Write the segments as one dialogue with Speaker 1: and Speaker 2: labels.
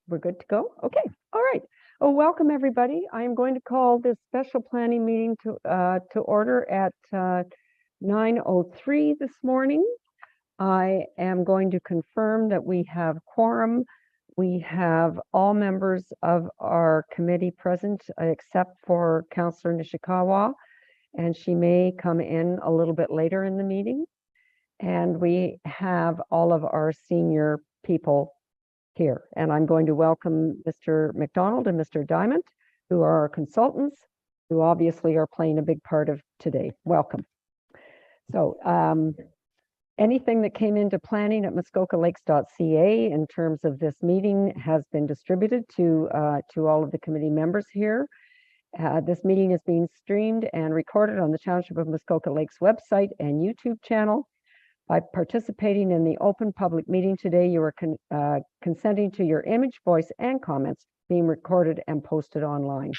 Speaker 1: We're good to go? Okay, all right. Oh, welcome everybody. I am going to call this special planning meeting to order at 9:03 this morning. I am going to confirm that we have quorum. We have all members of our committee present except for Councillor Nishikawa, and she may come in a little bit later in the meeting. And we have all of our senior people here, and I'm going to welcome Mr. McDonald and Mr. Dyment, who are our consultants, who obviously are playing a big part of today. Welcome. So anything that came into planning at muskokalakes.ca in terms of this meeting has been distributed to all of the committee members here. This meeting is being streamed and recorded on the Township of Muskoka Lakes website and YouTube channel. By participating in the open public meeting today, you are consenting to your image, voice, and comments being recorded and posted online.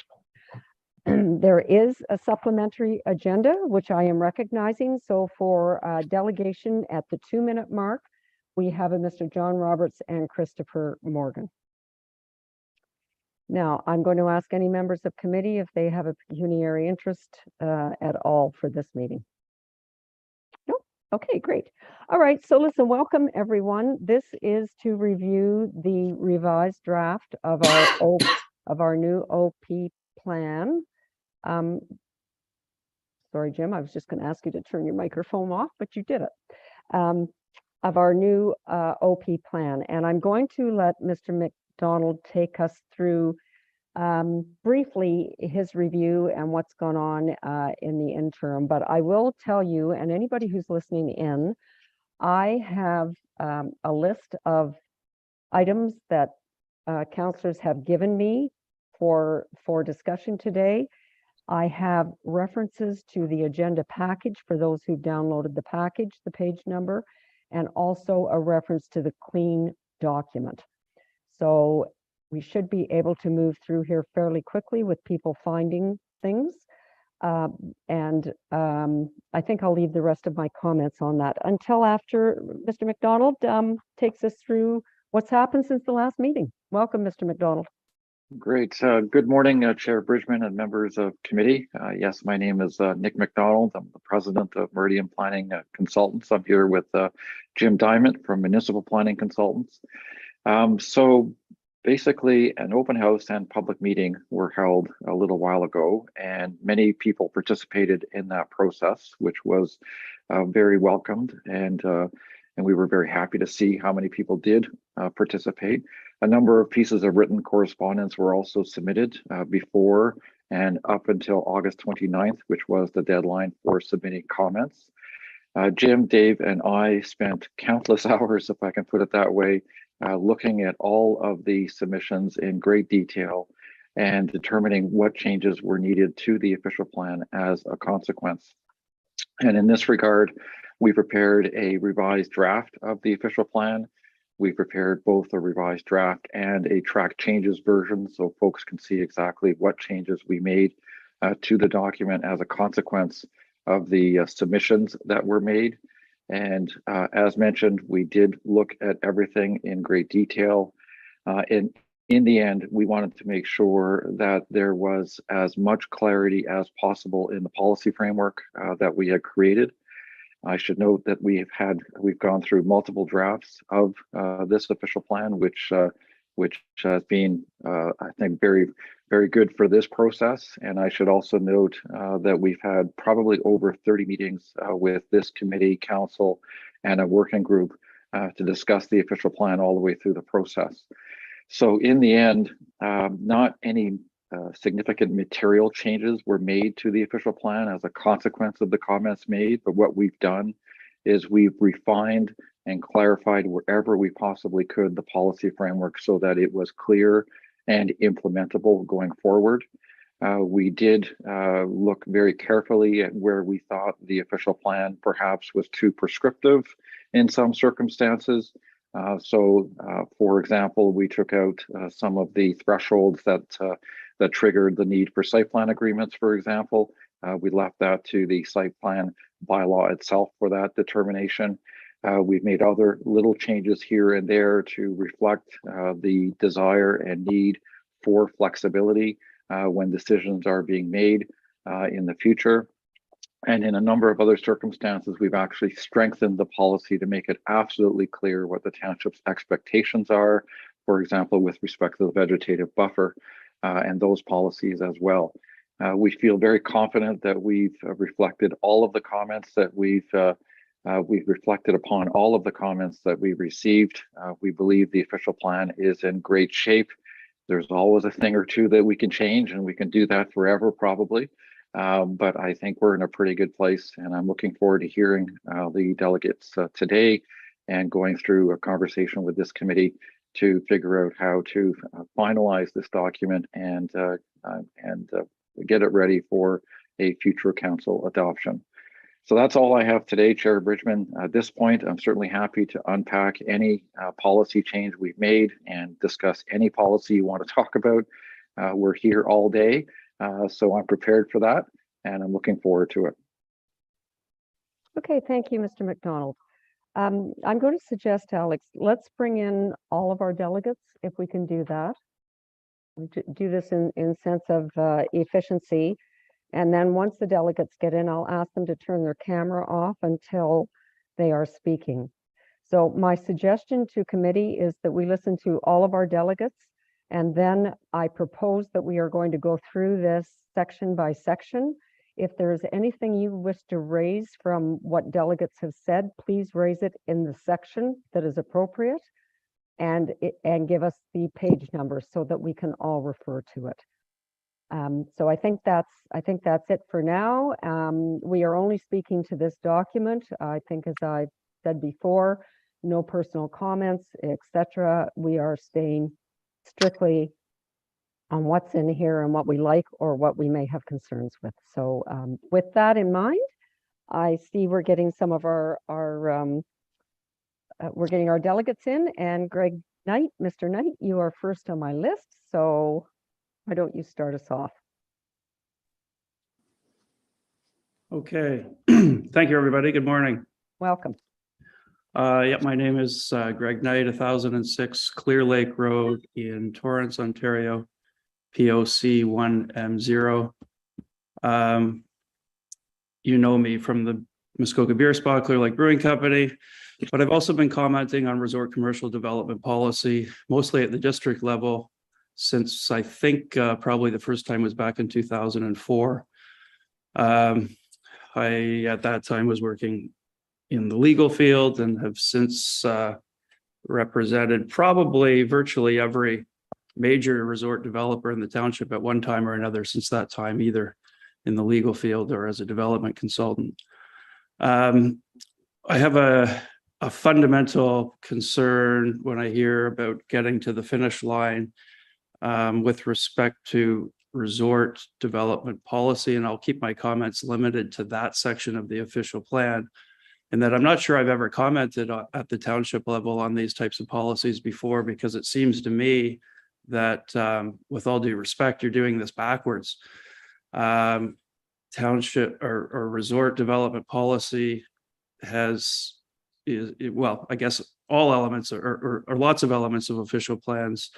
Speaker 1: There is a supplementary agenda, which I am recognizing. So for delegation at the 2-minute mark, we have a Mr. John Roberts and Christopher Morgan. Now, I'm going to ask any members of committee if they have a pecuniary interest at all for this meeting. Okay, great. All right, so listen, welcome everyone. This is to review the revised draft of our new OP plan. Sorry, Jim, I was just going to ask you to turn your microphone off, but you did it. Of our new OP plan, and I'm going to let Mr. McDonald take us through briefly his review and what's gone on in the interim. But I will tell you, and anybody who's listening in, I have a list of items that councillors have given me for discussion today. I have references to the agenda package for those who downloaded the package, the page number, and also a reference to the clean document. So we should be able to move through here fairly quickly with people finding things. I think I'll leave the rest of my comments on that until after Mr. McDonald takes us through what's happened since the last meeting. Welcome, Mr. McDonald.
Speaker 2: Great. Good morning, Chair Bridgman and members of committee. Yes, my name is Nick McDonald. I'm the president of Meridian Planning Consultants. I'm here with Jim Dyment from Municipal Planning Consultants. So basically, an open house and public meeting were held a little while ago, and many people participated in that process, which was very welcomed, and we were very happy to see how many people did participate. A number of pieces of written correspondence were also submitted before and up until August 29th, which was the deadline for submitting comments. Jim, Dave, and I spent countless hours, if I can put it that way, looking at all of the submissions in great detail and determining what changes were needed to the official plan as a consequence. And in this regard, we prepared a revised draft of the official plan. We prepared both a revised draft and a track changes version so folks can see exactly what changes we made to the document as a consequence of the submissions that were made. And as mentioned, we did look at everything in great detail. And in the end, we wanted to make sure that there was as much clarity as possible in the policy framework that we had created. I should note that we've gone through multiple drafts of this official plan, which has been, I think, very, very good for this process. And I should also note that we've had probably over 30 meetings with this committee, council, and a working group to discuss the official plan all the way through the process. So in the end, not any significant material changes were made to the official plan as a consequence of the comments made, but what we've done is we've refined and clarified wherever we possibly could the policy framework so that it was clear and implementable going forward. We did look very carefully at where we thought the official plan perhaps was too prescriptive in some circumstances. For example, we took out some of the thresholds that triggered the need for site plan agreements, for example. We left that to the site plan bylaw itself for that determination. We've made other little changes here and there to reflect the desire and need for flexibility when decisions are being made in the future. And in a number of other circumstances, we've actually strengthened the policy to make it absolutely clear what the township's expectations are, for example, with respect to the vegetative buffer and those policies as well. We feel very confident that we've reflected all of the comments that we've reflected upon all of the comments that we've received. We believe the official plan is in great shape. There's always a thing or two that we can change, and we can do that forever probably. But I think we're in a pretty good place, and I'm looking forward to hearing the delegates today and going through a conversation with this committee to figure out how to finalize this document and get it ready for a future council adoption. So that's all I have today, Chair Bridgman. At this point, I'm certainly happy to unpack any policy change we've made and discuss any policy you want to talk about. We're here all day. So I'm prepared for that, and I'm looking forward to it.
Speaker 1: Okay, thank you, Mr. McDonald. I'm going to suggest, Alyx, let's bring in all of our delegates if we can do that. We do this in sense of efficiency. And then once the delegates get in, I'll ask them to turn their camera off until they are speaking. So my suggestion to committee is that we listen to all of our delegates. And then I propose that we are going to go through this section by section. If there's anything you wish to raise from what delegates have said, please raise it in the section that is appropriate and give us the page number so that we can all refer to it. So I think that's it for now. We are only speaking to this document. I think, as I said before, no personal comments, etc. We are staying strictly on what's in here and what we like or what we may have concerns with. So with that in mind, I see we're getting some of our delegates in, and Greg Knight, Mr. Knight, you are first on my list. So why don't you start us off?
Speaker 3: Okay. Thank you, everybody. Good morning.
Speaker 1: Welcome.
Speaker 3: Yeah, my name is Greg Knight, 1006 Clear Lake Road in Torrance, Ontario, POC 1M0. You know me from the Muskoka Beer Spa, Clear Lake Brewing Company, but I've also been commenting on resort commercial development policy, mostly at the district level, since I think probably the first time was back in 2004. I, at that time, was working in the legal field and have since represented probably virtually every major resort developer in the township at one time or another since that time, either in the legal field or as a development consultant. I have a fundamental concern when I hear about getting to the finish line with respect to resort development policy, and I'll keep my comments limited to that section of the official plan. And that I'm not sure I've ever commented at the township level on these types of policies before, because it seems to me that, with all due respect, you're doing this backwards. Township or resort development policy well, I guess all elements or lots of elements of official plans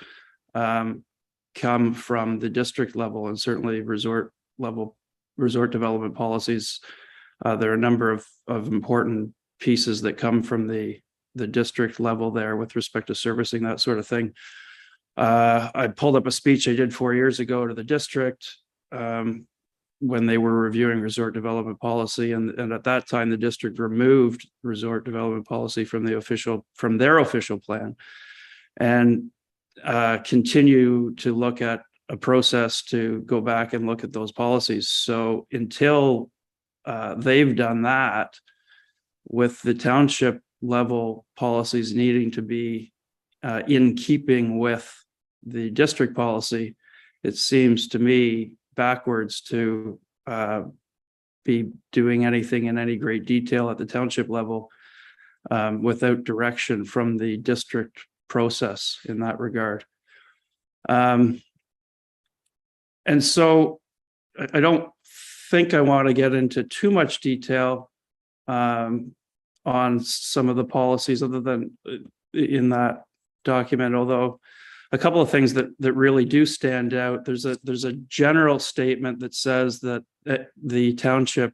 Speaker 3: come from the district level, and certainly resort development policies. There are a number of important pieces that come from the district level there with respect to servicing that sort of thing. I pulled up a speech I did 4 years ago to the district when they were reviewing resort development policy, and at that time the district removed resort development policy from their official plan, and continue to look at a process to go back and look at those policies. So until they've done that, with the township level policies needing to be in keeping with the district policy, it seems to me backwards to be doing anything in any great detail at the township level without direction from the district process in that regard. And so I don't think I want to get into too much detail on some of the policies other than in that document, although a couple of things that really do stand out. There's a general statement that says that the township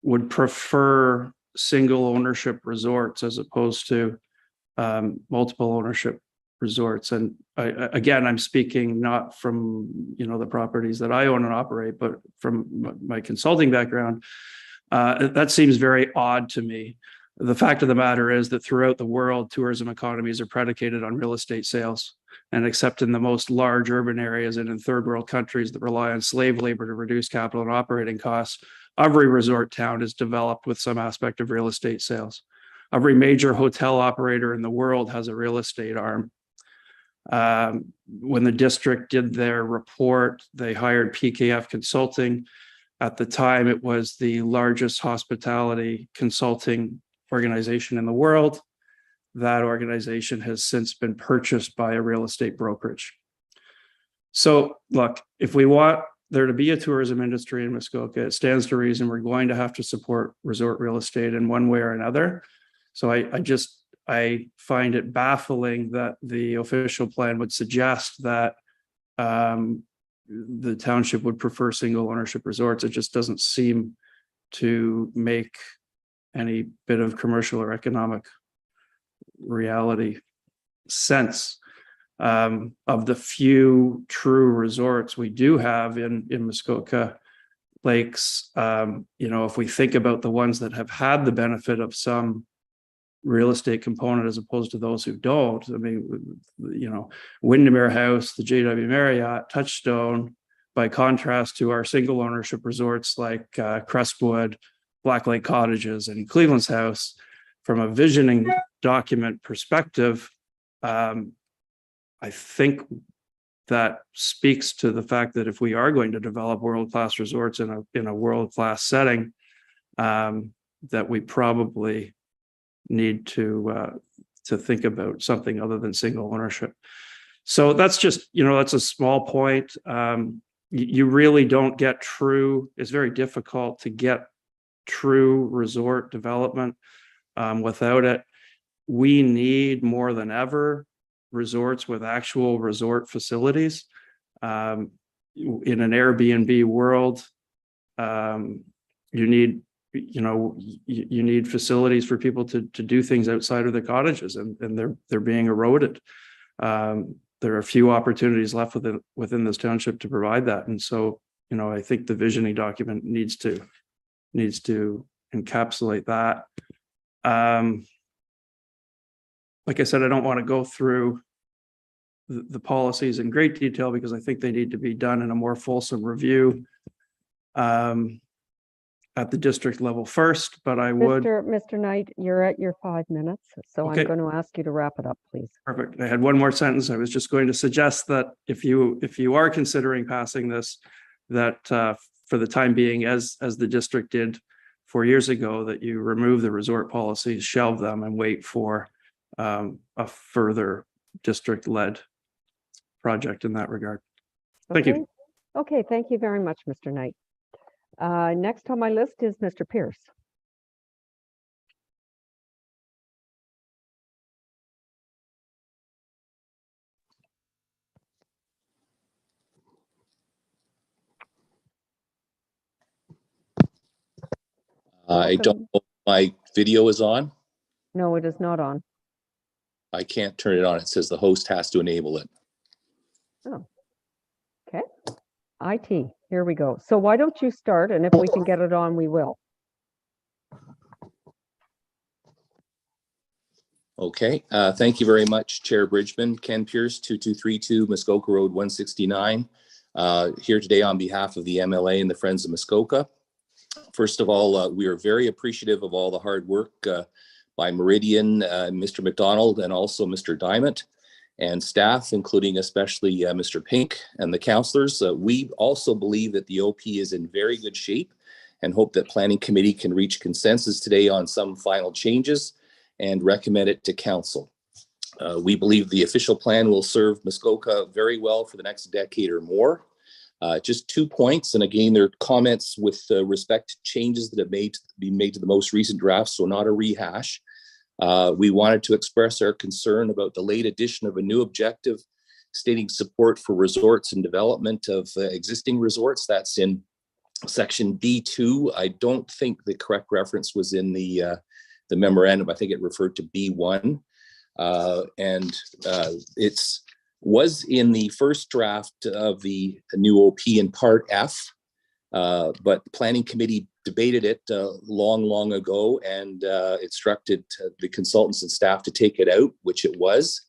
Speaker 3: would prefer single ownership resorts as opposed to multiple ownership resorts. And again, I'm speaking not from, the properties that I own and operate, but from my consulting background. That seems very odd to me. The fact of the matter is that throughout the world, tourism economies are predicated on real estate sales. And except in the most large urban areas and in third world countries that rely on slave labor to reduce capital and operating costs, every resort town is developed with some aspect of real estate sales. Every major hotel operator in the world has a real estate arm. When the district did their report, they hired PKF Consulting. At the time, it was the largest hospitality consulting organization in the world. That organization has since been purchased by a real estate brokerage. So look, if we want there to be a tourism industry in Muskoka, it stands to reason we're going to have to support resort real estate in one way or another. So I find it baffling that the official plan would suggest that the township would prefer single ownership resorts. It just doesn't seem to make any bit of commercial or economic reality sense. Of the few true resorts we do have in Muskoka Lakes, if we think about the ones that have had the benefit of some real estate component as opposed to those who don't, I mean, Windermere House, the JW Marriott, Touchstone, by contrast to our single ownership resorts like Crestwood, Black Lake Cottages, and Cleveland's House, from a visioning document perspective, I think that speaks to the fact that if we are going to develop world-class resorts in a world-class setting, that we probably need to think about something other than single ownership. So that's just, that's a small point. You really don't get true, it's very difficult to get true resort development without it. We need more than ever resorts with actual resort facilities. In an Airbnb world, you need facilities for people to do things outside of the cottages, and they're being eroded. There are few opportunities left within this township to provide that, and so I think the visioning document needs to encapsulate that. Like I said, I don't want to go through the policies in great detail because I think they need to be done in a more fulsome review at the district level first, but I would.
Speaker 1: Mr. Knight, you're at your 5 minutes, so
Speaker 3: Okay.
Speaker 1: I'm going to ask you to wrap it up, please.
Speaker 3: Perfect. I had one more sentence. I was just going to suggest that if you are considering passing this, that for the time being, as the district did 4 years ago, that you remove the resort policies, shelve them, and wait for a further district-led project in that regard. Thank you.
Speaker 1: Okay, thank you very much, Mr. Knight. Next on my list is Mr. Pearce.
Speaker 4: I don't know if my video is on.
Speaker 1: No, it is not on.
Speaker 4: I can't turn it on. It says the host has to enable it.
Speaker 1: Oh, okay. IT, here we go. So why don't you start, and if we can get it on, we will.
Speaker 4: Okay, thank you very much, Chair Bridgman. Ken Pearce, 2232 Muskoka Road 169. Here today on behalf of the MLA and the Friends of Muskoka. First of all, we are very appreciative of all the hard work by Meridian, Mr. McDonald, and also Mr. Dyment and staff, including especially Mr. Pink and the councillors. We also believe that the OP is in very good shape and hope that Planning Committee can reach consensus today on some final changes and recommend it to council. We believe the official plan will serve Muskoka very well for the next decade or more. Just 2 points, and again, there are comments with respect to changes that have been made to the most recent draft, so not a rehash. We wanted to express our concern about the late addition of a new objective stating support for resorts and development of existing resorts. That's in section B2. I don't think the correct reference was in the memorandum. I think it referred to B1. It's was in the first draft of the new OP in part F, but the planning committee debated it long ago and instructed the consultants and staff to take it out, which it was.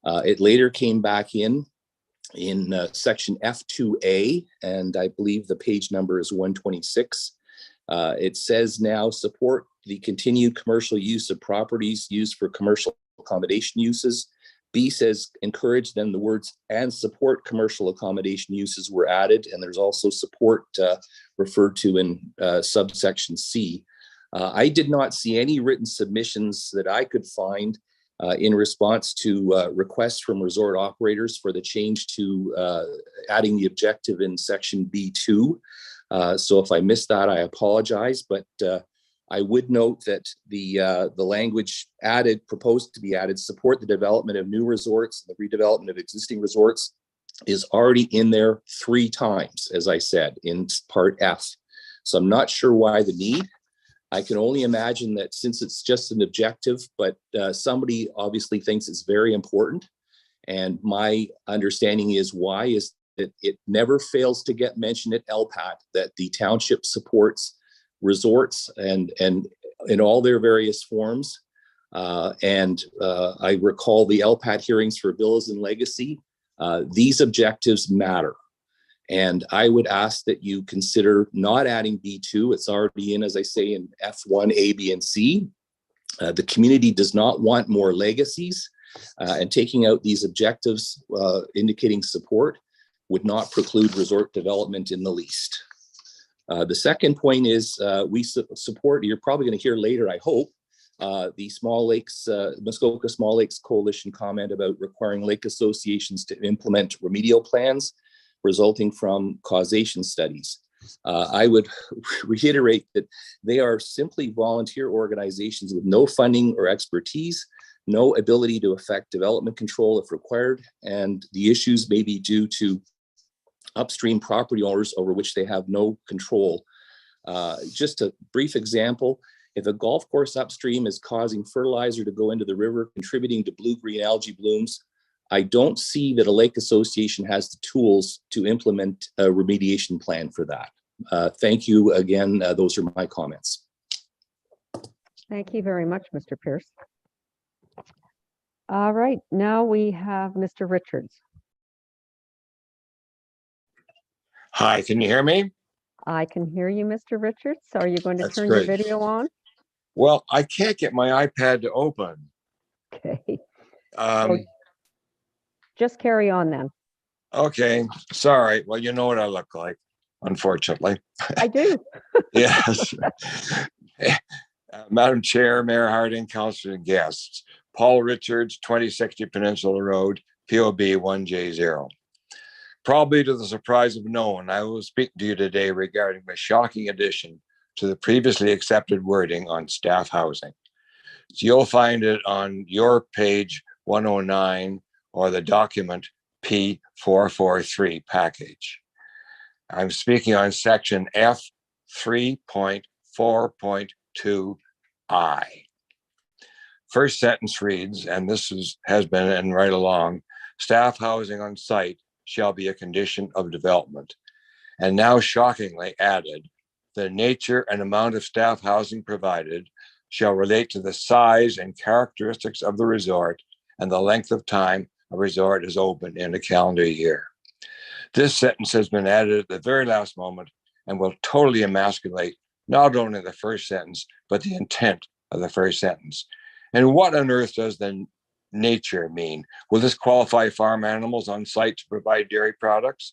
Speaker 4: It later came back in section F2A, and I believe the page number is 126. It says now support the continued commercial use of properties used for commercial accommodation uses. B says encourage, then the words and support commercial accommodation uses were added, and there's also support referred to in subsection C. I did not see any written submissions that I could find in response to requests from resort operators for the change to adding the objective in section B2. So if I missed that, I apologize, but I would note that the language proposed to be added, support the development of new resorts, the redevelopment of existing resorts, is already in there 3 times, as I said, in part F. So I'm not sure why the need. I can only imagine that since it's just an objective, but somebody obviously thinks it's very important. And my understanding is why is that it never fails to get mentioned at LPAT that the township supports resorts and in all their various forms. I recall the LPAT hearings for Villas and Legacy. These objectives matter. And I would ask that you consider not adding B2. It's already in, as I say, in F1, A, B, and C. The community does not want more legacies, and taking out these objectives indicating support would not preclude resort development in the least. The second point is we support, you're probably going to hear later, I hope, the Small Lakes, Muskoka Small Lakes Coalition comment about requiring lake associations to implement remedial plans resulting from causation studies. I would reiterate that they are simply volunteer organizations with no funding or expertise, no ability to affect development control if required, and the issues may be due to upstream property owners over which they have no control. Just a brief example, if a golf course upstream is causing fertilizer to go into the river, contributing to blue-green algae blooms, I don't see that a lake association has the tools to implement a remediation plan for that. Thank you again. Those are my comments.
Speaker 1: Thank you very much, Mr. Pearce. All right, now we have Mr. Richards.
Speaker 5: Hi, can you hear me?
Speaker 1: I can hear you, Mr. Richards. Are you going to
Speaker 5: That's
Speaker 1: turn
Speaker 5: great.
Speaker 1: your video on?
Speaker 5: Well, I can't get my iPad to open.
Speaker 1: Okay,
Speaker 5: Um,
Speaker 1: just carry on then.
Speaker 5: okay, sorry. Well, you know what I look like, unfortunately.
Speaker 1: I do.
Speaker 5: Yes. Madam Chair, Mayor Harding, Councillor and guests. Paul Richards, 2060 Peninsula Road, POB 1J0. Probably to the surprise of no one, I will speak to you today regarding the shocking addition to the previously accepted wording on staff housing. So you'll find it on your page 109 or the document P443 package. I'm speaking on section F 3.4.2I. First sentence reads, and this has been and right along, staff housing on site shall be a condition of development. And now shockingly added, the nature and amount of staff housing provided shall relate to the size and characteristics of the resort and the length of time a resort is open in a calendar year. This sentence has been added at the very last moment and will totally emasculate not only the first sentence, but the intent of the first sentence. And what on earth does the nature mean? Will this qualify farm animals on site to provide dairy products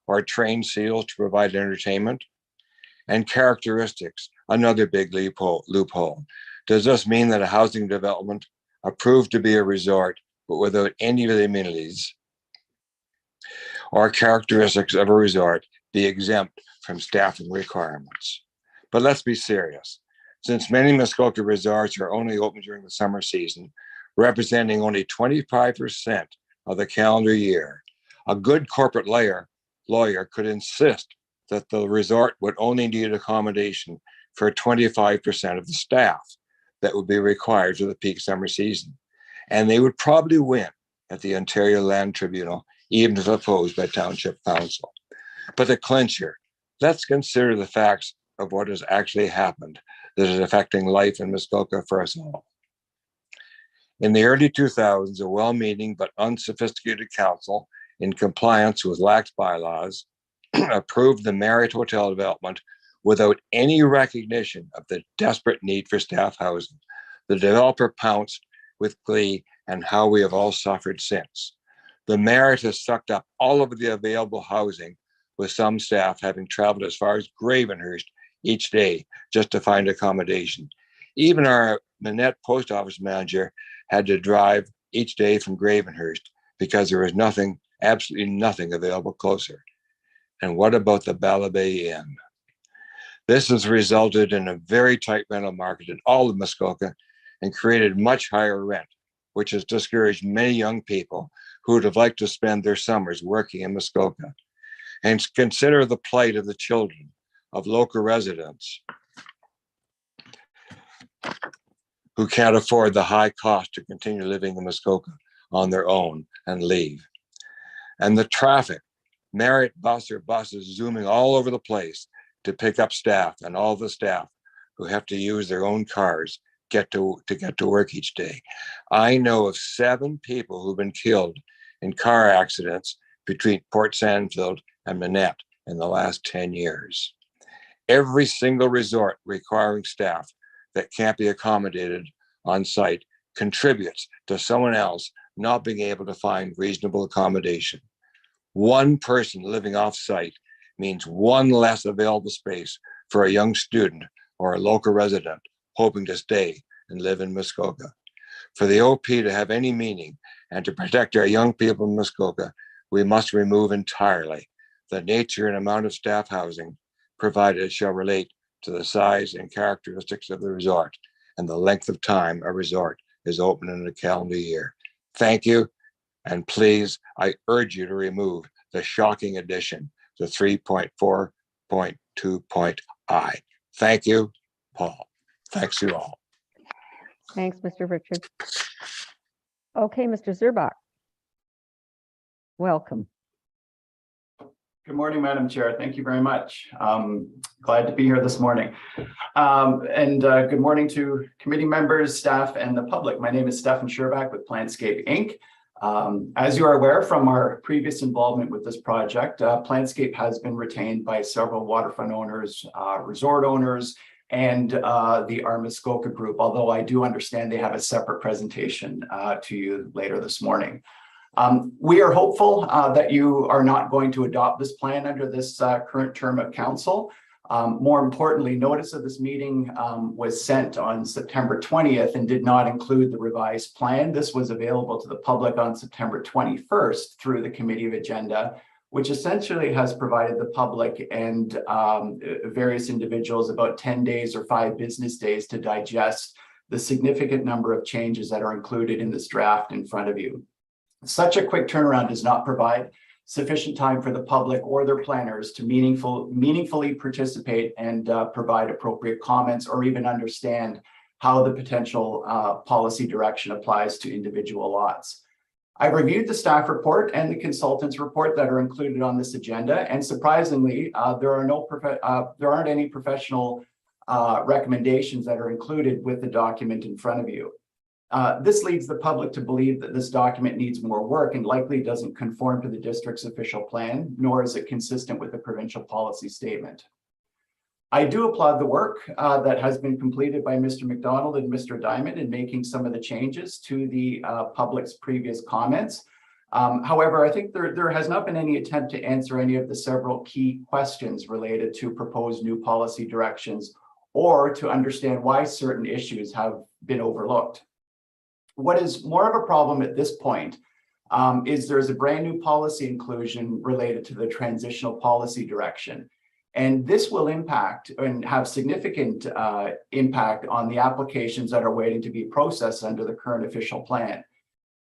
Speaker 5: or trained seals to provide entertainment? And characteristics, another big loophole. Does this mean that a housing development approved to be a resort, but without any of the amenities or characteristics of a resort be exempt from staffing requirements. But let's be serious. Since many Muskoka resorts are only open during the summer season, representing only 25% of the calendar year, a good corporate lawyer could insist that the resort would only need accommodation for 25% of the staff that would be required for the peak summer season. And they would probably win at the Ontario Land Tribunal, even if opposed by Township Council. But the clincher, let's consider the facts of what has actually happened that is affecting life in Muskoka for us all. In the early 2000s, a well-meaning but unsophisticated council, in compliance with lax bylaws, approved the Marriott Hotel development without any recognition of the desperate need for staff housing. The developer pounced with glee, and how we have all suffered since. The Marriott has sucked up all of the available housing, with some staff having traveled as far as Gravenhurst each day just to find accommodation. Even our Manette post office manager had to drive each day from Gravenhurst because there was nothing, absolutely nothing available closer. And what about the Bala Bay Inn? This has resulted in a very tight rental market in all of Muskoka and created much higher rent, which has discouraged many young people who would have liked to spend their summers working in Muskoka. And consider the plight of the children of local residents who can't afford the high cost to continue living in Muskoka on their own and leave. And the traffic, Marriott buses zooming all over the place to pick up staff, and all the staff who have to use their own cars get to work each day. I know of 7 people who've been killed in car accidents between Port Sandfield and Manette in the last 10 years. Every single resort requiring staff that can't be accommodated on site contributes to someone else not being able to find reasonable accommodation. One person living off site means one less available space for a young student or a local resident hoping to stay and live in Muskoka. For the OP to have any meaning and to protect our young people in Muskoka, we must remove entirely the nature and amount of staff housing provided shall relate to the size and characteristics of the resort and the length of time a resort is open in a calendar year. Thank you. And please, I urge you to remove the shocking addition to 3.4.2.I. Thank you, Paul. Thanks you all.
Speaker 1: Thanks, Mr. Richard. Okay, Mr. Szczerbak. Welcome.
Speaker 6: Good morning, Madam Chair. Thank you very much. Glad to be here this morning. Good morning to committee members, staff, and the public. My name is Stefan Szczerbak with Plantscape Inc. As you are aware from our previous involvement with this project, Plantscape has been retained by several waterfront owners, resort owners, and the Muskoka group, although I do understand they have a separate presentation to you later this morning. We are hopeful that you are not going to adopt this plan under this current term of council. More importantly, notice of this meeting was sent on September 20th and did not include the revised plan. This was available to the public on September 21st through the Committee of Agenda, which essentially has provided the public and various individuals about 10 days or 5 business days to digest the significant number of changes that are included in this draft in front of you. Such a quick turnaround does not provide sufficient time for the public or their planners to meaningfully participate and provide appropriate comments or even understand how the potential policy direction applies to individual lots. I've reviewed the staff report and the consultant's report that are included on this agenda, and surprisingly, there aren't any professional recommendations that are included with the document in front of you. This leads the public to believe that this document needs more work and likely doesn't conform to the district's official plan, nor is it consistent with the provincial policy statement. I do applaud the work that has been completed by Mr. McDonald and Mr. Dyment in making some of the changes to the public's previous comments. However, I think there has not been any attempt to answer any of the several key questions related to proposed new policy directions or to understand why certain issues have been overlooked. What is more of a problem at this point is there's a brand new policy inclusion related to the transitional policy direction. And this will impact and have significant impact on the applications that are waiting to be processed under the current official plan.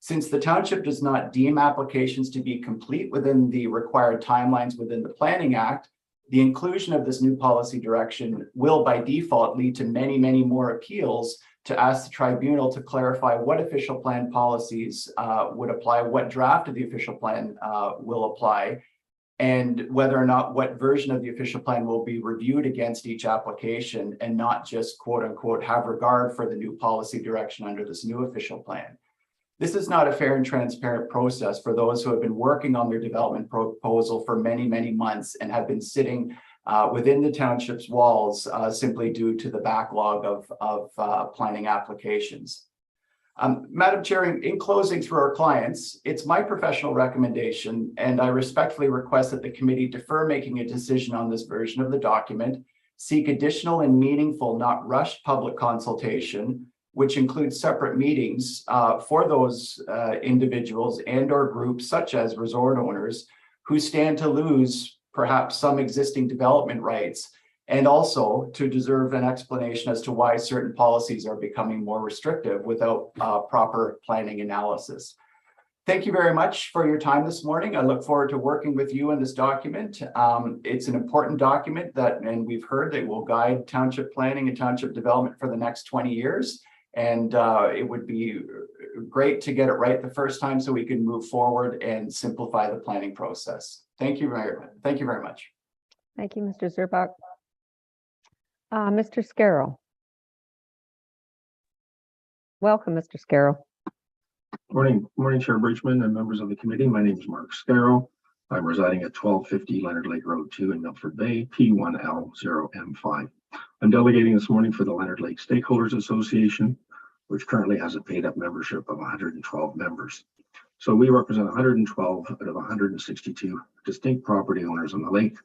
Speaker 6: Since the township does not deem applications to be complete within the required timelines within the Planning Act, the inclusion of this new policy direction will by default lead to many, many more appeals to ask the tribunal to clarify what official plan policies would apply, what draft of the official plan will apply, and whether or not what version of the official plan will be reviewed against each application and not just quote unquote have regard for the new policy direction under this new official plan. This is not a fair and transparent process for those who have been working on their development proposal for many, many months and have been sitting within the township's walls simply due to the backlog of planning applications. Madam Chair, in closing, through our clients, it's my professional recommendation, and I respectfully request that the committee defer making a decision on this version of the document, seek additional and meaningful, not rushed public consultation, which includes separate meetings for those individuals and or groups such as resort owners who stand to lose perhaps some existing development rights, and also to deserve an explanation as to why certain policies are becoming more restrictive without proper planning analysis. Thank you very much for your time this morning. I look forward to working with you in this document. It's an important document that, and we've heard that will guide township planning and township development for the next 20 years. And it would be great to get it right the first time so we can move forward and simplify the planning process. Thank you very much. Thank you very much.
Speaker 1: Thank you, Mr. Szczerbak. Mr. Scarrow. Welcome, Mr. Scarrow.
Speaker 7: Morning, Chair Bridgman and members of the committee. My name is Mark Scarrow. I'm residing at 1250 Leonard Lake Road 2 in Milford Bay, P1L0M5. I'm delegating this morning for the Leonard Lake Stakeholders Association, which currently has a paid-up membership of 112 members. So we represent 112 out of 162 distinct property owners on the lake.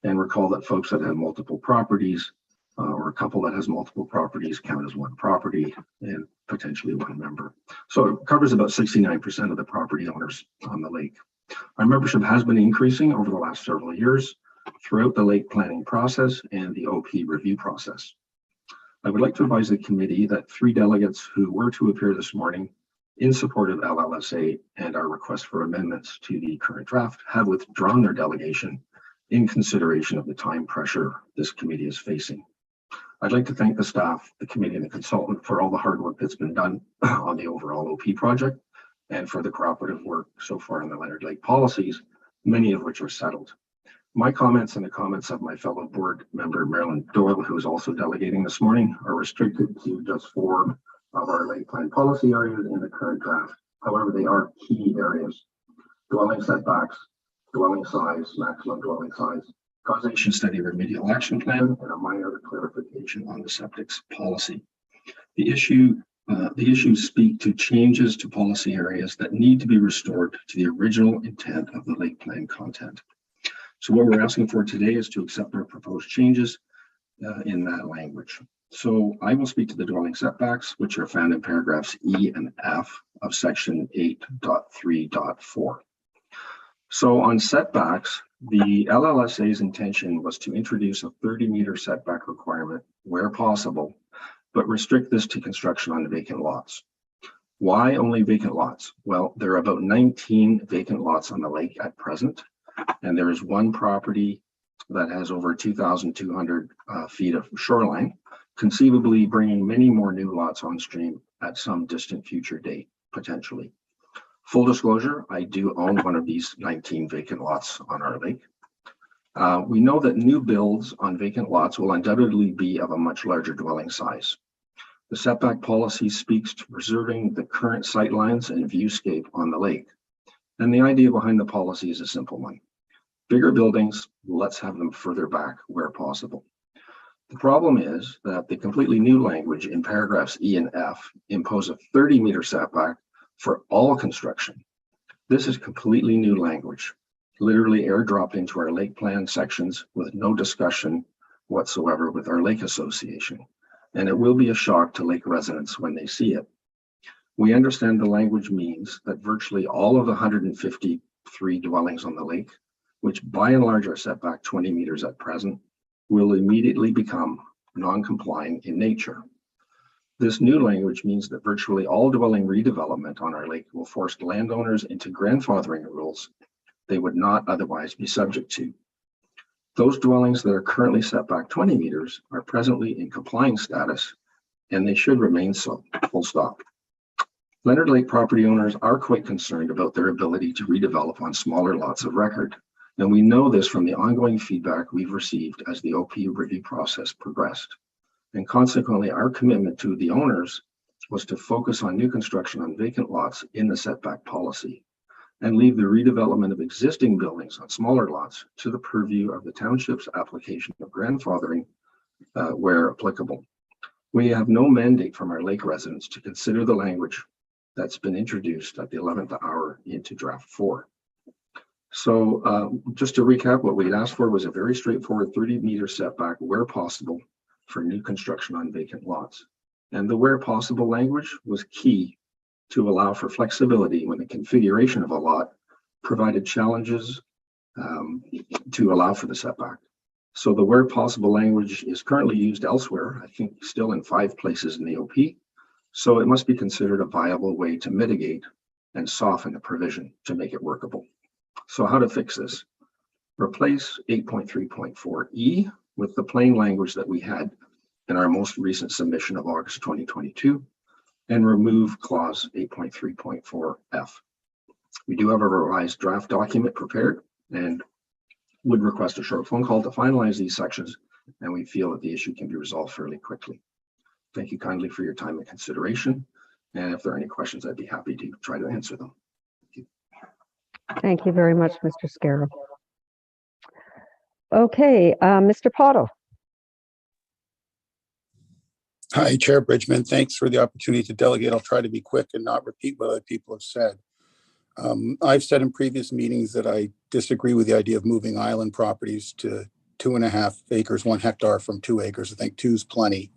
Speaker 7: And recall that folks that have multiple properties or a couple that has multiple properties count as one property and potentially one member. So it covers about 69% of the property owners on the lake. Our membership has been increasing over the last several years throughout the lake planning process and the OP review process. I would like to advise the committee that 3 delegates who were to appear this morning in support of LLSA and our request for amendments to the current draft have withdrawn their delegation in consideration of the time pressure this committee is facing. I'd like to thank the staff, the committee, and the consultant for all the hard work that's been done on the overall OP project and for the cooperative work so far in the Leonard Lake policies, many of which are settled. My comments and the comments of my fellow board member, Marilyn Doyle, who is also delegating this morning, are restricted to just 4 of our lake plan policy areas in the current draft. However, they are key areas: dwelling setbacks, dwelling size, maximum dwelling size, causation study remedial action plan, and a minor clarification on the septics policy. The issues speak to changes to policy areas that need to be restored to the original intent of the lake plan content. So what we're asking for today is to accept our proposed changes in that language. So I will speak to the dwelling setbacks, which are found in paragraphs E and F of section 8.3.4. So on setbacks, the LLSA's intention was to introduce a 30-meter setback requirement where possible, but restrict this to construction on vacant lots. Why only vacant lots? Well, there are about 19 vacant lots on the lake at present, and there is one property that has over 2,200 feet of shoreline, conceivably bringing many more new lots on stream at some distant future date, potentially. Full disclosure, I do own one of these 19 vacant lots on our lake. We know that new builds on vacant lots will undoubtedly be of a much larger dwelling size. The setback policy speaks to preserving the current sightlines and viewscape on the lake. And the idea behind the policy is a simple one. Bigger buildings, let's have them further back where possible. The problem is that the completely new language in paragraphs E and F impose a 30-meter setback for all construction. This is completely new language, literally airdropped into our lake plan sections with no discussion whatsoever with our lake association. And it will be a shock to lake residents when they see it. We understand the language means that virtually all of the 153 dwellings on the lake, which by and large are set back 20 meters at present, will immediately become non-complying in nature. This new language means that virtually all dwelling redevelopment on our lake will force landowners into grandfathering rules they would not otherwise be subject to. Those dwellings that are currently set back 20 meters are presently in complying status, and they should remain so, full stop. Leonard Lake property owners are quite concerned about their ability to redevelop on smaller lots of record, and we know this from the ongoing feedback we've received as the OP review process progressed. And consequently, our commitment to the owners was to focus on new construction on vacant lots in the setback policy and leave the redevelopment of existing buildings on smaller lots to the purview of the township's application of grandfathering where applicable. We have no mandate from our lake residents to consider the language that's been introduced at the 11th hour into draft 4. So just to recap, what we had asked for was a very straightforward 30-meter setback where possible for new construction on vacant lots. And the where possible language was key to allow for flexibility when the configuration of a lot provided challenges to allow for the setback. So the where possible language is currently used elsewhere, I think still in 5 places in the OP. So it must be considered a viable way to mitigate and soften the provision to make it workable. So how to fix this? Replace 8.3.4E with the plain language that we had in our most recent submission of August 2022 and remove clause 8.3.4F. We do have a revised draft document prepared and would request a short phone call to finalize these sections, and we feel that the issue can be resolved fairly quickly. Thank you kindly for your time and consideration, and if there are any questions, I'd be happy to try to answer them.
Speaker 1: Thank you very much, Mr. Scarrow. Okay, Mr. Pottow.
Speaker 8: Hi, Chair Bridgman. Thanks for the opportunity to delegate. I'll try to be quick and not repeat what other people have said. I've said in previous meetings that I disagree with the idea of moving island properties to 2.5 acres, 1 hectare from 2 acres. I think 2 is plenty.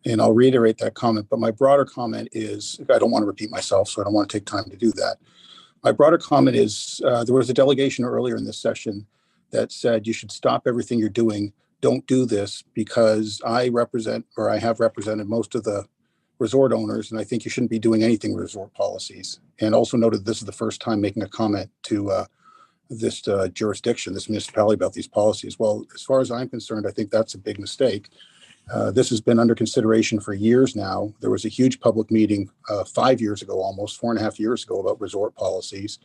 Speaker 8: And I'll reiterate that comment, but my broader comment is, I don't want to repeat myself, so I don't want to take time to do that. My broader comment is, there was a delegation earlier in this session that said you should stop everything you're doing. Don't do this because I represent, or I have represented most of the resort owners, and I think you shouldn't be doing anything with resort policies. And also noted this is the first time making a comment to this jurisdiction, this municipality about these policies. Well, as far as I'm concerned, I think that's a big mistake. This has been under consideration for years now. There was a huge public meeting 5 years ago, almost 4.5 years ago, about resort policies.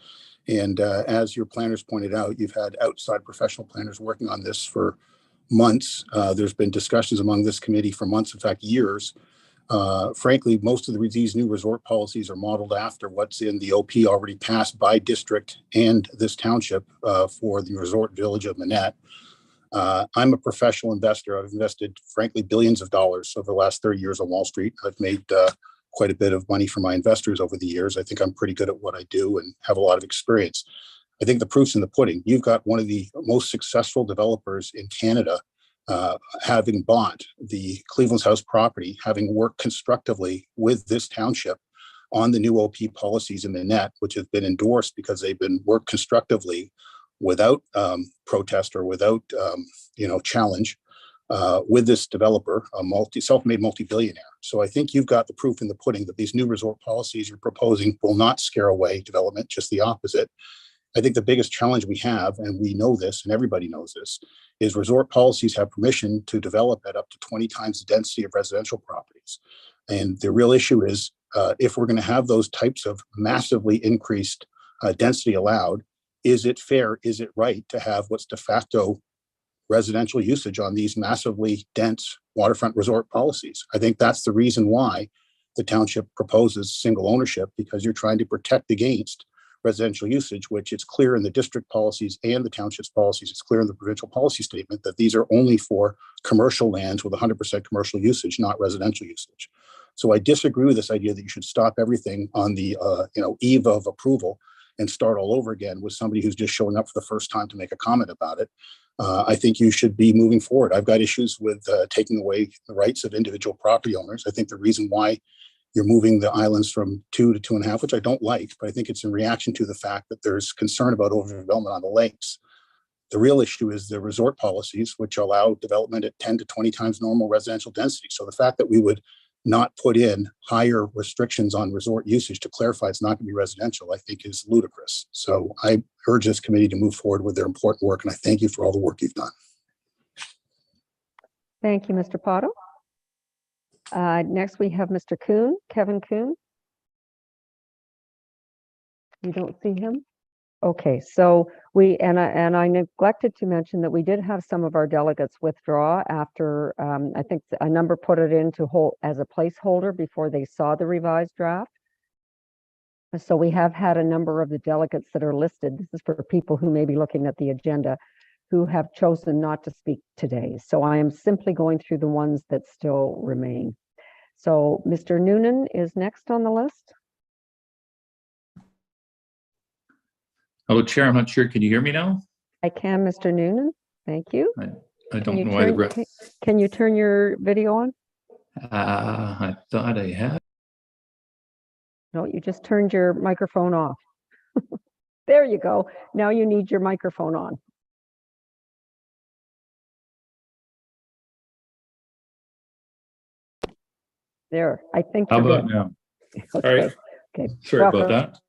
Speaker 8: And as your planners pointed out, you've had outside professional planners working on this for months. There's been discussions among this committee for months, in fact, years. Frankly, most of these new resort policies are modeled after what's in the OP already passed by district and this township for the resort village of Manette. I'm a professional investor. I've invested, frankly, billions of dollars over the last 30 years on Wall Street. I've made quite a bit of money for my investors over the years. I think I'm pretty good at what I do and have a lot of experience. I think the proof's in the pudding. You've got one of the most successful developers in Canada having bought the Cleveland's House property, having worked constructively with this township on the new OP policies in the net, which have been endorsed because they've been worked constructively without protest or without challenge with this developer, a self-made multi-billionaire. So I think you've got the proof in the pudding that these new resort policies you're proposing will not scare away development, just the opposite. I think the biggest challenge we have, and we know this, and everybody knows this, is resort policies have permission to develop at up to 20 times the density of residential properties. And the real issue is, if we're going to have those types of massively increased density allowed, is it fair, is it right to have what's de facto residential usage on these massively dense waterfront resort policies? I think that's the reason why the township proposes single ownership, because you're trying to protect against residential usage, which it's clear in the district policies and the township's policies. It's clear in the provincial policy statement that these are only for commercial lands with 100% commercial usage, not residential usage. So I disagree with this idea that you should stop everything on the eve of approval and start all over again with somebody who's just showing up for the first time to make a comment about it. I think you should be moving forward. I've got issues with taking away the rights of individual property owners. I think the reason why you're moving the islands from 2 to 2.5, which I don't like, but I think it's in reaction to the fact that there's concern about overdevelopment on the lakes. The real issue is the resort policies, which allow development at 10 to 20 times normal residential density. So the fact that we would not put in higher restrictions on resort usage to clarify it's not going to be residential, I think is ludicrous. So I urge this committee to move forward with their important work, and I thank you for all the work you've done.
Speaker 1: Thank you, Mr. Pottow. Next, we have Mr. Coon, Kevin Coon. You don't see him? Okay, so I neglected to mention that we did have some of our delegates withdraw after, I think a number put it in to hold as a placeholder before they saw the revised draft. So we have had a number of the delegates that are listed. This is for people who may be looking at the agenda who have chosen not to speak today. So I am simply going through the ones that still remain. So Mr. Noonan is next on the list.
Speaker 9: Hello, Chair. I'm not sure. Can you hear me now?
Speaker 1: I can, Mr. Noonan. Thank you.
Speaker 9: I don't know why the
Speaker 1: Can you turn your video on?
Speaker 9: I thought I had.
Speaker 1: No, you just turned your microphone off. There you go. Now you need your microphone on. There, I think.
Speaker 9: How
Speaker 1: you're
Speaker 9: about
Speaker 1: good.
Speaker 9: now?
Speaker 1: Okay.
Speaker 9: All right.
Speaker 1: Okay.
Speaker 9: Sorry
Speaker 1: Welcome.
Speaker 9: about that.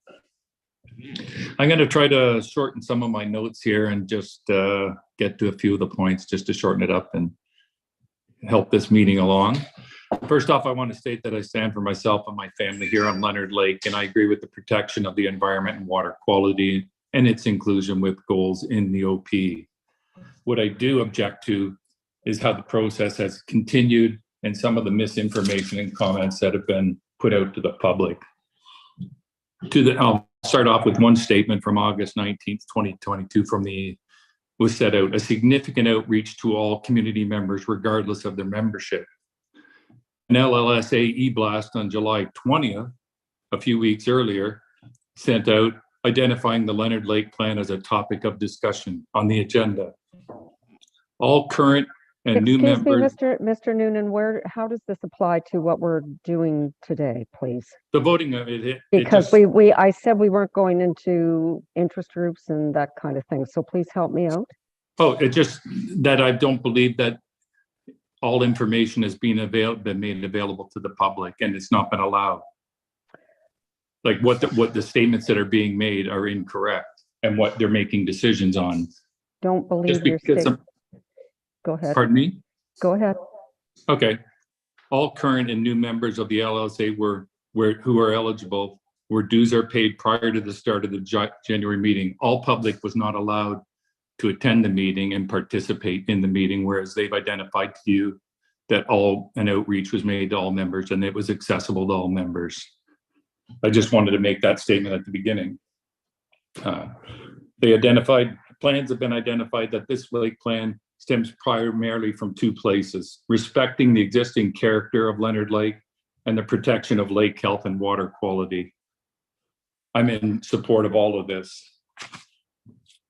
Speaker 9: I'm going to try to shorten some of my notes here and just get to a few of the points just to shorten it up and help this meeting along. First off, I want to state that I stand for myself and my family here on Leonard Lake, and I agree with the protection of the environment and water quality and its inclusion with goals in the OP. What I do object to is how the process has continued and some of the misinformation and comments that have been put out to the public. I'll start off with one statement from August 19th, 2022 was set out, a significant outreach to all community members regardless of their membership. An LLSA e-blast on July 20th, a few weeks earlier, sent out identifying the Leonard Lake plan as a topic of discussion on the agenda. All current and new members.
Speaker 1: Excuse me, Mr. Noonan, how does this apply to what we're doing today, please?
Speaker 9: The voting of it.
Speaker 1: Because I said we weren't going into interest groups and that kind of thing. So please help me out.
Speaker 9: Oh, it just that I don't believe that all information has been made available to the public, and it's not been allowed. Like what the statements that are being made are incorrect, and what they're making decisions on.
Speaker 1: Don't believe your statement. Go ahead.
Speaker 9: Pardon me?
Speaker 1: Go ahead.
Speaker 9: Okay. All current and new members of the LLSA who are eligible, where dues are paid prior to the start of the January meeting. All public was not allowed to attend the meeting and participate in the meeting, whereas they've identified to you that an outreach was made to all members and it was accessible to all members. I just wanted to make that statement at the beginning. Plans have been identified that this lake plan stems primarily from two places: respecting the existing character of Leonard Lake and the protection of lake health and water quality. I'm in support of all of this.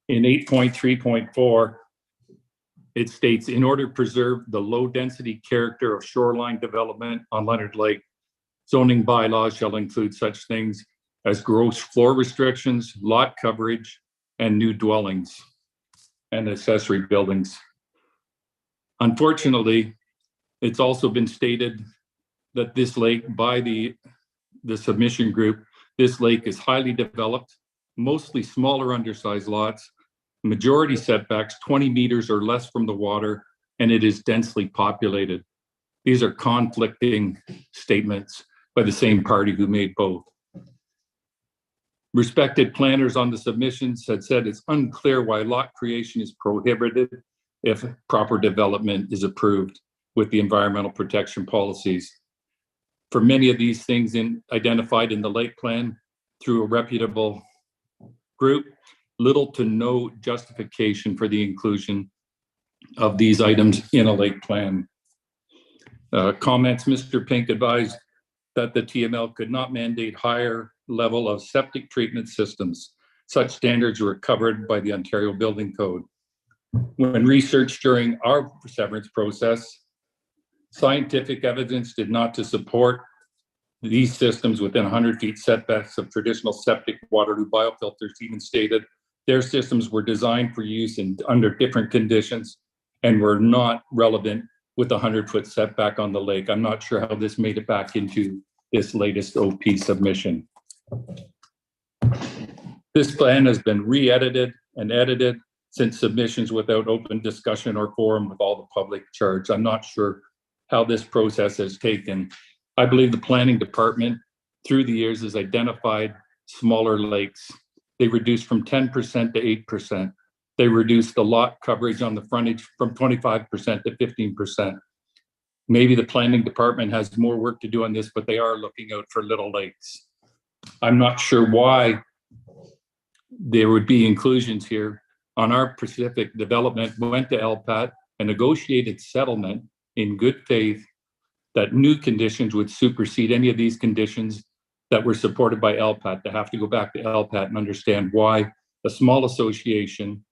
Speaker 9: In 8.3.4, it states, in order to preserve the low density character of shoreline development on Leonard Lake, zoning bylaws shall include such things as gross floor restrictions, lot coverage, and new dwellings and accessory buildings. Unfortunately, it's also been stated that this lake, by the submission group, this lake is highly developed, mostly smaller undersized lots, majority setbacks 20 meters or less from the water, and it is densely populated. These are conflicting statements by the same party who made both. Respected planners on the submissions had said it's unclear why lot creation is prohibited if proper development is approved with the environmental protection policies. For many of these things identified in the lake plan through a reputable group, little to no justification for the inclusion of these items in a lake plan. Comments, Mr. Pink advised that the TML could not mandate higher level of septic treatment systems. Such standards were covered by the Ontario Building Code. When researched during our severance process, scientific evidence did not support these systems within 100 feet setbacks of traditional septic Waterloo biofilters. Even stated their systems were designed for use under different conditions and were not relevant with a 100-foot setback on the lake. I'm not sure how this made it back into this latest OP submission. This plan has been re-edited and edited since submissions without open discussion or quorum with all the public charge. I'm not sure how this process has taken. I believe the planning department through the years has identified smaller lakes. They reduced from 10% to 8%. They reduced the lot coverage on the frontage from 25% to 15%. Maybe the planning department has more work to do on this, but they are looking out for little lakes. I'm not sure why there would be inclusions here. On our Pacific development, went to LPAT and negotiated settlement in good faith that new conditions would supersede any of these conditions that were supported by LPAT. To have to go back to LPAT and understand why a small association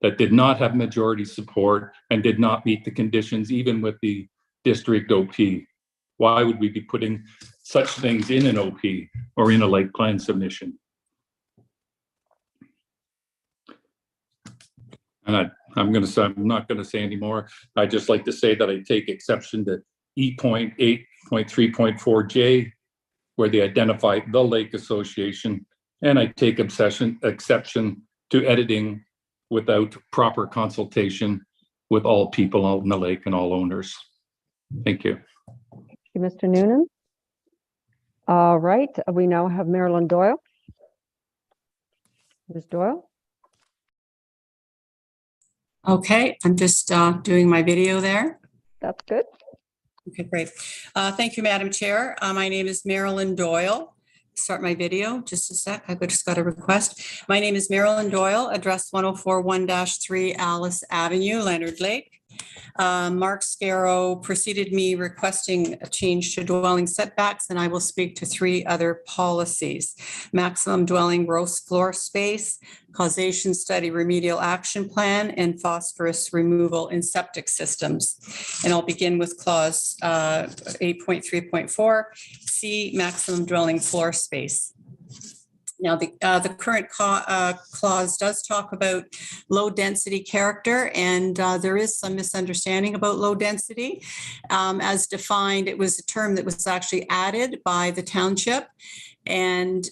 Speaker 9: that did not have majority support and did not meet the conditions, even with the district OP. Why would we be putting such things in an OP or in a lake plan submission? And I'm not going to say anymore. I just like to say that I take exception to E.8.3.4J, where they identify the Lake Association, and I take exception to editing without proper consultation with all people out in the lake and all owners. Thank you.
Speaker 1: Thank you, Mr. Noonan. All right, we now have Marilyn Doyle. Ms. Doyle?
Speaker 10: Okay, I'm just doing my video there.
Speaker 1: That's good.
Speaker 10: Okay, great. Thank you, Madam Chair. My name is Marilyn Doyle. Start my video, just a sec. I just got a request. My name is Marilyn Doyle, address 1041-3 Alice Avenue, Leonard Lake. Mark Scarrow preceded me requesting a change to dwelling setbacks, and I will speak to 3 other policies: maximum dwelling gross floor space, causation study remedial action plan, and phosphorus removal in septic systems. And I'll begin with clause 8.3.4, C, maximum dwelling floor space. Now, the current clause does talk about low density character, and there is some misunderstanding about low density. As defined, it was a term that was actually added by the township. And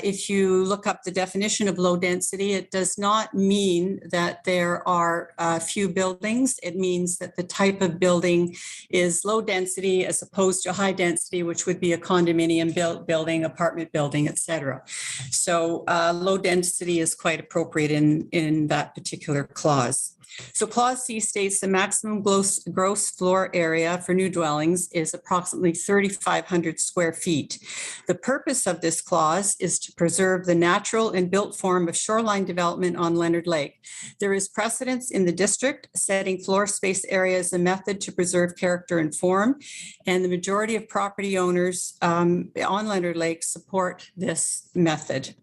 Speaker 10: if you look up the definition of low density, it does not mean that there are few buildings. It means that the type of building is low density as opposed to high density, which would be a condominium building, apartment building, etc. So low density is quite appropriate in that particular clause. So clause C states the maximum gross floor area for new dwellings is approximately 3,500 square feet. The purpose of this clause is to preserve the natural and built form of shoreline development on Leonard Lake. There is precedence in the district setting floor space area as a method to preserve character and form, and the majority of property owners on Leonard Lake support this method.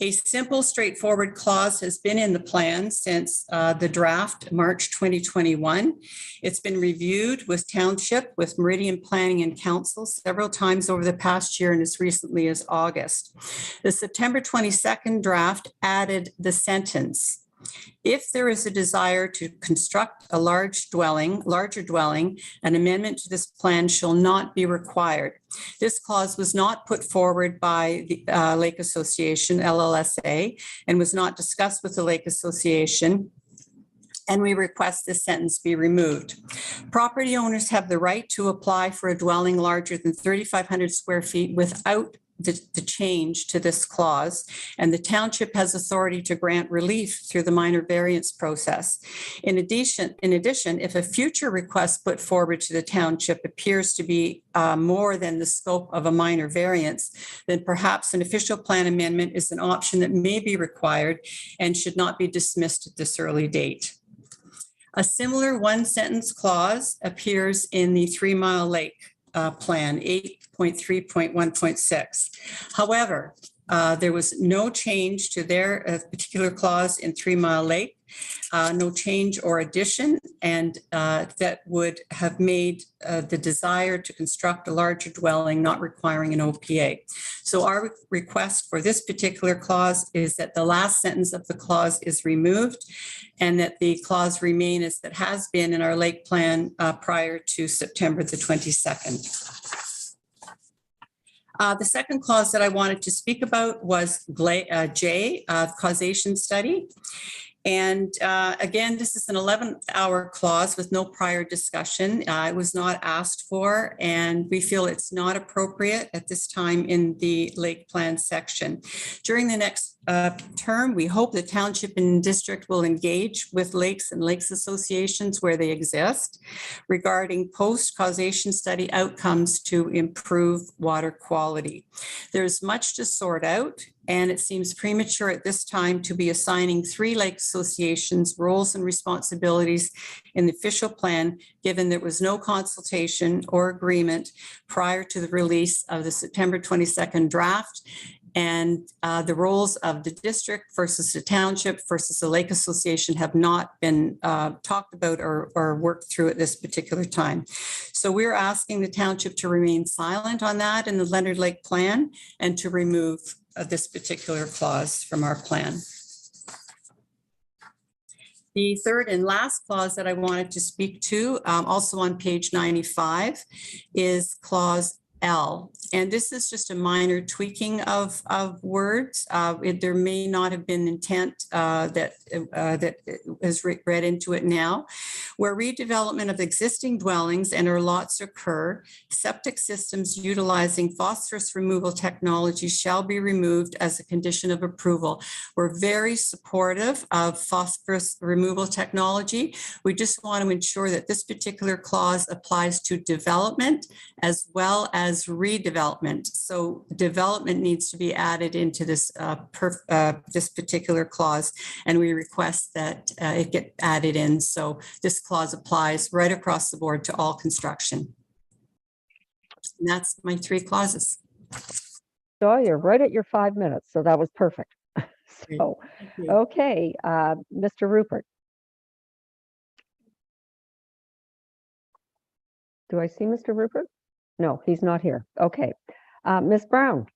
Speaker 10: A simple, straightforward clause has been in the plan since the draft, March 2021. It's been reviewed with Township, with Meridian Planning and Council several times over the past year and as recently as August. The September 22nd draft added the sentence, if there is a desire to construct a larger dwelling, an amendment to this plan shall not be required. This clause was not put forward by the Lake Association, LLSA, and was not discussed with the Lake Association, and we request this sentence be removed. Property owners have the right to apply for a dwelling larger than 3,500 square feet without the change to this clause, and the township has authority to grant relief through the minor variance process. In addition, if a future request put forward to the township appears to be more than the scope of a minor variance, then perhaps an official plan amendment is an option that may be required and should not be dismissed at this early date. A similar one-sentence clause appears in the 3 Mile Lake plan 8.3.1.6. However, there was no change to their particular clause in 3 Mile Lake. no change or addition, and that would have made the desire to construct a larger dwelling not requiring an OPA. So our request for this particular clause is that the last sentence of the clause is removed and that the clause remain as it has been in our lake plan prior to September the 22nd. The second clause that I wanted to speak about was J, causation study. And again, this is an 11th-hour clause with no prior discussion. It was not asked for, and we feel it's not appropriate at this time in the lake plan section. During the next term, we hope the township and district will engage with lakes and lakes associations where they exist regarding post-causation study outcomes to improve water quality. There's much to sort out, and it seems premature at this time to be assigning 3 lake associations roles and responsibilities in the official plan, given there was no consultation or agreement prior to the release of the September 22nd draft, and the roles of the district versus the township versus the lake association have not been talked about or worked through at this particular time. So we're asking the township to remain silent on that in the Leonard Lake plan and to remove this particular clause from our plan. The third and last clause that I wanted to speak to, also on page 95, is clause L. And this is just a minor tweaking of words. There may not have been intent that is read into it now. Where redevelopment of existing dwellings and or lots occur, septic systems utilizing phosphorus removal technology shall be removed as a condition of approval. We're very supportive of phosphorus removal technology. We just want to ensure that this particular clause applies to development as well as redevelopment. So development needs to be added into this this particular clause, and we request that it get added in. So this clause applies right across the board to all construction. And that's my 3 clauses.
Speaker 1: So you're right at your 5 minutes, so that was perfect. So, okay, Mr. Rupert. Do I see Mr. Rupert? No, he's not here. Okay. Ms. Brown.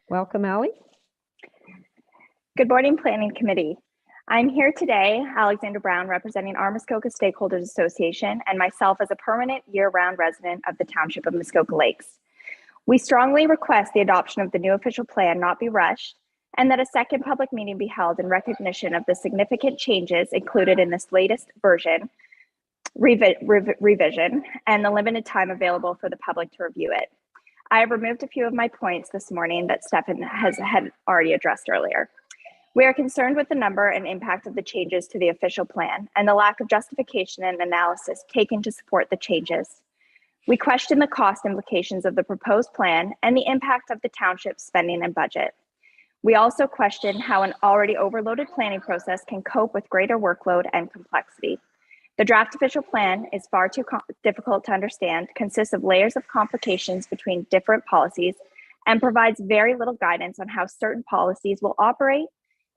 Speaker 1: Welcome, Ally.
Speaker 11: Good morning, Planning Committee. I'm here today, Alexander Brown, representing our Muskoka Stakeholders Association and myself as a permanent year-round resident of the Township of Muskoka Lakes. We strongly request the adoption of the new official plan not be rushed and that a second public meeting be held in recognition of the significant changes included in this latest version, revision, and the limited time available for the public to review it. I have removed a few of my points this morning that Stefan had already addressed earlier. We are concerned with the number and impact of the changes to the official plan and the lack of justification and analysis taken to support the changes. We question the cost implications of the proposed plan and the impact of the township's spending and budget. We also question how an already overloaded planning process can cope with greater workload and complexity. The draft official plan is far too difficult to understand, consists of layers of complications between different policies, and provides very little guidance on how certain policies will operate,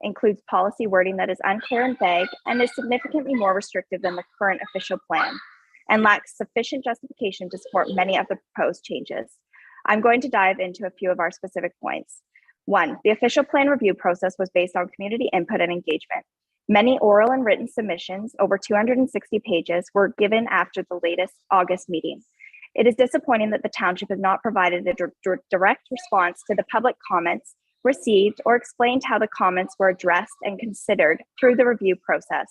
Speaker 11: includes policy wording that is unclear and vague, and is significantly more restrictive than the current official plan, and lacks sufficient justification to support many of the proposed changes. I'm going to dive into a few of our specific points. 1, the official plan review process was based on community input and engagement. Many oral and written submissions, over 260 pages, were given after the latest August meeting. It is disappointing that the township has not provided a direct response to the public comments received or explained how the comments were addressed and considered through the review process.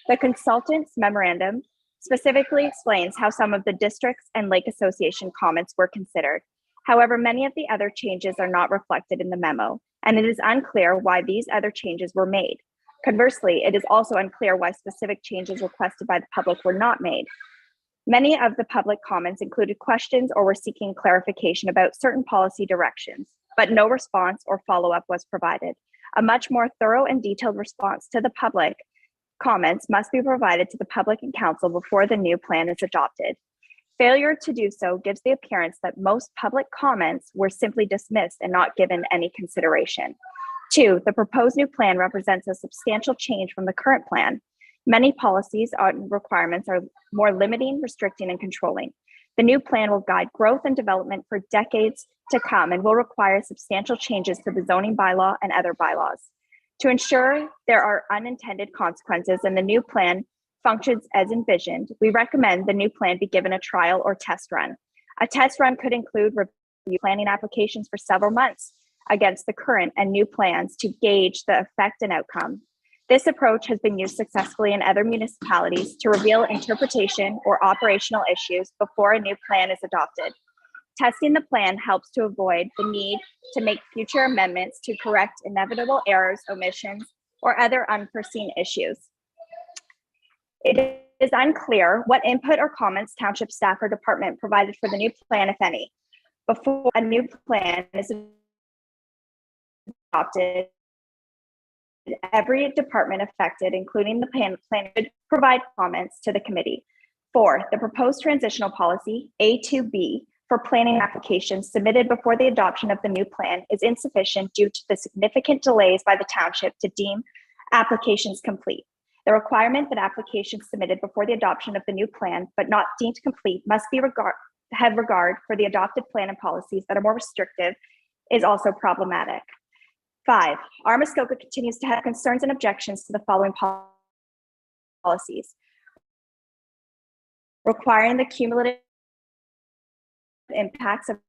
Speaker 11: The consultant's memorandum specifically explains how some of the districts and lake association comments were considered. However, many of the other changes are not reflected in the memo, and it is unclear why these other changes were made. Conversely, it is also unclear why specific changes requested by the public were not made. Many of the public comments included questions or were seeking clarification about certain policy directions, but no response or follow-up was provided. A much more thorough and detailed response to the public comments must be provided to the public and council before the new plan is adopted. Failure to do so gives the appearance that most public comments were simply dismissed and not given any consideration. 2, the proposed new plan represents a substantial change from the current plan. Many policies and requirements are more limiting, restricting, and controlling. The new plan will guide growth and development for decades to come and will require substantial changes to the zoning bylaw and other bylaws. To ensure there are unintended consequences and the new plan functions as envisioned, we recommend the new plan be given a trial or test run. A test run could include review planning applications for several months against the current and new plans to gauge the effect and outcome. This approach has been used successfully in other municipalities to reveal interpretation or operational issues before a new plan is adopted. Testing the plan helps to avoid the need to make future amendments to correct inevitable errors, omissions, or other unforeseen issues. It is unclear what input or comments township staff or department provided for the new plan, if any. Before a new plan is adopted, every department affected, including the plan, should provide comments to the committee. 4, the proposed transitional policy, A2B, for planning applications submitted before the adoption of the new plan is insufficient due to the significant delays by the township to deem applications complete. The requirement that applications submitted before the adoption of the new plan but not deemed complete must be have regard for the adopted plan and policies that are more restrictive is also problematic. 5, our Muskoka continues to have concerns and objections to the following policies. Requiring the cumulative impacts of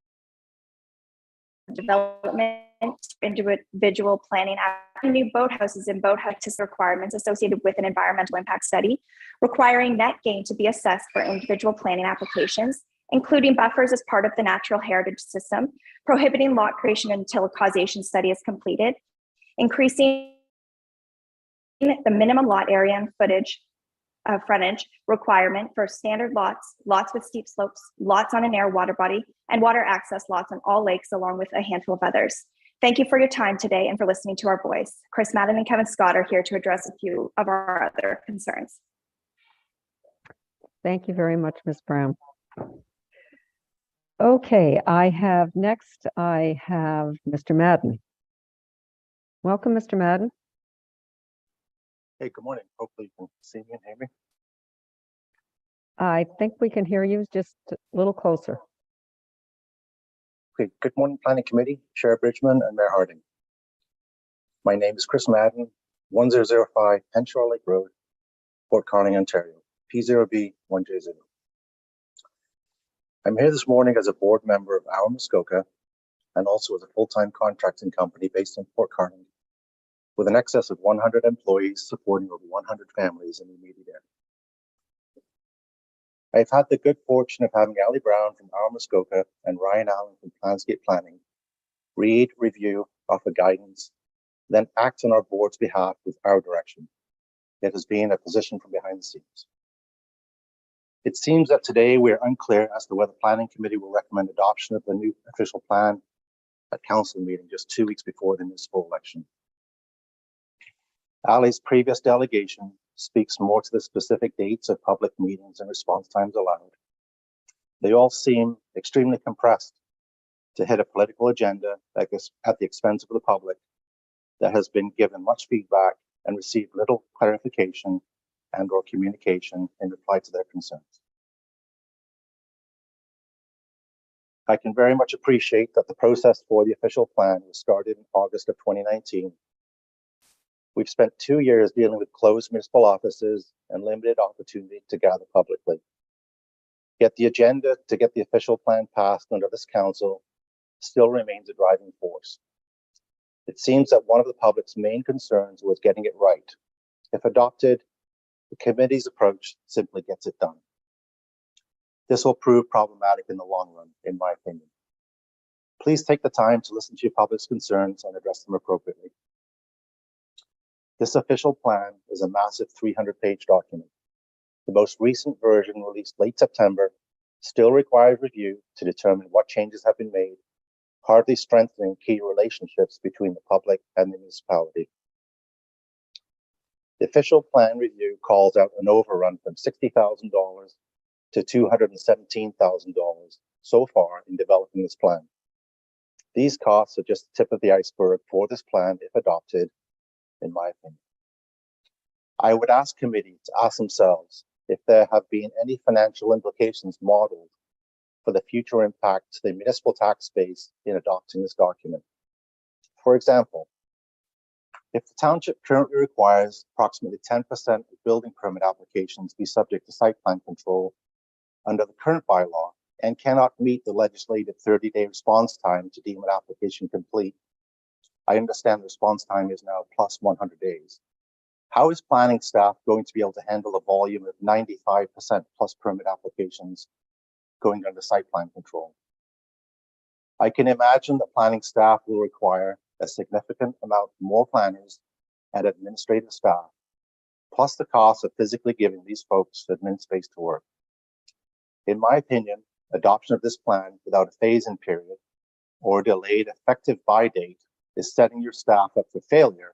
Speaker 11: development, individual planning, new boathouses and boathouse requirements associated with an environmental impact study, requiring net gain to be assessed for individual planning applications, including buffers as part of the natural heritage system, prohibiting lot creation until a causation study is completed, increasing the minimum lot area and frontage requirement for standard lots, lots with steep slopes, lots on an air water body, and water access lots on all lakes, along with a handful of others. Thank you for your time today and for listening to our voice. Chris Madden and Kevin Scott are here to address a few of our other concerns.
Speaker 1: Thank you very much, Ms. Brown. Okay, I have Mr. Madden. Welcome, Mr. Madden.
Speaker 12: Hey, good morning. Hopefully you can see me and hear me.
Speaker 1: I think we can hear you just a little closer.
Speaker 12: Okay, good morning, Planning Committee, Chair Bridgman and Mayor Harding. My name is Chris Madden, 1005 Henshaw Lake Road, Port Carling, Ontario, P0B1J0. I'm here this morning as a board member of Our Muskoka and also as a full-time contracting company based in Port Carling, with an excess of 100 employees supporting over 100 families in the immediate area. I've had the good fortune of having Ali Brown from Our Muskoka and Ryan Allen from Planscape Planning read, review, offer guidance, then act on our board's behalf with our direction. It has been a position from behind the scenes. It seems that today we are unclear as to whether the Planning Committee will recommend adoption of the new official plan at council meeting just 2 weeks before the municipal election. Ali's previous delegation speaks more to the specific dates of public meetings and response times allowed. They all seem extremely compressed to hit a political agenda that is at the expense of the public that has been given much feedback and received little clarification and/or communication in reply to their concerns. I can very much appreciate that the process for the official plan was started in August of 2019. We've spent 2 years dealing with closed municipal offices and limited opportunity to gather publicly. Yet the agenda to get the official plan passed under this council still remains a driving force. It seems that one of the public's main concerns was getting it right. If adopted, the committee's approach simply gets it done. This will prove problematic in the long run, in my opinion. Please take the time to listen to your public's concerns and address them appropriately. This official plan is a massive 300-page document. The most recent version, released late September, still requires review to determine what changes have been made, hardly strengthening key relationships between the public and the municipality. The official plan review calls out an overrun from $60,000 to $217,000 so far in developing this plan. These costs are just the tip of the iceberg for this plan if adopted, in my opinion. I would ask committee to ask themselves if there have been any financial implications modeled for the future impact to the municipal tax base in adopting this document. For example, if the township currently requires approximately 10% of building permit applications be subject to site plan control under the current bylaw and cannot meet the legislated 30-day response time to deem an application complete, I understand the response time is now plus 100 days. How is planning staff going to be able to handle a volume of 95% plus permit applications going under site plan control? I can imagine that planning staff will require a significant amount more planners and administrative staff, plus the cost of physically giving these folks the admin space to work. In my opinion, adoption of this plan without a phase-in period or delayed effective by date is setting your staff up for failure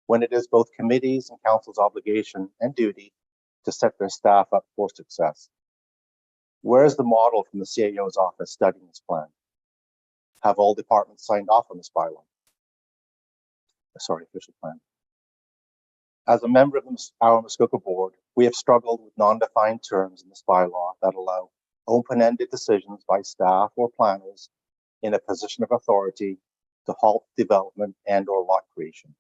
Speaker 12: when it is both committees and council's obligation and duty to set their staff up for success. Where is the model from the CAO's office studying this plan? Have all departments signed off on this bylaw? Sorry, official plan. As a member of our Muskoka board, we have struggled with non-defined terms in this bylaw that allow open-ended decisions by staff or planners in a position of authority to halt development and or lot creation.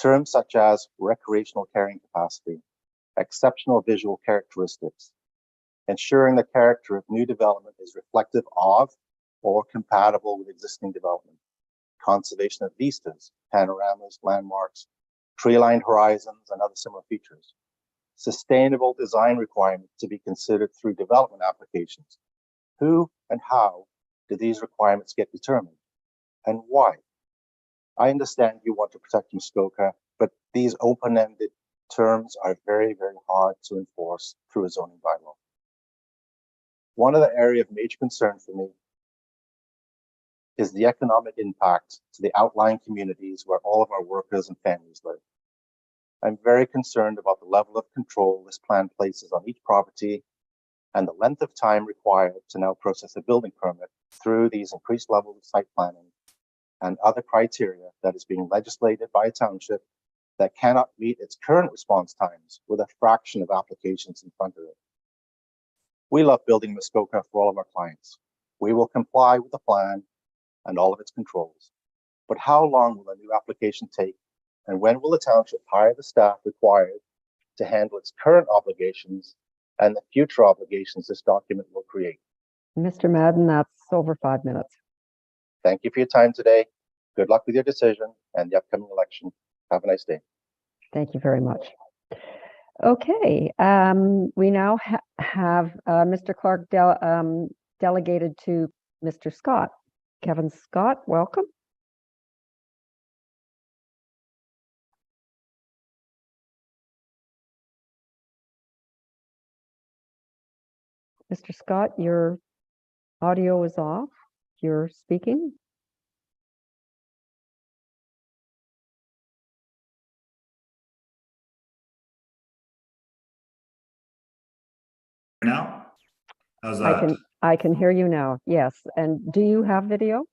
Speaker 12: Terms such as recreational carrying capacity, exceptional visual characteristics, ensuring the character of new development is reflective of or compatible with existing development, conservation of vistas, panoramas, landmarks, tree-lined horizons, and other similar features. Sustainable design requirements to be considered through development applications. Who and how do these requirements get determined, and why? I understand you want to protect Muskoka, but these open-ended terms are very, very hard to enforce through a zoning bylaw. One other area of major concern for me is the economic impact to the outlying communities where all of our workers and families live. I'm very concerned about the level of control this plan places on each property and the length of time required to now process a building permit through these increased levels of site planning and other criteria that is being legislated by a township that cannot meet its current response times with a fraction of applications in front of it. We love building Muskoka for all of our clients. We will comply with the plan and all of its controls. But how long will a new application take, and when will the township hire the staff required to handle its current obligations and the future obligations this document will create?
Speaker 1: Mr. Madden, that's over 5 minutes.
Speaker 12: Thank you for your time today. Good luck with your decision and the upcoming election. Have a nice day.
Speaker 1: Thank you very much. Okay, we now have Mr. Clark delegated to Mr. Scott. Kevin Scott, welcome. Mr. Scott, your audio is off. You're speaking.
Speaker 13: Now? How's that?
Speaker 1: I can hear you now. Yes. And do you have video?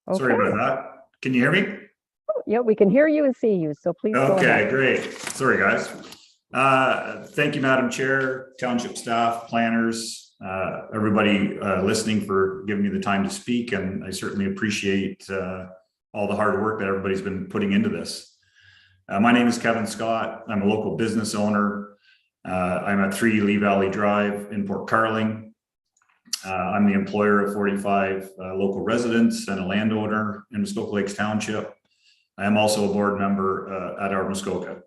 Speaker 13: Okay. Sorry about that. Can you hear me?
Speaker 1: Yeah, we can hear you and see you. So please go ahead.
Speaker 13: Okay, great. Sorry, guys. Thank you, Madam Chair, township staff, planners, everybody listening for giving me the time to speak. And I certainly appreciate all the hard work that everybody's been putting into this. My name is Kevin Scott. I'm a local business owner. I'm at 3 Lee Valley Drive in Port Carling. I'm the employer of 45 local residents and a landowner in Muskoka Lakes Township. I am also a board member at our Muskoka.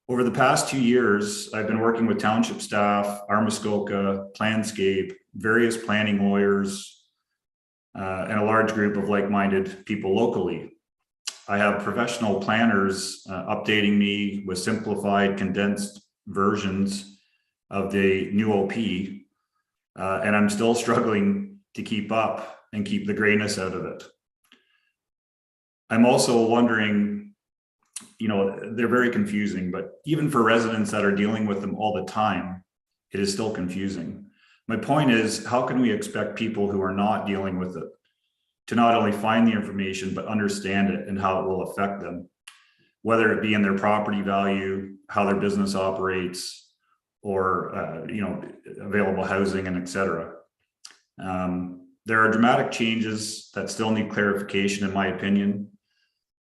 Speaker 13: Over the past 2 years, I've been working with township staff, our Muskoka, Planscape, various planning lawyers, and a large group of like-minded people locally. I have professional planners updating me with simplified, condensed versions of the new OP, and I'm still struggling to keep up and keep the grayness out of it. I'm also wondering, you know, they're very confusing, but even for residents that are dealing with them all the time, it is still confusing. My point is, how can we expect people who are not dealing with it to not only find the information, but understand it and how it will affect them, whether it be in their property value, how their business operates, or, you know, available housing and et cetera. There are dramatic changes that still need clarification, in my opinion.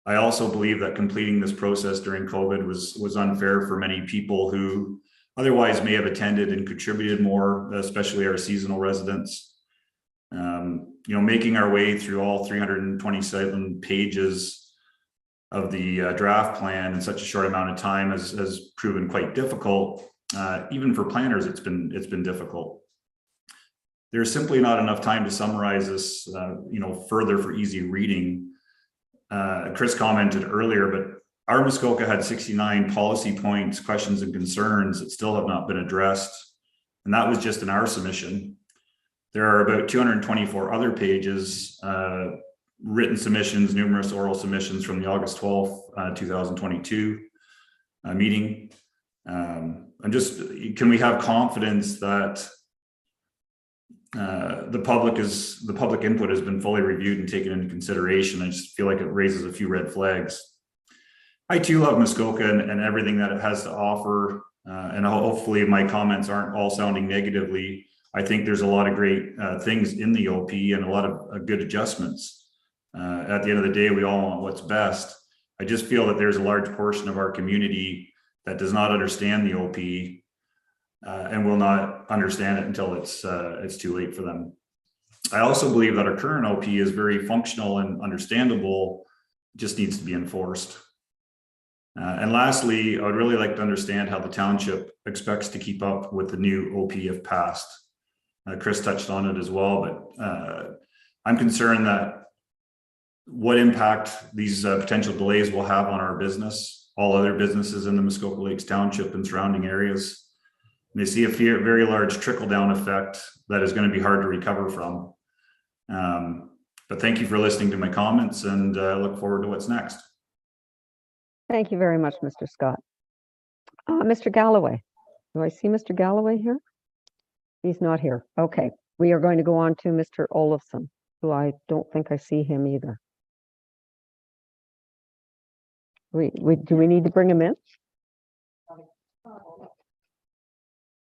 Speaker 13: I also believe that completing this process during COVID was unfair for many people who otherwise may have attended and contributed more, especially our seasonal residents. You know, making our way through all 327 pages of the draft plan in such a short amount of time has proven quite difficult. Even for planners, it's been difficult. There's simply not enough time to summarize this, you know, further for easy reading. Chris commented earlier, but our Muskoka had 69 policy points, questions, and concerns that still have not been addressed. And that was just in our submission. There are about 224 other pages, written submissions, numerous oral submissions from the August 12th, 2022 meeting. Can we have confidence that the public input has been fully reviewed and taken into consideration? I just feel like it raises a few red flags. I too love Muskoka and everything that it has to offer. And hopefully my comments aren't all sounding negatively. I think there's a lot of great things in the OP and a lot of good adjustments. At the end of the day, we all want what's best. I just feel that there's a large portion of our community that does not understand the OP and will not understand it until it's too late for them. I also believe that our current OP is very functional and understandable, just needs to be enforced. And lastly, I would really like to understand how the township expects to keep up with the new OP if passed. Chris touched on it as well, but I'm concerned that what impact these potential delays will have on our business, all other businesses in the Muskoka Lakes Township and surrounding areas. And they see a very large trickle-down effect that is going to be hard to recover from. But thank you for listening to my comments, and I look forward to what's next.
Speaker 1: Thank you very much, Mr. Scott. Mr. Galloway, do I see Mr. Galloway here? He's not here. Okay, we are going to go on to Mr. Olofsson, who I don't think I see him either. Do we need to bring him in?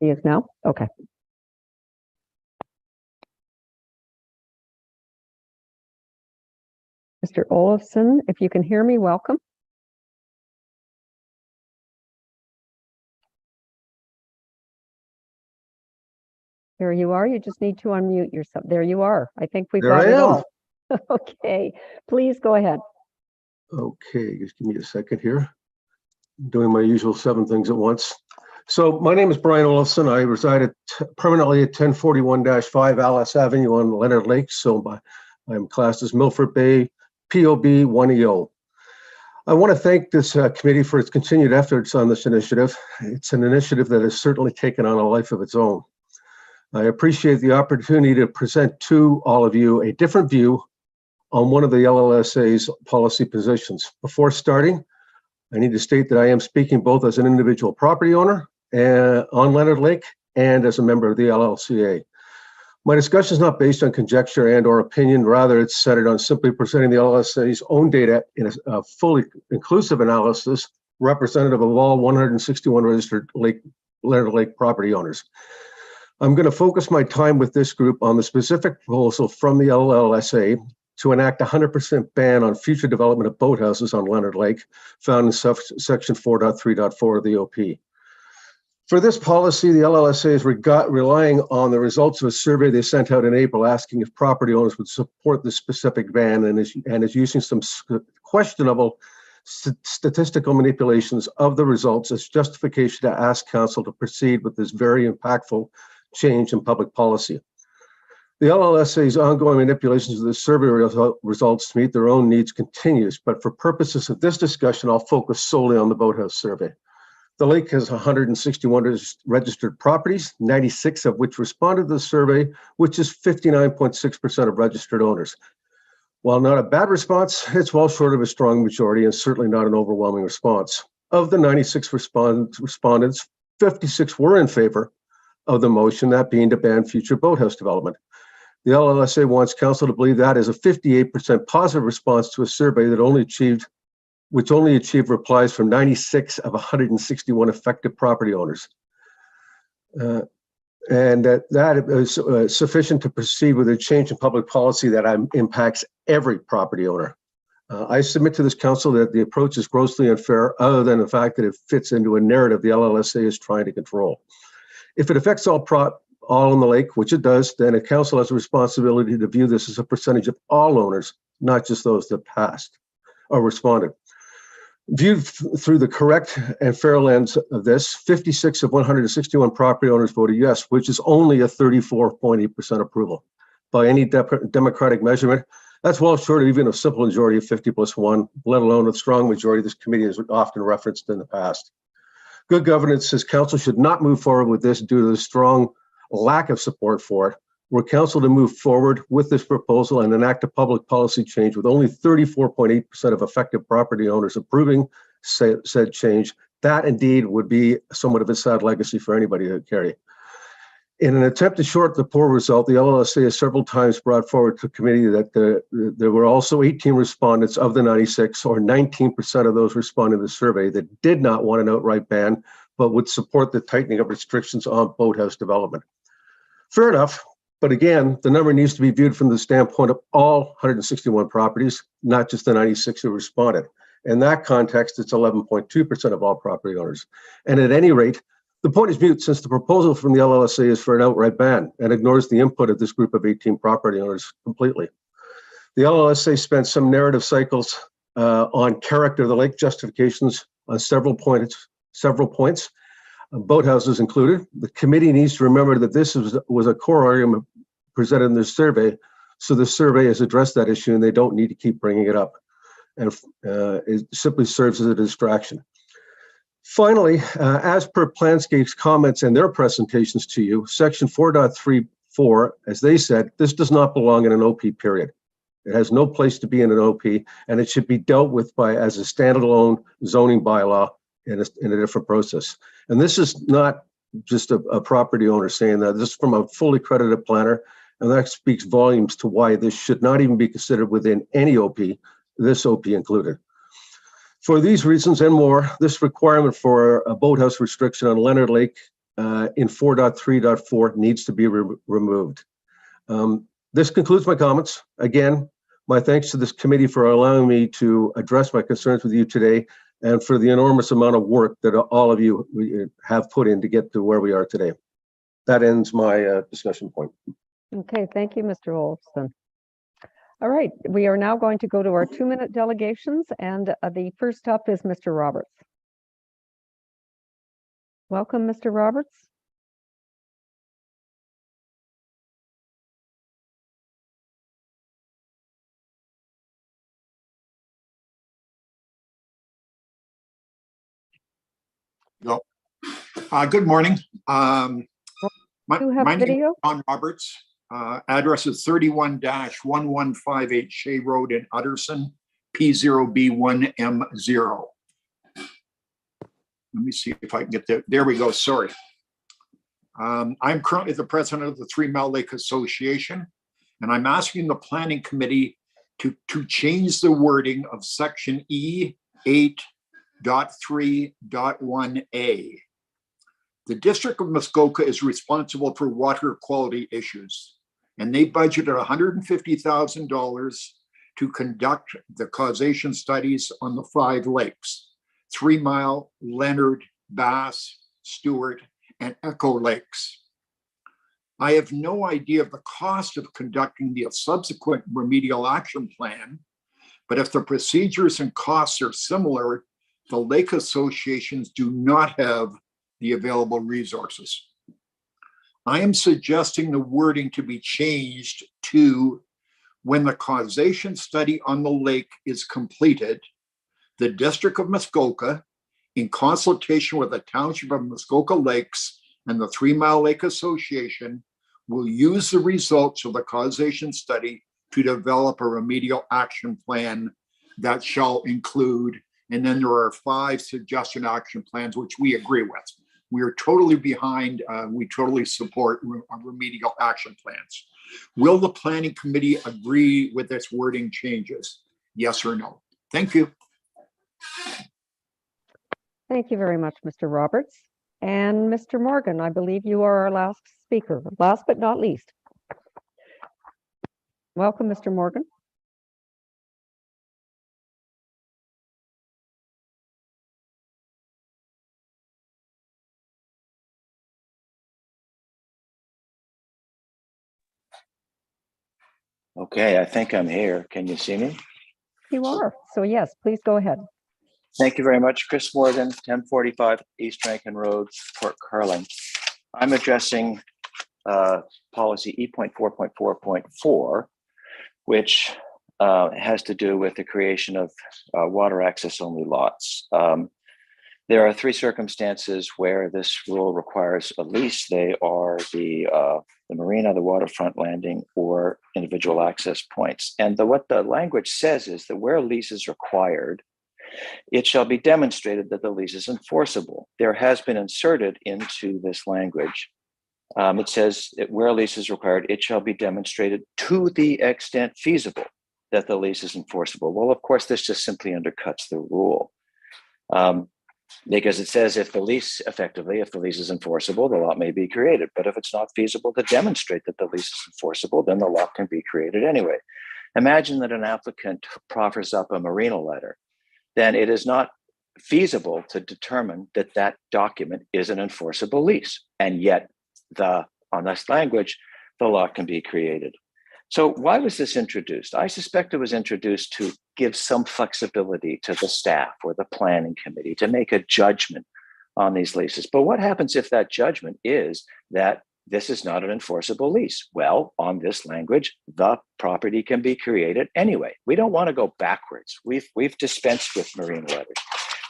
Speaker 1: He is now? Okay. Mr. Olofsson, if you can hear me, welcome. There you are. You just need to unmute yourself. There you are. I think we've got it all. Okay, please go ahead.
Speaker 14: Okay, just give me a second here. I'm doing my usual 7 things at once. So my name is Brian Olofsson. I reside permanently at 1041-5 Alice Avenue on Leonard Lake. So I'm classed as Milford Bay, POB 1EO. I want to thank this committee for its continued efforts on this initiative. It's an initiative that has certainly taken on a life of its own. I appreciate the opportunity to present to all of you a different view on one of the LLSA's policy positions. Before starting, I need to state that I am speaking both as an individual property owner on Leonard Lake and as a member of the LLCA. My discussion is not based on conjecture and or opinion, rather it's centered on simply presenting the LLSA's own data in a fully inclusive analysis representative of all 161 registered Leonard Lake property owners. I'm going to focus my time with this group on the specific proposal from the LLSA to enact a 100% ban on future development of boathouses on Leonard Lake, found in section 4.3.4 of the OP. For this policy, the LLSA is relying on the results of a survey they sent out in April asking if property owners would support this specific ban, and is using some questionable statistical manipulations of the results as justification to ask council to proceed with this very impactful change in public policy. The LLSA's ongoing manipulations of the survey results to meet their own needs continues, but for purposes of this discussion, I'll focus solely on the boathouse survey. The lake has 161 registered properties, 96 of which responded to the survey, which is 59.6% of registered owners. While not a bad response, it's well short of a strong majority and certainly not an overwhelming response. Of the 96 respondents, 56 were in favor of the motion, that being to ban future boathouse development. The LLSA wants council to believe that is a 58% positive response to a survey that only achieved replies from 96 of 161 affected property owners. And that is sufficient to proceed with a change in public policy that impacts every property owner. I submit to this council that the approach is grossly unfair, other than the fact that it fits into a narrative the LLSA is trying to control. If it affects all on the lake, which it does, then a council has a responsibility to view this as a percentage of all owners, not just those that passed or responded. Viewed through the correct and fair lens of this, 56 of 161 property owners voted yes, which is only a 34.8% approval. By any democratic measurement, that's well short of even a simple majority of 50+1, let alone a strong majority this committee has often referenced in the past. Good governance says council should not move forward with this due to the strong lack of support for it. We're council to move forward with this proposal and enact a public policy change with only 34.8% of affected property owners approving said change. That indeed would be somewhat of a sad legacy for anybody to carry. In an attempt to short the poor result, the LLSA has several times brought forward to committee that there were also 18 respondents of the 96, or 19% of those responding to the survey, that did not want an outright ban, but would support the tightening of restrictions on boathouse development. Fair enough. But again, the number needs to be viewed from the standpoint of all 161 properties, not just the 96 who responded. In that context, it's 11.2% of all property owners. And at any rate, the point is moot since the proposal from the LLSA is for an outright ban and ignores the input of this group of 18 property owners completely. The LLSA spent some narrative cycles on character of the lake, justifications on several points, boathouses included. The committee needs to remember that this was a core argument presented in this survey, so the survey has addressed that issue and they don't need to keep bringing it up. And it simply serves as a distraction. Finally, as per Planscape's comments and their presentations to you, section 4.34, as they said, this does not belong in an OP period. It has no place to be in an OP, and it should be dealt with as a standalone zoning bylaw in a different process. And this is not just a property owner saying that. This is from a fully credited planner, and that speaks volumes to why this should not even be considered within any OP, this OP included. For these reasons and more, this requirement for a boathouse restriction on Leonard Lake in 4.3.4 needs to be removed. This concludes my comments. Again, my thanks to this committee for allowing me to address my concerns with you today, and for the enormous amount of work that all of you have put in to get to where we are today. That ends my discussion point.
Speaker 1: Okay, thank you, Mr. Olson. All right, we are now going to go to our 2-minute delegations, and the first up is Mr. Roberts. Welcome, Mr. Roberts.
Speaker 15: No. Good morning. My name is
Speaker 1: video?
Speaker 15: John Roberts. Address is 31-1158 Shea Road in Utterson, P0B1M0. Let me see if I can get there. There we go. Sorry. I'm currently the president of the 3 Mile Lake Association, and I'm asking the planning committee to change the wording of section E8.3.1A. The District of Muskoka is responsible for water quality issues, and they budgeted $150,000 to conduct the causation studies on the 5 lakes, 3 Mile, Leonard, Bass, Stewart, and Echo Lakes. I have no idea of the cost of conducting the subsequent remedial action plan, but if the procedures and costs are similar, the lake associations do not have the available resources. I am suggesting the wording to be changed to, when the causation study on the lake is completed, the District of Muskoka, in consultation with the Township of Muskoka Lakes and the 3 Mile Lake Association, will use the results of the causation study to develop a remedial action plan that shall include, and then there are 5 suggestion action plans, which we agree with. We are totally behind, we totally support remedial action plans. Will the planning committee agree with this wording changes? Yes or no? Thank you.
Speaker 1: Thank you very much, Mr. Roberts. And Mr. Morgan, I believe you are our last speaker, last but not least. Welcome, Mr. Morgan.
Speaker 16: Okay, I think I'm here. Can you see me?
Speaker 1: You are. So yes, please go ahead.
Speaker 16: Thank you very much. Chris Morgan, 1045 East Rankin Road, Port Carling. I'm addressing policy E.4.4.4, which has to do with the creation of water access only lots. There are 3 circumstances where this rule requires a lease. They are the marina, the waterfront landing, or individual access points. And what the language says is that where a lease is required, it shall be demonstrated that the lease is enforceable. There has been inserted into this language. It says that where a lease is required, it shall be demonstrated to the extent feasible that the lease is enforceable. Well, of course, this just simply undercuts the rule. Because it says if the lease is enforceable, the lot may be created. But if it's not feasible to demonstrate that the lease is enforceable, then the lot can be created anyway. Imagine that an applicant proffers up a marina letter. Then it is not feasible to determine that that document is an enforceable lease. And yet on this language, the lot can be created. So why was this introduced? I suspect it was introduced to give some flexibility to the staff or the planning committee to make a judgment on these leases. But what happens if that judgment is that this is not an enforceable lease? Well, on this language, the property can be created anyway. We don't want to go backwards. We've dispensed with marina letters.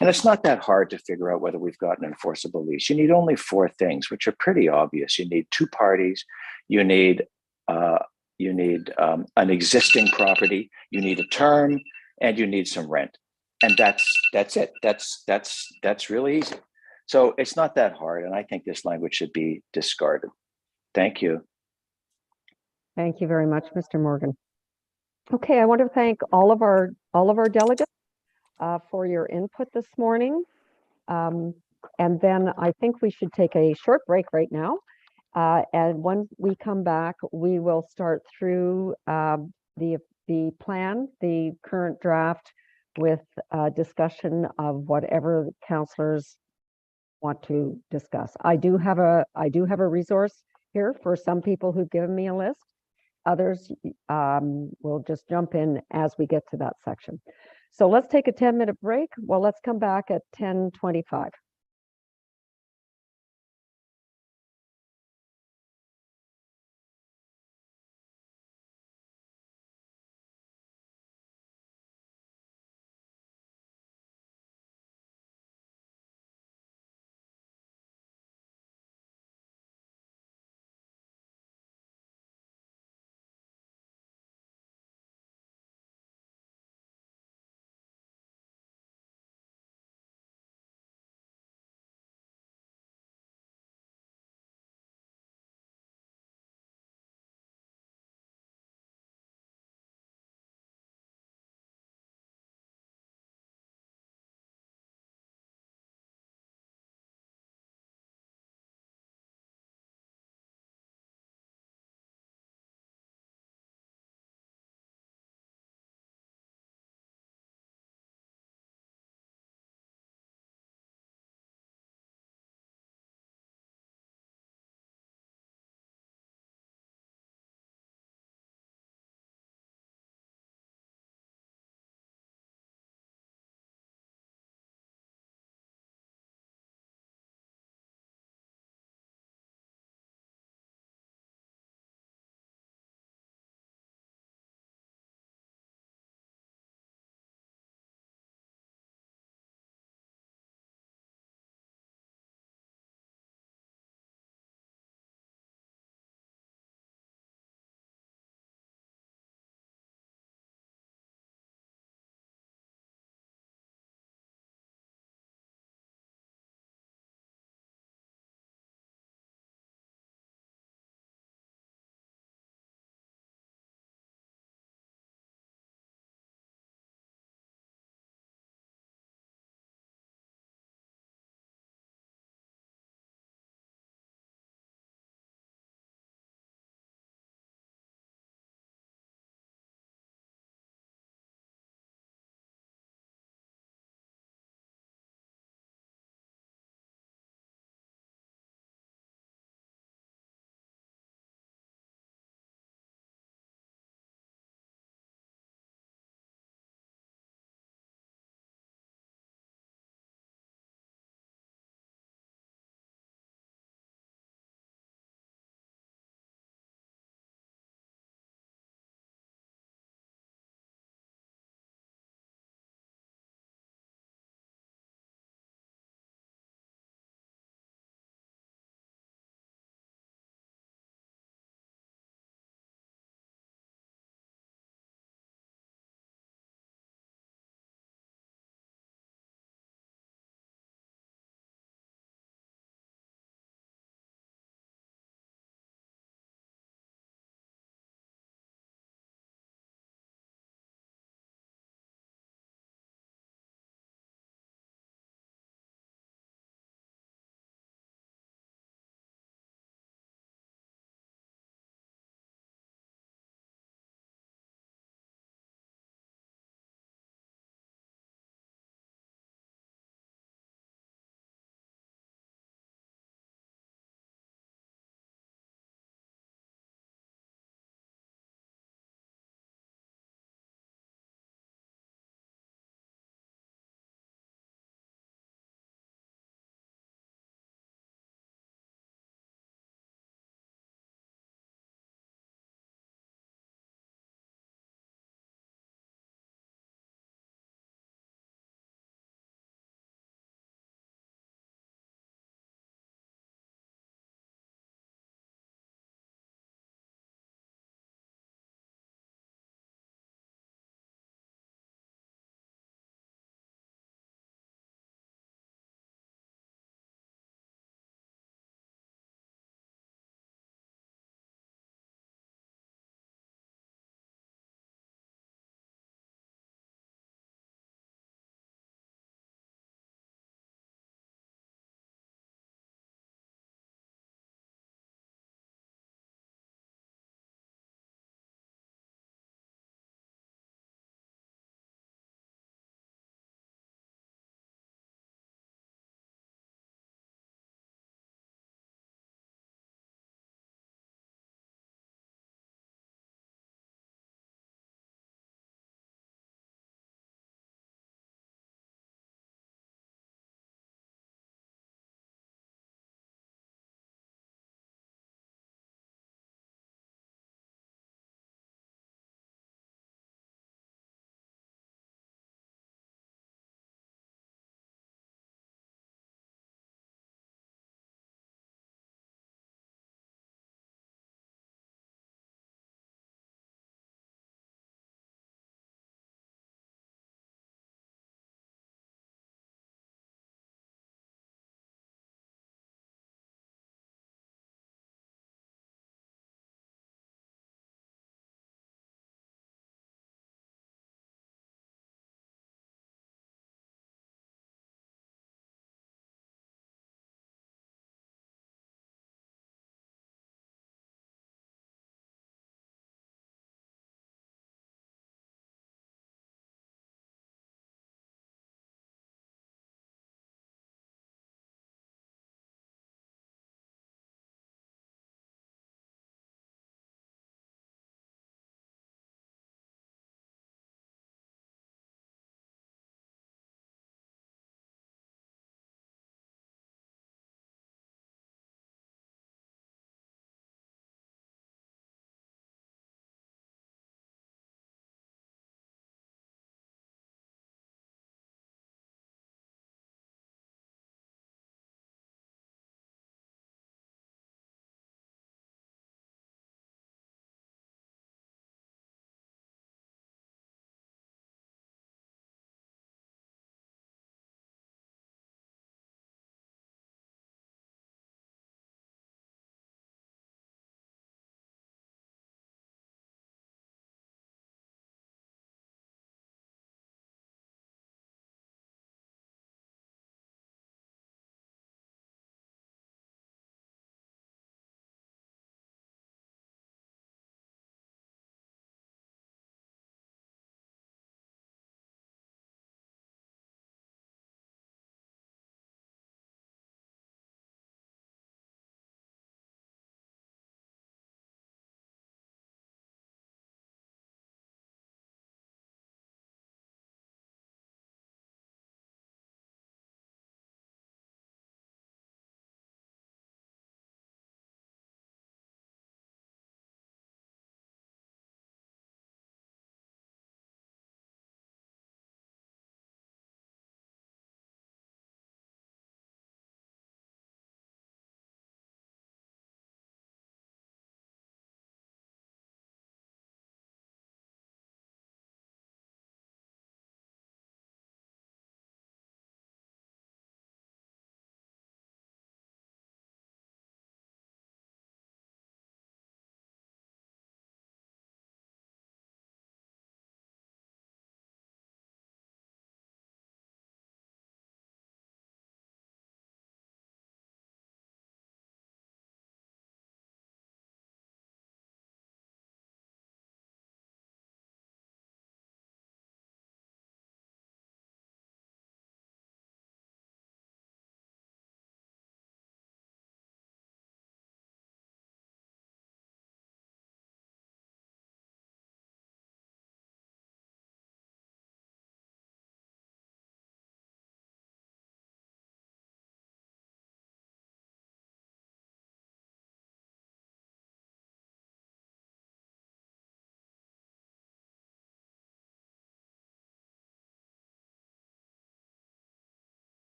Speaker 16: And it's not that hard to figure out whether we've got an enforceable lease. You need only 4 things, which are pretty obvious. You need 2 parties. You need an existing property, you need a term, and you need some rent. And that's it. That's really easy. So it's not that hard. And I think this language should be discarded. Thank you.
Speaker 1: Thank you very much, Mr. Morgan. Okay, I want to thank all of our delegates for your input this morning. And then I think we should take a short break right now. And when we come back, we will start through the plan, the current draft, with discussion of whatever councillors want to discuss. I do have a resource here for some people who've given me a list. Others will just jump in as we get to that section. So let's take a 10-minute break. Well, let's come back at 10:25.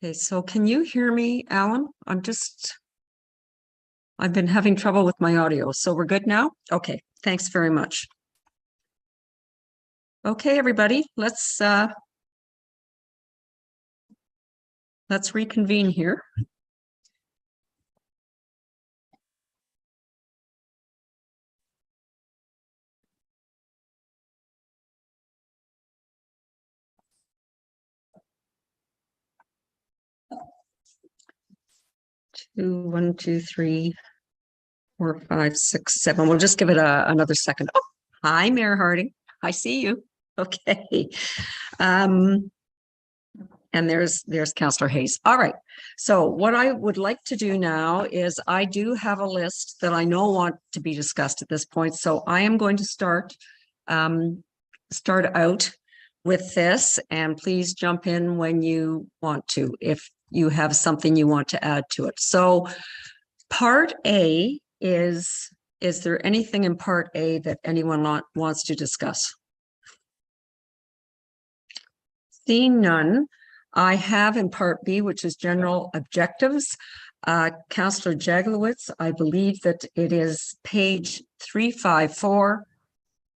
Speaker 1: Okay, so can you hear me, Alan? I've been having trouble with my audio, so we're good now? Okay, thanks very much. Okay, everybody, let's reconvene here. One, two, three, 4, 5, 6, 7. We'll just give it another second. Oh, hi, Mayor Harding. I see you. Okay. And there's Councillor Hayes. All right. So what I would like to do now is I do have a list that I know want to be discussed at this point. So I am going to start out with this, and please jump in when you want to, if you have something you want to add to it. So part A is there anything in part A that anyone wants to discuss? Seeing none, I have in part B, which is general objectives. Councillor Jaglowitz, I believe that it is page 354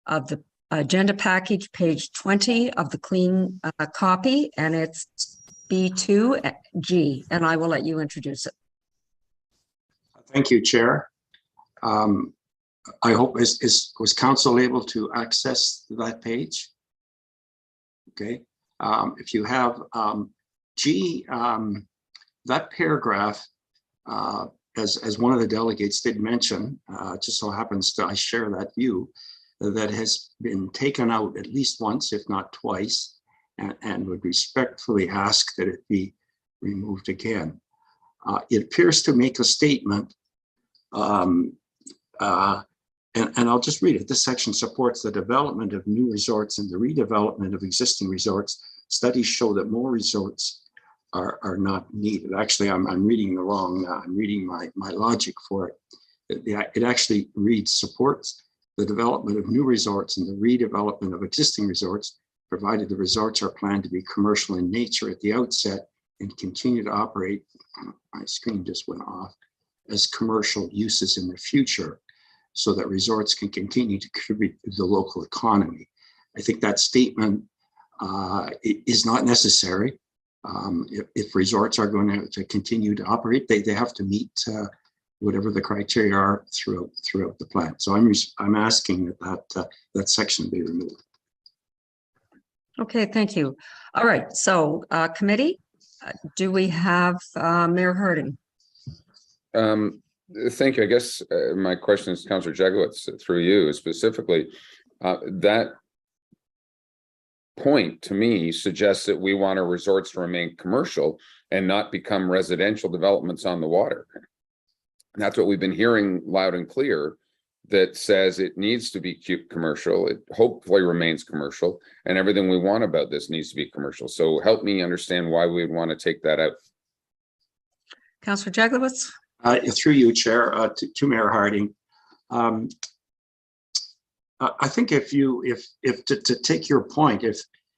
Speaker 1: of the agenda package, page 20 of the clean copy, and it's B2G, and I will let you introduce it.
Speaker 17: Thank you, Chair. I hope was council able to access that page? Okay. If you have G, that paragraph, as one of the delegates did mention, just so happens that I share that view, that has been taken out at least once, if not twice, and would respectfully ask that it be removed again. It appears to make a statement, and I'll just read it. This section supports the development of new resorts and the redevelopment of existing resorts. Studies show that more resorts are not needed. Actually, I'm reading the wrong, I'm reading my logic for it. It actually reads, supports the development of new resorts and the redevelopment of existing resorts, provided the resorts are planned to be commercial in nature at the outset and continue to operate, my screen just went off, as commercial uses in the future, so that resorts can continue to contribute to the local economy. I think that statement is not necessary. If resorts are going to continue to operate, they have to meet whatever the criteria are throughout the plan. So I'm asking that section be removed.
Speaker 1: Okay, thank you. All right, so committee, do we have Mayor Harding?
Speaker 18: Thank you. I guess my question is, Councillor Jaglowitz, through you specifically, that point to me suggests that we want our resorts to remain commercial and not become residential developments on the water. And that's what we've been hearing loud and clear, that says it needs to be commercial. It hopefully remains commercial, and everything we want about this needs to be commercial. So help me understand why we would want to take that out.
Speaker 1: Councillor Jaglowitz?
Speaker 17: Through you, Chair, to Mayor Harding. I think if to take your point,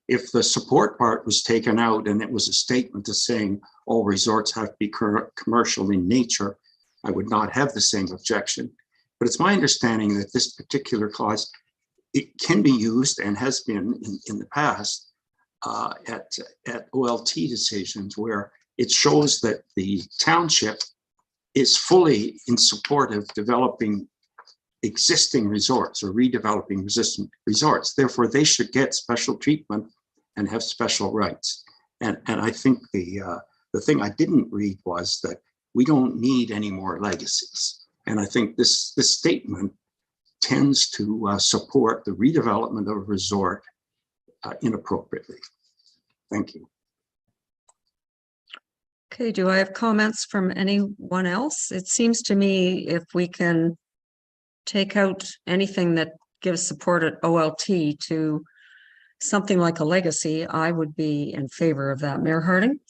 Speaker 17: if the support part was taken out and it was a statement to saying all resorts have to be commercial in nature, I would not have the same objection. But it's my understanding that this particular clause, it can be used and has been in the past at OLT decisions, where it shows that the township is fully in support of developing existing resorts or redeveloping existing resorts. Therefore, they should get special treatment and have special rights. And I think the thing I didn't read was that we don't need any more legacies. And I think this statement tends to support the redevelopment of a resort inappropriately. Thank you.
Speaker 1: Okay, do I have comments from anyone else? It seems to me if we can take out anything that gives support at OLT to something like a legacy, I would be in favor of that. Mayor Harding?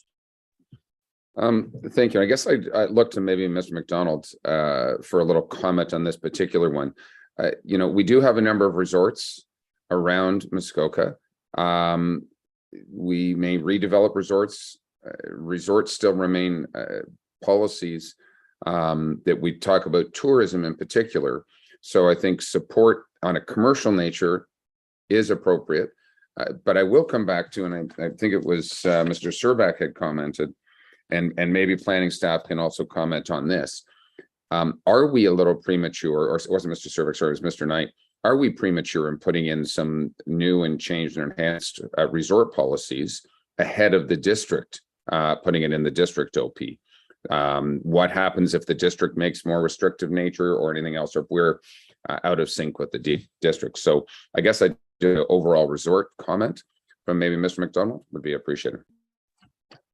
Speaker 18: Thank you. I guess I look to maybe Mr. McDonald for a little comment on this particular one. You know, we do have a number of resorts around Muskoka. We may redevelop resorts resorts still remain policies that we talk about tourism in particular. So I think support on a commercial nature is appropriate. But I will come back to, and I think it was Mr. Szczerbak had commented, and maybe planning staff can also comment on this. Are we a little premature, or it wasn't Mr. Szczerbak, sorry, it was Mr. Knight. Are we premature in putting in some new and changed and enhanced resort policies ahead of the district, putting it in the district OP? What happens if the district makes more restrictive nature or anything else, or if we're out of sync with the district? So I guess I do an overall resort comment from maybe Mr. McDonald would be appreciated.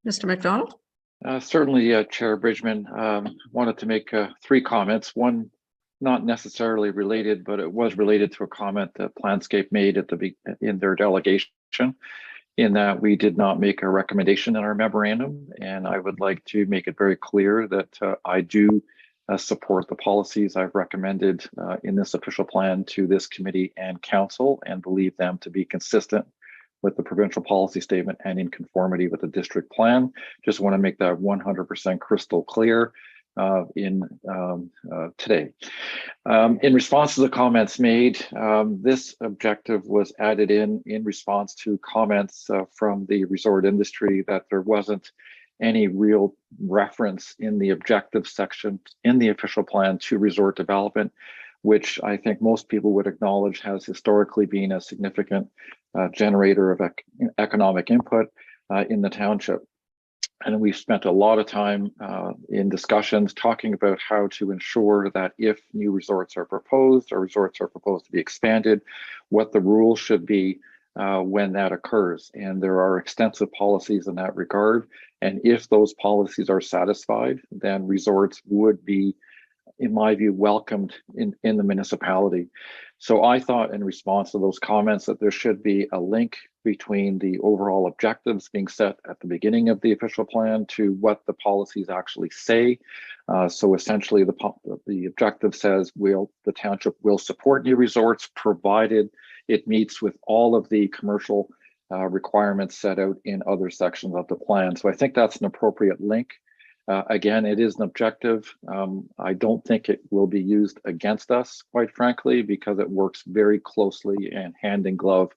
Speaker 1: Mr. McDonald?
Speaker 2: Certainly, Chair Bridgman, wanted to make 3 comments. One, not necessarily related, but it was related to a comment that Planscape made at in their delegation, in that we did not make a recommendation in our memorandum. And I would like to make it very clear that I do support the policies I've recommended in this official plan to this committee and council, and believe them to be consistent with the provincial policy statement and in conformity with the district plan. Just want to make that 100% crystal clear today. In response to the comments made, this objective was added in response to comments from the resort industry that there wasn't any real reference in the objective section in the official plan to resort development, which I think most people would acknowledge has historically been a significant generator of economic input in the township. And we've spent a lot of time in discussions talking about how to ensure that if new resorts are proposed or resorts are proposed to be expanded, what the rules should be when that occurs. And there are extensive policies in that regard. And if those policies are satisfied, then resorts would be, in my view, welcomed in the municipality. So I thought in response to those comments that there should be a link between the overall objectives being set at the beginning of the official plan to what the policies actually say. So essentially the objective says the township will support new resorts provided it meets with all of the commercial requirements set out in other sections of the plan. So I think that's an appropriate link. Again, it is an objective. I don't think it will be used against us, quite frankly, because it works very closely and hand in glove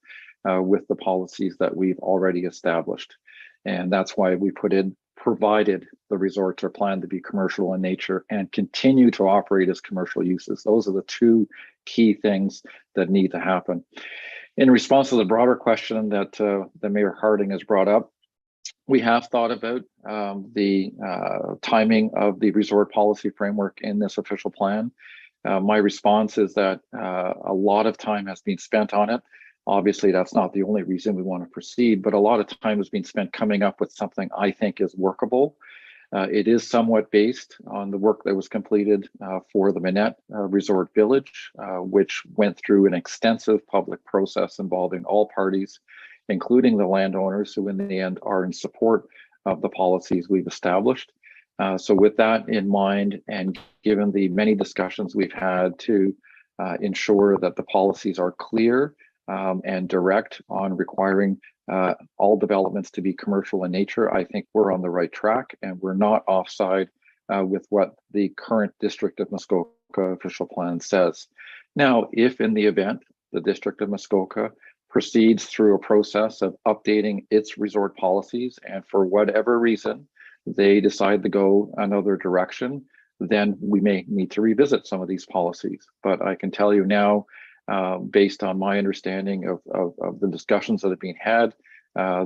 Speaker 2: with the policies that we've already established. And that's why we put in, provided the resorts are planned to be commercial in nature and continue to operate as commercial uses. Those are the 2 key things that need to happen. In response to the broader question that Mayor Harding has brought up, we have thought about the timing of the resort policy framework in this official plan. My response is that a lot of time has been spent on it. Obviously, that's not the only reason we want to proceed, but a lot of time has been spent coming up with something I think is workable. It is somewhat based on the work that was completed for the Minette Resort Village, which went through an extensive public process involving all parties, including the landowners, who in the end are in support of the policies we've established. So with that in mind, and given the many discussions we've had to ensure that the policies are clear and direct on requiring all developments to be commercial in nature, I think we're on the right track, and we're not offside with what the current District of Muskoka official plan says. Now, if in the event the District of Muskoka proceeds through a process of updating its resort policies, and for whatever reason they decide to go another direction, then we may need to revisit some of these policies. But I can tell you now, based on my understanding of the discussions that have been had,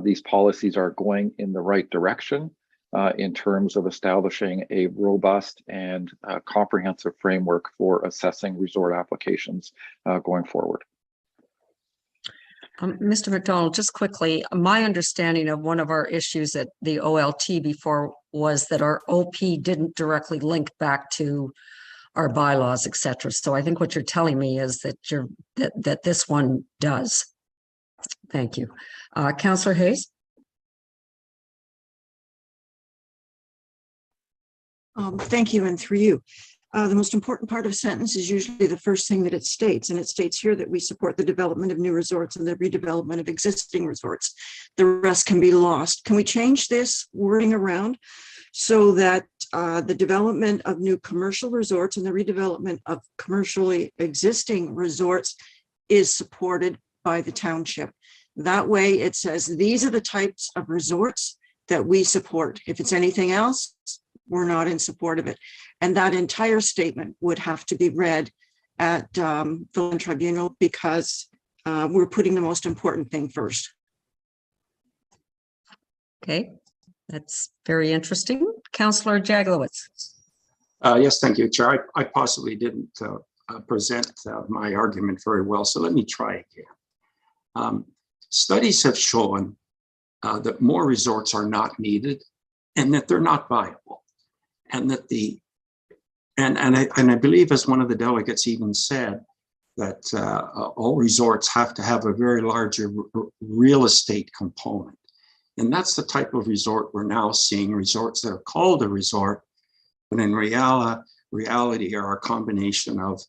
Speaker 2: these policies are going in the right direction in terms of establishing a robust and comprehensive framework for assessing resort applications going forward.
Speaker 1: Mr. McDonald, just quickly, my understanding of one of our issues at the OLT before was that our OP didn't directly link back to our bylaws, et cetera. So I think what you're telling me is that that this one does. Thank you. Councillor Hayes.
Speaker 19: Thank you, and through you. the most important part of a sentence is usually the first thing that it states. And it states here that we support the development of new resorts and the redevelopment of existing resorts. The rest can be lost. Can we change this wording around so that the development of new commercial resorts and the redevelopment of commercially existing resorts is supported by the township? That way it says, these are the types of resorts that we support. If it's anything else, we're not in support of it. And that entire statement would have to be read at the land tribunal because we're putting the most important thing first.
Speaker 1: Okay, that's very interesting. Councillor Jaglowitz.
Speaker 17: Yes, thank you, Chair. I possibly didn't present my argument very well, so let me try again. Studies have shown that more resorts are not needed and that they're not viable. And that I believe, as one of the delegates even said, that all resorts have to have a very large real estate component. And that's the type of resort we're now seeing, resorts that are called a resort, but in reality are a combination of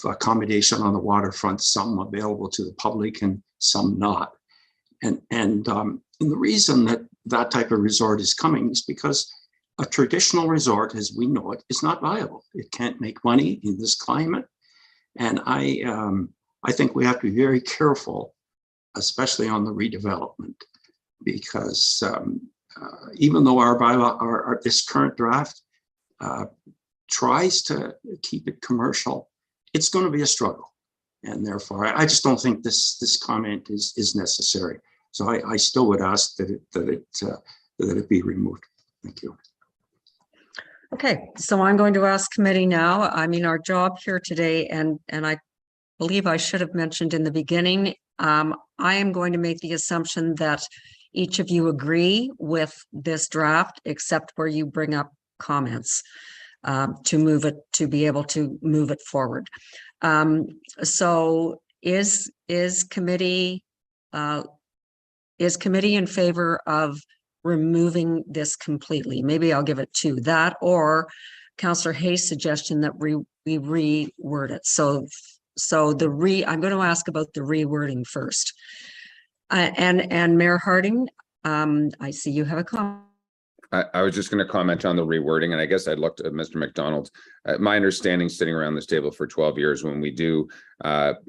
Speaker 17: accommodation on the waterfront, some available to the public and some not. And the reason that that type of resort is coming is because a traditional resort, as we know it, is not viable. It can't make money in this climate. And I think we have to be very careful, especially on the redevelopment, because even though our bylaw, this current draft tries to keep it commercial, it's going to be a struggle. And therefore, I just don't think this comment is necessary. So I still would ask that it be removed. Thank you.
Speaker 1: Okay, so I'm going to ask committee now. I mean, our job here today, and I believe I should have mentioned in the beginning, I am going to make the assumption that each of you agree with this draft, except where you bring up comments to be able to move it forward. So is committee in favor of removing this completely? Maybe I'll give it to that, or Councillor Hayes' suggestion that we reword it. So I'm going to ask about the rewording first. And Mayor Harding, I see you have a comment.
Speaker 18: I was just going to comment on the rewording, and I guess I'd looked at Mr. McDonald. My understanding, sitting around this table for 12 years, when we do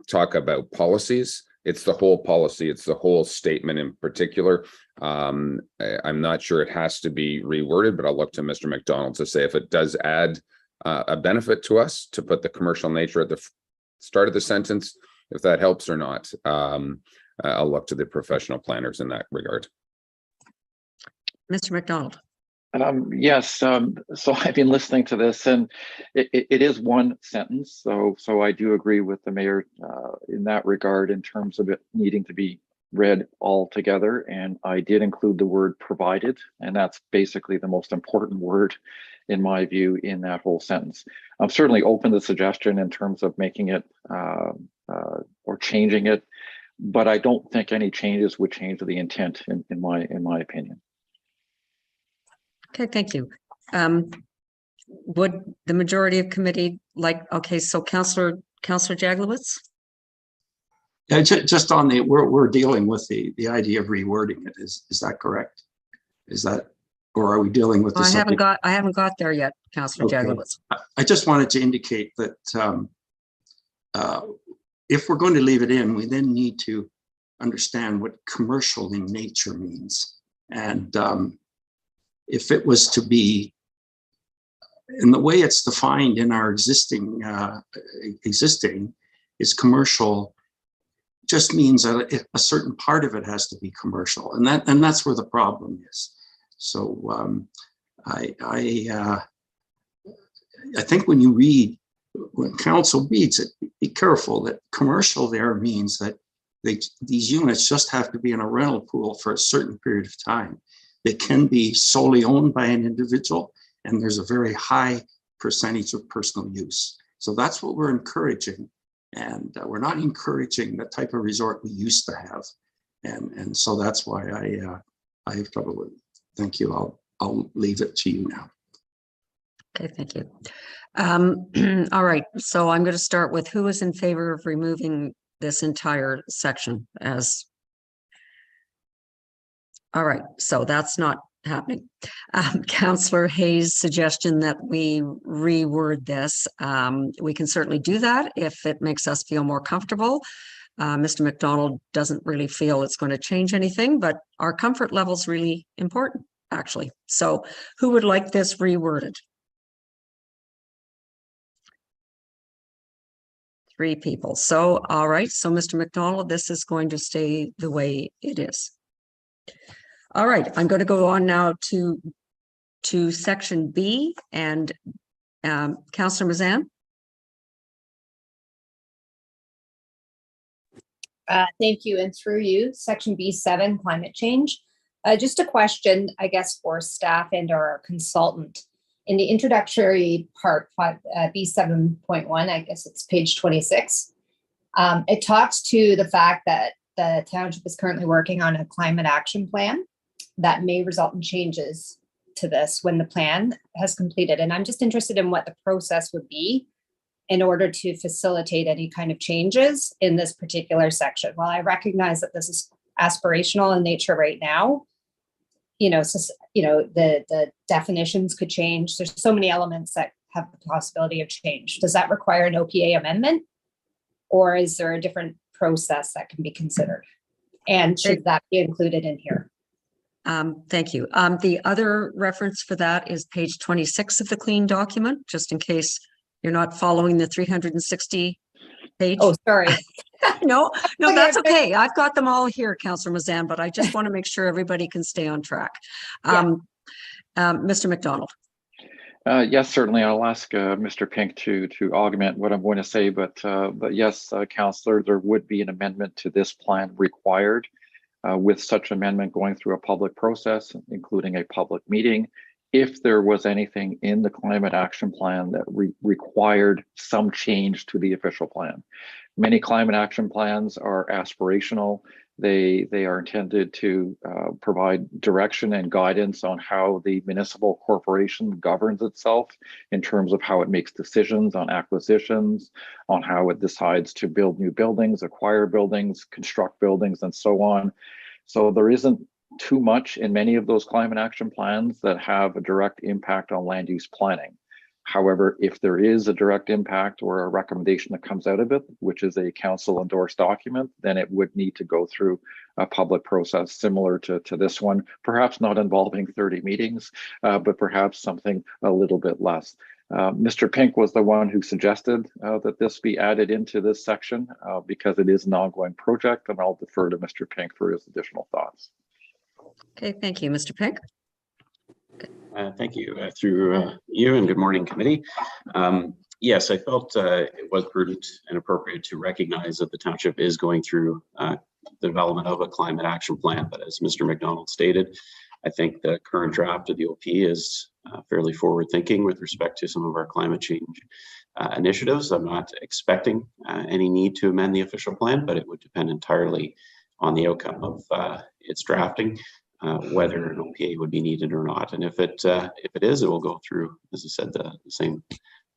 Speaker 18: talk about policies, it's the whole policy, it's the whole statement in particular. I'm not sure it has to be reworded, but I'll look to Mr. McDonald to say if it does add a benefit to us to put the commercial nature at the start of the sentence, if that helps or not. I'll look to the professional planners in that regard.
Speaker 1: Mr. McDonald.
Speaker 2: Yes, so I've been listening to this, and it is one sentence. So I do agree with the mayor in that regard, in terms of it needing to be read all together. And I did include the word provided, and that's basically the most important word in my view in that whole sentence. I'm certainly open to suggestion in terms of making it or changing it, but I don't think any changes would change the intent in my opinion.
Speaker 1: Okay, thank you. Would the majority of committee okay, so Councillor Jaglowitz?
Speaker 17: Yeah, just on we're dealing with the idea of rewording it. Is that correct? Is that, or are we dealing with?
Speaker 1: I haven't got there yet, Councillor Jaglowitz.
Speaker 17: I just wanted to indicate that if we're going to leave it in, we then need to understand what commercial in nature means. And if it was to be, in the way it's defined in our existing is commercial, just means that a certain part of it has to be commercial, and that's where the problem is. So I think when council reads it, be careful that commercial there means that these units just have to be in a rental pool for a certain period of time. They can be solely owned by an individual, and there's a very high percentage of personal use. So that's what we're encouraging. And we're not encouraging the type of resort we used to have. And so that's why I have trouble with it. Thank you. I'll leave it to you now.
Speaker 1: Okay, thank you. All right, so I'm going to start with who is in favor of removing this entire section as. All right, so that's not happening. Councillor Hayes' suggestion that we reword this. We can certainly do that if it makes us feel more comfortable. Mr. McDonald doesn't really feel it's going to change anything, but our comfort level is really important, actually. So who would like this reworded? 3 people. So, all right. So, Mr. McDonald, this is going to stay the way it is. All right. I'm going to go on now to section B and Councillor Mazan.
Speaker 20: Thank you. And through you, section B7, climate change. Just a question, I guess, for staff and our consultant. In the introductory part, B7.1, I guess it's page 26, it talks to the fact that the township is currently working on a climate action plan that may result in changes to this when the plan has completed. And I'm just interested in what the process would be in order to facilitate any kind of changes in this particular section. While I recognize that this is aspirational in nature right now, the definitions could change. There's so many elements that have the possibility of change. Does that require an OPA amendment, or is there a different process that can be considered? And should that be included in here?
Speaker 1: Thank you. The other reference for that is page 26 of the clean document, just in case you're not following the 360 page.
Speaker 20: Oh, sorry.
Speaker 1: No, that's okay. I've got them all here, Councillor Mazan, but I just want to make sure everybody can stay on track. Mr. McDonald.
Speaker 2: Yes, certainly. I'll ask Mr. Pink to augment what I'm going to say, but yes, Councillor, there would be an amendment to this plan required. With such amendment going through a public process, including a public meeting, if there was anything in the climate action plan that required some change to the official plan. Many climate action plans are aspirational. They are intended to provide direction and guidance on how the municipal corporation governs itself in terms of how it makes decisions on acquisitions, on how it decides to build new buildings, acquire buildings, construct buildings, and so on. So there isn't too much in many of those climate action plans that have a direct impact on land use planning. However, if there is a direct impact or a recommendation that comes out of it, which is a council endorsed document, then it would need to go through a public process similar to this one, perhaps not involving 30 meetings, but perhaps something a little bit less. Mr. Pink was the one who suggested that this be added into this section because it is an ongoing project, and I'll defer to Mr. Pink for his additional thoughts.
Speaker 1: Okay, thank you, Mr. Pink.
Speaker 21: Thank you. Through you, and good morning, committee. Yes, I felt it was prudent and appropriate to recognize that the township is going through the development of a climate action plan. But as Mr. McDonald stated, I think the current draft of the OP is fairly forward thinking with respect to some of our climate change initiatives. I'm not expecting any need to amend the official plan, but it would depend entirely on the outcome of its drafting. Whether an OPA would be needed or not, and if it is, it will go through, as I said, the same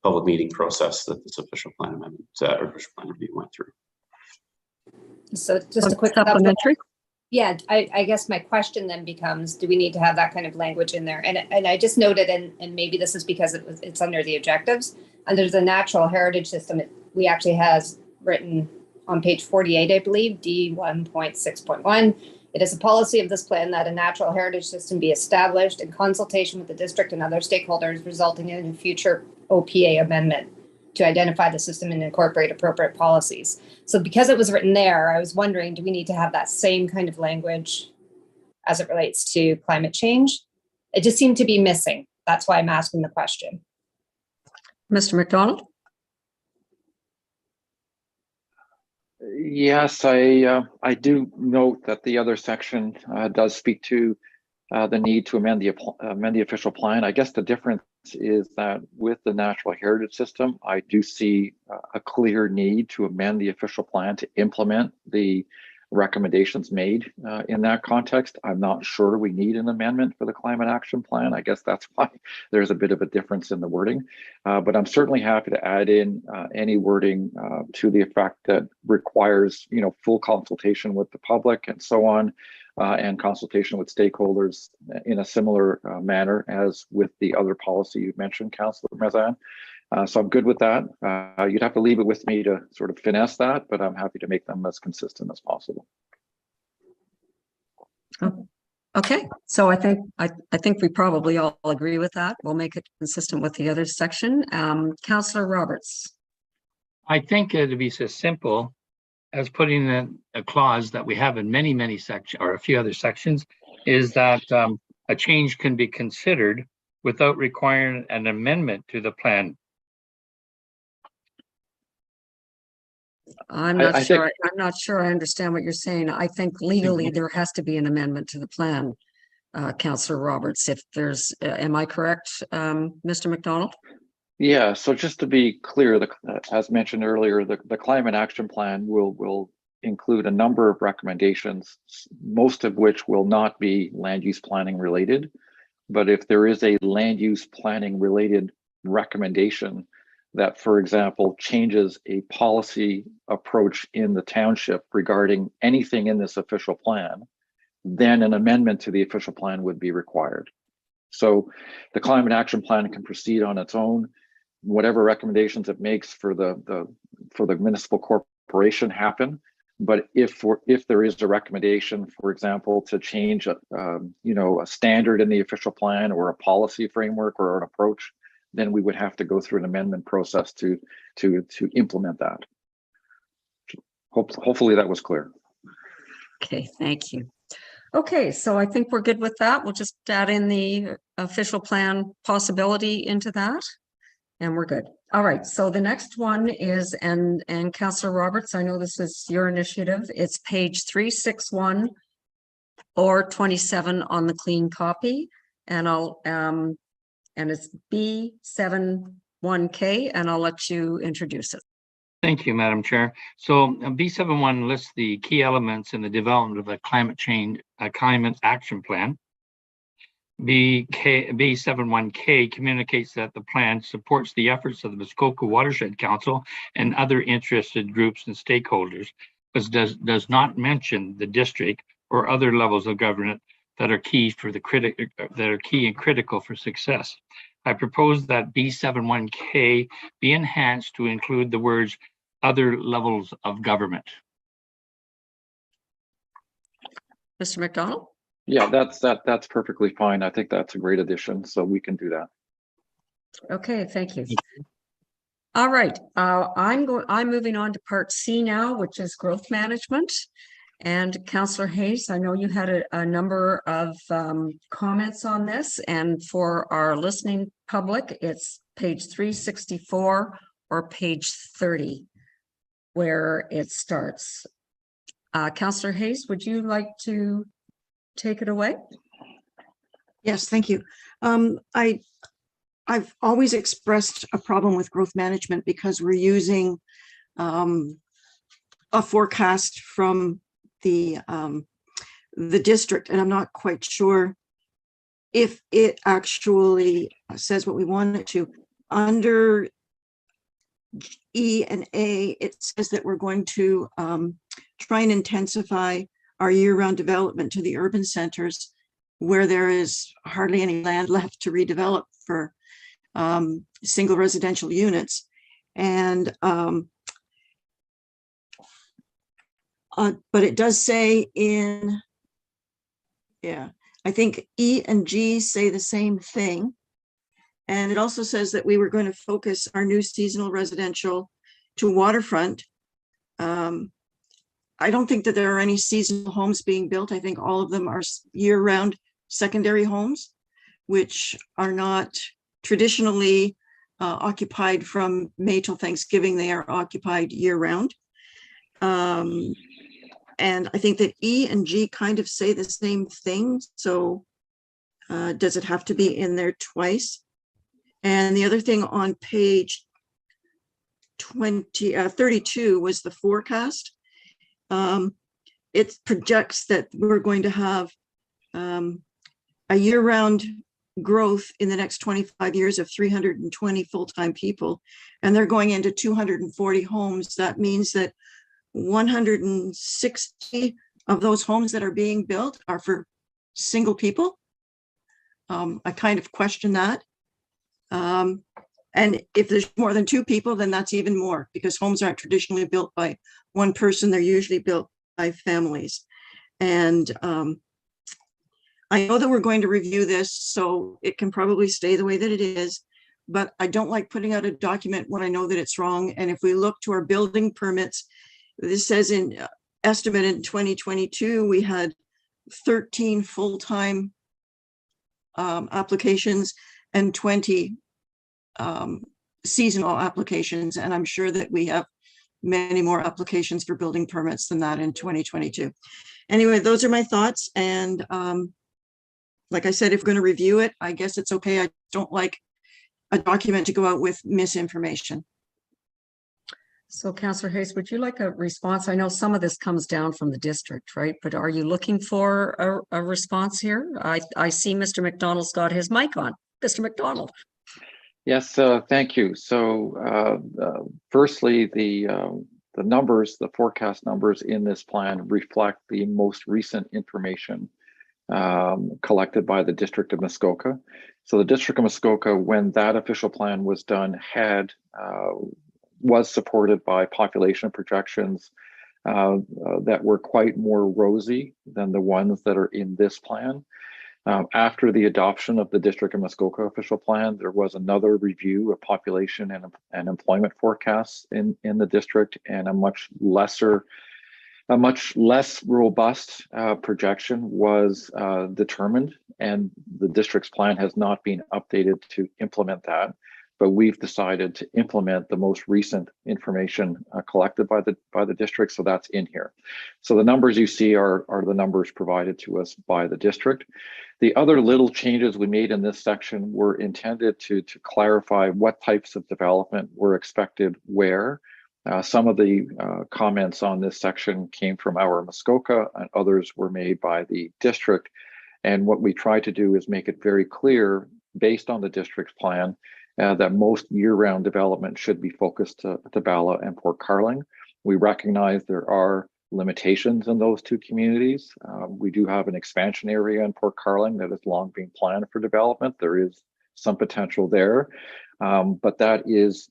Speaker 21: public meeting process that this official plan amendment or official plan review went through.
Speaker 20: So just a quick
Speaker 1: supplementary.
Speaker 20: Yeah, I guess my question then becomes: do we need to have that kind of language in there? And I just noted, and maybe this is because it's under the objectives. Under the natural heritage system, we actually has written on page 48, I believe, D1.6.1. It is a policy of this plan that a natural heritage system be established in consultation with the district and other stakeholders, resulting in a future OPA amendment to identify the system and incorporate appropriate policies. So because it was written there, I was wondering, do we need to have that same kind of language as it relates to climate change? It just seemed to be missing. That's why I'm asking the question.
Speaker 1: Mr. McDonald?
Speaker 2: Yes, I do note that the other section does speak to the need to amend the official plan. I guess the difference is that with the natural heritage system, I do see a clear need to amend the official plan to implement the recommendations made in that context. I'm not sure we need an amendment for the climate action plan. I guess that's why there's a bit of a difference in the wording, but I'm certainly happy to add in any wording to the effect that requires, you know, full consultation with the public and so on, and consultation with stakeholders in a similar manner as with the other policy you mentioned, Councillor Mazan. So I'm good with that. You'd have to leave it with me to sort of finesse that, but I'm happy to make them as consistent as possible.
Speaker 1: Okay, so I think we probably all agree with that. We'll make it consistent with the other section. Councillor Roberts.
Speaker 3: I think it'd be so simple as putting a clause that we have in many sections or a few other sections is that a change can be considered without requiring an amendment to the plan.
Speaker 1: I'm not sure I understand what you're saying. I think legally there has to be an amendment to the plan, Councillor Roberts. If there's, am I correct, Mr. McDonald?
Speaker 2: Yeah. So just to be clear, as mentioned earlier, the climate action plan will include a number of recommendations, most of which will not be land use planning related. But if there is a land use planning related recommendation that, for example, changes a policy approach in the township regarding anything in this official plan, then an amendment to the official plan would be required. So the climate action plan can proceed on its own. Whatever recommendations it makes for the municipal corporation happen. But if there is a recommendation, for example, to change a standard in the official plan or a policy framework or an approach, then we would have to go through an amendment process to implement that. Hopefully that was clear.
Speaker 1: Okay, thank you. Okay, so I think we're good with that. We'll just add in the official plan possibility into that, and we're good. All right, so the next one is, and Councillor Roberts, I know this is your initiative. It's page 361 or 27 on the clean copy, and I'll and it's B71K, and I'll let you introduce it.
Speaker 3: Thank you, Madam Chair. So B71 lists the key elements in the development of a climate action plan. B71K communicates that the plan supports the efforts of the Muskoka Watershed Council and other interested groups and stakeholders, but does not mention the district or other levels of government that are key and critical for success. I propose that B71K be enhanced to include the words other levels of government.
Speaker 1: Mr. McDonald?
Speaker 2: Yeah, that's perfectly fine. I think that's a great addition, so we can do that.
Speaker 1: Okay, thank you. All right, I'm moving on to part C now, which is growth management. And Councillor Hayes, I know you had a number of comments on this, and for our listening public, it's page 364 or page 30 where it starts. Councillor Hayes, would you like to take it away?
Speaker 19: Yes, thank you. I've always expressed a problem with growth management because we're using a forecast from the district, and I'm not quite sure if it actually says what we want it to. Under E and A, it says that we're going to try and intensify our year-round development to the urban centers where there is hardly any land left to redevelop for single residential units. And but it does say in, yeah, I think E and G say the same thing. And it also says that we were going to focus our new seasonal residential to waterfront. I don't think that there are any seasonal homes being built. I think all of them are year-round secondary homes, which are not traditionally occupied from May till Thanksgiving. They are occupied year-round. And I think that E and G kind of say the same thing. So does it have to be in there twice? And the other thing on page 32 was the forecast. it projects that we're going to have a year-round growth in the next 25 years of 320 full-time people, and they're going into 240 homes. That means that 160 of those homes that are being built are for single people. I kind of question that. And if there's more than two people, then that's even more, because homes aren't traditionally built by one person. They're usually built by families. And I know that we're going to review this, so it can probably stay the way that it is, but I don't like putting out a document when I know that it's wrong. And if we look to our building permits, this says in estimate in 2022, we had 13 full-time applications and 20 seasonal applications. And I'm sure that we have many more applications for building permits than that in 2022. Anyway, those are my thoughts. And like I said, if we're going to review it, I guess it's okay. I don't like a document to go out with misinformation.
Speaker 1: So Councillor Hayes, would you like a response? I know some of this comes down from the district, right? But are you looking for a response here? I see Mr. McDonald's got his mic on. Mr. McDonald.
Speaker 2: Yes, thank you. So firstly, the numbers, the forecast numbers in this plan reflect the most recent information collected by the District of Muskoka. So the District of Muskoka, when that official plan was done, was supported by population projections that were quite more rosy than the ones that are in this plan. After the adoption of the District of Muskoka official plan, there was another review of population and employment forecasts in the district, and a much less robust projection was determined, and the district's plan has not been updated to implement that. But we've decided to implement the most recent information collected by the district, so that's in here. So the numbers you see are the numbers provided to us by the district. The other little changes we made in this section were intended to clarify what types of development were expected where. Some of the comments on this section came from our Muskoka, and others were made by the district. And what we try to do is make it very clear, based on the district's plan, that most year-round development should be focused to Bala and Port Carling. We recognize there are limitations in those two communities. We do have an expansion area in Port Carling that has long been planned for development. There is some potential there, but that is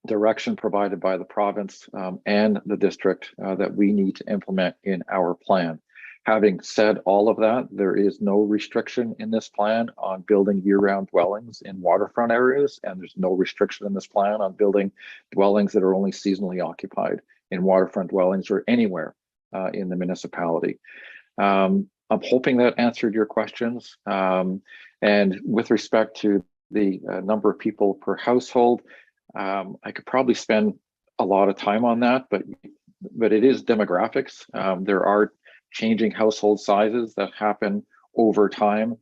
Speaker 2: direction provided by the province and the district that we need to implement in our plan. Having said all of that, there is no restriction in this plan on building year-round dwellings in waterfront areas, and there's no restriction in this plan on building dwellings that are only seasonally occupied in waterfront dwellings or anywhere in the municipality. I'm hoping that answered your questions. And with respect to the number of people per household, I could probably spend a lot of time on that, but it is demographics. There are changing household sizes that happen over time.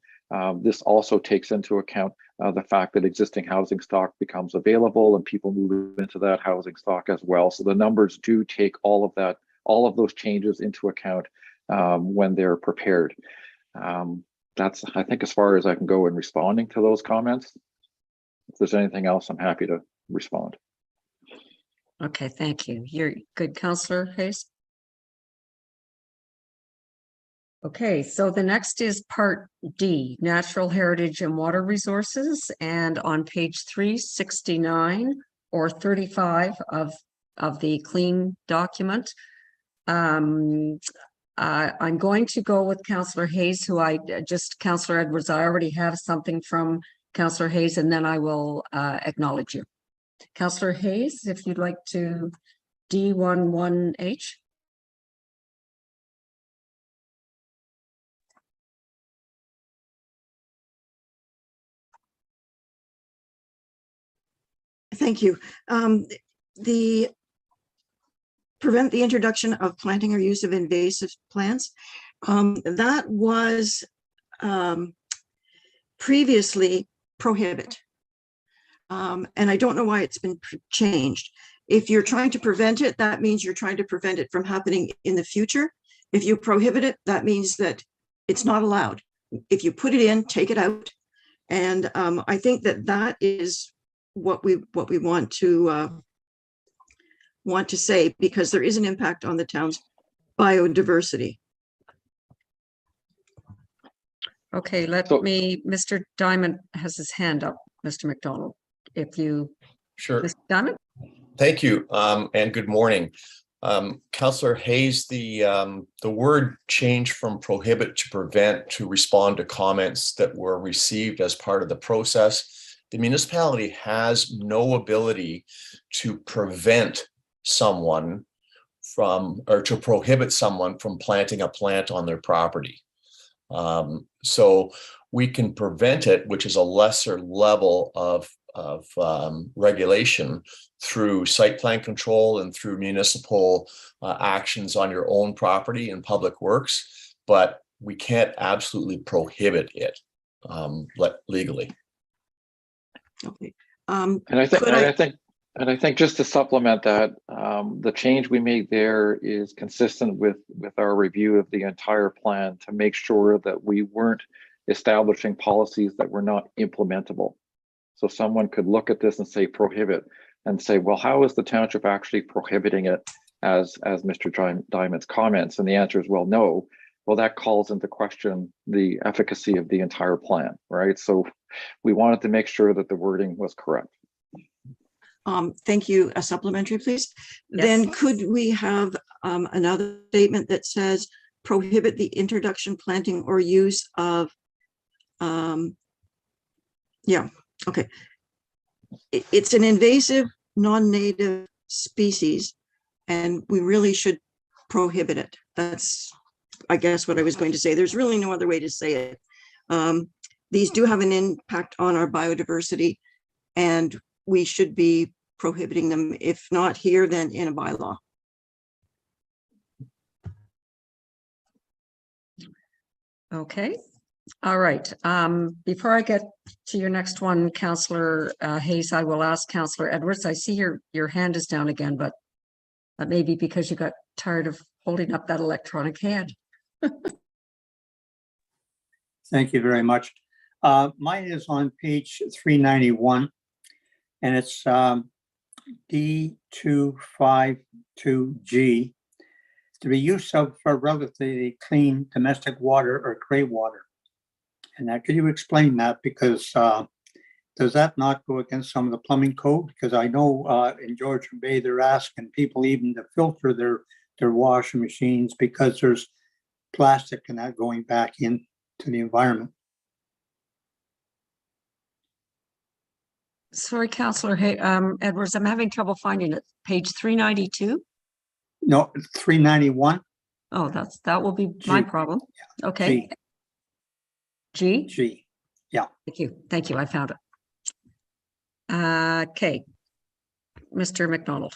Speaker 2: This also takes into account the fact that existing housing stock becomes available and people move into that housing stock as well. So the numbers do take all of those changes into account when they're prepared. That's, I think, as far as I can go in responding to those comments. If there's anything else, I'm happy to respond.
Speaker 1: Okay, thank you. You're good, Councillor Hayes. Okay, so the next is Part D, Natural Heritage and Water Resources, and on page 369 or 35 of the clean document. I'm going to go with Councillor Hayes, Councillor Edwards, I already have something from Councillor Hayes, and then I will acknowledge you. Councillor Hayes, if you'd like to D11H.
Speaker 19: Thank you. The prevent the introduction of planting or use of invasive plants. That was previously prohibit. And I don't know why it's been changed. If you're trying to prevent it, that means you're trying to prevent it from happening in the future. If you prohibit it, that means that it's not allowed. If you put it in, take it out. And I think that that is what we want to say, because there is an impact on the town's biodiversity.
Speaker 1: Okay, Mr. Dyment has his hand up, Mr. McDonald. If you,
Speaker 4: Sure.
Speaker 1: Mr. Dyment?
Speaker 4: Thank you, and good morning. Councillor Hayes, the word changed from prohibit to prevent to respond to comments that were received as part of the process. The municipality has no ability to prevent someone from, or to prohibit someone from planting a plant on their property. So we can prevent it, which is a lesser level of regulation, through site plan control and through municipal actions on your own property and public works, but we can't absolutely prohibit it legally.
Speaker 19: Okay.
Speaker 2: And I think just to supplement that, the change we made there is consistent with our review of the entire plan to make sure that we weren't establishing policies that were not implementable. So someone could look at this and say prohibit, and say, well, how is the township actually prohibiting it as Mr. Dyment's comments? And the answer is, well, no. Well, that calls into question the efficacy of the entire plan, right? So we wanted to make sure that the wording was correct.
Speaker 19: Thank you. A supplementary, please.
Speaker 1: Yes.
Speaker 19: Then could we have another statement that says prohibit the introduction, planting, or use of, yeah, okay. It's an invasive non-native species, and we really should prohibit it. That's, I guess, what I was going to say. There's really no other way to say it. These do have an impact on our biodiversity, and we should be prohibiting them, if not here, then in a bylaw.
Speaker 1: Okay. All right. Before I get to your next one, Councillor Hayes, I will ask Councillor Edwards. I see your hand is down again, but that may be because you got tired of holding up that electronic hand.
Speaker 22: Thank you very much. Mine is on page 391, and it's D252G, to be use of for relatively clean domestic water or gray water. And now, could you explain that? Because does that not go against some of the plumbing code? Because I know in Georgian Bay, they're asking people even to filter their washing machines because there's plastic and that going back into the environment.
Speaker 1: Sorry, Councillor Edwards, I'm having trouble finding it. Page 392?
Speaker 22: No, 391.
Speaker 1: Oh, that will be my problem. Okay. G?
Speaker 22: G. Yeah.
Speaker 1: Thank you. I found it. Okay. Mr. McDonald.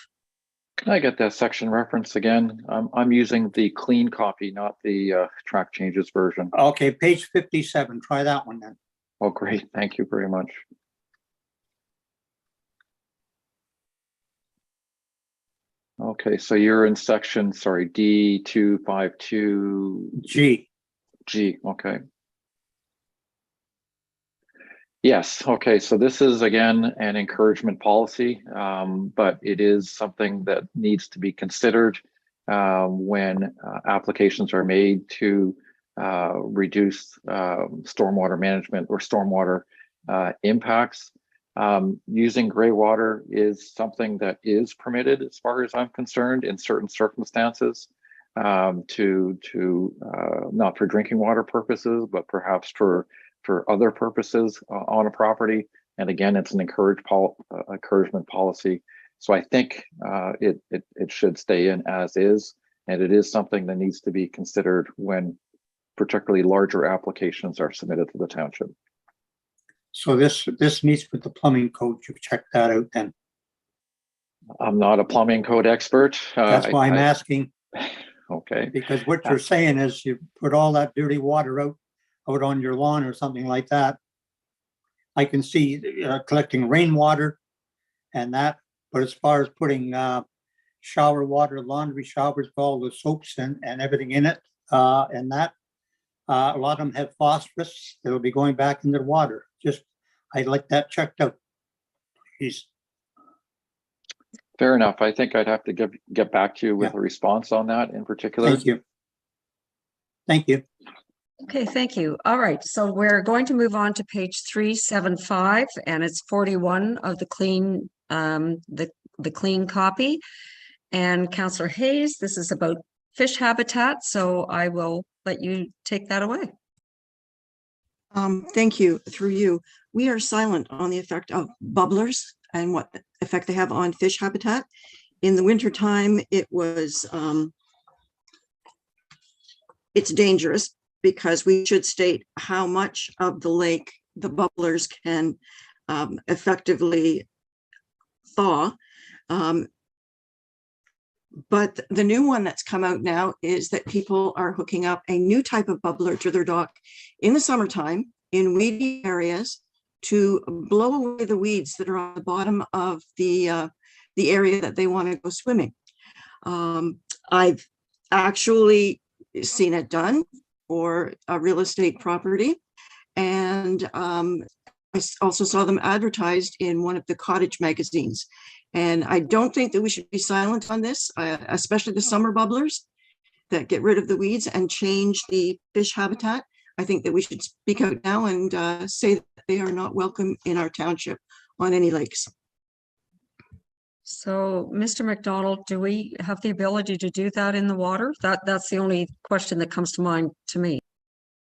Speaker 2: Can I get that section reference again? I'm using the clean copy, not the track changes version.
Speaker 22: Okay, page 57. Try that one then.
Speaker 2: Oh, great. Thank you very much. Okay, so you're in section, sorry, D252.
Speaker 22: G.
Speaker 2: G, okay. Yes, okay, so this is again an encouragement policy, but it is something that needs to be considered when applications are made to reduce stormwater management or stormwater impacts. Using gray water is something that is permitted, as far as I'm concerned, in certain circumstances, not for drinking water purposes, but perhaps for other purposes on a property. And again, it's an encouragement policy. So I think it should stay in as is, and it is something that needs to be considered when particularly larger applications are submitted to the township.
Speaker 22: So this meets with the plumbing code. You've checked that out then?
Speaker 2: I'm not a plumbing code expert.
Speaker 22: That's why I'm asking.
Speaker 2: Okay.
Speaker 22: Because what you're saying is you put all that dirty water out on your lawn or something like that. I can see collecting rainwater and that, but as far as putting shower water, laundry showers, with all the soaps and everything in it. And that, a lot of them have phosphorus. It'll be going back into the water. Just, I'd like that checked out. Please.
Speaker 2: Fair enough. I think I'd have to get back to you with a response on that in particular.
Speaker 22: Thank you. Thank you.
Speaker 1: Okay, thank you. All right, so we're going to move on to page 375, and it's 41 of the clean, the clean copy. And Councillor Hayes, this is about fish habitat, so I will let you take that away.
Speaker 19: Thank you. Through you, we are silent on the effect of bubblers and what effect they have on fish habitat. In the wintertime, it was, it's dangerous because we should state how much of the lake the bubblers can effectively thaw. But the new one that's come out now is that people are hooking up a new type of bubbler to their dock in the summertime in weedy areas to blow away the weeds that are on the bottom of the area that they want to go swimming. I've actually seen it done for a real estate property, and I also saw them advertised in one of the cottage magazines. And I don't think that we should be silent on this, especially the summer bubblers that get rid of the weeds and change the fish habitat. I think that we should speak out now and say that they are not welcome in our township on any lakes.
Speaker 1: So, Mr. McDonald, do we have the ability to do that in the water? That's the only question that comes to mind to me.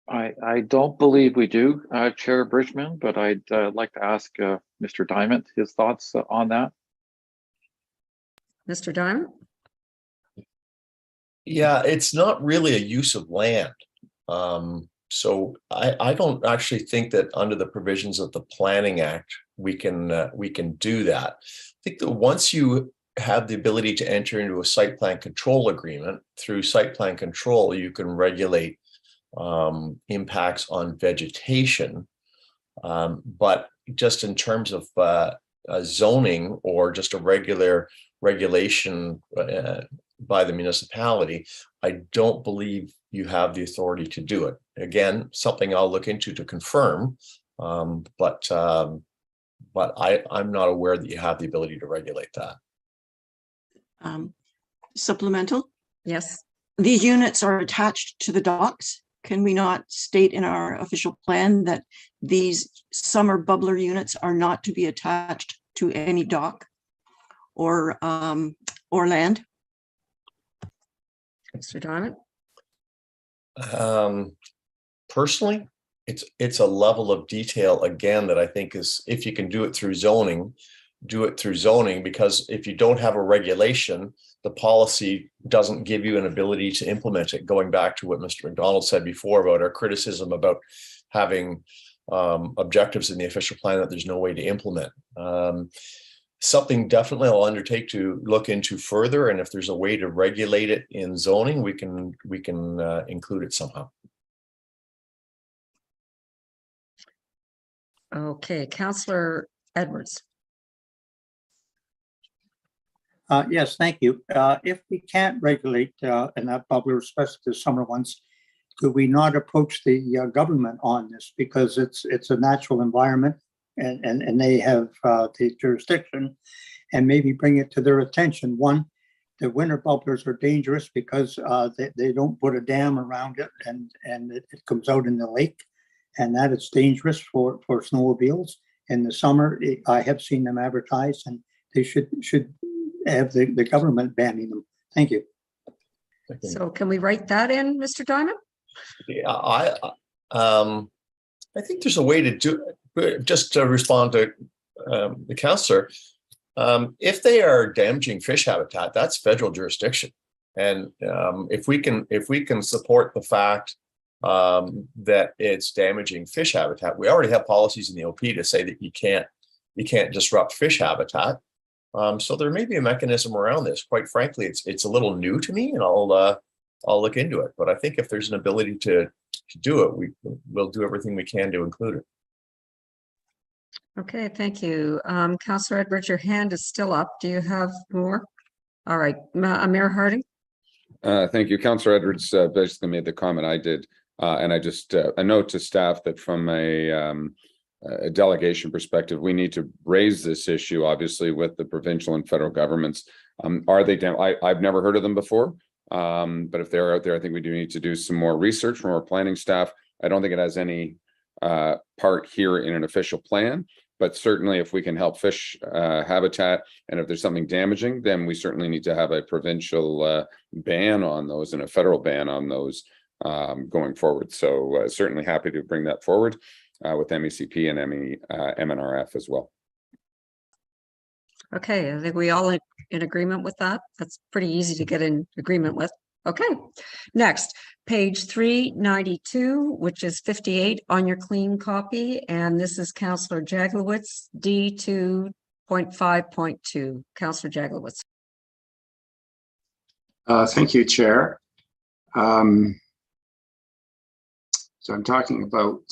Speaker 2: I don't believe we do, Chair Bridgman, but I'd like to ask Mr. Dyment his thoughts on that.
Speaker 1: Mr. Dyment?
Speaker 4: Yeah, it's not really a use of land. So I don't actually think that under the provisions of the Planning Act, we can do that. I think that once you have the ability to enter into a site plan control agreement, through site plan control, you can regulate impacts on vegetation. But just in terms of zoning or just a regular regulation by the municipality, I don't believe you have the authority to do it. Again, something I'll look into to confirm, but I'm not aware that you have the ability to regulate that.
Speaker 19: Supplemental?
Speaker 1: Yes.
Speaker 19: These units are attached to the docks. Can we not state in our official plan that these summer bubbler units are not to be attached to any dock or land?
Speaker 1: Mr. Dyment?
Speaker 4: Personally, it's a level of detail again that I think is, if you can do it through zoning, do it through zoning, because if you don't have a regulation, the policy doesn't give you an ability to implement it. Going back to what Mr. McDonald said before about our criticism about having objectives in the official plan that there's no way to implement. Something definitely I'll undertake to look into further, and if there's a way to regulate it in zoning, we can include it somehow.
Speaker 1: Okay, Councillor Edwards.
Speaker 22: Yes, thank you. If we can't regulate and that bubbler, especially the summer ones, could we not approach the government on this, because it's a natural environment and they have the jurisdiction, and maybe bring it to their attention? One, the winter bubblers are dangerous because they don't put a dam around it, and it comes out in the lake, and that is dangerous for snowmobiles. In the summer, I have seen them advertised, and they should have the government banning them. Thank you.
Speaker 1: So can we write that in, Mr. Dyment?
Speaker 4: Yeah, I think there's a way to do it. Just to respond to the councillor, if they are damaging fish habitat, that's federal jurisdiction. And if we can support the fact that it's damaging fish habitat, we already have policies in the OP to say that you can't disrupt fish habitat. So there may be a mechanism around this. Quite frankly, it's a little new to me, and I'll look into it. But I think if there's an ability to do it, we'll do everything we can to include it.
Speaker 1: Okay, thank you. Councillor Edwards, your hand is still up. Do you have more? All right, Mayor Harding.
Speaker 18: Thank you. Councillor Edwards basically made the comment I did. And I just, a note to staff that from a delegation perspective, we need to raise this issue, obviously, with the provincial and federal governments. Are they down? I've never heard of them before. But if they're out there, I think we do need to do some more research from our planning staff. I don't think it has any part here in an official plan, but certainly if we can help fish habitat, and if there's something damaging, then we certainly need to have a provincial ban on those and a federal ban on those going forward. So certainly happy to bring that forward with MECP and MNRF as well.
Speaker 1: Okay, I think we all in agreement with that. That's pretty easy to get in agreement with. Okay, next, page 392, which is 58 on your clean copy. And this is Councillor Jaglowitz, D2.5.2. Councillor Jaglowitz.
Speaker 17: Thank you, Chair. So I'm talking about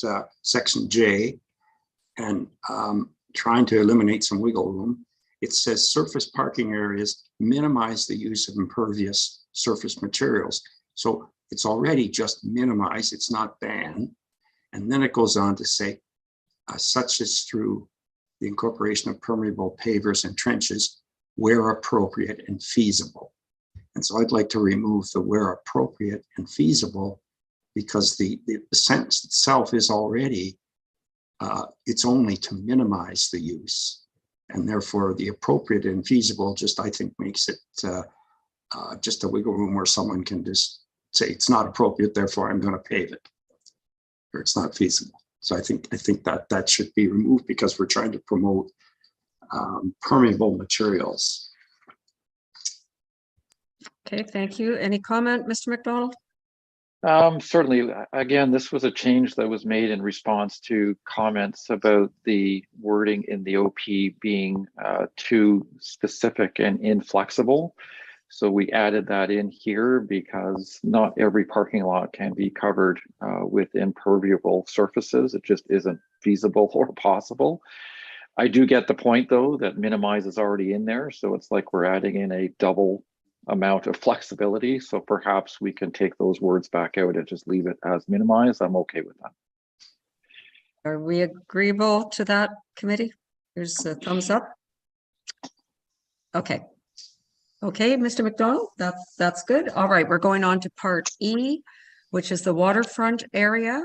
Speaker 17: section J and trying to eliminate some wiggle room. It says surface parking areas minimize the use of impervious surface materials. So it's already just minimize, it's not ban. And then it goes on to say, such as through the incorporation of permeable pavers and trenches where appropriate and feasible. And so I'd like to remove the where appropriate and feasible, because the sentence itself is already, it's only to minimize the use. And therefore the appropriate and feasible just, I think, makes it just a wiggle room where someone can just say it's not appropriate, therefore I'm going to pave it, or it's not feasible. So I think that should be removed, because we're trying to promote permeable materials.
Speaker 1: Okay, thank you. Any comment, Mr. McDonald?
Speaker 2: Certainly. Again, this was a change that was made in response to comments about the wording in the OP being too specific and inflexible. So we added that in here because not every parking lot can be covered with impermeable surfaces. It just isn't feasible or possible. I do get the point, though, that minimize is already in there. So it's like we're adding in a double amount of flexibility. So perhaps we can take those words back out and just leave it as minimize. I'm okay with that.
Speaker 1: Are we agreeable to that, committee? Here's a thumbs up. Okay. Okay, Mr. McDonald, that's good. All right, we're going on to part E, which is the waterfront area,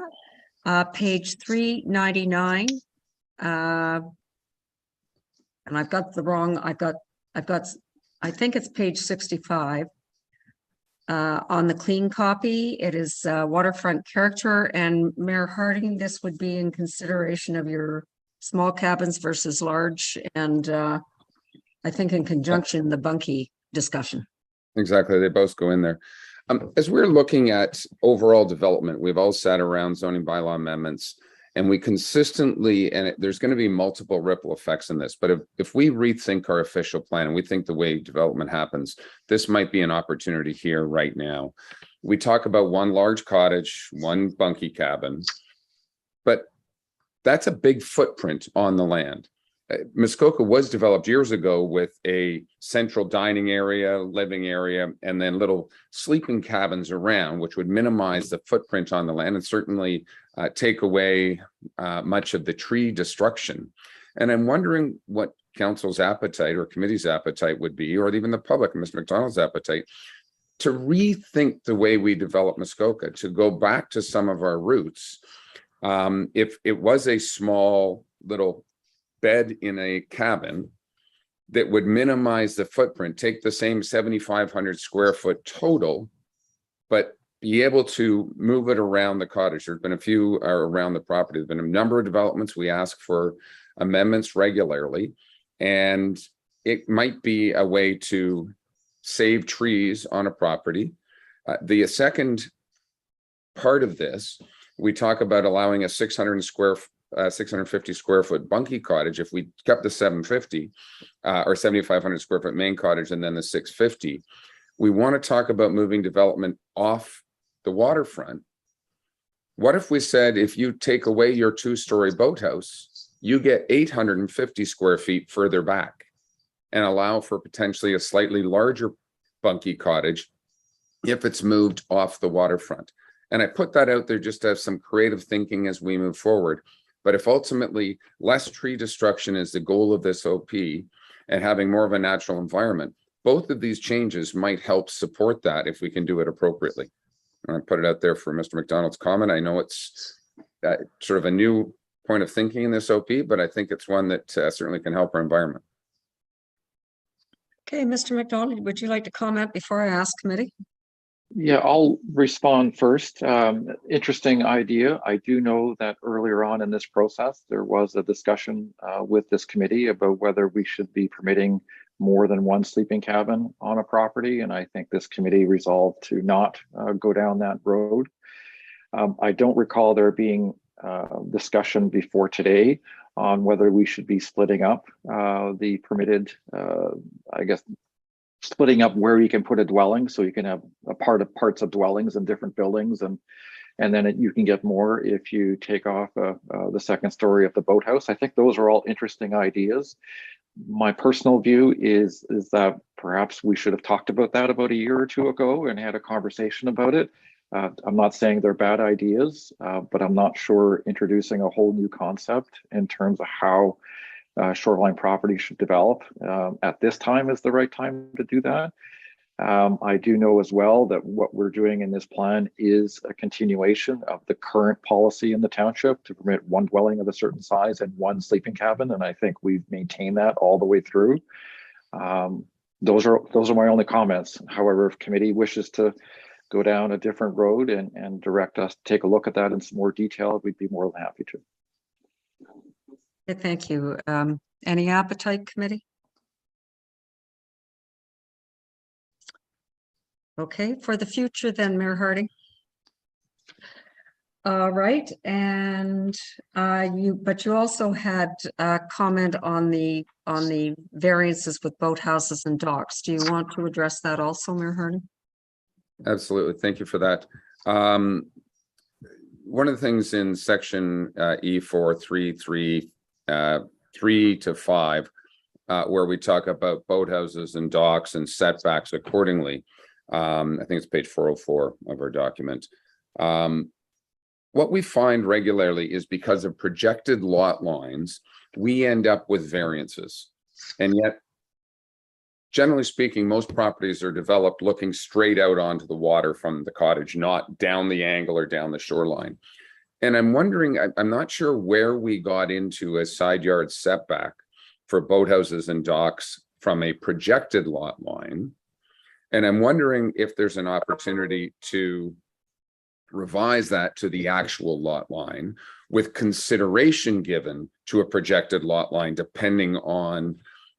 Speaker 1: page 399. And I've got the wrong, I think it's page 65. On the clean copy, it is waterfront character, and Mayor Harding, this would be in consideration of your small cabins versus large, and I think in conjunction, the bunkie discussion.
Speaker 18: Exactly, they both go in there. As we're looking at overall development, we've all sat around zoning bylaw amendments, and we consistently, and there's going to be multiple ripple effects in this, but if we rethink our official plan and we think the way development happens, this might be an opportunity here right now. We talk about one large cottage, one bunkie cabin, but that's a big footprint on the land. Muskoka was developed years ago with a central dining area, living area, and then little sleeping cabins around, which would minimize the footprint on the land and certainly take away much of the tree destruction. And I'm wondering what council's appetite or committee's appetite would be, or even the public, Mr. McDonald's appetite, to rethink the way we develop Muskoka, to go back to some of our roots. If it was a small little bed in a cabin that would minimize the footprint, take the same 7,500 square foot total, but be able to move it around the cottage. There's been a few around the property. There's been a number of developments. We ask for amendments regularly, and it might be a way to save trees on a property. The second part of this, we talk about allowing a 650 square foot bunkie cottage. If we kept the 750 or 7,500 square foot main cottage and then the 650, we want to talk about moving development off the waterfront. What if we said, if you take away your 2-story boathouse, you get 850 square feet further back and allow for potentially a slightly larger bunkie cottage if it's moved off the waterfront. And I put that out there just to have some creative thinking as we move forward. But if ultimately less tree destruction is the goal of this OP and having more of a natural environment, both of these changes might help support that if we can do it appropriately. And I put it out there for Mr. McDonald's comment. I know it's sort of a new point of thinking in this OP, but I think it's one that certainly can help our environment.
Speaker 19: Okay, Mr. McDonald, would you like to comment before I ask committee?
Speaker 2: Yeah, I'll respond first. Interesting idea. I do know that earlier on in this process, there was a discussion with this committee about whether we should be permitting more than one sleeping cabin on a property. And I think this committee resolved to not go down that road. I don't recall there being discussion before today on whether we should be splitting up the permitted, I guess, splitting up where you can put a dwelling, so you can have a parts of dwellings in different buildings, and then you can get more if you take off the second story of the boathouse. I think those are all interesting ideas. My personal view is that perhaps we should have talked about that about a year or two ago and had a conversation about it. I'm not saying they're bad ideas, but I'm not sure introducing a whole new concept in terms of how shoreline property should develop at this time is the right time to do that. I do know as well that what we're doing in this plan is a continuation of the current policy in the township to permit one dwelling of a certain size and one sleeping cabin, and I think we've maintained that all the way through. Those are my only comments. However, if committee wishes to go down a different road and direct us to take a look at that in some more detail, we'd be more than happy to.
Speaker 19: Thank you. Any appetite, committee? Okay, for the future then, Mayor Harding. All right, and you also had a comment on the variances with boathouses and docks. Do you want to address that also, Mayor Harding? Absolutely,
Speaker 18: thank you for that. One of the things in section E433 3 to 5, where we talk about boathouses and docks and setbacks accordingly. I think it's page 404 of our document. What we find regularly is because of projected lot lines, we end up with variances. And yet, generally speaking, most properties are developed looking straight out onto the water from the cottage, not down the angle or down the shoreline. And I'm wondering, I'm not sure where we got into a side yard setback for boathouses and docks from a projected lot line. And I'm wondering if there's an opportunity to revise that to the actual lot line with consideration given to a projected lot line, depending on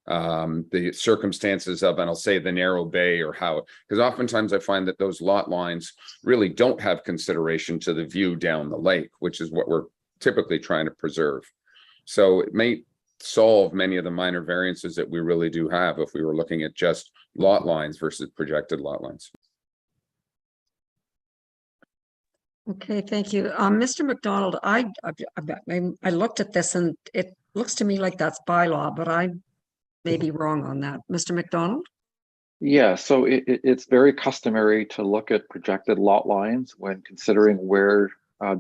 Speaker 18: the circumstances of, and I'll say the narrow bay or how, because oftentimes I find that those lot lines really don't have consideration to the view down the lake, which is what we're typically trying to preserve. So it may solve many of the minor variances that we really do have if we were looking at just lot lines versus projected lot lines.
Speaker 19: Okay, thank you. Mr. McDonald, I looked at this and it looks to me like that's bylaw, but I may be wrong on that. Mr. McDonald?
Speaker 2: Yeah, so it's very customary to look at projected lot lines when considering where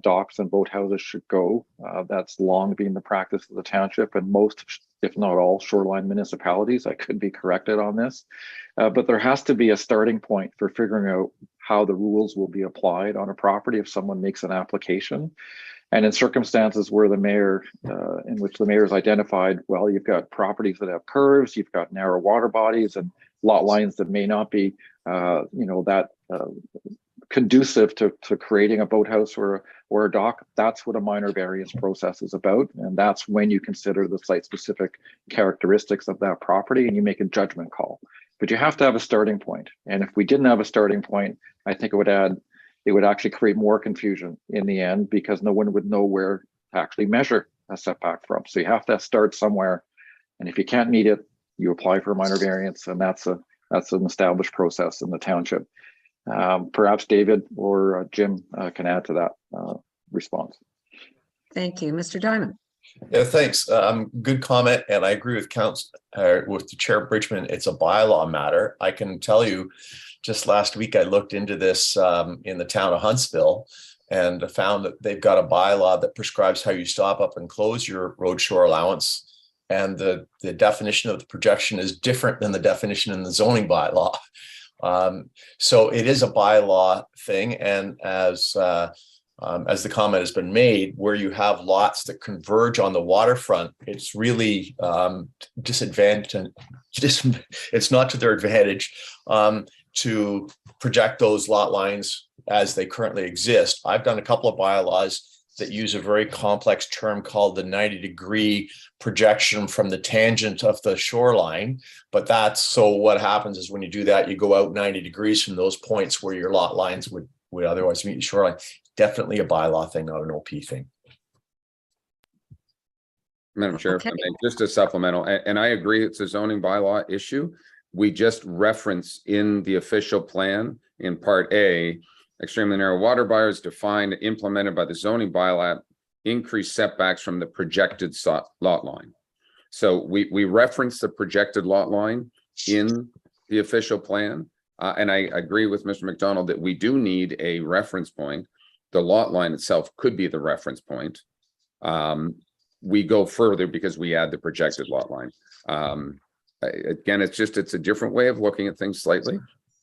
Speaker 2: docks and boathouses should go. That's long been the practice of the township and most, if not all, shoreline municipalities. I could be corrected on this, but there has to be a starting point for figuring out how the rules will be applied on a property if someone makes an application. And in circumstances where the mayor, in which the mayor has identified, well, you've got properties that have curves, you've got narrow water bodies and lot lines that may not be, conducive to creating a boathouse or a dock. That's what a minor variance process is about. And that's when you consider the site specific characteristics of that property and you make a judgment call. But you have to have a starting point. And if we didn't have a starting point, I think it would actually create more confusion in the end because no one would know where to actually measure a setback from. So you have to start somewhere. And if you can't meet it, you apply for a minor variance, and that's an established process in the township. Perhaps David or Jim can add to that response.
Speaker 19: Thank you. Mr. Dyment.
Speaker 4: Yeah, thanks. Good comment, and I agree with with the Chair Bridgman. It's a bylaw matter. I can tell you, just last week I looked into this in the town of Huntsville, and found that they've got a bylaw that prescribes how you stop up and close your road shore allowance. And the definition of the projection is different than the definition in the zoning bylaw. So it is a bylaw thing, and as the comment has been made, where you have lots that converge on the waterfront, it's really disadvantage. It's not to their advantage to project those lot lines as they currently exist. I've done a couple of bylaws that use a very complex term called the 90-degree projection from the tangent of the shoreline. But that's, so what happens is when you do that, you go out 90 degrees from those points where your lot lines would otherwise meet the shoreline. Definitely a bylaw thing, not an OP thing.
Speaker 18: Madam Chair, if I may, just a supplemental, and I agree it's a zoning bylaw issue. We just reference in the official plan in Part A, extremely narrow water bars defined, implemented by the zoning bylaw, increase setbacks from the projected lot line. So we reference the projected lot line in the official plan. And I agree with Mr. McDonald that we do need a reference point. The lot line itself could be the reference point. We go further because we add the projected lot line. Again, it's a different way of looking at things slightly.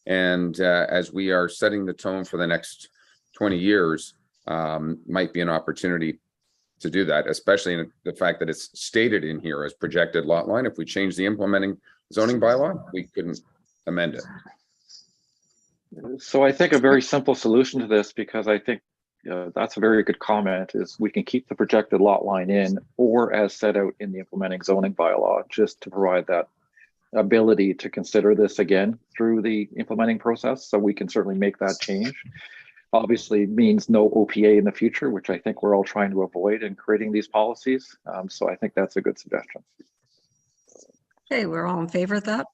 Speaker 18: And as we are setting the tone for the next 20 years, might be an opportunity to do that, especially in the fact that it's stated in here as projected lot line. If we change the implementing zoning bylaw, we couldn't amend it.
Speaker 2: So I think a very simple solution to this, because I think that's a very good comment, is we can keep the projected lot line in, or as set out in the implementing zoning bylaw, just to provide that ability to consider this again through the implementing process. So we can certainly make that change. Obviously means no OPA in the future, which I think we're all trying to avoid in creating these policies. So I think that's a good suggestion.
Speaker 1: Okay, we're all in favor of that?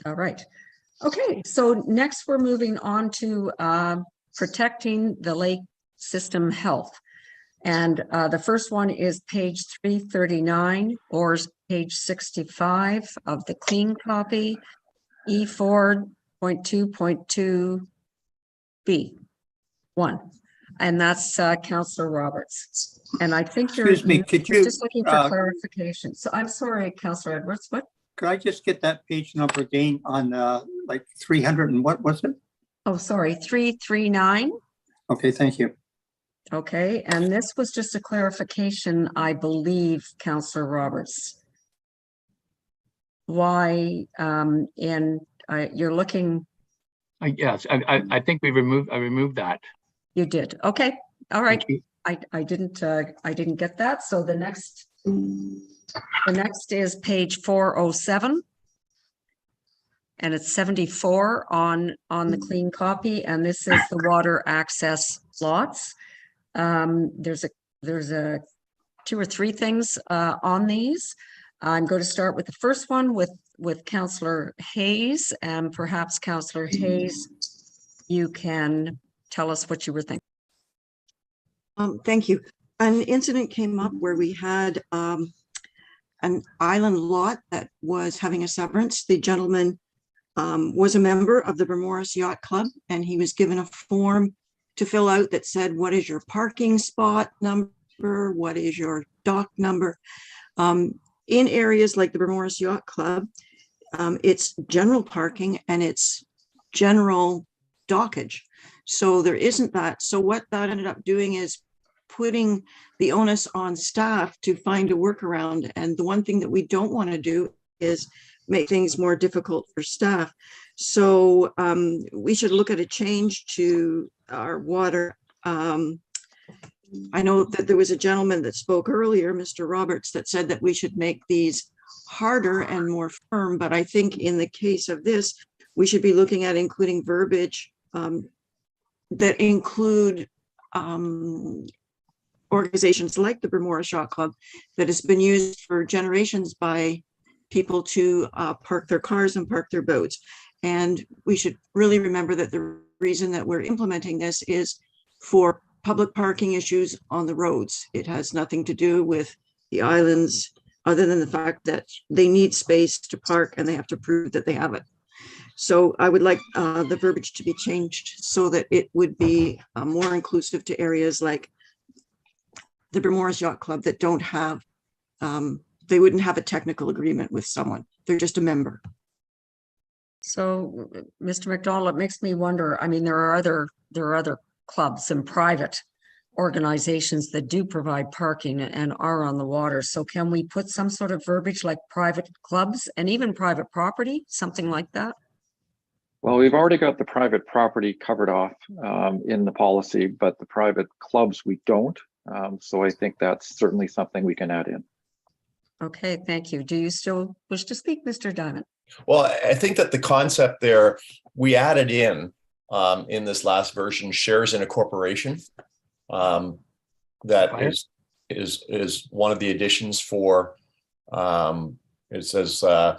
Speaker 1: All right. Okay, so next we're moving on to protecting the lake system health. And the first one is page 339 or page 65 of the clean copy, E4.2.2B1. And that's Councillor Roberts. And I think you're,
Speaker 22: Excuse me, could you
Speaker 1: just looking for clarification. So I'm sorry, Councillor Edwards, what?
Speaker 22: Could I just get that page number again on like 300 and what was it?
Speaker 1: Oh, sorry, 339.
Speaker 22: Okay, thank you.
Speaker 1: Okay, and this was just a clarification, I believe, Councillor Roberts. Why you're looking?
Speaker 3: Yes, I think I removed that.
Speaker 1: You did. Okay, all right. I didn't get that. So the next is page 407. And it's 74 on the clean copy, and this is the water access lots. There's a 2 or 3 things on these. I'm going to start with the first one with Councillor Hayes, and perhaps Councillor Hayes, you can tell us what you were thinking.
Speaker 19: Thank you. An incident came up where we had an island lot that was having a severance. The gentleman was a member of the Bermoris Yacht Club, and he was given a form to fill out that said, what is your parking spot number? What is your dock number? In areas like the Bermoris Yacht Club, it's general parking and it's general dockage. So there isn't that. So what that ended up doing is putting the onus on staff to find a workaround. And the one thing that we don't want to do is make things more difficult for staff. So we should look at a change to our water. I know that there was a gentleman that spoke earlier, Mr. Roberts, that said that we should make these harder and more firm. But I think in the case of this, we should be looking at including verbiage that include organizations like the Bermoris Yacht Club that has been used for generations by people to park their cars and park their boats. And we should really remember that the reason that we're implementing this is for public parking issues on the roads. It has nothing to do with the islands, other than the fact that they need space to park and they have to prove that they have it. So I would like the verbiage to be changed so that it would be more inclusive to areas like the Bermore's Yacht Club that don't have, they wouldn't have a technical agreement with someone. They're just a member.
Speaker 1: So, Mr. McDonald, it makes me wonder, I mean, there are other clubs and private organizations that do provide parking and are on the water. So can we put some sort of verbiage like private clubs and even private property, something like that?
Speaker 2: Well, we've already got the private property covered off in the policy, but the private clubs we don't. So I think that's certainly something we can add in.
Speaker 1: Okay, thank you. Do you still wish to speak, Mr. Dyment?
Speaker 4: Well, I think that the concept there, we added in this last version, shares in a corporation. That is one of the additions for, it says plan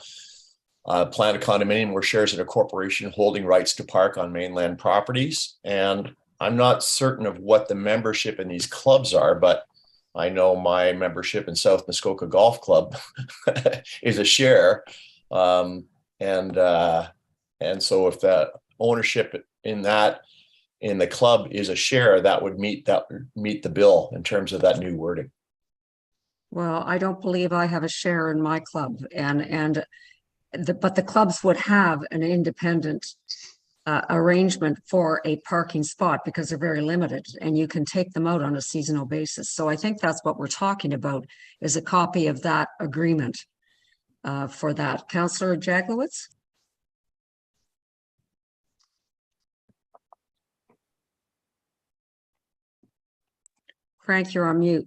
Speaker 4: a condominium where shares in a corporation holding rights to park on mainland properties. And I'm not certain of what the membership in these clubs are, but I know my membership in South Muskoka Golf Club is a share. And so if the ownership in the club is a share, that would meet the bill in terms of that new wording.
Speaker 1: Well, I don't believe I have a share in my club, but the clubs would have an independent arrangement for a parking spot because they're very limited and you can take them out on a seasonal basis. So I think that's what we're talking about, is a copy of that agreement for that. Councillor Jaglowitz? Frank, you're on mute.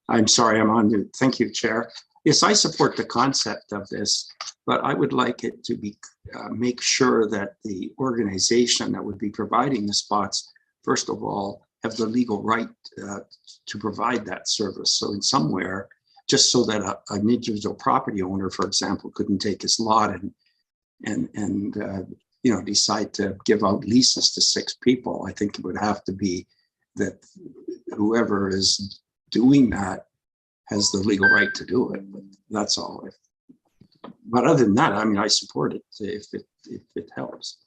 Speaker 17: I'm sorry, I'm on mute. Thank you, Chair. Yes, I support the concept of this, but I would like it to be make sure that the organization that would be providing the spots, first of all, have the legal right to provide that service. So in somewhere, just so that an individual property owner, for example, couldn't take his lot and decide to give out leases to 6 people. I think it would have to be that whoever is doing that has the legal right to do it. But that's all. But other than that, I mean, I support it if it helps.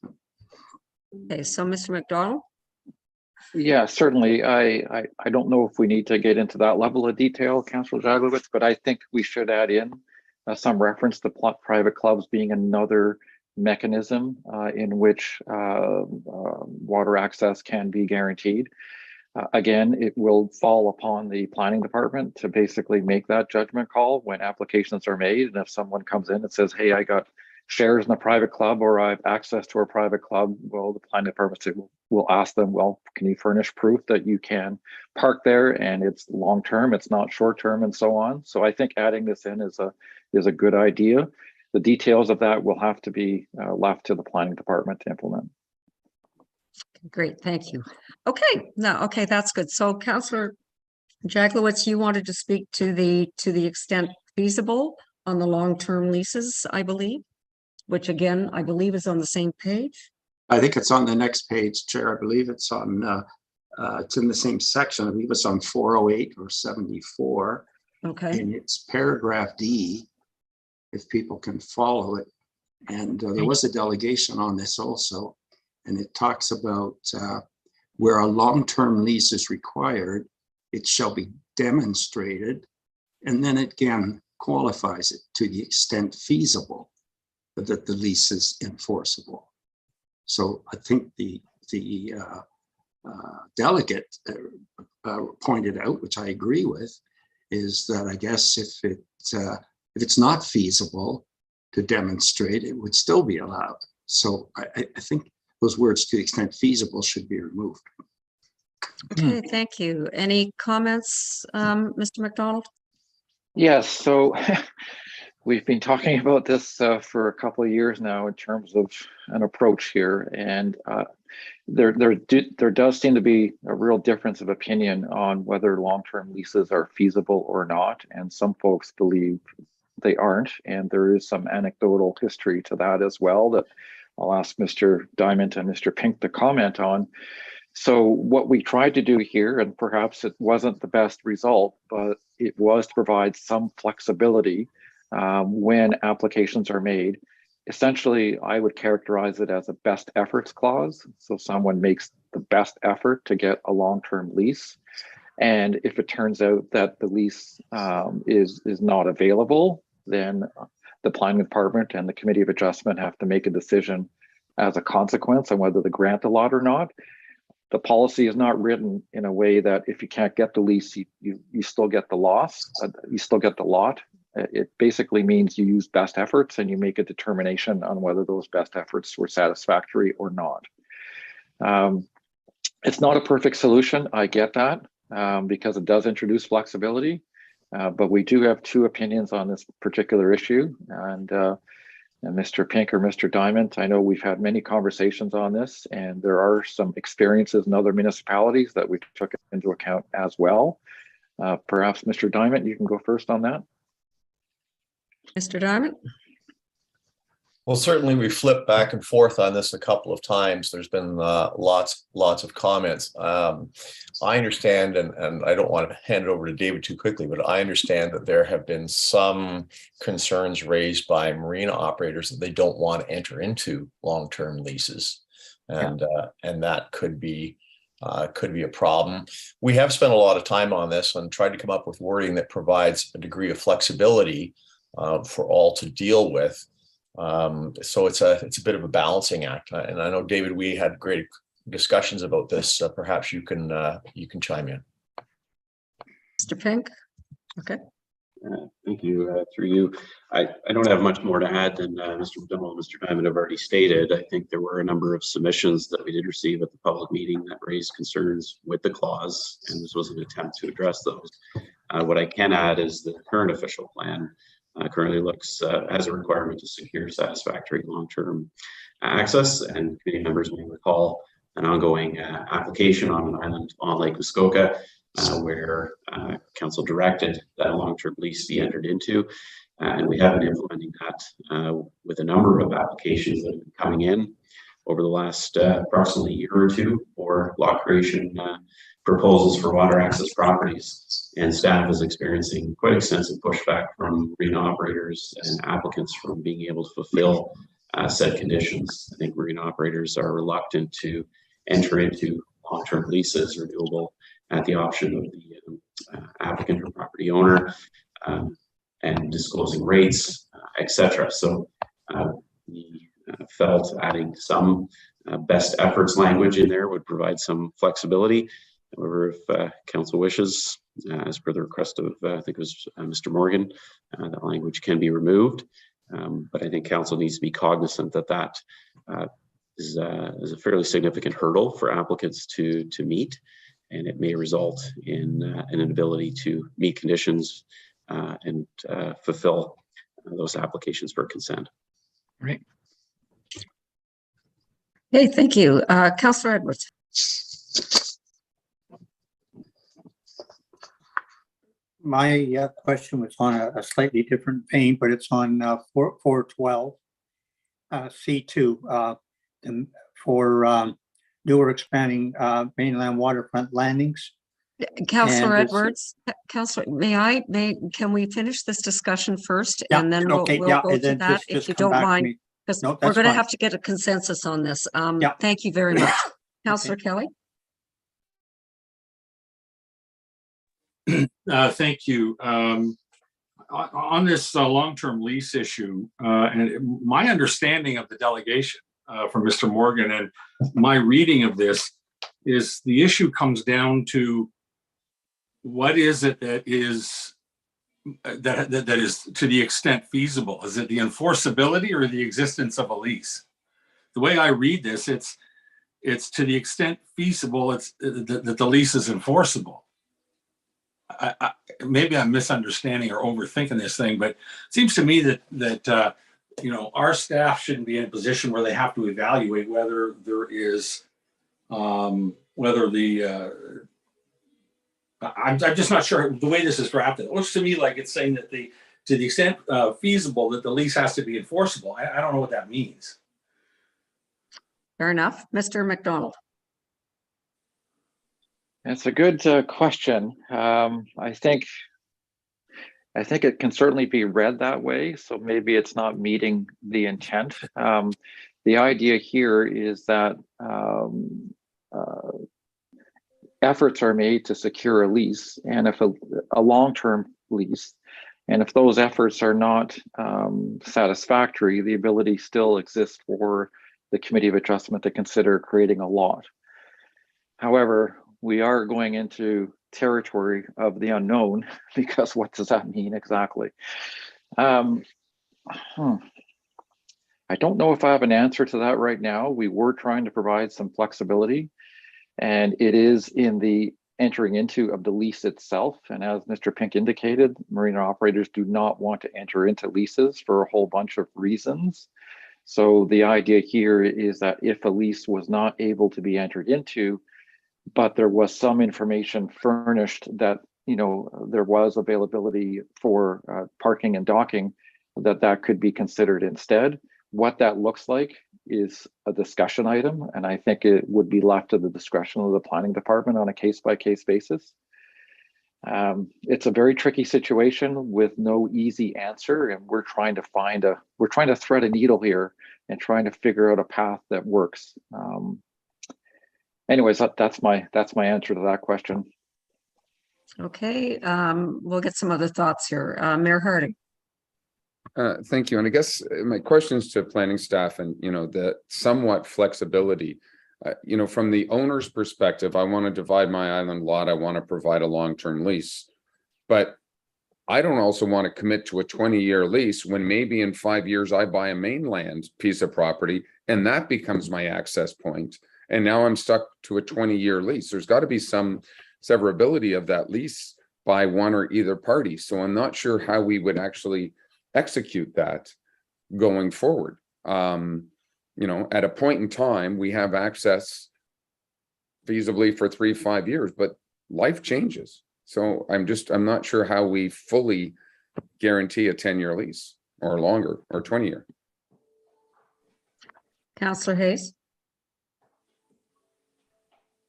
Speaker 1: Okay, so Mr. McDonald?
Speaker 2: Yeah, certainly. I don't know if we need to get into that level of detail, Councillor Jaglowitz, but I think we should add in some reference to private clubs being another mechanism in which water access can be guaranteed. Again, it will fall upon the planning department to basically make that judgment call when applications are made. And if someone comes in and says, hey, I got shares in a private club or I have access to a private club, well, the planning department will ask them, well, can you furnish proof that you can park there and it's long-term, it's not short-term and so on. So I think adding this in is a good idea. The details of that will have to be left to the planning department to implement.
Speaker 1: Great, thank you. Okay, that's good. So Councillor Jaglowitz, you wanted to speak to the extent feasible on the long-term leases, I believe, which again, I believe is on the same page.
Speaker 17: I think it's on the next page, Chair. I believe it's on, it's in the same section. I believe it's on 408 or 74.
Speaker 1: Okay.
Speaker 17: And it's paragraph D, if people can follow it. And there was a delegation on this also. And it talks about where a long-term lease is required, it shall be demonstrated. And then it again qualifies it to the extent feasible that the lease is enforceable. So I think the delegate pointed out, which I agree with, is that I guess if it's not feasible to demonstrate, it would still be allowed. So I think those words, to the extent feasible, should be removed.
Speaker 1: Okay, thank you. Any comments, Mr. McDonald?
Speaker 2: Yes, so we've been talking about this for a couple of years now in terms of an approach here, and there does seem to be a real difference of opinion on whether long-term leases are feasible or not, and some folks believe they aren't, and there is some anecdotal history to that as well that I'll ask Mr. Dyment and Mr. Pink to comment on. So what we tried to do here, and perhaps it wasn't the best result, but it was to provide some flexibility when applications are made. Essentially, I would characterize it as a best efforts clause. So someone makes the best effort to get a long-term lease. And if it turns out that the lease is not available, then the planning department and the committee of adjustment have to make a decision as a consequence on whether to grant a lot or not. The policy is not written in a way that if you can't get the lease, you still get the loss, you still get the lot. It basically means you use best efforts and you make a determination on whether those best efforts were satisfactory or not. It's not a perfect solution, I get that, because it does introduce flexibility, but we do have two opinions on this particular issue. And Mr. Pink or Mr. Dyment, I know we've had many conversations on this, and there are some experiences in other municipalities that we took into account as well. Perhaps Mr. Dyment, you can go first on that.
Speaker 1: Mr. Dyment?
Speaker 4: Well, certainly we flipped back and forth on this a couple of times. There's been lots of comments. I understand, and I don't want to hand it over to David too quickly, but I understand that there have been some concerns raised by marina operators that they don't want to enter into long-term leases, and that could be a problem. We have spent a lot of time on this and tried to come up with wording that provides a degree of flexibility for all to deal with. So it's a bit of a balancing act, and I know, David, we had great discussions about this. Perhaps you can chime in.
Speaker 1: Mr. Pink? Okay.
Speaker 21: Thank you. Through you, I don't have much more to add than Mr. McDonald and Mr. Dyment have already stated. I think there were a number of submissions that we did receive at the public meeting that raised concerns with the clause, and this was an attempt to address those. What I can add is the current official plan currently looks as a requirement to secure satisfactory long-term access, and committee members may recall an ongoing application on an island on Lake Muskoka where council directed that a long-term lease be entered into, and we have been implementing that with a number of applications that have been coming in over the last approximately year or two for lot creation proposals for water access properties, and staff is experiencing quite extensive pushback from marina operators and applicants from being able to fulfill said conditions. I think marina operators are reluctant to enter into long-term leases renewable at the option of the applicant or property owner, and disclosing rates, etc. So we felt adding some best efforts language in there would provide some flexibility. However, if council wishes, as per the request of, I think it was Mr. Morgan, that language can be removed. But I think council needs to be cognizant that that is a fairly significant hurdle for applicants to meet, and it may result in an inability to meet conditions and fulfill those applications for consent.
Speaker 3: Right.
Speaker 1: Hey, thank you. Councillor Edwards.
Speaker 22: My question was on a slightly different vein, but it's on 412 C2 for newer expanding mainland waterfront landings.
Speaker 1: Councillor Edwards, Councillor, can we finish this discussion first,
Speaker 22: yeah,
Speaker 1: and then we'll go to that, if you don't mind, because we're going to have to get a consensus on this.
Speaker 22: Yeah.
Speaker 1: Thank you very much. Councillor Kelly.
Speaker 5: Thank you. On this long-term lease issue, and my understanding of the delegation from Mr. Morgan and my reading of this is the issue comes down to what is it that is to the extent feasible? Is it the enforceability or the existence of a lease? The way I read this, it's to the extent feasible, it's that the lease is enforceable. Maybe I'm misunderstanding or overthinking this thing, but it seems to me that you know, our staff shouldn't be in a position where they have to evaluate whether there is I'm just not sure the way this is drafted. It looks to me like it's saying that to the extent feasible, that the lease has to be enforceable. I don't know what that means.
Speaker 1: Fair enough. Mr. McDonald.
Speaker 2: It's a good question. I think it can certainly be read that way. So maybe it's not meeting the intent. The idea here is that efforts are made to secure a lease, and if a long-term lease, and if those efforts are not satisfactory, the ability still exists for the Committee of Adjustment to consider creating a lot. However, we are going into territory of the unknown, because what does that mean exactly? I don't know if I have an answer to that right now. We were trying to provide some flexibility, and it is in the entering into of the lease itself. And as Mr. Pink indicated, marina operators do not want to enter into leases for a whole bunch of reasons. So the idea here is that if a lease was not able to be entered into, but there was some information furnished that, you know, there was availability for parking and docking, that could be considered instead. What that looks like is a discussion item, and I think it would be left to the discretion of the planning department on a case-by-case basis. It's a very tricky situation with no easy answer, and we're trying to thread a needle here and trying to figure out a path that works. Anyways, that's my answer to that question.
Speaker 1: Okay, we'll get some other thoughts here. Mayor Harding.
Speaker 18: Thank you. And I guess my question is to planning staff and, you know, the somewhat flexibility. You know, from the owner's perspective, I want to divide my island lot. I want to provide a long-term lease, but I don't also want to commit to a 20-year lease when maybe in 5 years I buy a mainland piece of property and that becomes my access point. And now I'm stuck to a 20-year lease. There's got to be some severability of that lease by one or either party. So I'm not sure how we would actually execute that going forward. You know, at a point in time, we have access feasibly for 3-5 years, but life changes. So I'm not sure how we fully guarantee a 10-year lease or longer or 20-year.
Speaker 1: Councillor Hayes.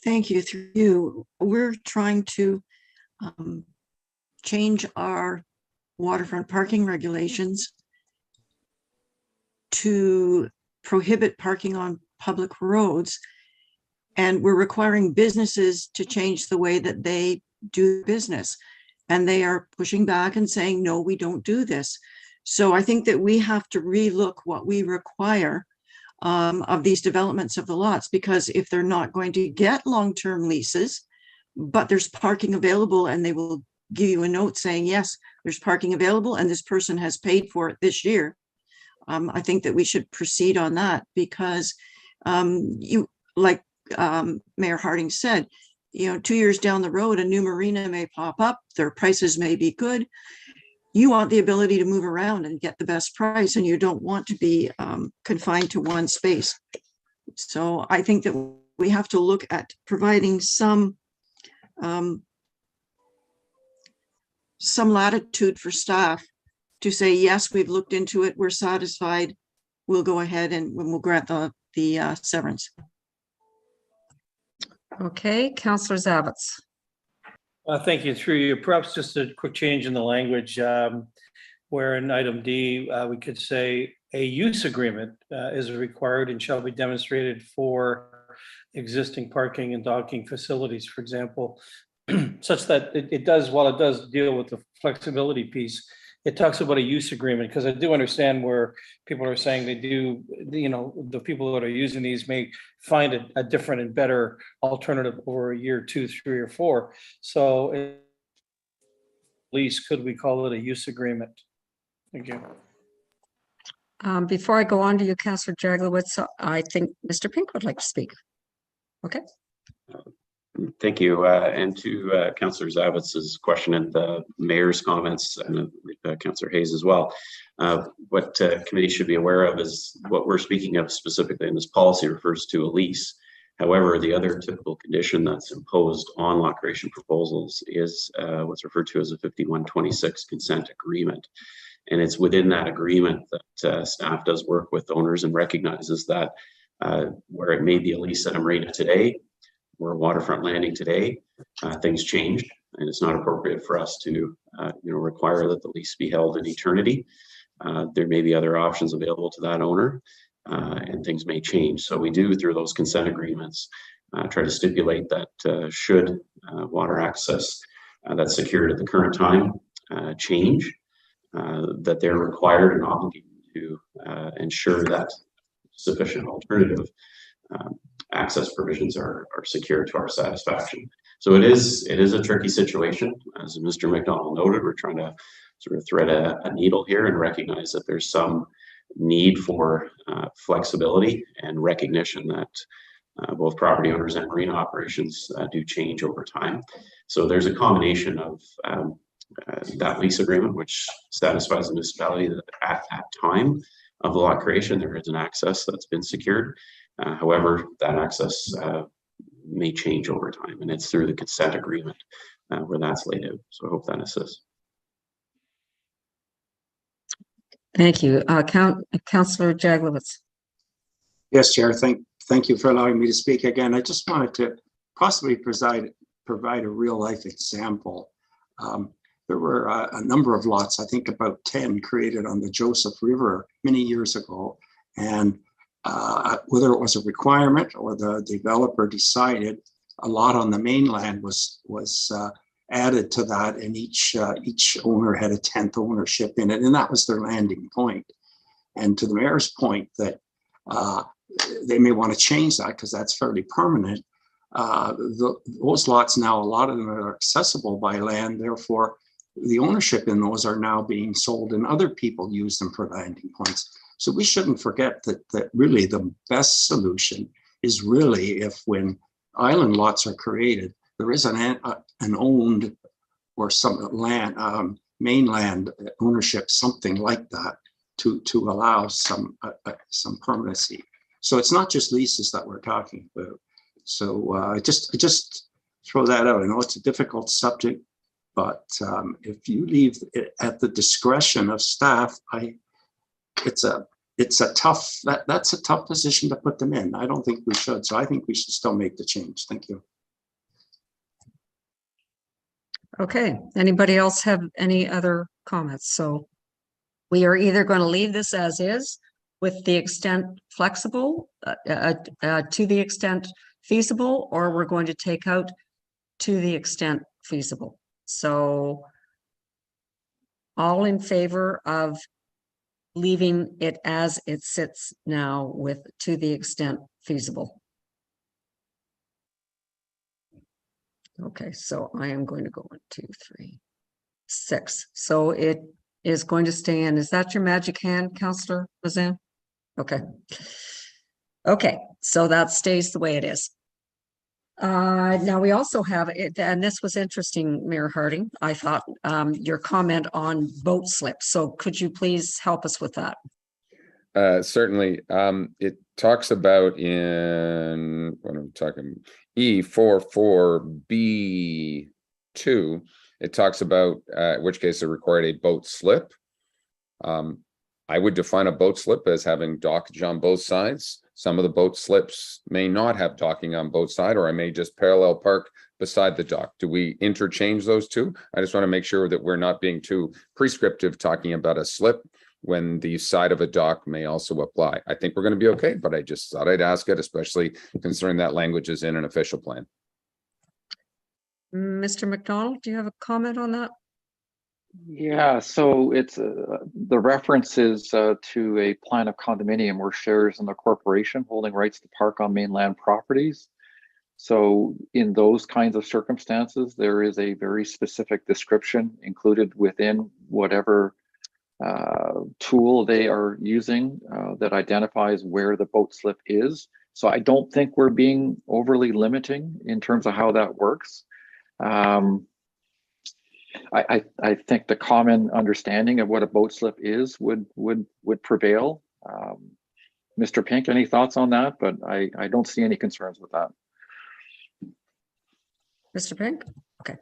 Speaker 19: Thank you. Through you, we're trying to change our waterfront parking regulations to prohibit parking on public roads. And we're requiring businesses to change the way that they do business. And they are pushing back and saying, no, we don't do this. So I think that we have to relook what we require of these developments of the lots, because if they're not going to get long-term leases, but there's parking available and they will give you a note saying, yes, there's parking available and this person has paid for it this year. I think that we should proceed on that, because you, like Mayor Harding said, you know, 2 years down the road, a new marina may pop up, their prices may be good. You want the ability to move around and get the best price, and you don't want to be confined to one space. So I think that we have to look at providing some latitude for staff to say, yes, we've looked into it, we're satisfied, we'll go ahead and we'll grant the severance.
Speaker 1: Okay, Councillor Zavitz.
Speaker 6: Thank you. Through you, perhaps just a quick change in the language, where in item D, we could say a use agreement is required and shall be demonstrated for existing parking and docking facilities, for example, such that it does, while it does deal with the flexibility piece, it talks about a use agreement, because I do understand where people are saying they do, you know, the people that are using these may find a different and better alternative over a year, 2, 3, or 4. So at least could we call it a use agreement? Thank you.
Speaker 1: Before I go on to you, Councillor Jaglowitz, I think Mr. Pink would like to speak. Okay.
Speaker 21: Thank you. And to Councillor Zavitz's question and the mayor's comments, and Councillor Hayes as well. What committee should be aware of is what we're speaking of specifically in this policy refers to a lease. However, the other typical condition that's imposed on lot creation proposals is what's referred to as a 5126 consent agreement. And it's within that agreement that staff does work with owners and recognizes that where it may be a lease at a marina today, we're a waterfront landing today. Things change, and it's not appropriate for us to require that the lease be held in eternity. There may be other options available to that owner, and things may change. So we do, through those consent agreements, try to stipulate that should water access that's secured at the current time change, that they're required and obligated to ensure that sufficient alternative access provisions are secured to our satisfaction. So it is a tricky situation. As Mr. McDonald noted, we're trying to sort of thread a needle here and recognize that there's some need for flexibility and recognition that both property owners and marina operations do change over time. So there's a combination of that lease agreement, which satisfies the municipality that at that time of the lot creation, there is an access that's been secured. However, that access may change over time, and it's through the consent agreement where that's laid out. So I hope that assists.
Speaker 1: Thank you. Councillor Jaglowitz.
Speaker 17: Yes, Chair. Thank you for allowing me to speak again. I just wanted to possibly provide a real life example. There were a number of lots, I think about 10, created on the Joseph River many years ago. And whether it was a requirement or the developer decided, a lot on the mainland was added to that, and each owner had a 10th ownership in it, and that was their landing point. And to the mayor's point that they may want to change that because that's fairly permanent. Those lots now, a lot of them are accessible by land, therefore the ownership in those are now being sold and other people use them for landing points. So we shouldn't forget that really the best solution is really if when island lots are created, there is an owned or some land, mainland ownership, something like that to allow some permanency. So it's not just leases that we're talking about. So I just throw that out. I know it's a difficult subject, but if you leave it at the discretion of staff, that's a tough position to put them in. I don't think we should. So I think we should still make the change. Thank you.
Speaker 1: Okay. Anybody else have any other comments? So we are either going to leave this as is with the extent flexible to the extent feasible, or we're going to take out to the extent feasible. So all in favor of leaving it as it sits now with to the extent feasible. Okay, so I am going to go 1, 2, 3, 6. So it is going to stay in. Is that your magic hand, Councillor Mazan? Okay. Okay, so that stays the way it is. Now we also have it, and this was interesting, Mayor Harding, I thought, your comment on boat slips. So could you please help us with that?
Speaker 18: Certainly. It talks about in, what am I talking, E44B2, it talks about, in which case it required a boat slip. I would define a boat slip as having dockage on both sides. Some of the boat slips may not have docking on both sides, or I may just parallel park beside the dock. Do we interchange those two? I just want to make sure that we're not being too prescriptive talking about a slip when the side of a dock may also apply. I think we're going to be okay, but I just thought I'd ask it, especially considering that language is in an official plan.
Speaker 1: Mr. McDonald, do you have a comment on that?
Speaker 2: Yeah, so it's the reference is to a plan of condominium where shares in the corporation holding rights to park on mainland properties. So in those kinds of circumstances, there is a very specific description included within whatever tool they are using that identifies where the boat slip is. So I don't think we're being overly limiting in terms of how that works. I think the common understanding of what a boat slip is would prevail. Mr. Pink, any thoughts on that? But I don't see any concerns with that.
Speaker 1: Mr. Pink? Okay.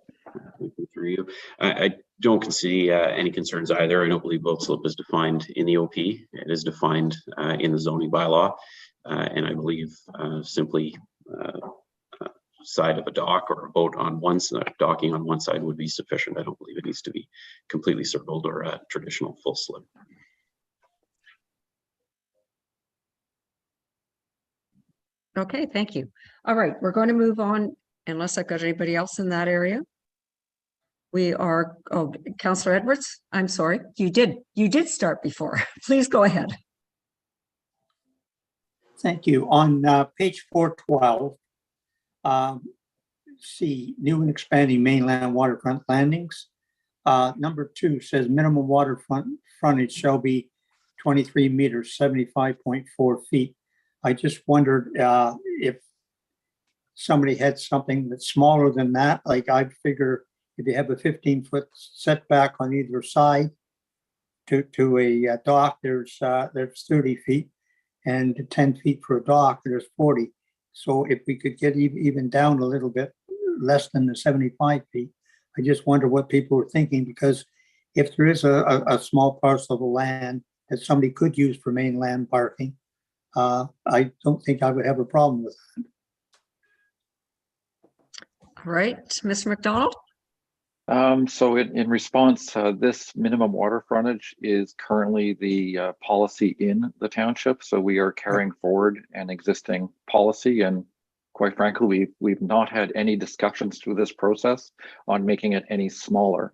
Speaker 21: Through you. I don't see any concerns either. I don't believe boat slip is defined in the OP. It is defined in the zoning bylaw. And I believe simply side of a dock, or a boat on one side, docking on one side would be sufficient. I don't believe it needs to be completely circled or a traditional full slip.
Speaker 1: Okay, thank you. All right, we're going to move on, unless I've got anybody else in that area. We are, oh, Councillor Edwards, I'm sorry, you did start before. Please go ahead.
Speaker 22: Thank you. On page 412, see new and expanding mainland waterfront landings. Number 2 says minimum waterfront frontage shall be 23 meters, 75.4 feet. I just wondered if somebody had something that's smaller than that. Like I'd figure if you have a 15-foot setback on either side to a dock, there's 30 feet, and 10 feet for a dock, there's 40. So if we could get even down a little bit less than the 75 feet, I just wonder what people were thinking, because if there is a small parcel of land that somebody could use for mainland parking, I don't think I would have a problem with that.
Speaker 1: All right, Mr. McDonald.
Speaker 2: So in response, this minimum water frontage is currently the policy in the township. So we are carrying forward an existing policy, and quite frankly, we've not had any discussions through this process on making it any smaller.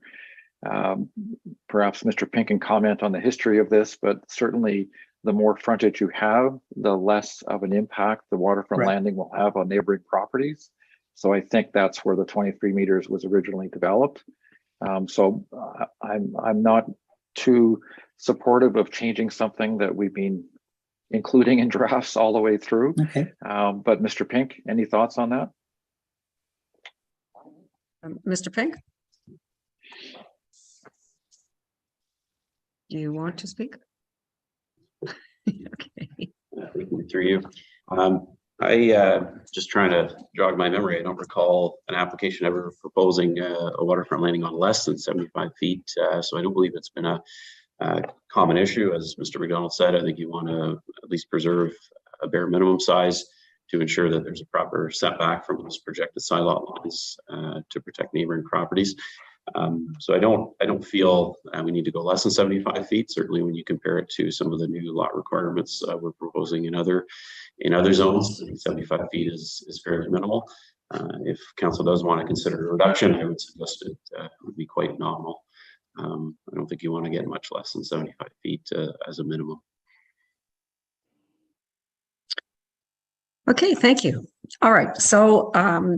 Speaker 2: Perhaps Mr. Pink can comment on the history of this, but certainly the more frontage you have, the less of an impact the waterfront landing will have on neighboring properties. So I think that's where the 23 meters was originally developed. So I'm not too supportive of changing something that we've been including in drafts all the way through.
Speaker 22: Okay.
Speaker 2: But Mr. Pink, any thoughts on that?
Speaker 1: Mr. Pink? Do you want to speak? Okay.
Speaker 21: Through you. I just trying to jog my memory. I don't recall an application ever proposing a waterfront landing on less than 75 feet. So I don't believe it's been a common issue. As Mr. McDonald said, I think you want to at least preserve a bare minimum size to ensure that there's a proper setback from those projected side lot lines to protect neighboring properties. So I don't feel we need to go less than 75 feet. Certainly, when you compare it to some of the new lot requirements we're proposing in other zones, 75 feet is fairly minimal. If council does want to consider a reduction, I would suggest it would be quite nominal. I don't think you want to get much less than 75 feet as a minimum.
Speaker 1: Okay, thank you. All right, so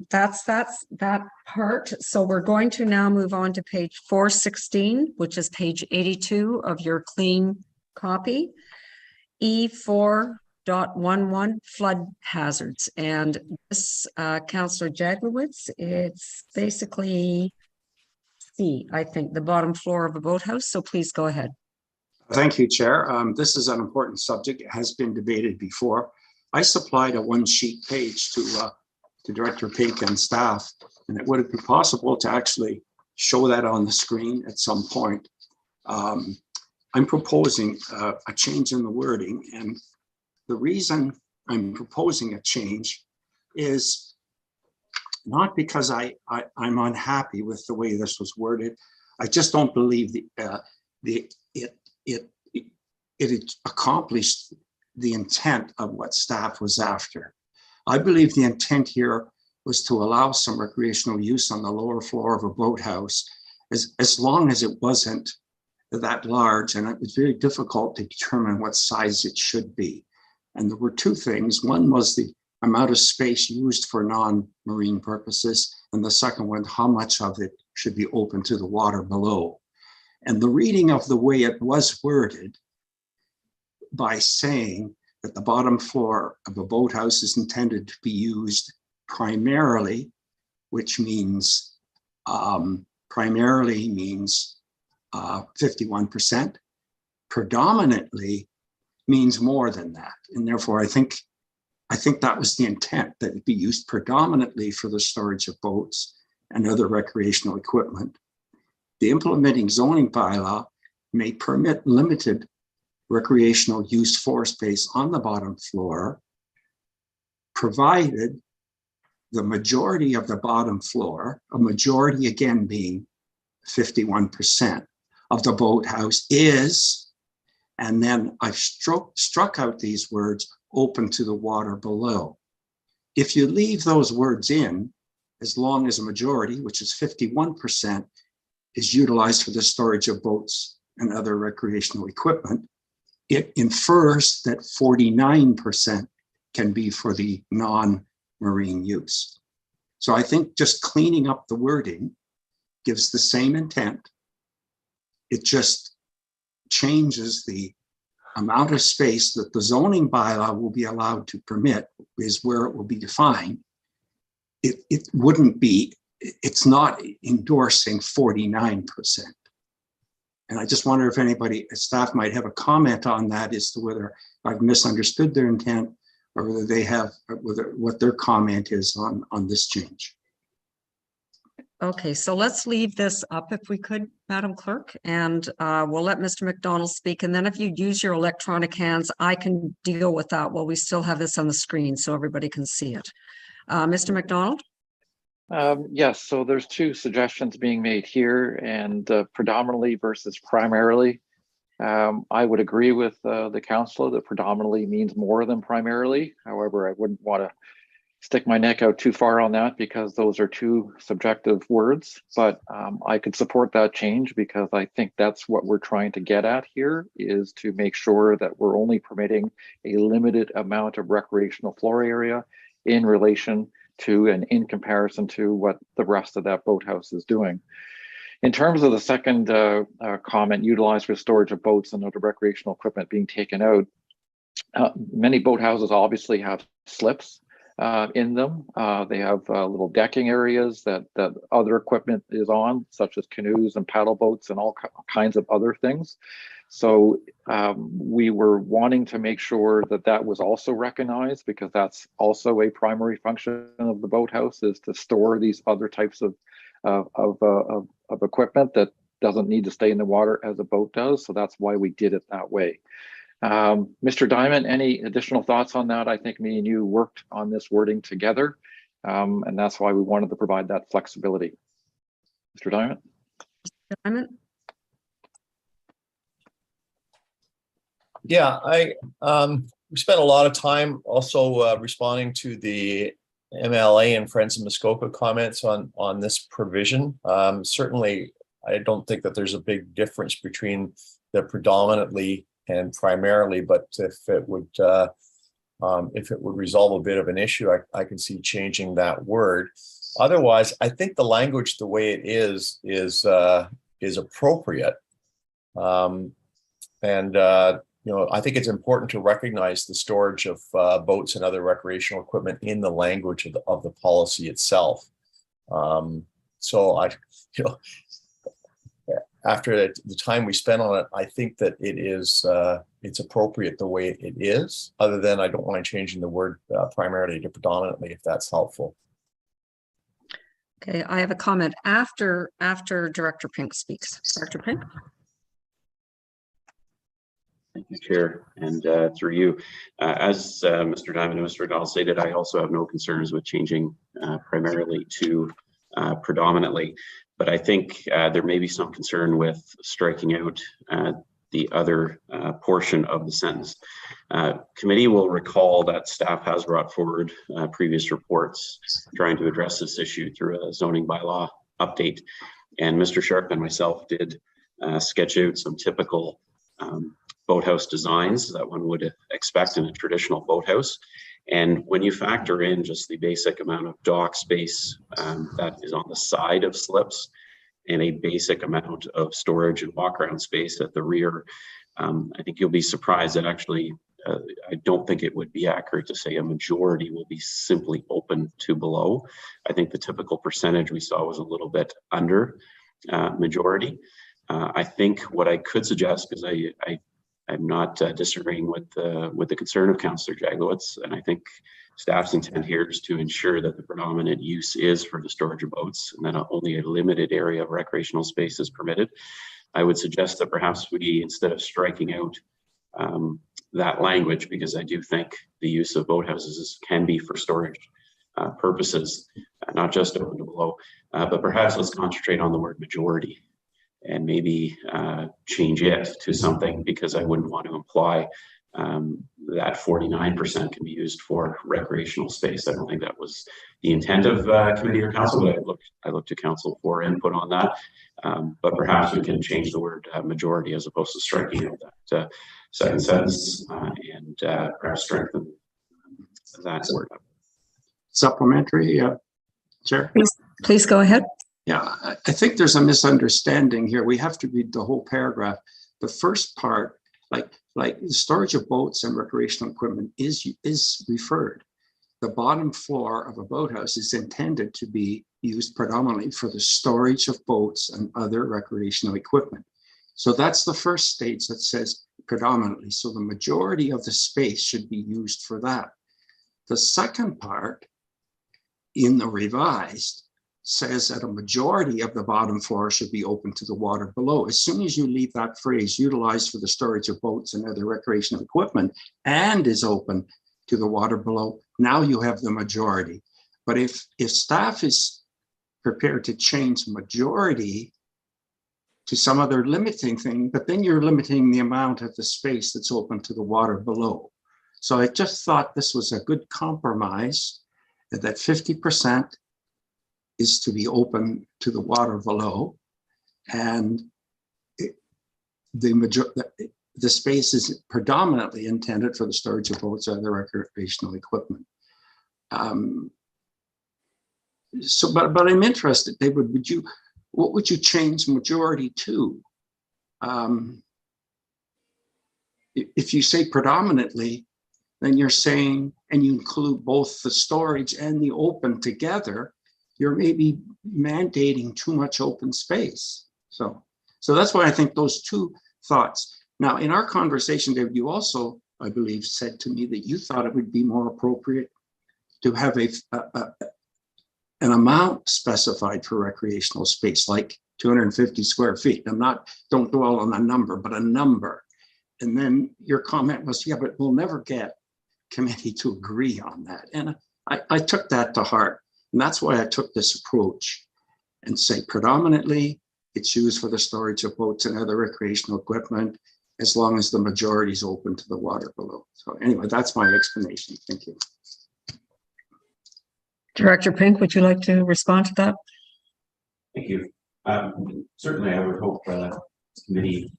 Speaker 1: that's that part. So we're going to now move on to page 416, which is page 82 of your clean copy. E4.11 flood hazards. And this, Councillor Jaglowitz, it's basically C, I think, the bottom floor of a boathouse. So please go ahead.
Speaker 17: Thank you, Chair. This is an important subject. It has been debated before. I supplied a one-sheet page to Director Pink and staff, and it would have been possible to actually show that on the screen at some point. I'm proposing a change in the wording, and the reason I'm proposing a change is not because I'm unhappy with the way this was worded. I just don't believe it accomplished the intent of what staff was after. I believe the intent here was to allow some recreational use on the lower floor of a boathouse, as long as it wasn't that large, and it was very difficult to determine what size it should be. And there were two things. One was the amount of space used for non-marine purposes, and the second one, how much of it should be open to the water below. And the reading of the way it was worded, by saying that the bottom floor of a boathouse is intended to be used primarily, which means primarily means 51%, predominantly means more than that. And therefore, I think that was the intent, that it be used predominantly for the storage of boats and other recreational equipment. The implementing zoning bylaw may permit limited recreational use floor space on the bottom floor, provided the majority of the bottom floor, a majority again being 51% of the boathouse is, and then I've struck out these words, open to the water below. If you leave those words in, as long as a majority, which is 51%, is utilized for the storage of boats and other recreational equipment, it infers that 49% can be for the non-marine use. So I think just cleaning up the wording gives the same intent. It just changes the amount of space that the zoning bylaw will be allowed to permit is where it will be defined. It wouldn't be, it's not endorsing 49%. And I just wonder if anybody, staff might have a comment on that as to whether I've misunderstood their intent or whether they have, what their comment is on this change.
Speaker 1: Okay, so let's leave this up if we could, Madam Clerk, and we'll let Mr. McDonald speak. And then if you use your electronic hands, I can deal with that while we still have this on the screen so everybody can see it. Mr. McDonald?
Speaker 2: Yes, so there's two suggestions being made here, and predominantly versus primarily. I would agree with the councillor that predominantly means more than primarily. However, I wouldn't want to stick my neck out too far on that because those are two subjective words, but I could support that change because I think that's what we're trying to get at here, is to make sure that we're only permitting a limited amount of recreational floor area in relation to and in comparison to what the rest of that boathouse is doing. In terms of the second comment, utilized for storage of boats and other recreational equipment being taken out, many boathouses obviously have slips in them. They have little decking areas that other equipment is on, such as canoes and paddle boats and all kinds of other things. So we were wanting to make sure that that was also recognized, because that's also a primary function of the boathouse, is to store these other types of equipment that doesn't need to stay in the water as a boat does. So that's why we did it that way. Mr. Dyment, any additional thoughts on that? I think me and you worked on this wording together, and that's why we wanted to provide that flexibility. Mr. Dyment?
Speaker 1: Dyment?
Speaker 4: Yeah, we spent a lot of time also responding to the MLA and Friends of Muskoka comments on this provision. Certainly, I don't think that there's a big difference between the predominantly and primarily, but if it would resolve a bit of an issue, I can see changing that word. Otherwise, I think the language, the way it is appropriate. I think it's important to recognize the storage of boats and other recreational equipment in the language of the policy itself. After the time we spent on it, I think that it's appropriate the way it is. Other than I don't mind changing the word primarily to predominantly, if that's helpful.
Speaker 1: Okay, I have a comment after Director Pink speaks. Director Pink.
Speaker 21: Thank you, Chair, and through you. As Mr. Dyment and Mr. McDonald stated, I also have no concerns with changing primarily to predominantly, but I think there may be some concern with striking out the other portion of the sentence. Committee will recall that staff has brought forward previous reports trying to address this issue through a zoning bylaw update, and Mr. Sharp and myself did sketch out some typical boathouse designs that one would expect in a traditional boathouse. And when you factor in just the basic amount of dock space that is on the side of slips and a basic amount of storage and walk-around space at the rear, I think you'll be surprised that actually, I don't think it would be accurate to say a majority will be simply open to below. I think the typical percentage we saw was a little bit under majority. I think what I could suggest, because I'm not disagreeing with the concern of Councillor Jaglowitz, and I think staff's intent here is to ensure that the predominant use is for the storage of boats and that only a limited area of recreational space is permitted. I would suggest that perhaps we, instead of striking out that language, because I do think the use of boathouses can be for storage, purposes, not just open to below, but perhaps let's concentrate on the word majority and maybe change it to something, because I wouldn't want to imply that 49% can be used for recreational space. I don't think that was the intent of committee or council, but I looked to council for input on that. But perhaps we can change the word majority as opposed to striking out that second sentence and perhaps strengthen that word.
Speaker 17: Supplementary, Chair?
Speaker 19: Please go ahead.
Speaker 17: Yeah, I think there's a misunderstanding here. We have to read the whole paragraph. The first part, like the storage of boats and recreational equipment is referred. The bottom floor of a boathouse is intended to be used predominantly for the storage of boats and other recreational equipment. So that's the first stage that says predominantly. So the majority of the space should be used for that. The second part in the revised says that a majority of the bottom floor should be open to the water below. As soon as you leave that phrase, utilized for the storage of boats and other recreational equipment, and is open to the water below, now you have the majority. But if staff is prepared to change majority to some other limiting thing, but then you're limiting the amount of the space that's open to the water below. So I just thought this was a good compromise, that 50% is to be open to the water below, and the space is predominantly intended for the storage of boats and other recreational equipment. But I'm interested, David, what would you change majority to? If you say predominantly, then you're saying, and you include both the storage and the open together, you're maybe mandating too much open space. So that's why I think those two thoughts. Now, in our conversation, David, you also, I believe, said to me that you thought it would be more appropriate to have an amount specified for recreational space, like 250 square feet. Don't dwell on a number, but a number. And then your comment was, yeah, but we'll never get committee to agree on that. And I took that to heart. And that's why I took this approach and say predominantly it's used for the storage of boats and other recreational equipment, as long as the majority is open to the water below. So anyway, that's my explanation. Thank you.
Speaker 19: Director Pink, would you like to respond to that?
Speaker 21: Thank you. Certainly, I would hope committee.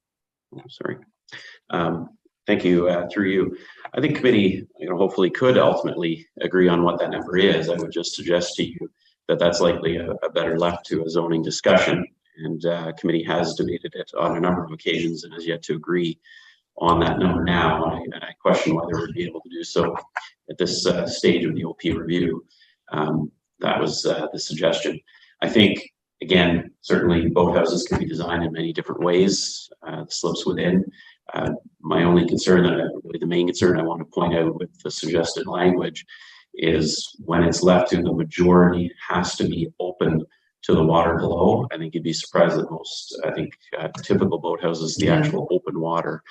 Speaker 21: Thank you. Through you, I think committee, hopefully could ultimately agree on what that number is. I would just suggest to you that that's likely a better left to a zoning discussion, and committee has debated it on a number of occasions and has yet to agree on that number now. And I question whether we'd be able to do so at this stage of the OP review. That was the suggestion. I think, again, certainly boathouses can be designed in many different ways. The slopes within. My only concern, really the main concern I want to point out with the suggested language, is when it's left to the majority has to be open to the water below. I think you'd be surprised that most, typical boathouses, the actual open water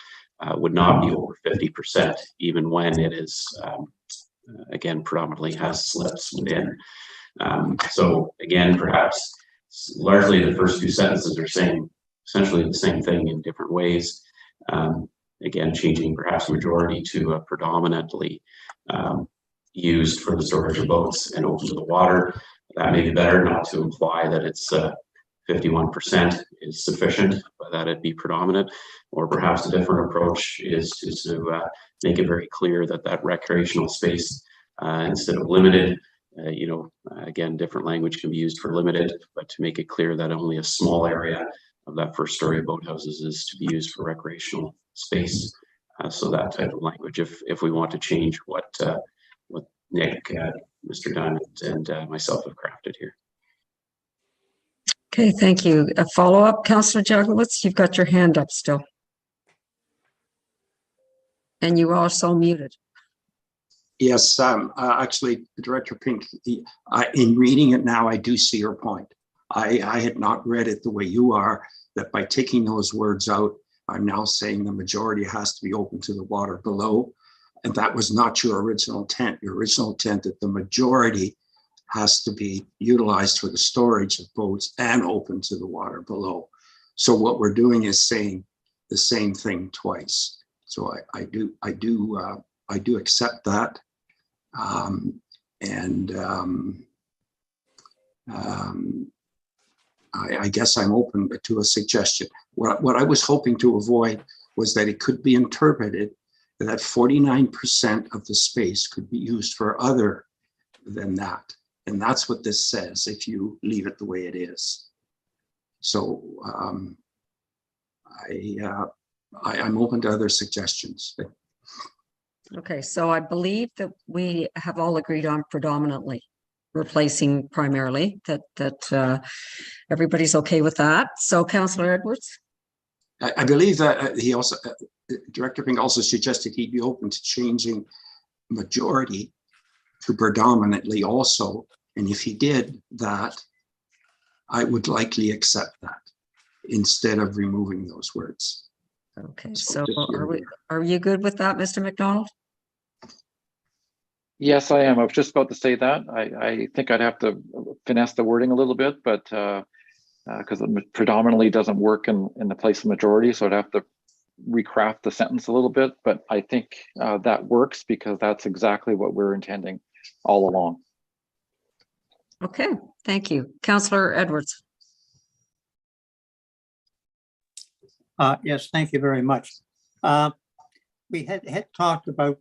Speaker 21: would not be over 50%, even when it is, again, predominantly has slips within. So again, perhaps largely the first two sentences are saying essentially the same thing in different ways. Again, changing perhaps majority to a predominantly used for the storage of boats and open to the water. That may be better, not to imply that it's 51% is sufficient, but that it be predominant. Or perhaps a different approach is to make it very clear that that recreational space, instead of limited, again, different language can be used for limited, but to make it clear that only a small area of that first story of boathouses is to be used for recreational space. So that type of language, if we want to change what Nick, Mr. Dyment, and myself have crafted here.
Speaker 19: Okay, thank you. A follow-up, Councillor Jaglowitz, you've got your hand up still. And you are also muted.
Speaker 17: Yes, actually, Director Pink, in reading it now, I do see your point. I had not read it the way you are, that by taking those words out, I'm now saying the majority has to be open to the water below. And that was not your original intent. Your original intent that the majority has to be utilized for the storage of boats and open to the water below. So what we're doing is saying the same thing twice. So I do accept that. I guess I'm open to a suggestion. What I was hoping to avoid was that it could be interpreted that 49% of the space could be used for other than that. And that's what this says if you leave it the way it is. So I'm open to other suggestions.
Speaker 19: Okay, so I believe that we have all agreed on predominantly replacing primarily, that everybody's okay with that. So Councillor Edwards?
Speaker 17: I believe that he also, Director Ping also suggested he'd be open to changing majority to predominantly also. And if he did that, I would likely accept that instead of removing those words.
Speaker 19: Okay, so are you good with that, Mr. McDonald?
Speaker 2: Yes, I am. I was just about to say that. I think I'd have to finesse the wording a little bit, but because predominantly doesn't work in the place of majority, so I'd have to recraft the sentence a little bit. But I think that works because that's exactly what we're intending all along.
Speaker 19: Okay, thank you. Councillor Edwards.
Speaker 22: Yes, thank you very much. We had talked about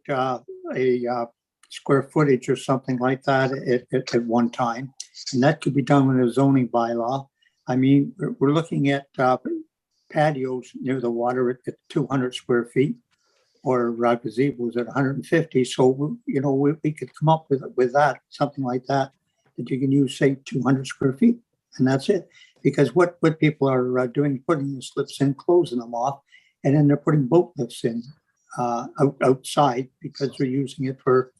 Speaker 22: a square footage or something like that at one time, and that could be done with a zoning bylaw. I mean, we're looking at patios near the water at 200 square feet, or gazebos at 150. So, you know, we could come up with that, something like that, that you can use, say, 200 square feet, and that's it. Because what people are doing, putting the slips in, closing them off, and then they're putting boat lifts in outside because they're using it for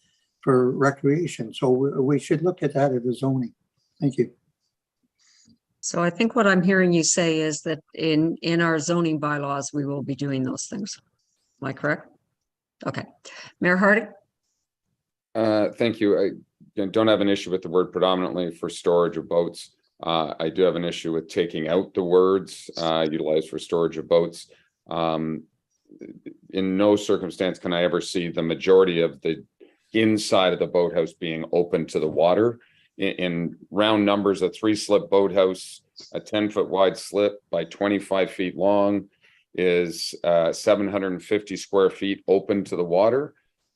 Speaker 22: recreation. So we should look at that as a zoning. Thank you.
Speaker 19: So I think what I'm hearing you say is that in our zoning bylaws, we will be doing those things. Am I correct? Okay. Mayor Harding?
Speaker 18: Thank you. I don't have an issue with the word predominantly for storage of boats. I do have an issue with taking out the words utilized for storage of boats. In no circumstance can I ever see the majority of the inside of the boathouse being open to the water. In round numbers, a 3-slip boathouse, a 10-foot wide slip by 25 feet long is 750 square feet open to the water.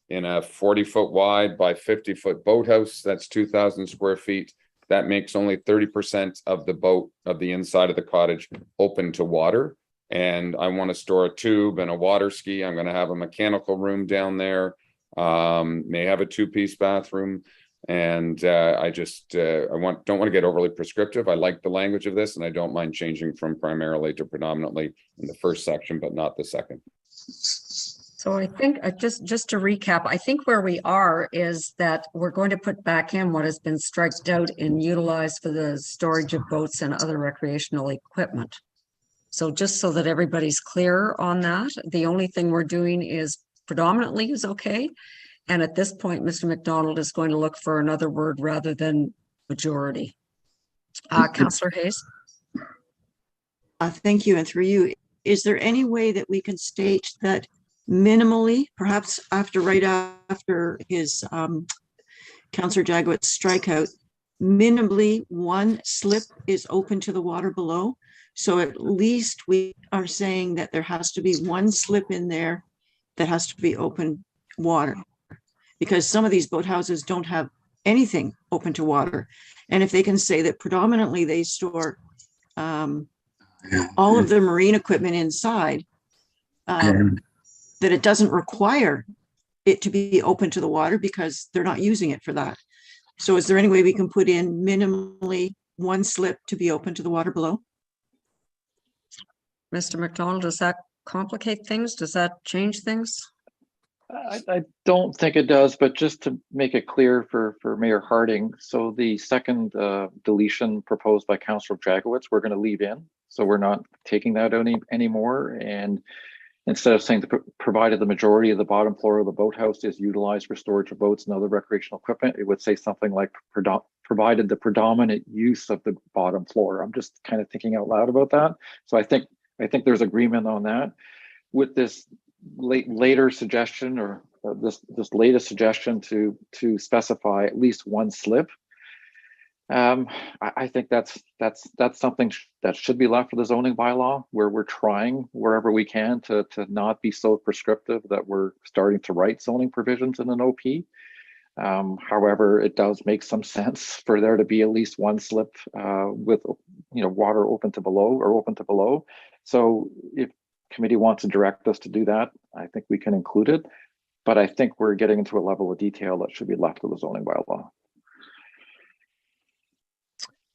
Speaker 18: In a 40-foot wide by 50-foot boathouse, that's 2,000 square feet. That makes only 30% of the boat of the inside of the cottage open to water. And I want to store a tube and a water ski. I'm going to have a mechanical room down there. May have a 2-piece bathroom. And I don't want to get overly prescriptive. I like the language of this, and I don't mind changing from primarily to predominantly in the first section, but not the second.
Speaker 19: So I think just to recap, I think where we are is that we're going to put back in what has been striked out and utilized for the storage of boats and other recreational equipment. So just so that everybody's clear on that, the only thing we're doing is predominantly is okay. And at this point, Mr. McDonald is going to look for another word rather than majority. Councillor Hayes. Thank you. And through you, is there any way that we can state that minimally, perhaps right after his Councillor Jagowitz's strikeout, minimally 1 slip is open to the water below? So at least we are saying that there has to be 1 slip in there that has to be open water, because some of these boathouses don't have anything open to water. And if they can say that predominantly they store all of the marine equipment inside, that it doesn't require it to be open to the water because they're not using it for that. So is there any way we can put in minimally 1 slip to be open to the water below? Mr. McDonald, does that complicate things? Does that change things?
Speaker 2: I don't think it does, but just to make it clear for Mayor Harding, so the second deletion proposed by Councillor Jagowitz, we're going to leave in. So we're not taking that out anymore. And instead of saying provided the majority of the bottom floor of the boathouse is utilized for storage of boats and other recreational equipment, it would say something like provided the predominant use of the bottom floor. I'm just kind of thinking out loud about that. So I think there's agreement on that. With this later suggestion, or this latest suggestion to specify at least one slip, I think that's something that should be left for the zoning bylaw, where we're trying wherever we can to not be so prescriptive that we're starting to write zoning provisions in an OP. However, it does make some sense for there to be at least one slip with water open to below. So if committee wants to direct us to do that, I think we can include it. But I think we're getting into a level of detail that should be left to the zoning bylaw.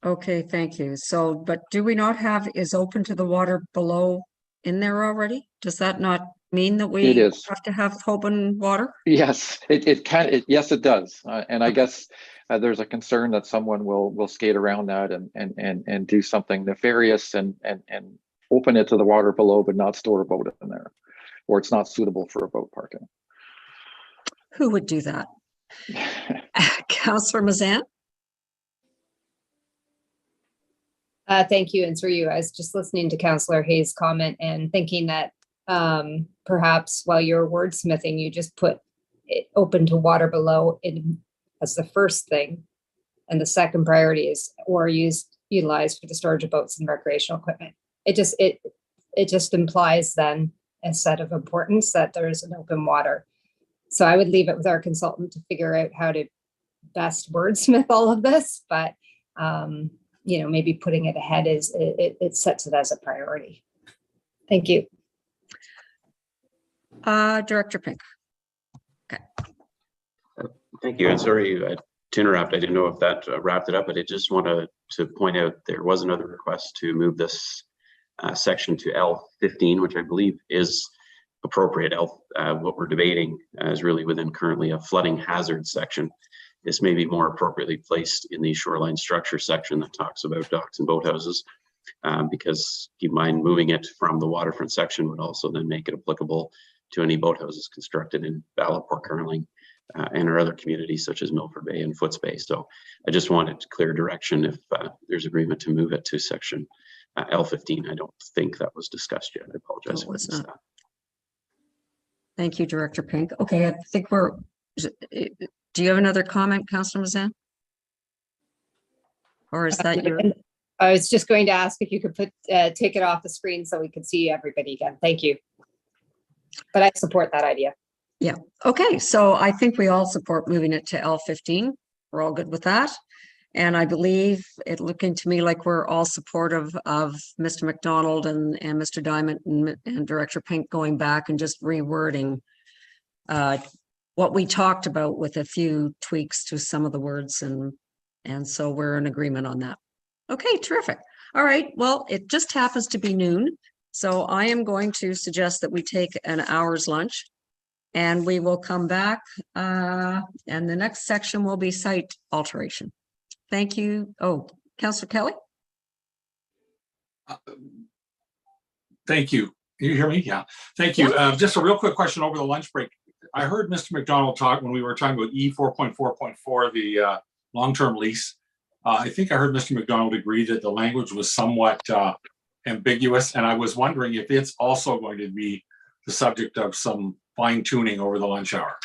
Speaker 1: Okay, thank you. So, but do we not have is open to the water below in there already? Does that not mean that we have to have open water?
Speaker 2: Yes, it can. Yes, it does. And I guess there's a concern that someone will skate around that and do something nefarious and open it to the water below, but not store a boat in there, or it's not suitable for a boat parking.
Speaker 1: Who would do that? Councillor Mazan?
Speaker 20: Thank you. And through you, I was just listening to Councillor Hayes' comment and thinking that perhaps while you're wordsmithing, you just put it open to water below in as the first thing. And the second priority is or utilized for the storage of boats and recreational equipment. It just implies then a set of importance that there is an open water. So I would leave it with our consultant to figure out how to best wordsmith all of this, but maybe putting it ahead is it sets it as a priority. Thank you.
Speaker 1: Director Pink. Okay.
Speaker 21: Thank you. And sorry to interrupt. I didn't know if that wrapped it up, but I just wanted to point out there was another request to move this section to L15, which I believe is appropriate. What we're debating is really within currently a flooding hazard section. This may be more appropriately placed in the shoreline structure section that talks about docks and boathouses, because keep in mind, moving it from the waterfront section would also then make it applicable to any boathouses constructed in Ballaport, Curling, and our other communities such as Milford Bay and Foots Bay. So I just wanted to clear direction if there's agreement to move it to section L15. I don't think that was discussed yet. I apologize for that.
Speaker 1: Thank you, Director Pink. Okay, I think do you have another comment, Councillor Mazan? Or is that your?
Speaker 20: I was just going to ask if you could take it off the screen so we could see everybody again. Thank you. But I support that idea.
Speaker 1: Yeah. Okay. So I think we all support moving it to L15. We're all good with that. And I believe it looking to me like we're all supportive of Mr. McDonald and Mr. Dyment and Director Pink going back and just rewording what we talked about with a few tweaks to some of the words. And so we're in agreement on that. Okay, terrific. All right. Well, it just happens to be noon. So I am going to suggest that we take an hour's lunch and we will come back. And the next section will be site alteration. Thank you. Oh, Councillor Kelly.
Speaker 5: Thank you. Can you hear me? Yeah. Thank you. Just a real quick question over the lunch break. I heard Mr. McDonald talk when we were talking about E4.4.4, the long-term lease. I think I heard Mr. McDonald agree that the language was somewhat ambiguous, and I was wondering if it's also going to be the subject of some fine-tuning over the lunch hour.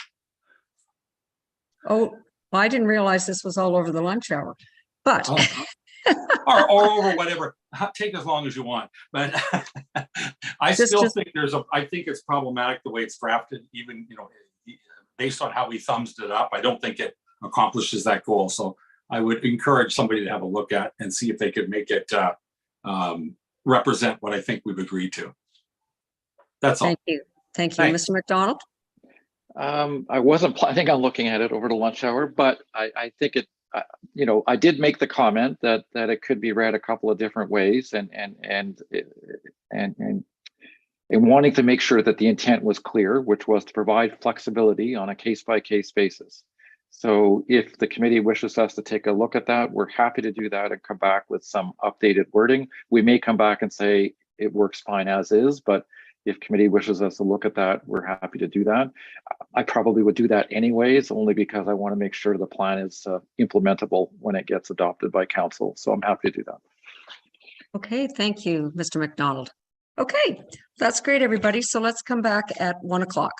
Speaker 1: Oh, well, I didn't realize this was all over the lunch hour, but
Speaker 5: or over whatever. Take as long as you want, but I still think I think it's problematic the way it's drafted, even based on how he thumbs it up. I don't think it accomplishes that goal. So I would encourage somebody to have a look at and see if they could make it represent what I think we've agreed to. That's all.
Speaker 1: Thank you. Thank you. Mr. McDonald?
Speaker 2: I wasn't planning on looking at it over the lunch hour, but I think it, I did make the comment that it could be read a couple of different ways, and wanting to make sure that the intent was clear, which was to provide flexibility on a case-by-case basis. So if the committee wishes us to take a look at that, we're happy to do that and come back with some updated wording. We may come back and say it works fine as is, but if committee wishes us to look at that, we're happy to do that. I probably would do that anyways, only because I want to make sure the plan is implementable when it gets adopted by council. So I'm happy to do that.
Speaker 1: Okay, thank you, Mr. McDonald. Okay, that's great, everybody. So let's come back at 1 o'clock.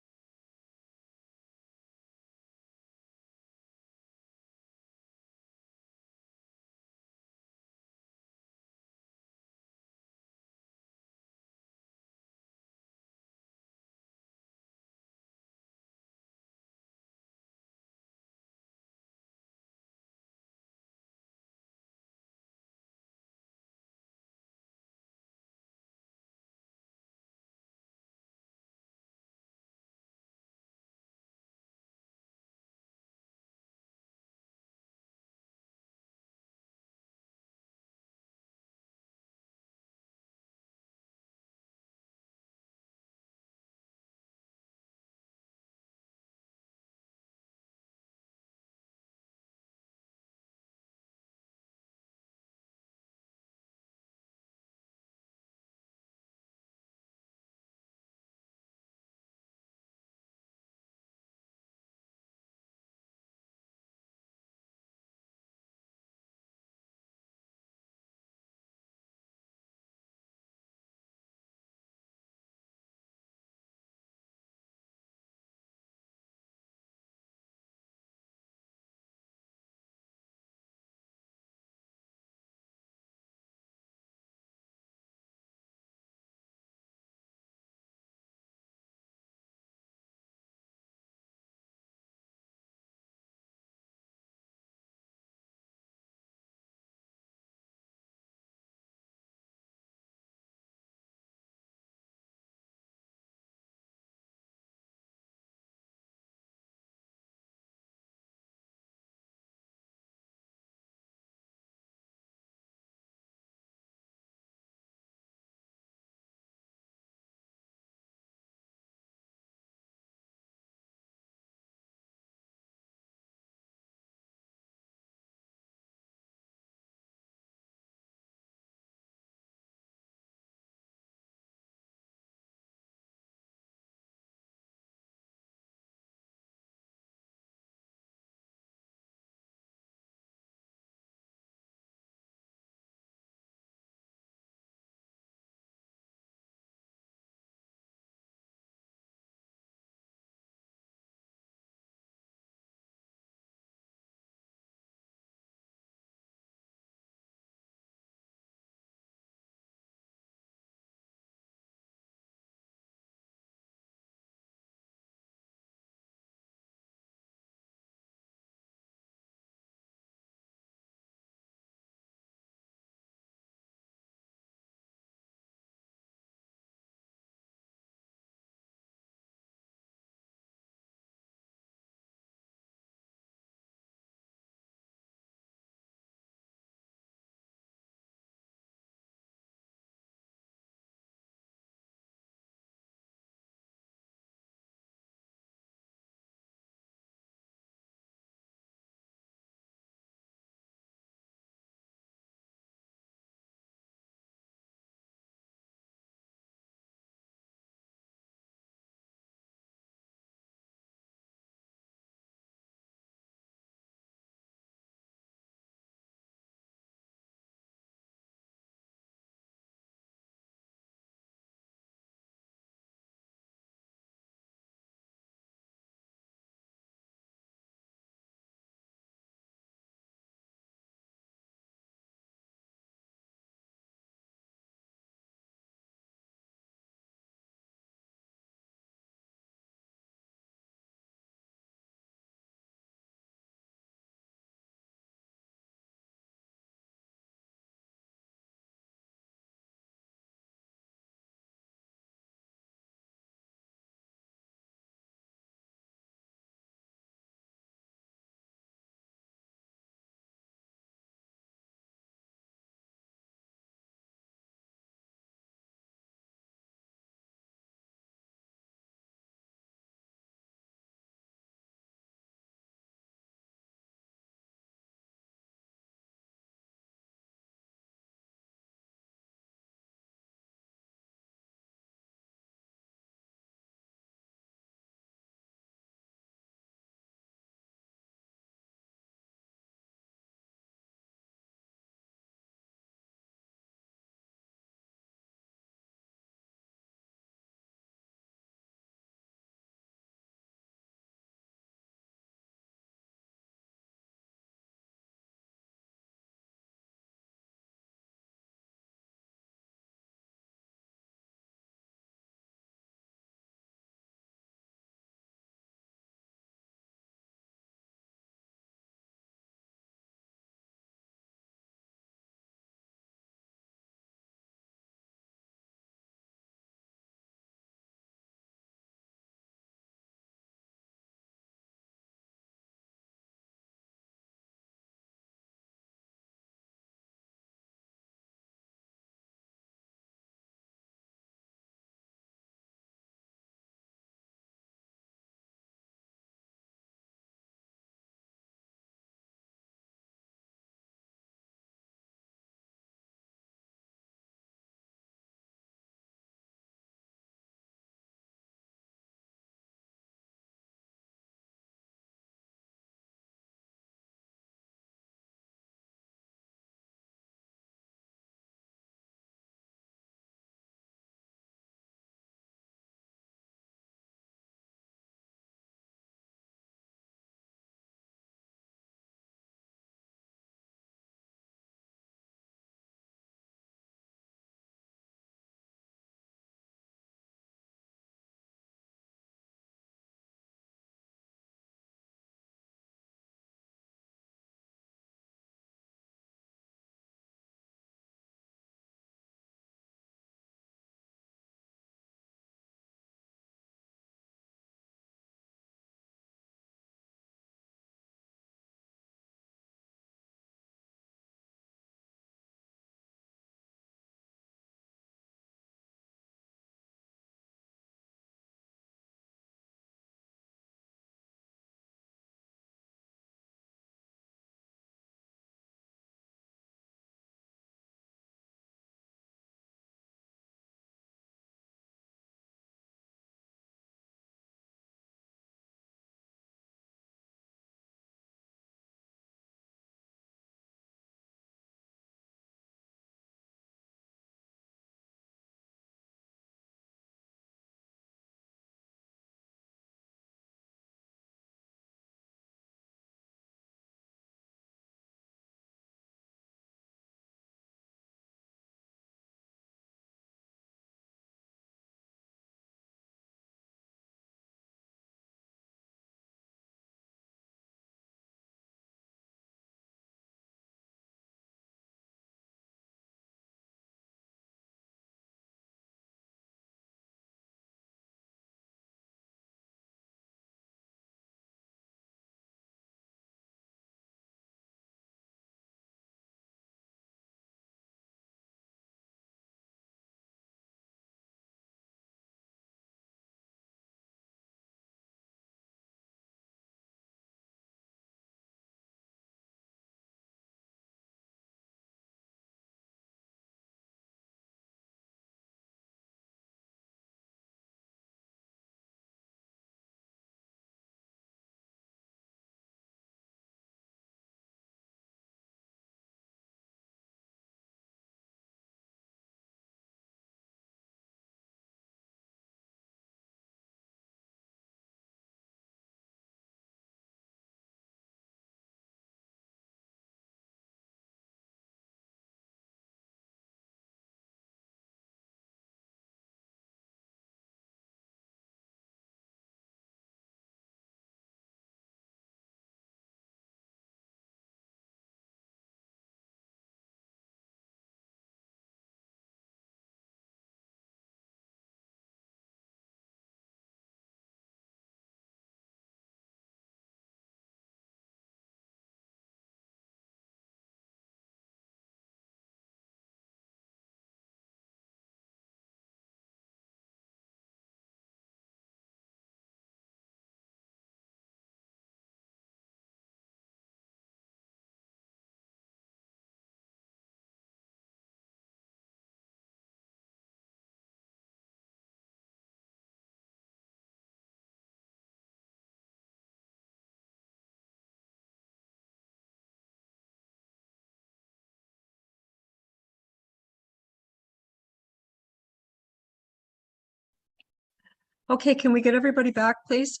Speaker 1: Okay, can we get everybody back, please?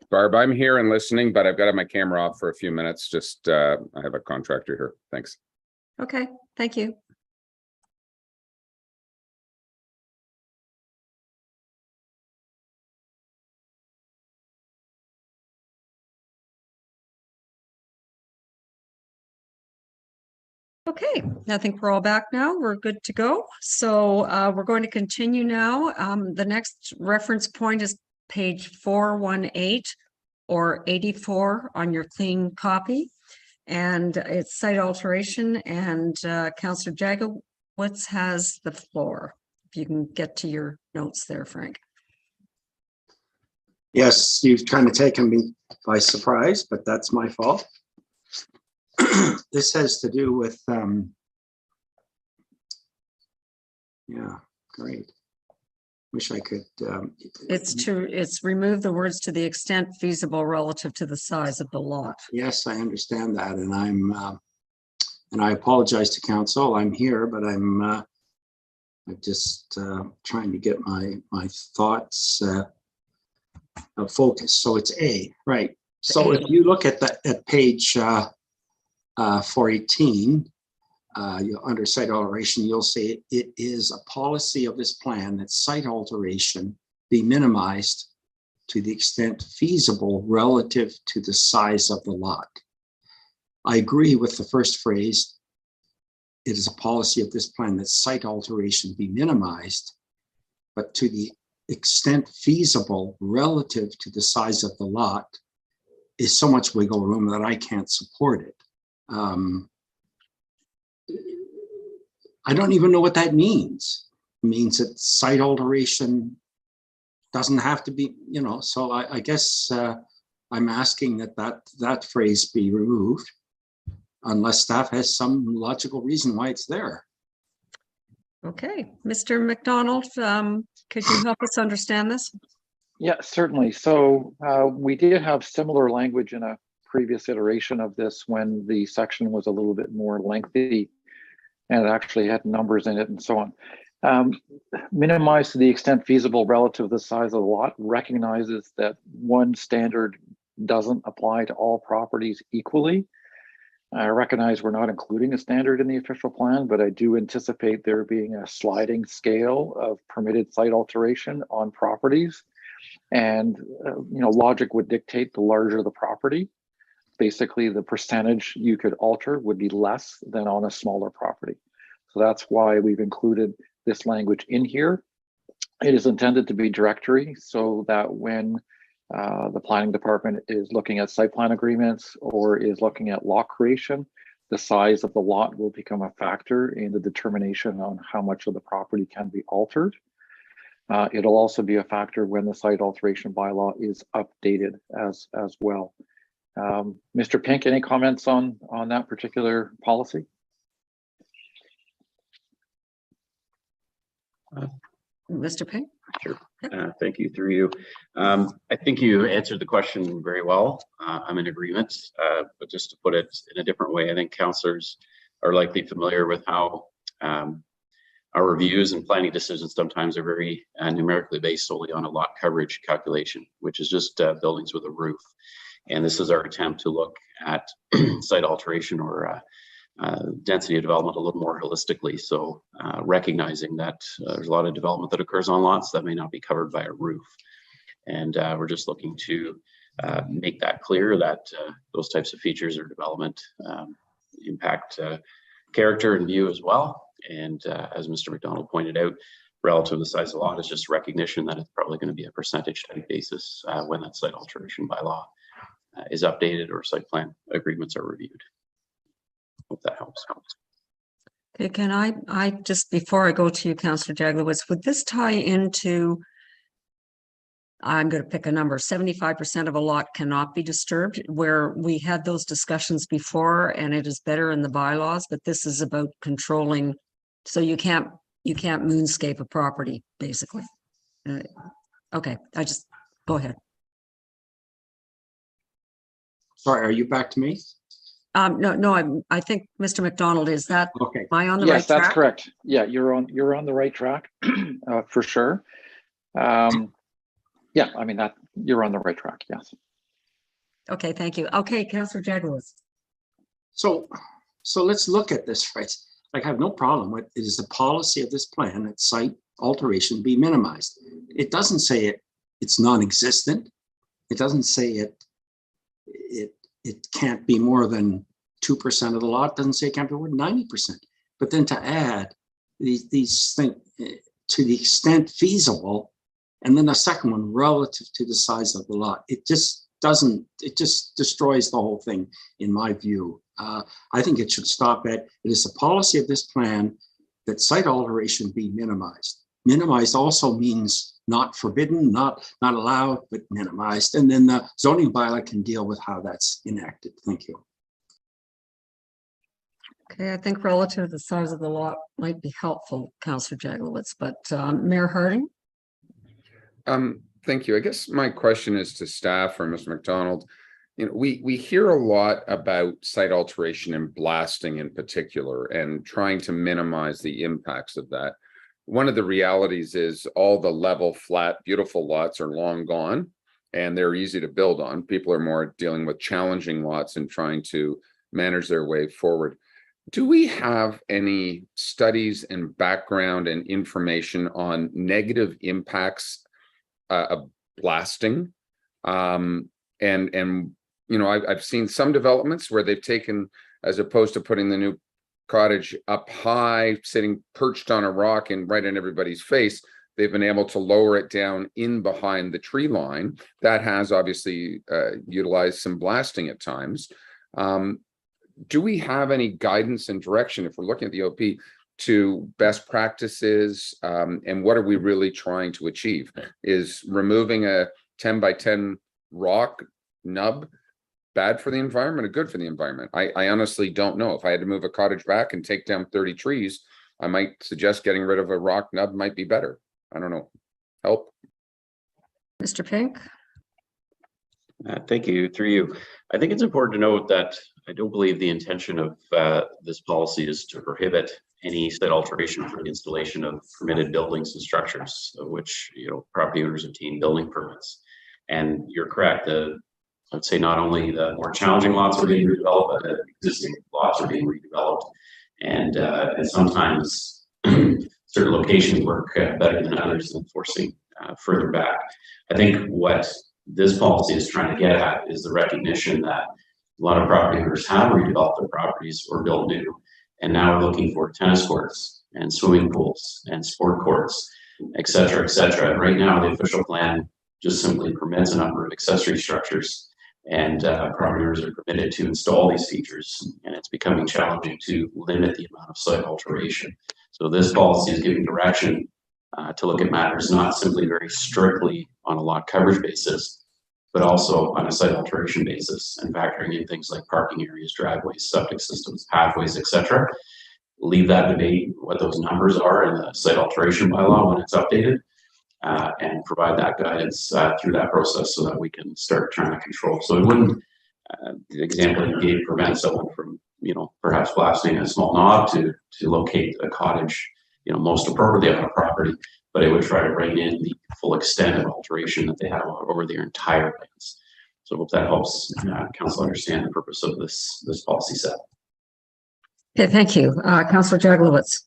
Speaker 18: Barb, I'm here and listening, but I've got to have my camera off for a few minutes. Just, I have a contractor here. Thanks.
Speaker 1: Okay, thank you. Okay, I think we're all back now. We're good to go. So we're going to continue now. The next reference point is page 418 or 84 on your clean copy. And it's site alteration, and Councillor Jagowitz has the floor. If you can get to your notes there, Frank.
Speaker 17: Yes, you've kind of taken me by surprise, but that's my fault. This has to do with, yeah, great. Wish I could.
Speaker 1: It's remove the words to the extent feasible relative to the size of the lot.
Speaker 17: Yes, I understand that, and and I apologize to council. I'm here, but I'm just trying to get my thoughts focused. So it's A, right? So if you look at page 418, under site alteration, you'll see it is a policy of this plan that site alteration be minimized to the extent feasible relative to the size of the lot. I agree with the first phrase. It is a policy of this plan that site alteration be minimized, but to the extent feasible relative to the size of the lot is so much wiggle room that I can't support it. I don't even know what that means. It means that site alteration doesn't have to be, you know, so I guess I'm asking that phrase be removed unless staff has some logical reason why it's there.
Speaker 1: Okay, Mr. McDonald, could you help us understand this?
Speaker 2: Yeah, certainly. So we did have similar language in a previous iteration of this when the section was a little bit more lengthy and it actually had numbers in it and so on. Minimize to the extent feasible relative to the size of the lot recognizes that one standard doesn't apply to all properties equally. I recognize we're not including a standard in the official plan, but I do anticipate there being a sliding scale of permitted site alteration on properties. And you know, logic would dictate the larger the property, basically the percentage you could alter would be less than on a smaller property. So that's why we've included this language in here. It is intended to be directory so that when the planning department is looking at site plan agreements or is looking at lot creation, the size of the lot will become a factor in the determination on how much of the property can be altered. It'll also be a factor when the site alteration bylaw is updated as well. Mr. Pink, any comments on that particular policy?
Speaker 1: Mr. Pink?
Speaker 21: Sure. Thank you. Through you. I think you answered the question very well. I'm in agreement, but just to put it in a different way, I think councillors are likely familiar with how our reviews and planning decisions sometimes are very numerically based solely on a lot coverage calculation, which is just buildings with a roof. And this is our attempt to look at site alteration or density of development a little more holistically. So recognizing that there's a lot of development that occurs on lots that may not be covered by a roof. And we're just looking to make that clear that those types of features or development impact character and view as well. And as Mr. McDonald pointed out, relative to the size of the lot is just recognition that it's probably going to be a percentage type basis when that site alteration bylaw is updated or site plan agreements are reviewed. Hope that helps.
Speaker 1: Okay, can I just, before I go to you, Councillor Jagowitz, would this tie into, I'm going to pick a number, 75% of a lot cannot be disturbed, where we had those discussions before and it is better in the bylaws, but this is about controlling, so you can't moonscape a property, basically.
Speaker 19: Okay, go ahead.
Speaker 17: Sorry, are you back to me?
Speaker 19: No, I think Mr. McDonald, is that,
Speaker 17: okay?
Speaker 19: Am I on the right
Speaker 2: Yes,
Speaker 19: track?
Speaker 2: that's correct. Yeah, you're on the right track for sure. Yeah, I mean that you're on the right track. Yes.
Speaker 19: Okay, thank you. Okay, Councillor Jaguars.
Speaker 17: So let's look at this, right? I have no problem with it is the policy of this plan that site alteration be minimized. It doesn't say it's non-existent. It doesn't say it can't be more than 2% of the lot. It doesn't say it can't be more than 90%. But then to add these things to the extent feasible, and then the second one relative to the size of the lot, it just destroys the whole thing in my view. I think it should stop at, it is the policy of this plan that site alteration be minimized. Minimized also means not forbidden, not allowed, but minimized. And then the zoning bylaw can deal with how that's enacted. Thank you.
Speaker 19: Okay, I think relative to the size of the lot might be helpful, Councillor Jaglowitz, but Mayor Harding?
Speaker 18: Thank you. I guess my question is to staff or Mr. McDonald. You know, we hear a lot about site alteration and blasting in particular, and trying to minimize the impacts of that. One of the realities is all the level, flat, beautiful lots are long gone, and they're easy to build on. People are more dealing with challenging lots and trying to manage their way forward. Do we have any studies and background and information on negative impacts of blasting? And you know, I've seen some developments where they've taken, as opposed to putting the new cottage up high, sitting perched on a rock and right in everybody's face, they've been able to lower it down in behind the tree line. That has obviously utilized some blasting at times. Do we have any guidance and direction, if we're looking at the OP, to best practices, and what are we really trying to achieve? Is removing a 10 by 10 rock nub bad for the environment or good for the environment? I honestly don't know. If I had to move a cottage back and take down 30 trees, I might suggest getting rid of a rock nub might be better. I don't know. Help.
Speaker 19: Mr. Pink?
Speaker 21: Thank you. Through you. I think it's important to note that I don't believe the intention of this policy is to prohibit any site alteration for the installation of permitted buildings and structures, of which, you know, property owners obtain building permits. And you're correct. I'd say not only the more challenging lots are being redeveloped, but the existing lots are being redeveloped. And sometimes certain locations work better than others than forcing further back. I think what this policy is trying to get at is the recognition that a lot of property owners have redeveloped their properties or built new, and now are looking for tennis courts and swimming pools and sport courts, et cetera, et cetera. And right now, the official plan just simply permits a number of accessory structures, and property owners are permitted to install these features, and it's becoming challenging to limit the amount of site alteration. So this policy is giving direction to look at matters not simply very strictly on a lot coverage basis, but also on a site alteration basis, and factoring in things like parking areas, driveways, septic systems, pathways, etc. Leave that debate, what those numbers are in the site alteration bylaw when it's updated, and provide that guidance through that process so that we can start trying to control. So it wouldn't, the example you gave, prevent someone from, you know, perhaps blasting a small knob to locate a cottage, you know, most appropriately on a property, but it would try to rein in the full extent of alteration that they have over their entire lands. So I hope that helps council understand the purpose of this policy set.
Speaker 19: Okay, thank you. Councillor Jaglowitz.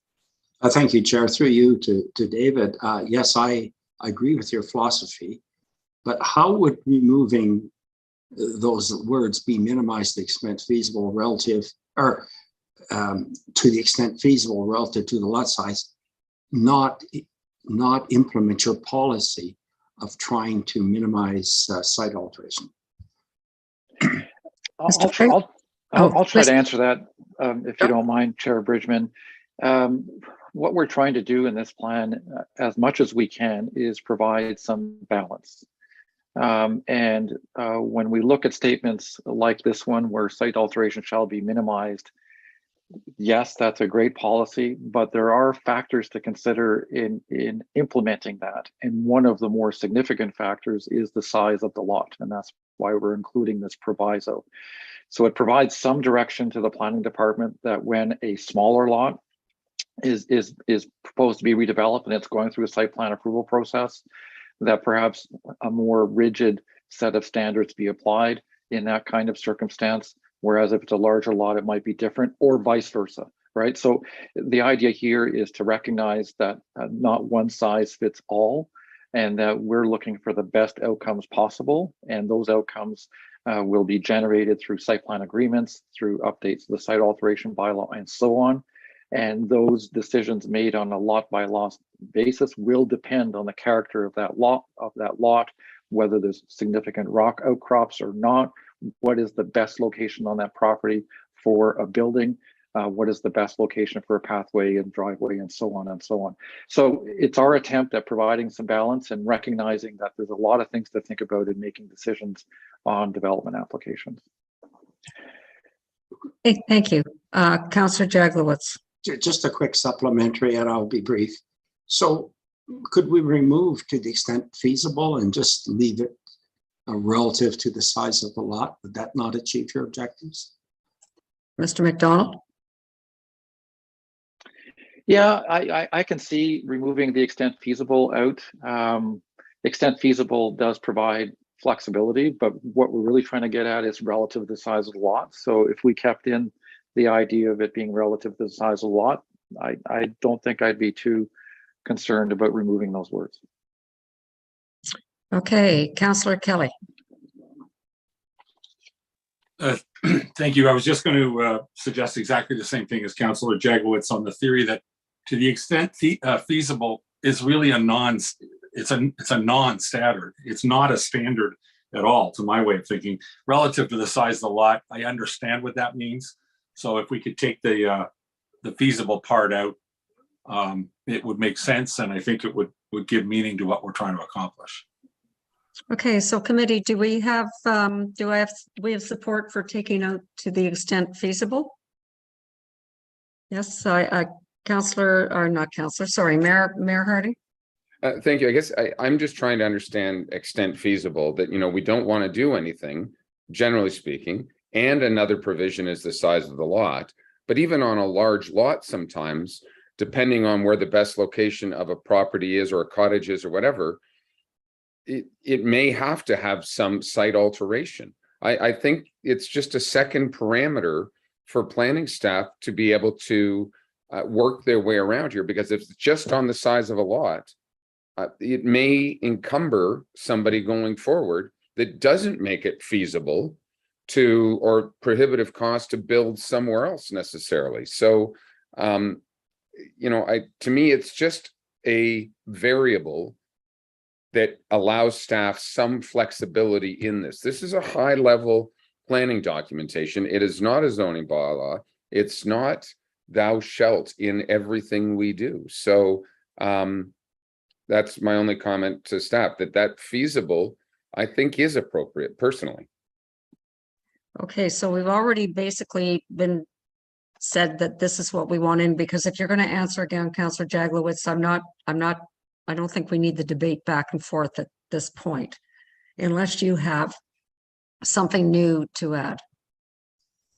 Speaker 17: Thank you, Chair. Through you to David. Yes, I agree with your philosophy, but how would removing those words be minimized to the extent feasible relative, or to the extent feasible relative to the lot size, not implement your policy of trying to minimize site alteration?
Speaker 2: I'll try to answer that if you don't mind, Chair Bridgman. What we're trying to do in this plan, as much as we can, is provide some balance. And when we look at statements like this one, where site alteration shall be minimized, yes, that's a great policy, but there are factors to consider in implementing that. And one of the more significant factors is the size of the lot. And that's why we're including this proviso. So it provides some direction to the planning department that when a smaller lot is proposed to be redeveloped and it's going through a site plan approval process, that perhaps a more rigid set of standards be applied in that kind of circumstance. Whereas if it's a larger lot, it might be different, or vice versa, right? So the idea here is to recognize that not one size fits all, and that we're looking for the best outcomes possible. And those outcomes will be generated through site plan agreements, through updates to the site alteration bylaw, and so on. And those decisions made on a lot by lot basis will depend on the character of that lot, whether there's significant rock outcrops or not, what is the best location on that property for a building, what is the best location for a pathway and driveway, and so on and so on. So it's our attempt at providing some balance and recognizing that there's a lot of things to think about in making decisions on development applications.
Speaker 1: Hey, thank you. Councillor Jaglowitz.
Speaker 17: Just a quick supplementary, and I'll be brief. So could we remove to the extent feasible and just leave it relative to the size of the lot? Would that not achieve your objectives?
Speaker 1: Mr. McDonald?
Speaker 2: Yeah, I can see removing the extent feasible out. Extent feasible does provide flexibility, but what we're really trying to get at is relative to the size of the lot. So if we kept in the idea of it being relative to the size of the lot, I don't think I'd be too concerned about removing those words.
Speaker 1: Okay, Councillor Kelly.
Speaker 5: Thank you. I was just going to suggest exactly the same thing as Councillor Jaglowitz on the theory that to the extent feasible is really a it's a non-standard. It's not a standard at all, to my way of thinking. Relative to the size of the lot, I understand what that means. So if we could take the feasible part out, it would make sense, and I think it would give meaning to what we're trying to accomplish.
Speaker 1: Okay, so committee, do we have support for taking out to the extent feasible? Yes, Councillor, or not Councillor, sorry, Mayor Harding.
Speaker 18: Thank you. I guess I'm just trying to understand extent feasible, that, we don't want to do anything, generally speaking, and another provision is the size of the lot. But even on a large lot, sometimes, depending on where the best location of a property is or a cottage is or whatever, it may have to have some site alteration. I think it's just a second parameter for planning staff to be able to work their way around here, because if it's just on the size of a lot, it may encumber somebody going forward that doesn't make it feasible to, or prohibitive cost to build somewhere else necessarily. So, to me, it's just a variable that allows staff some flexibility in this. This is a high level planning documentation. It is not a zoning bylaw. It's not thou shalt in everything we do. So that's my only comment to staff, that feasible, I think, is appropriate personally.
Speaker 1: Okay, so we've already basically been said that this is what we want in, because if you're going to answer again, Councillor Jaglowitz, I don't think we need the debate back and forth at this point, unless you have something new to add.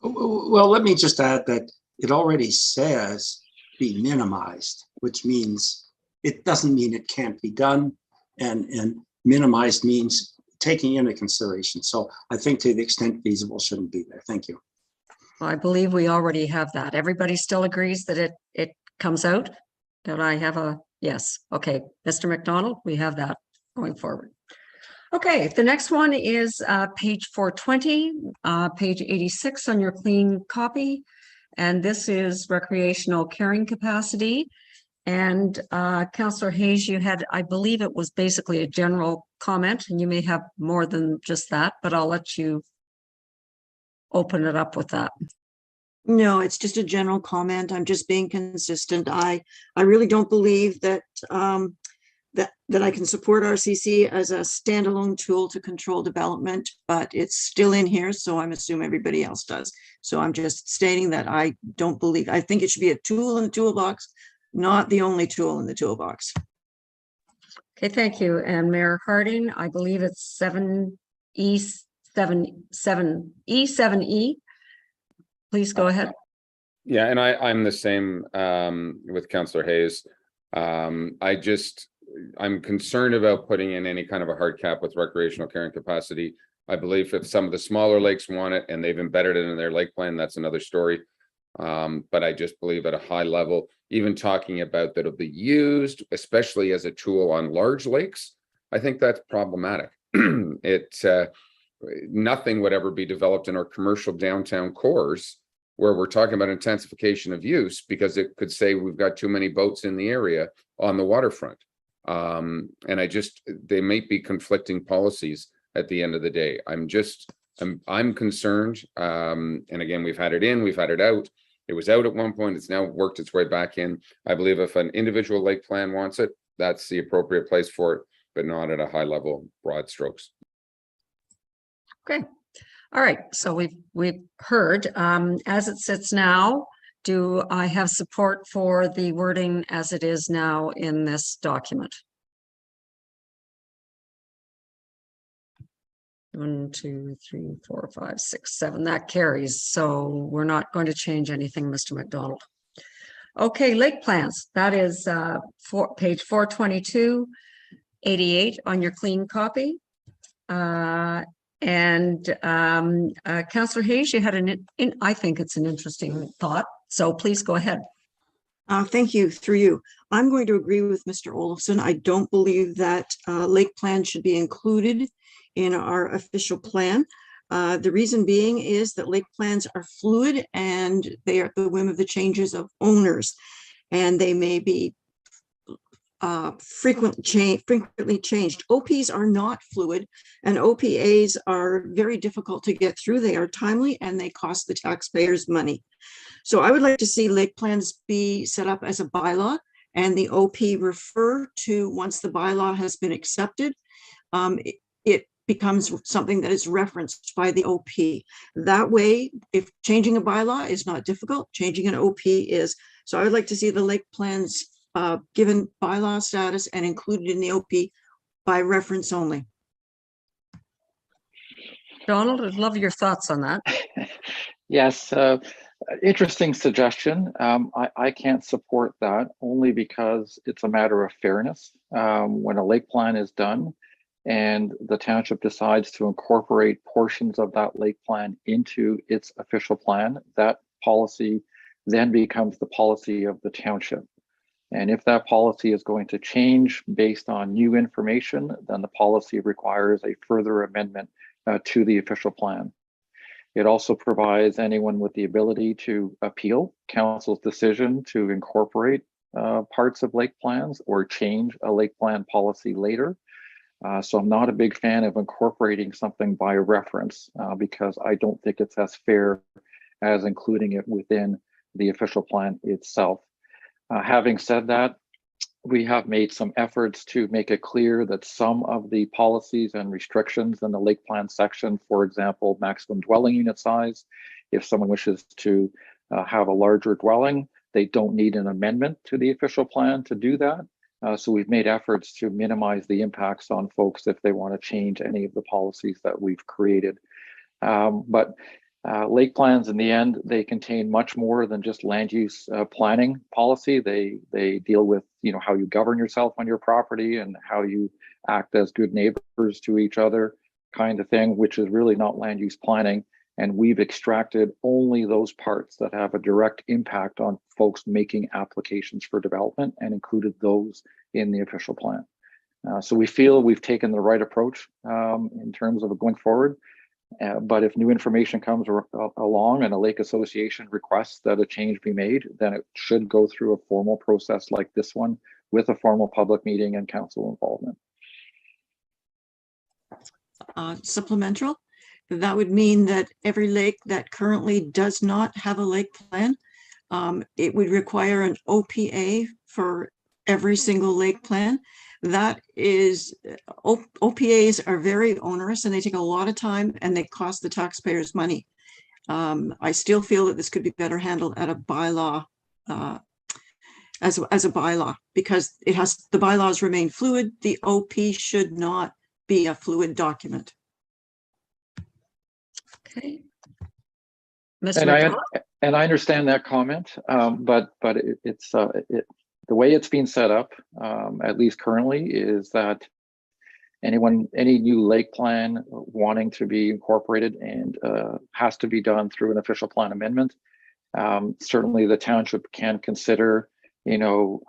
Speaker 17: Well, let me just add that it already says be minimized, which means it doesn't mean it can't be done, and minimized means taking into consideration. So I think to the extent feasible shouldn't be there. Thank you.
Speaker 1: Well, I believe we already have that. Everybody still agrees that it comes out? That I have a yes. Okay, Mr. McDonald, we have that going forward. Okay, the next one is page 420, page 86 on your clean copy. And this is recreational carrying capacity. And Councillor Hayes, you had, I believe it was basically a general comment, and you may have more than just that, but I'll let you open it up with that.
Speaker 19: No, it's just a general comment. I'm just being consistent. I really don't believe that that I can support RCC as a standalone tool to control development, but it's still in here, so I'm assuming everybody else does. So I'm just stating that I think it should be a tool in the toolbox, not the only tool in the toolbox.
Speaker 1: Okay, thank you. And Mayor Harding, I believe it's 7E7E. Please go ahead.
Speaker 18: Yeah, and I'm the same with Councillor Hayes. I'm concerned about putting in any kind of a hard cap with recreational carrying capacity. I believe if some of the smaller lakes want it and they've embedded it in their lake plan, that's another story. But I just believe at a high level, even talking about that it'll be used, especially as a tool on large lakes, I think that's problematic. Nothing would ever be developed in our commercial downtown cores where we're talking about intensification of use, because it could say we've got too many boats in the area on the waterfront. And they might be conflicting policies at the end of the day. I'm concerned. And again, we've had it in, we've had it out. It was out at one point, it's now worked its way back in. I believe if an individual lake plan wants it, that's the appropriate place for it, but not at a high level, broad strokes.
Speaker 1: Okay. All right. So we've heard, as it sits now, do I have support for the wording as it is now in this document? 1, 2, 3, 4, 5, 6, 7. That carries. So we're not going to change anything, Mr. McDonald. Okay, lake plans. That is page 422, 88 on your clean copy. Councillor Hayes, you had I think it's an interesting thought. So please go ahead.
Speaker 19: Thank you. Through you. I'm going to agree with Mr. Olofsson. I don't believe that lake plans should be included in our official plan. The reason being is that lake plans are fluid and they are at the whim of the changes of owners, and they may be frequently changed. OPs are not fluid, and OPAs are very difficult to get through. They are timely and they cost the taxpayers money. So I would like to see lake plans be set up as a bylaw, and the OP refer to, once the bylaw has been accepted, it becomes something that is referenced by the OP. That way, if changing a bylaw is not difficult, changing an OP is. So I would like to see the lake plans given bylaw status and included in the OP by reference only.
Speaker 1: Donald, I'd love your thoughts on that.
Speaker 2: Yes, interesting suggestion. I can't support that only because it's a matter of fairness. When a lake plan is done and the township decides to incorporate portions of that lake plan into its official plan, that policy then becomes the policy of the township. And if that policy is going to change based on new information, then the policy requires a further amendment to the official plan. It also provides anyone with the ability to appeal council's decision to incorporate parts of lake plans or change a lake plan policy later. So I'm not a big fan of incorporating something by reference because I don't think it's as fair as including it within the official plan itself. Having said that, we have made some efforts to make it clear that some of the policies and restrictions in the lake plan section, for example, maximum dwelling unit size, if someone wishes to have a larger dwelling, they don't need an amendment to the official plan to do that. So we've made efforts to minimize the impacts on folks if they want to change any of the policies that we've created. Lake plans, in the end, they contain much more than just land use planning policy. They deal with, how you govern yourself on your property and how you act as good neighbors to each other, kind of thing, which is really not land use planning. And we've extracted only those parts that have a direct impact on folks making applications for development and included those in the official plan. So we feel we've taken the right approach in terms of going forward. But if new information comes along and a lake association requests that a change be made, then it should go through a formal process like this one with a formal public meeting and council involvement.
Speaker 19: Supplemental, that would mean that every lake that currently does not have a lake plan, it would require an OPA for every single lake plan. that is, OPAs are very onerous and they take a lot of time and they cost the taxpayers money. I still feel that this could be better handled at a bylaw, as a bylaw, because the bylaws remain fluid. The OP should not be a fluid document. Okay.
Speaker 2: And I understand that comment, but it's the way it's being set up, at least currently, is that any new lake plan wanting to be incorporated and has to be done through an official plan amendment. Certainly, the township can consider,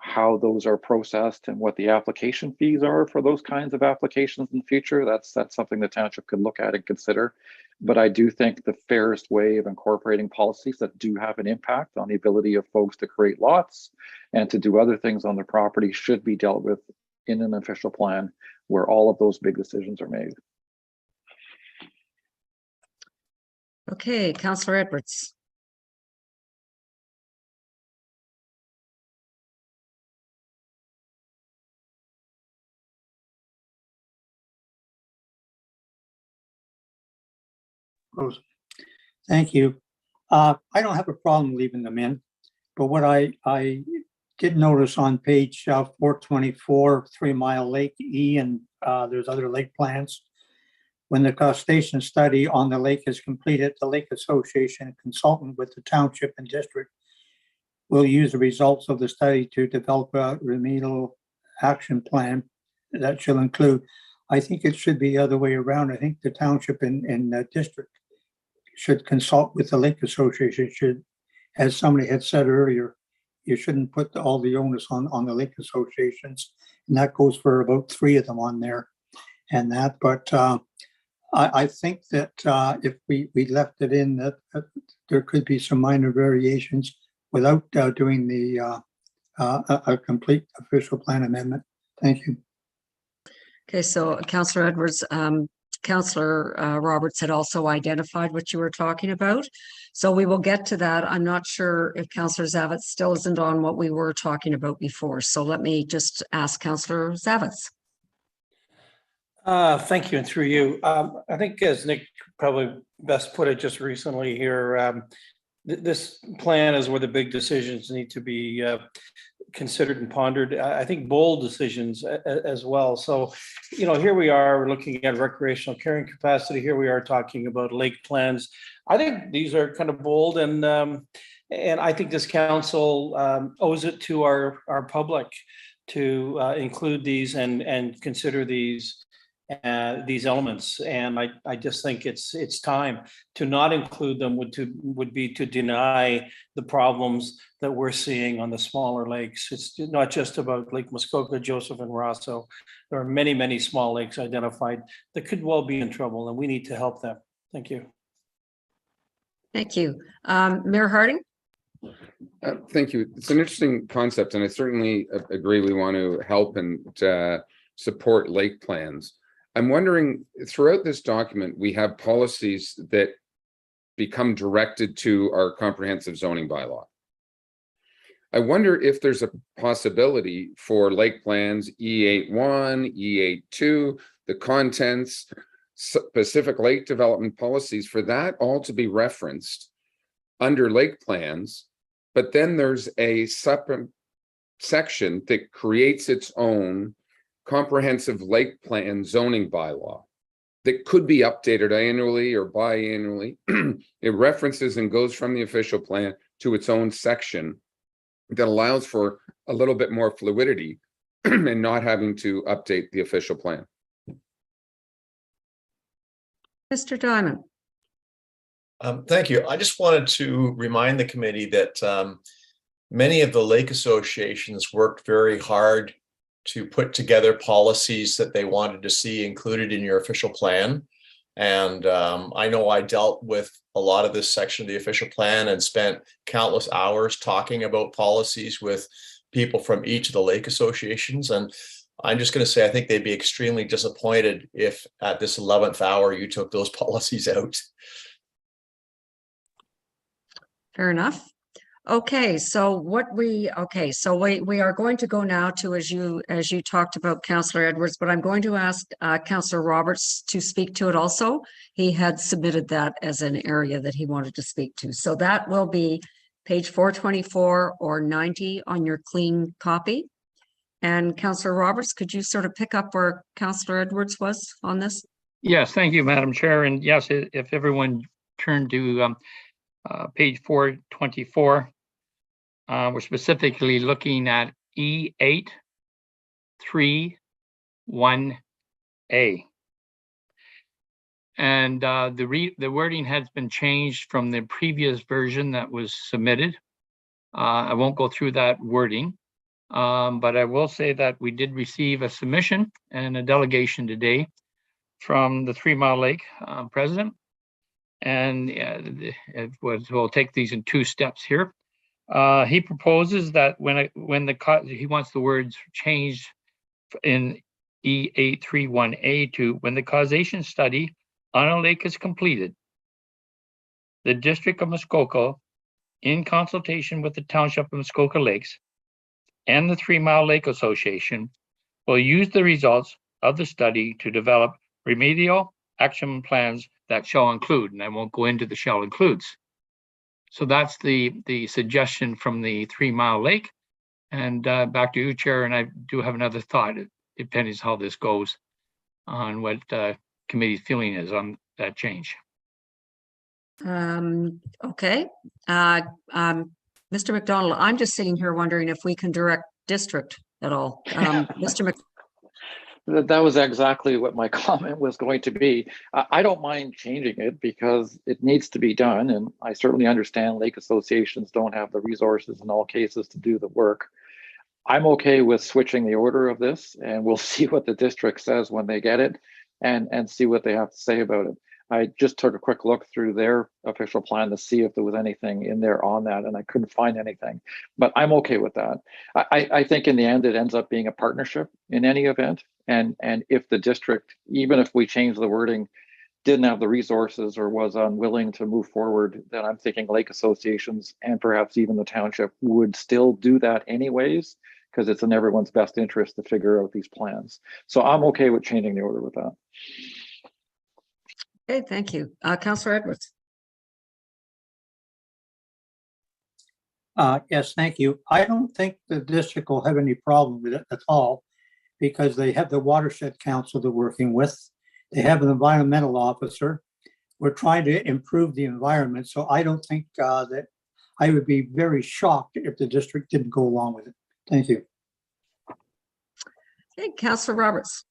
Speaker 2: how those are processed and what the application fees are for those kinds of applications in the future. That's something the township could look at and consider. But I do think the fairest way of incorporating policies that do have an impact on the ability of folks to create lots and to do other things on their property should be dealt with in an official plan where all of those big decisions are made.
Speaker 1: Okay, Councillor Edwards.
Speaker 22: Thank you. I don't have a problem leaving them in, but what I did notice on page 424, 3 Mile Lake E, and there's other lake plans. When the costation study on the lake is completed, the Lake Association, consultant with the township and district, will use the results of the study to develop a remedial action plan that shall include. I think it should be the other way around. I think the township and the district should consult with the Lake Association. As somebody had said earlier, you shouldn't put all the onus on the lake associations, and that goes for about 3 of them on there. And that, but I think that if we left it in, that there could be some minor variations without doing the a complete official plan amendment. Thank you.
Speaker 1: Okay, so Councillor Edwards, Councillor Roberts had also identified what you were talking about. So we will get to that. I'm not sure if Councillor Zavitz still isn't on what we were talking about before. So let me just ask Councillor Zavitz.
Speaker 6: Thank you, and through you. I think as Nick probably best put it just recently here, this plan is where the big decisions need to be considered and pondered. I think bold decisions as well. So, here we are, we're looking at recreational carrying capacity. Here we are talking about lake plans. I think these are kind of bold, and I think this council owes it to our public to include these and consider these elements. And I just think it's time to not include them would be to deny the problems that we're seeing on the smaller lakes. It's not just about Lake Muskoka, Joseph, and Rosso. There are many, many small lakes identified that could well be in trouble, and we need to help them. Thank you.
Speaker 1: Thank you. Mayor Harding?
Speaker 18: Thank you. It's an interesting concept, and I certainly agree we want to help and support lake plans. I'm wondering, throughout this document, we have policies that become directed to our comprehensive zoning bylaw. I wonder if there's a possibility for lake plans E81, E82, the contents, specific lake development policies, for that all to be referenced under lake plans, but then there's a separate section that creates its own comprehensive lake plan zoning bylaw that could be updated annually or biannually. It references and goes from the official plan to its own section that allows for a little bit more fluidity and not having to update the official plan.
Speaker 1: Mr. Dyment.
Speaker 4: Thank you. I just wanted to remind the committee that many of the lake associations worked very hard to put together policies that they wanted to see included in your official plan. And I know I dealt with a lot of this section of the official plan and spent countless hours talking about policies with people from each of the lake associations. And I'm just going to say, I think they'd be extremely disappointed if at this 11th hour you took those policies out.
Speaker 1: Fair enough.
Speaker 19: Okay, so we are going to go now to, as you talked about, Councillor Edwards, but I'm going to ask Councillor Roberts to speak to it also. He had submitted that as an area that he wanted to speak to. So that will be page 424 or 90 on your clean copy. And Councillor Roberts, could you sort of pick up where Councillor Edwards was on this?
Speaker 3: Yes, thank you, Madam Chair. And yes, if everyone turned to page 424, we're specifically looking at E8.3.1A. And the wording has been changed from the previous version that was submitted. I won't go through that wording, but I will say that we did receive a submission and a delegation today from the 3 Mile Lake president. And we'll take these in 2 steps here. He proposes that he wants the words changed in E831A to when the causation study on a lake is completed, the District of Muskoka, in consultation with the Township of Muskoka Lakes and the 3 Mile Lake Association, will use the results of the study to develop remedial action plans that shall include, and I won't go into the shall includes. So that's the suggestion from the 3 Mile Lake. And back to you, Chair, and I do have another thought. It depends how this goes on what committee's feeling is on that change.
Speaker 19: Okay. Mr. McDonald, I'm just sitting here wondering if we can direct district at all. Mr. Mc
Speaker 2: That was exactly what my comment was going to be. I don't mind changing it because it needs to be done. And I certainly understand lake associations don't have the resources in all cases to do the work. I'm okay with switching the order of this, and we'll see what the district says when they get it and see what they have to say about it. I just took a quick look through their official plan to see if there was anything in there on that, and I couldn't find anything, but I'm okay with that. I think in the end, it ends up being a partnership in any event. And if the district, even if we change the wording, didn't have the resources or was unwilling to move forward, then I'm thinking lake associations and perhaps even the township would still do that anyways, because it's in everyone's best interest to figure out these plans. So I'm okay with changing the order with that.
Speaker 19: Okay, thank you. Councillor Edwards.
Speaker 22: Yes, thank you. I don't think the district will have any problem with it at all, because they have the watershed council they're working with. They have an environmental officer. We're trying to improve the environment. So I don't think that I would be very shocked if the district didn't go along with it. Thank you.
Speaker 19: Okay, Councillor Roberts.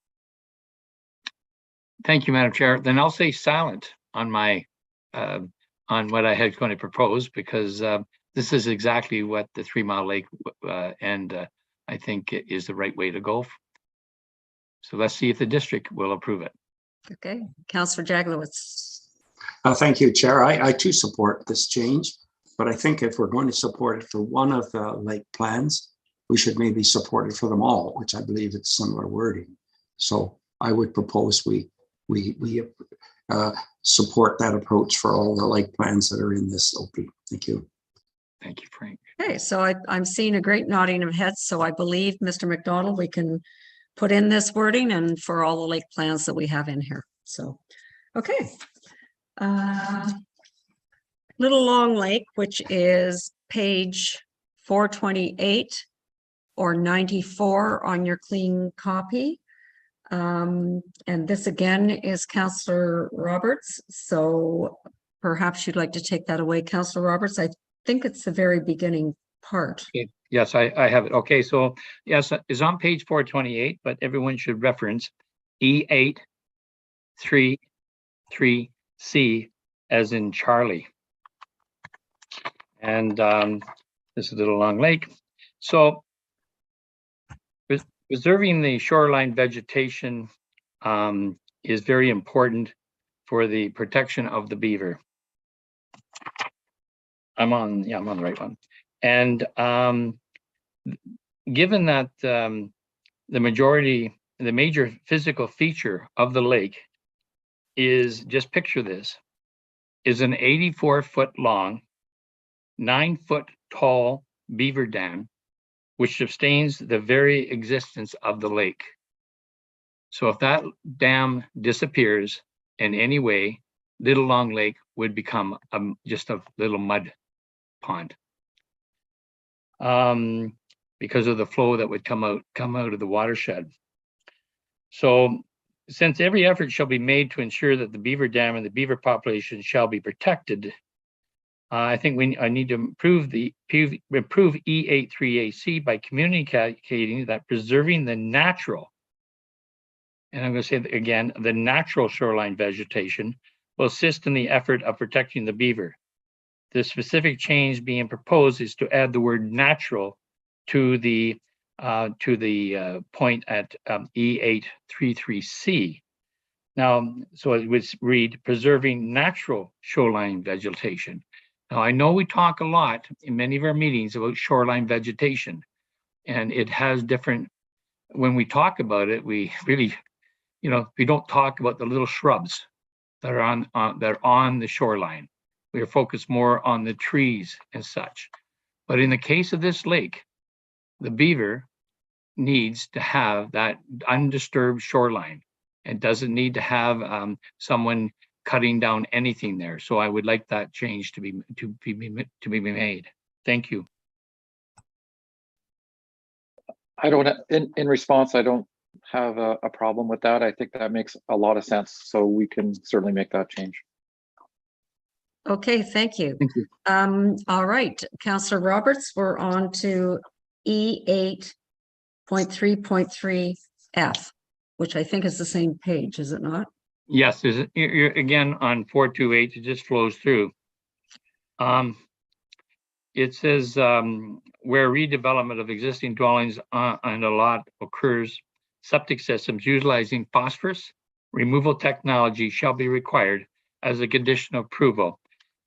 Speaker 3: Thank you, Madam Chair. Then I'll say silent on my on what I had going to propose, because this is exactly what the 3 Mile Lake and I think it is the right way to go. So let's see if the district will approve it.
Speaker 19: Okay, Councillor Jaglowitz.
Speaker 17: Thank you, Chair. I too support this change, but I think if we're going to support it for one of the lake plans, we should maybe support it for them all, which I believe it's similar wording. So I would propose we support that approach for all the lake plans that are in this OP. Thank you.
Speaker 3: Thank you, Frank.
Speaker 19: Okay, so I'm seeing a great nodding of heads. So I believe, Mr. McDonald, we can put in this wording and for all the lake plans that we have in here. So, okay. Little Long Lake, which is page 428 or 94 on your clean copy. And this again is Councillor Roberts. So perhaps you'd like to take that away, Councillor Roberts. I think it's the very beginning part.
Speaker 3: Okay. Yes, I have it. Okay, so yes, it's on page 428, but everyone should reference E8.3.3C as in Charlie. And this is Little Long Lake. So preserving the shoreline vegetation is very important for the protection of the beaver. I'm on the right one. And given that the major physical feature of the lake is, just picture this, is an 84-foot long, 9-foot tall beaver dam, which sustains the very existence of the lake. So if that dam disappears in any way, Little Long Lake would become just a little mud pond. Because of the flow that would come out of the watershed. So since every effort shall be made to ensure that the beaver dam and the beaver population shall be protected, I think I need to improve E83AC by communicating that preserving the natural, and I'm going to say that again, the natural shoreline vegetation will assist in the effort of protecting the beaver. The specific change being proposed is to add the word natural to the point at E833C. Now, so it would read preserving natural shoreline vegetation. Now, I know we talk a lot in many of our meetings about shoreline vegetation, and it has different, when we talk about it, we really, we don't talk about the little shrubs that are on the shoreline. We are focused more on the trees and such. But in the case of this lake, the beaver needs to have that undisturbed shoreline. It doesn't need to have someone cutting down anything there. So I would like that change to be made. Thank you.
Speaker 2: I don't, in response, I don't have a problem with that. I think that makes a lot of sense. So we can certainly make that change.
Speaker 1: Okay, thank you.
Speaker 3: Thank you.
Speaker 1: All right, Councillor Roberts, we're on to E8.3.3F, which I think is the same page, is it not?
Speaker 3: Yes, you're again on 428, it just flows through. It says where redevelopment of existing dwellings on a lot occurs, septic systems utilizing phosphorus removal technology shall be required as a condition of approval.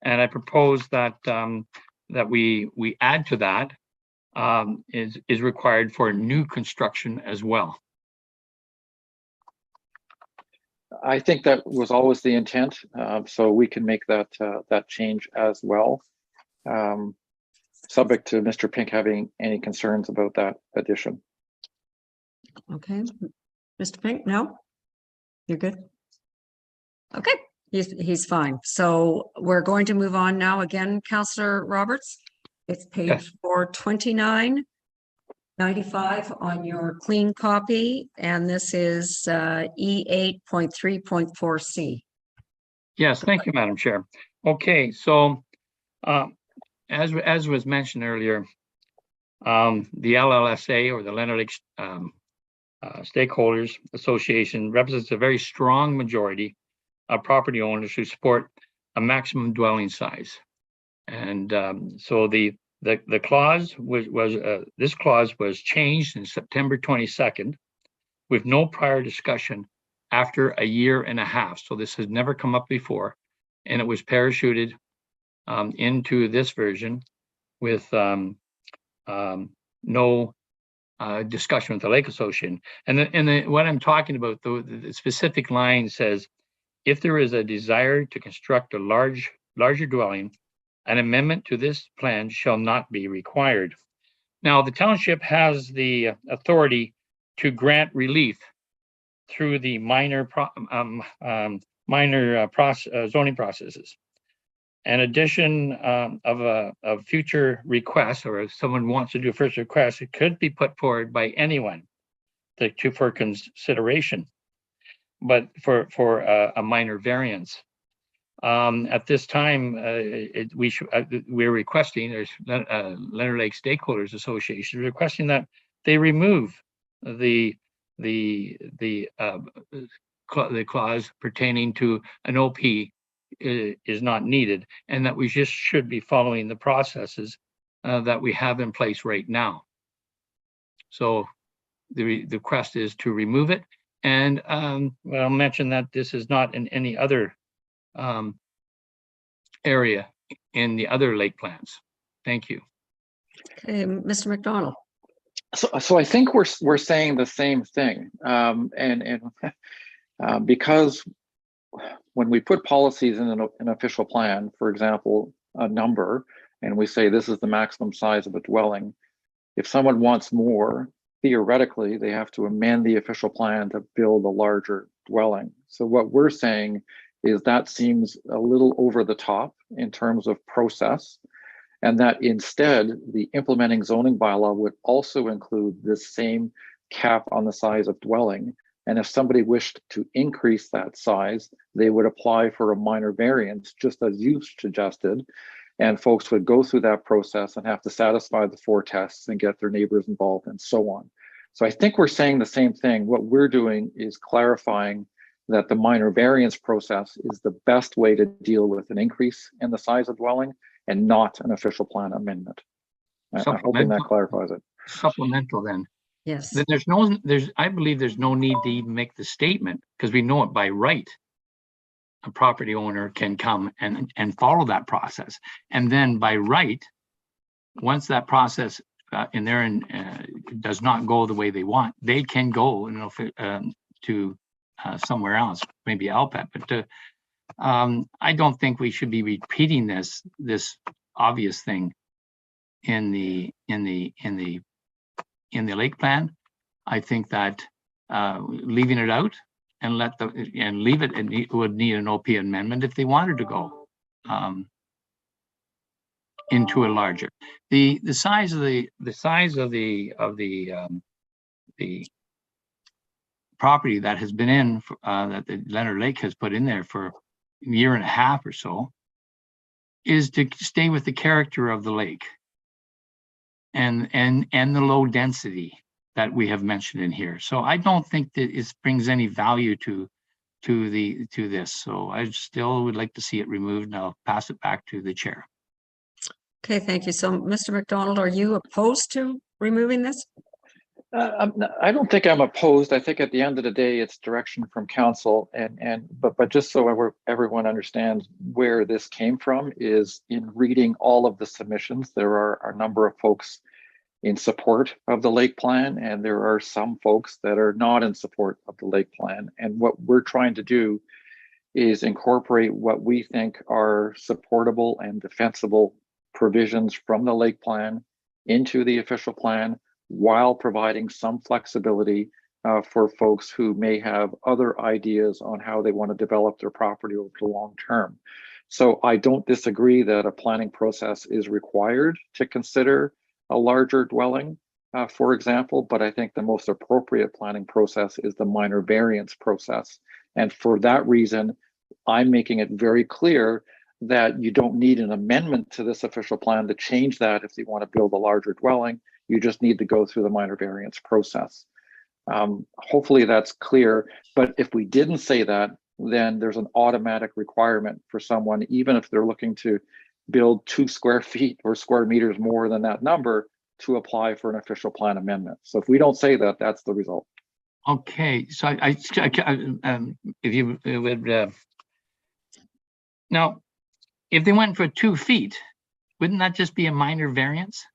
Speaker 3: And I propose that that we add to that is required for new construction as well.
Speaker 2: I think that was always the intent, so we can make that that change as well. Subject to Mr. Pink having any concerns about that addition.
Speaker 1: Okay, Mr. Pink, no? You're good? Okay, he's fine. So we're going to move on now again, Councillor Roberts. It's page
Speaker 3: Yes.
Speaker 1: 429.95 on your clean copy, and this is E8.3.4C.
Speaker 3: Yes, thank you, Madam Chair. Okay, so as was mentioned earlier, the LLSA, or the Leonard Lake Stakeholders Association, represents a very strong majority of property owners who support a maximum dwelling size. And so the clause this clause was changed in September 22nd with no prior discussion after a year and a half. So this has never come up before, and it was parachuted into this version with no discussion with the Lake Association. And what I'm talking about, the specific line says, if there is a desire to construct a larger dwelling, an amendment to this plan shall not be required. Now, the township has the authority to grant relief through the minor zoning processes. An addition of a future request, or if someone wants to do a first request, it could be put forward by anyone for consideration, but for a minor variance. At this time, we're requesting, there's Leonard Lake Stakeholders Association requesting that they remove the clause pertaining to an OP is not needed, and that we just should be following the processes that we have in place right now. So the request is to remove it, and I'll mention that this is not in any other area in the other lake plans. Thank you.
Speaker 1: Okay, Mr. McDonald.
Speaker 2: So I think we're saying the same thing, and because when we put policies in an official plan, for example, a number, and we say this is the maximum size of a dwelling. If someone wants more, theoretically, they have to amend the official plan to build a larger dwelling. So what we're saying is that seems a little over the top in terms of process, and that instead the implementing zoning bylaw would also include this same cap on the size of dwelling. And if somebody wished to increase that size, they would apply for a minor variance, just as you suggested. And folks would go through that process and have to satisfy the 4 tests and get their neighbors involved and so on. So I think we're saying the same thing. What we're doing is clarifying that the minor variance process is the best way to deal with an increase in the size of dwelling and not an official plan amendment. I'm hoping that clarifies it.
Speaker 3: Supplemental then.
Speaker 1: Yes.
Speaker 3: Then I believe there's no need to even make the statement, because we know it by right. A property owner can come and follow that process. And then by right, once that process does not go the way they want, they can go to somewhere else, maybe LPEP. But I don't think we should be repeating this obvious thing in the lake plan. I think that leaving it out and leave it, and it would need an OP amendment if they wanted to go into a larger. The size of the property that has been in that the Leonard Lake has put in there for a year and a half or so is to stay with the character of the lake and the low density that we have mentioned in here. So I don't think that it brings any value to this. So I still would like to see it removed, and I'll pass it back to the chair.
Speaker 1: Okay, thank you. So, Mr. McDonald, are you opposed to removing this?
Speaker 2: I don't think I'm opposed. I think at the end of the day, it's direction from council, but just so everyone understands where this came from is in reading all of the submissions. There are a number of folks in support of the lake plan, and there are some folks that are not in support of the lake plan. And what we're trying to do is incorporate what we think are supportable and defensible provisions from the lake plan into the official plan, while providing some flexibility for folks who may have other ideas on how they want to develop their property over the long term. So I don't disagree that a planning process is required to consider a larger dwelling, for example, but I think the most appropriate planning process is the minor variance process. And for that reason, I'm making it very clear that you don't need an amendment to this official plan to change that if you want to build a larger dwelling. You just need to go through the minor variance process. Hopefully that's clear, but if we didn't say that, then there's an automatic requirement for someone, even if they're looking to build 2 square feet or square meters more than that number, to apply for an official plan amendment. So if we don't say that, that's the result.
Speaker 3: Okay, so if you would, now, if they went for 2 feet, wouldn't that just be a minor variance?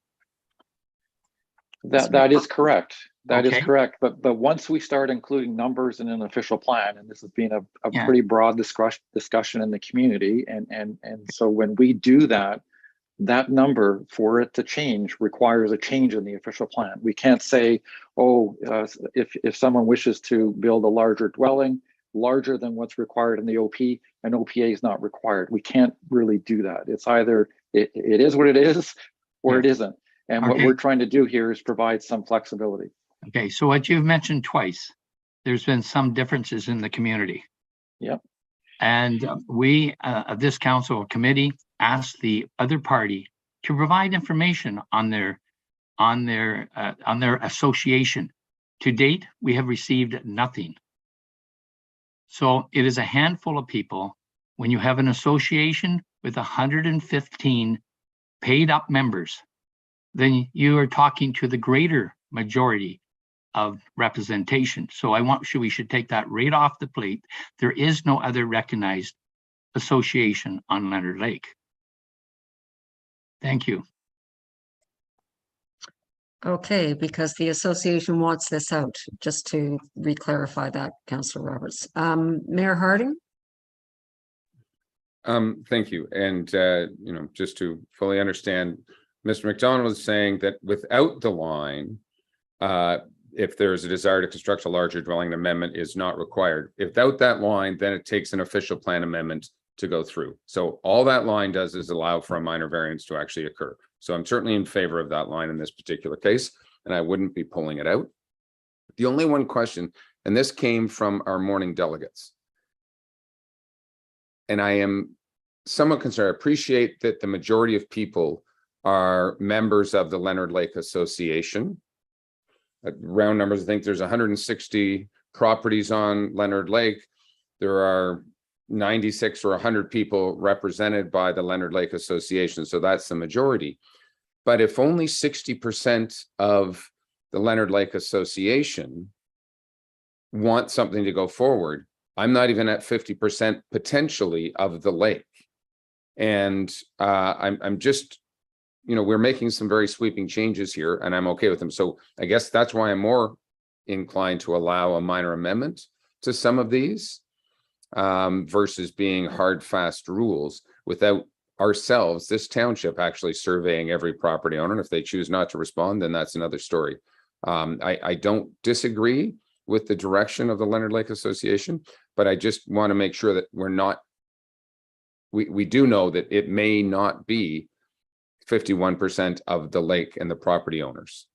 Speaker 2: That is correct. That is
Speaker 3: Okay.
Speaker 2: correct. But once we start including numbers in an official plan, and this has been a pretty broad discussion in the community, and so when we do that, that number for it to change requires a change in the official plan. We can't say, oh, if someone wishes to build a larger dwelling, larger than what's required in the OP, an OPA is not required. We can't really do that. It's either it is what it is, or it isn't. And what we're trying to do here is provide some flexibility.
Speaker 3: Okay, so what you've mentioned twice, there's been some differences in the community.
Speaker 2: Yep.
Speaker 3: And we, this council committee, asked the other party to provide information on their association. To date, we have received nothing. So it is a handful of people. When you have an association with 115 paid up members, then you are talking to the greater majority of representation. So we should take that right off the plate. There is no other recognized association on Leonard Lake. Thank you.
Speaker 1: Okay, because the association wants this out, just to re-clarify that, Councillor Roberts. Mayor Harding?
Speaker 18: Thank you. And, just to fully understand, Mr. McDonald is saying that without the line, if there's a desire to construct a larger dwelling, an amendment is not required. Without that line, then it takes an official plan amendment to go through. So all that line does is allow for a minor variance to actually occur. So I'm certainly in favor of that line in this particular case, and I wouldn't be pulling it out. The only one question, and this came from our morning delegates, and I am somewhat concerned. I appreciate that the majority of people are members of the Leonard Lake Association. Round numbers, I think there's 160 properties on Leonard Lake. There are 96 or 100 people represented by the Leonard Lake Association, so that's the majority. But if only 60% of the Leonard Lake Association want something to go forward, I'm not even at 50% potentially of the lake. And I'm just, we're making some very sweeping changes here, and I'm okay with them. So I guess that's why I'm more inclined to allow a minor amendment to some of these versus being hard, fast rules without ourselves, this township, actually surveying every property owner. And if they choose not to respond, then that's another story. I don't disagree with the direction of the Leonard Lake Association, but I just want to make sure that we're not, we do know that it may not be 51% of the lake and the property owners.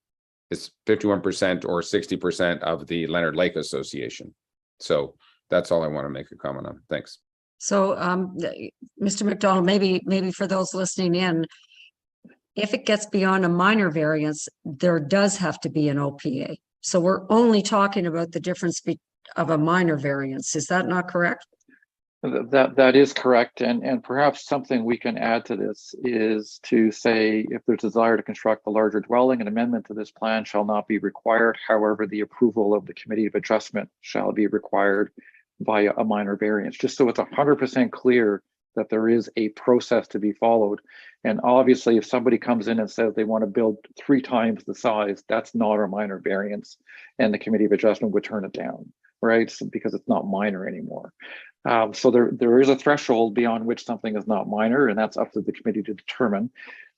Speaker 18: It's 51% or 60% of the Leonard Lake Association. So that's all I want to make a comment on. Thanks.
Speaker 19: So, Mr. McDonald, maybe for those listening in, if it gets beyond a minor variance, there does have to be an OPA. So we're only talking about the difference of a minor variance. Is that not correct?
Speaker 2: That is correct. And perhaps something we can add to this is to say, if there's desire to construct a larger dwelling, an amendment to this plan shall not be required. However, the approval of the Committee of Adjustment shall be required by a minor variance, just so it's 100% clear that there is a process to be followed. And obviously, if somebody comes in and says they want to build 3 times the size, that's not a minor variance, and the Committee of Adjustment would turn it down, right? So, because it's not minor anymore. So there is a threshold beyond which something is not minor, and that's up to the committee to determine.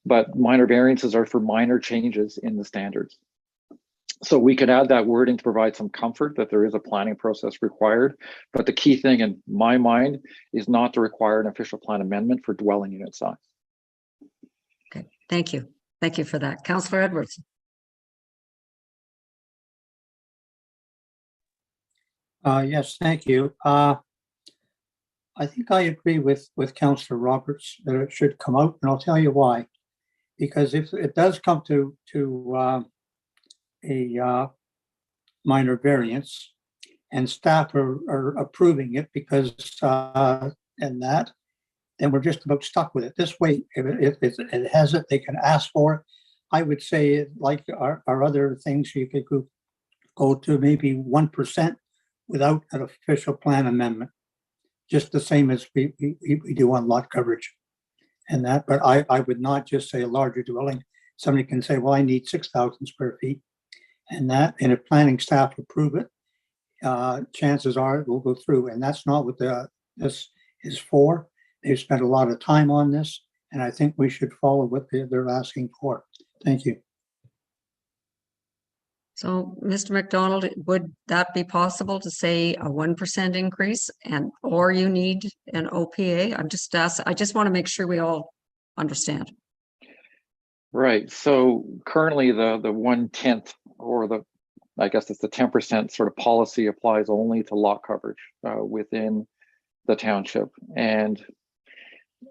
Speaker 2: But minor variances are for minor changes in the standards. So we could add that wording to provide some comfort that there is a planning process required. But the key thing in my mind is not to require an official plan amendment for dwelling unit size.
Speaker 19: Okay, thank you. Thank you for that. Councillor Edwards.
Speaker 22: Yes, thank you. I think I agree with Councillor Roberts that it should come out, and I'll tell you why. Because if it does come to a minor variance, and staff are approving it because and that, then we're just about stuck with it. This way, if it has it, they can ask for it. I would say, like our other things, you could go to maybe 1% without an official plan amendment, just the same as we do on lot coverage and that. But I would not just say a larger dwelling. Somebody can say, well, I need 6,000 square feet. And if planning staff approve it, chances are it will go through. And that's not what this is for. They've spent a lot of time on this, and I think we should follow what they're asking for. Thank you.
Speaker 19: So, Mr. McDonald, would that be possible to say a 1% increase, or you need an OPA? I just want to make sure we all understand.
Speaker 2: Right. So currently the 1/10 or I guess it's the 10% sort of policy applies only to lot coverage within the township. And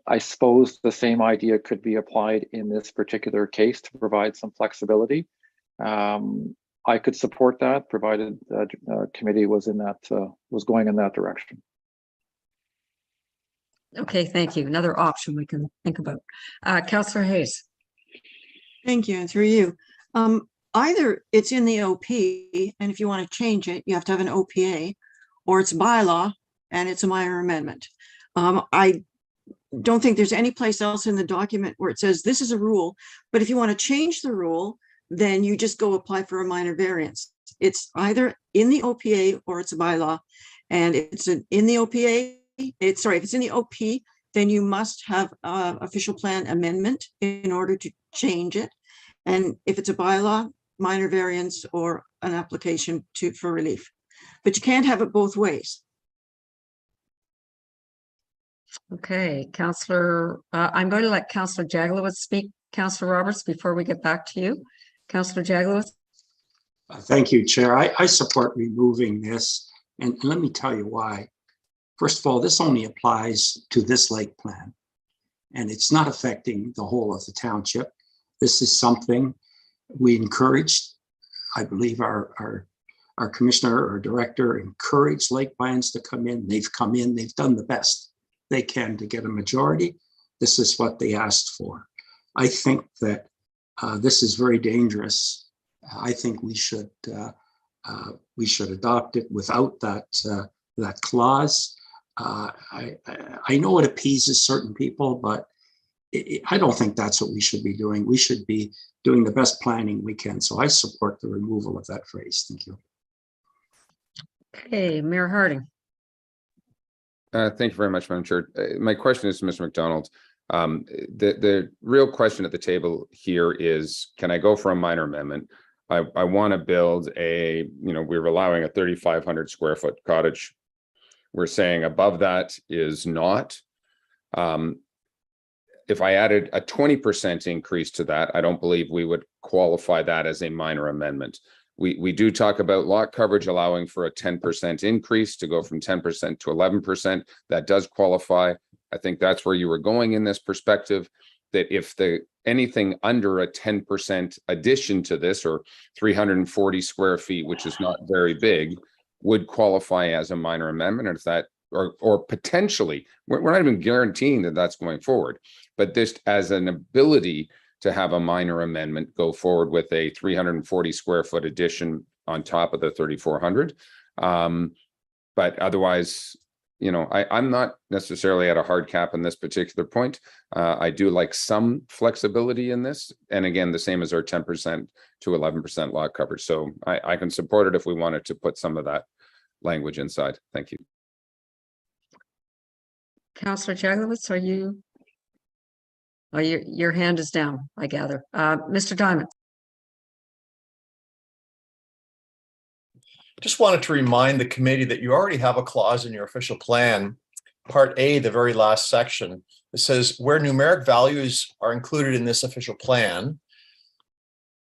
Speaker 2: I suppose the same idea could be applied in this particular case to provide some flexibility. I could support that, provided the committee was going in that direction.
Speaker 19: Okay, thank you. Another option we can think about. Councillor Hayes.
Speaker 7: Thank you, and through you. Either it's in the OP, and if you want to change it, you have to have an OPA, or it's bylaw and it's a minor amendment. I don't think there's any place else in the document where it says this is a rule, but if you want to change the rule, then you just go apply for a minor variance. It's either in the OPA or it's a bylaw. And if it's in the OPA, if it's in the OP, then you must have a official plan amendment in order to change it. And if it's a bylaw, minor variance or an application for relief. But you can't have it both ways.
Speaker 1: Okay, Councillor, I'm going to let Councillor Jaglowitz speak. Councillor Roberts, before we get back to you. Councillor Jaglowitz.
Speaker 17: Thank you, Chair. I support removing this, and let me tell you why. First of all, this only applies to this lake plan, and it's not affecting the whole of the township. This is something we encouraged. I believe our commissioner or director encouraged lake plans to come in. They've come in, they've done the best they can to get a majority. This is what they asked for. I think that this is very dangerous. I think we should adopt it without that clause. I know it appeases certain people, but I don't think that's what we should be doing. We should be doing the best planning we can. So I support the removal of that phrase. Thank you.
Speaker 1: Okay, Mayor Harding.
Speaker 18: Thank you very much, Madam Chair. My question is to Mr. McDonald. The real question at the table here is, can I go for a minor amendment? I want to build we're allowing a 3,500 square foot cottage. We're saying above that is not. If I added a 20% increase to that, I don't believe we would qualify that as a minor amendment. We do talk about lot coverage allowing for a 10% increase to go from 10% to 11%. That does qualify. I think that's where you were going in this perspective, that if anything under a 10% addition to this, or 340 square feet, which is not very big, would qualify as a minor amendment. And if that, or potentially, we're not even guaranteeing that that's going forward, but this as an ability to have a minor amendment go forward with a 340 square foot addition on top of the 3,400. But otherwise, I'm not necessarily at a hard cap on this particular point. I do like some flexibility in this. And again, the same as our 10% to 11% lot coverage. So I can support it if we wanted to put some of that language inside. Thank you.
Speaker 1: Councillor Jaglowitz, are you? Oh, your hand is down, I gather. Mr. Dyment.
Speaker 4: Just wanted to remind the committee that you already have a clause in your official plan, Part A, the very last section. It says where numeric values are included in this official plan,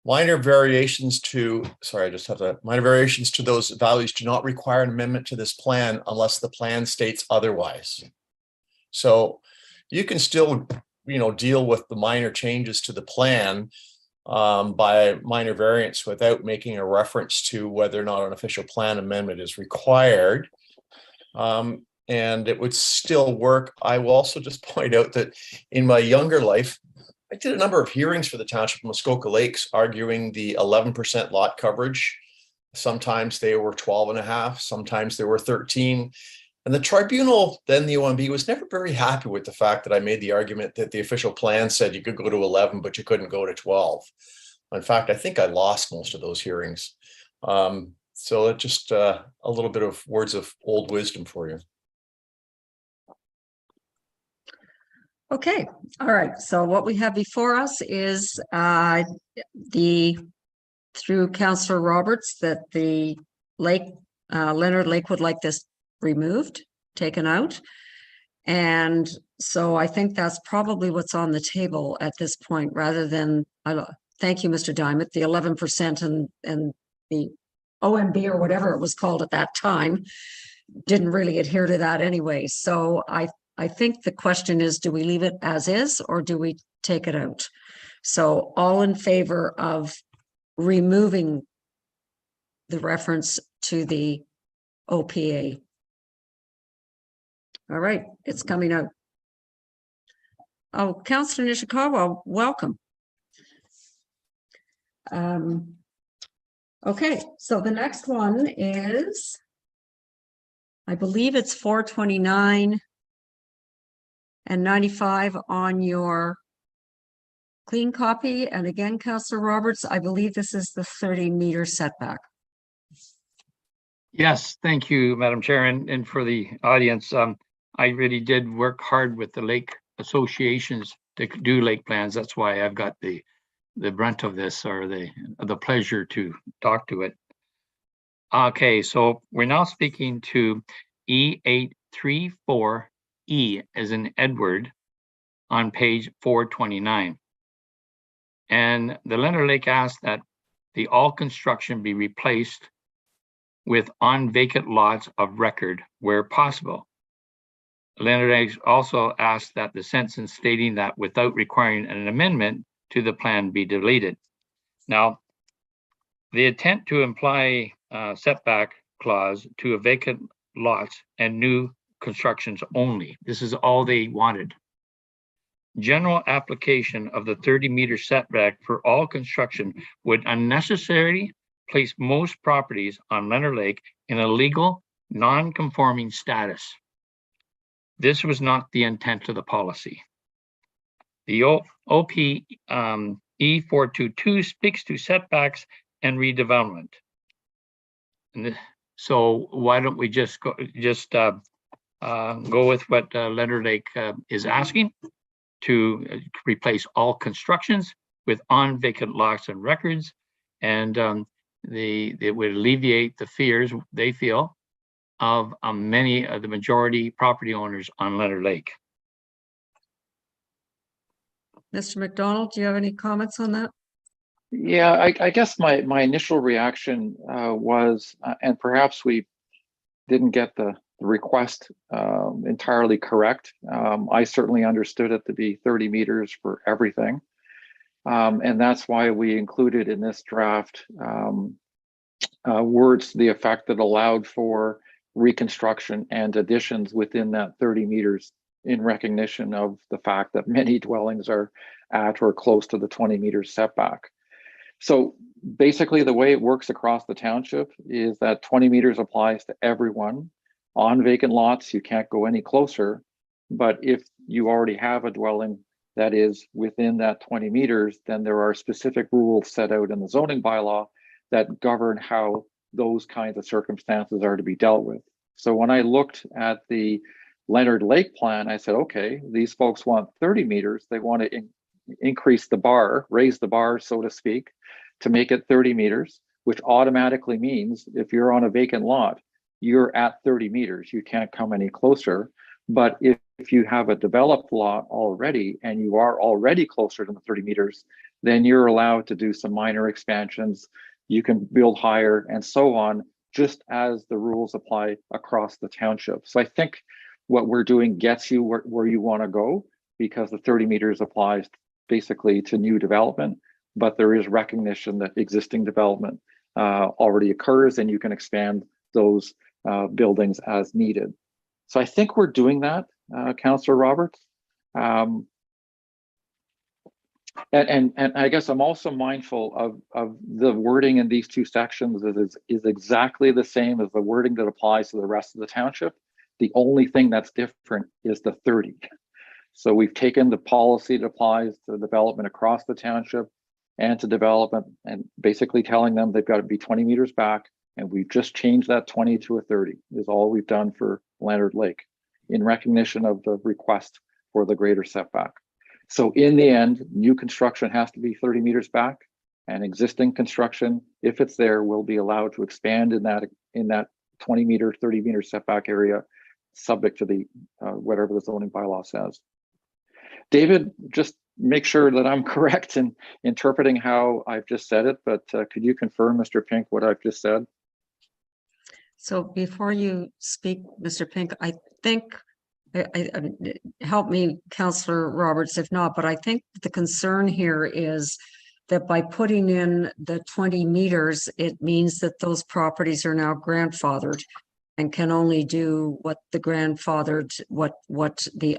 Speaker 4: minor variations to those values do not require an amendment to this plan unless the plan states otherwise. So you can still, deal with the minor changes to the plan by minor variance without making a reference to whether or not an official plan amendment is required. And it would still work. I will also just point out that in my younger life, I did a number of hearings for the Township of Muskoka Lakes arguing the 11% lot coverage. Sometimes they were 12.5, sometimes they were 13. And the tribunal, then the OMB, was never very happy with the fact that I made the argument that the official plan said you could go to 11, but you couldn't go to 12. In fact, I think I lost most of those hearings. So it's just a little bit of words of old wisdom for you.
Speaker 1: Okay, all right. So what we have before us is through Councillor Roberts, that the Leonard Lake would like this removed, taken out. And so I think that's probably what's on the table at this point, rather than, thank you, Mr. Dyment, the 11% and the OMB or whatever it was called at that time didn't really adhere to that anyway. So I think the question is, do we leave it as is or do we take it out? So all in favor of removing the reference to the OPA? All right, it's coming out. Oh, Councillor Nishikawa, welcome. Okay, so the next one is, I believe it's 429 and 95 on your clean copy. And again, Councillor Roberts, I believe this is the 30-meter setback.
Speaker 3: Yes, thank you, Madam Chair, and for the audience. I really did work hard with the lake associations to do lake plans. That's why I've got the brunt of this, or the pleasure to talk to it. Okay, so we're now speaking to E834E as in Edward on page 429. And the Leonard Lake asked that the all construction be replaced with on vacant lots of record where possible. Leonard Lake also asked that the sentence stating that without requiring an amendment to the plan be deleted. Now, the intent to imply setback clause to a vacant lots and new constructions only. This is all they wanted. General application of the 30-meter setback for all construction would unnecessarily place most properties on Leonard Lake in a legal, non-conforming status. This was not the intent of the policy. The OP E422 speaks to setbacks and redevelopment. And so why don't we just go with what Leonard Lake is asking, to replace all constructions with on vacant lots and records, and it would alleviate the fears they feel of many of the majority property owners on Leonard Lake.
Speaker 1: Mr. McDonald, do you have any comments on that?
Speaker 2: Yeah, I guess my initial reaction was, and perhaps we didn't get the request entirely correct. I certainly understood it to be 30 meters for everything. And that's why we included in this draft words to the effect that allowed for reconstruction and additions within that 30 meters, in recognition of the fact that many dwellings are at or close to the 20 meters setback. So basically the way it works across the township is that 20 meters applies to everyone. On vacant lots, you can't go any closer, but if you already have a dwelling that is within that 20 meters, then there are specific rules set out in the zoning bylaw that govern how those kinds of circumstances are to be dealt with. So when I looked at the Leonard Lake plan, I said, okay, these folks want 30 meters. They want to increase the bar, raise the bar, so to speak, to make it 30 meters, which automatically means if you're on a vacant lot, you're at 30 meters. You can't come any closer. But if you have a developed lot already and you are already closer to the 30 meters, then you're allowed to do some minor expansions. You can build higher and so on, just as the rules apply across the township. So I think what we're doing gets you where you want to go, because the 30 meters applies basically to new development, but there is recognition that existing development already occurs and you can expand those buildings as needed. So I think we're doing that, Councillor Roberts. And I guess I'm also mindful of the wording in these two sections is exactly the same as the wording that applies to the rest of the township. The only thing that's different is the 30. So we've taken the policy that applies to development across the township and to development and basically telling them they've got to be 20 meters back. And we've just changed that 20 to a 30 is all we've done for Leonard Lake in recognition of the request for the greater setback. So in the end, new construction has to be 30 meters back, and existing construction, if it's there, will be allowed to expand in that 20 meter, 30 meter setback area, subject to the whatever the zoning bylaw says. David, just make sure that I'm correct in interpreting how I've just said it, but could you confirm, Mr. Pink, what I've just said?
Speaker 1: So before you speak, Mr. Pink, I think, help me, Councillor Roberts, if not, but I think the concern here is that by putting in the 20 meters, it means that those properties are now grandfathered and can only do what the grandfathered, what the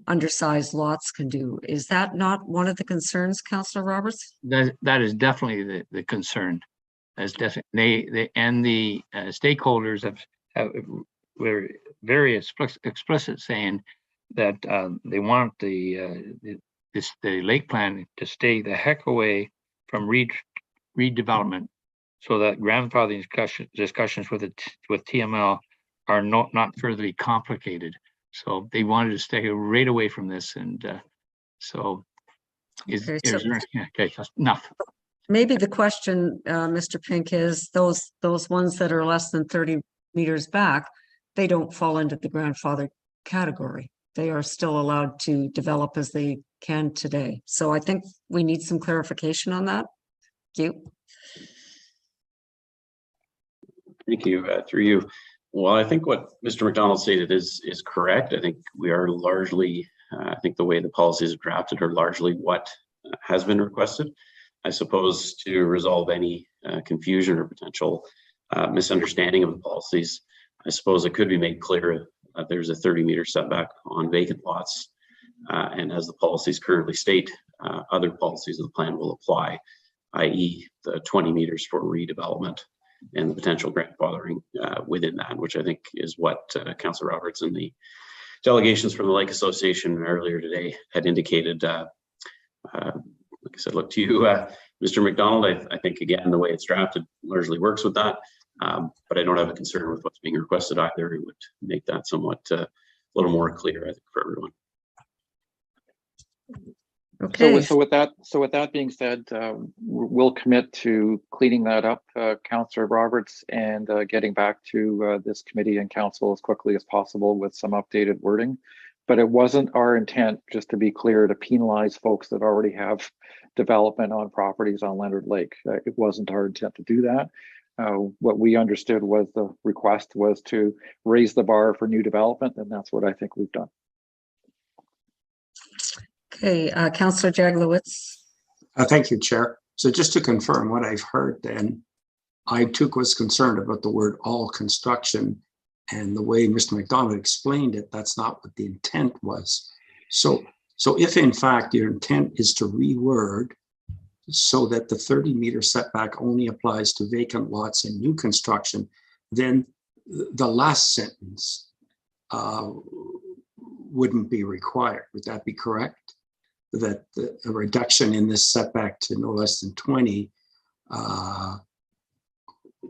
Speaker 1: undersized lots can do. Is that not one of the concerns, Councillor Roberts?
Speaker 3: That is definitely the concern. As definitely they and the stakeholders were very explicit, saying that they want the lake plan to stay the heck away from redevelopment, so that grandfathering discussions with TML are not further complicated. So they wanted to stay right away from this, and so is
Speaker 1: Okay,
Speaker 3: there, okay, that's enough.
Speaker 1: Maybe the question, Mr. Pink, is those ones that are less than 30 meters back, they don't fall into the grandfather category. They are still allowed to develop as they can today. So I think we need some clarification on that. Thank you.
Speaker 21: Thank you. Through you. Well, I think what Mr. McDonald stated is correct. I think we are largely, I think the way the policies are drafted are largely what has been requested. I suppose to resolve any confusion or potential misunderstanding of the policies, I suppose it could be made clear that there's a 30-meter setback on vacant lots. And as the policies currently state, other policies of the plan will apply, i.e. the 20 meters for redevelopment and the potential grandfathering within that, which I think is what Councillor Roberts and the delegations from the Lake Association earlier today had indicated. Like I said, look to you, Mr. McDonald. I think, again, the way it's drafted largely works with that, but I don't have a concern with what's being requested either. It would make that somewhat a little more clear, I think, for everyone.
Speaker 1: Okay.
Speaker 2: So with that being said, we'll commit to cleaning that up, Councillor Roberts, and getting back to this committee and council as quickly as possible with some updated wording. But it wasn't our intent, just to be clear, to penalize folks that already have development on properties on Leonard Lake. It wasn't our intent to do that. What we understood was the request was to raise the bar for new development, and that's what I think we've done.
Speaker 1: Okay, Councillor Jaglowitz.
Speaker 17: Thank you, Chair. So just to confirm what I've heard, then I too was concerned about the word all construction, and the way Mr. McDonald explained it, that's not what the intent was. So if in fact your intent is to reword so that the 30-meter setback only applies to vacant lots and new construction, then the last sentence wouldn't be required. Would that be correct? That a reduction in this setback to no less than 20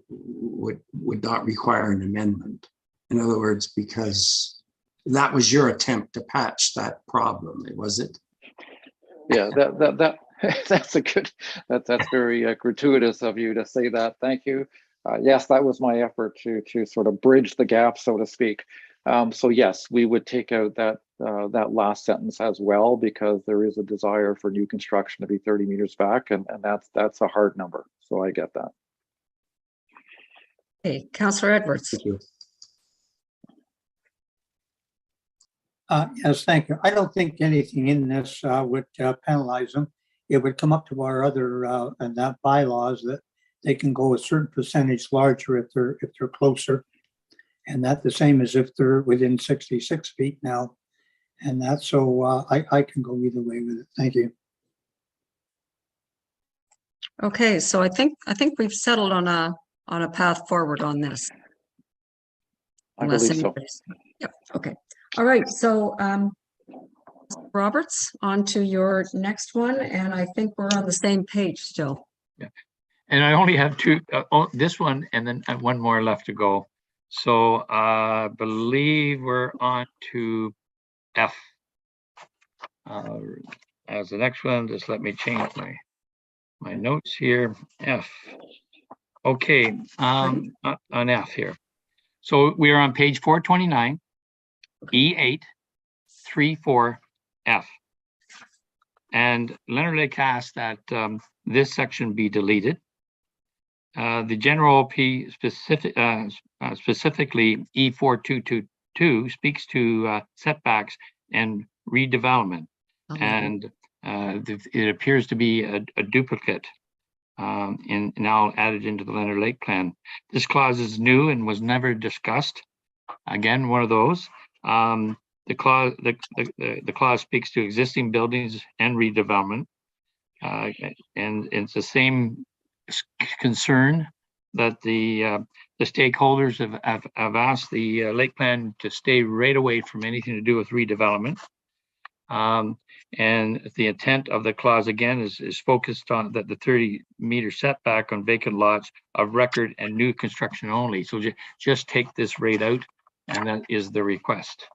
Speaker 17: would not require an amendment. In other words, because that was your attempt to patch that problem, was it?
Speaker 2: Yeah, that's a good, that's very gratuitous of you to say that. Thank you. Yes, that was my effort to sort of bridge the gap, so to speak. So yes, we would take out that last sentence as well, because there is a desire for new construction to be 30 meters back, and that's a hard number. So I get that.
Speaker 1: Okay, Councillor Edwards.
Speaker 17: Thank you.
Speaker 22: Yes, thank you. I don't think anything in this would penalize them. It would come up to our other and that bylaws that they can go a certain percentage larger if they're closer, and that the same as if they're within 66 feet now, and that's so I can go either way with it. Thank you.
Speaker 1: Okay, so I think we've settled on a path forward on this.
Speaker 2: I believe so.
Speaker 1: Yep. Okay. All right. So Roberts, on to your next one, and I think we're on the same page still.
Speaker 3: Yeah. And I only have two, this one and then one more left to go. So I believe we're on to F. As the next one, just let me change my notes here. F. Okay, on F here. So we are on page 429, E8, 34F. And Leonard Lake asked that this section be deleted. The general OP specifically E4222 speaks to setbacks and redevelopment. And it appears to be a duplicate now added into the Leonard Lake plan. This clause is new and was never discussed. Again, one of those. The clause speaks to existing buildings and redevelopment, and it's the same concern that the stakeholders have asked the lake plan to stay right away from anything to do with redevelopment. And the intent of the clause again is focused on that the 30-meter setback on vacant lots of record and new construction only. So just take this right out, and that is the request.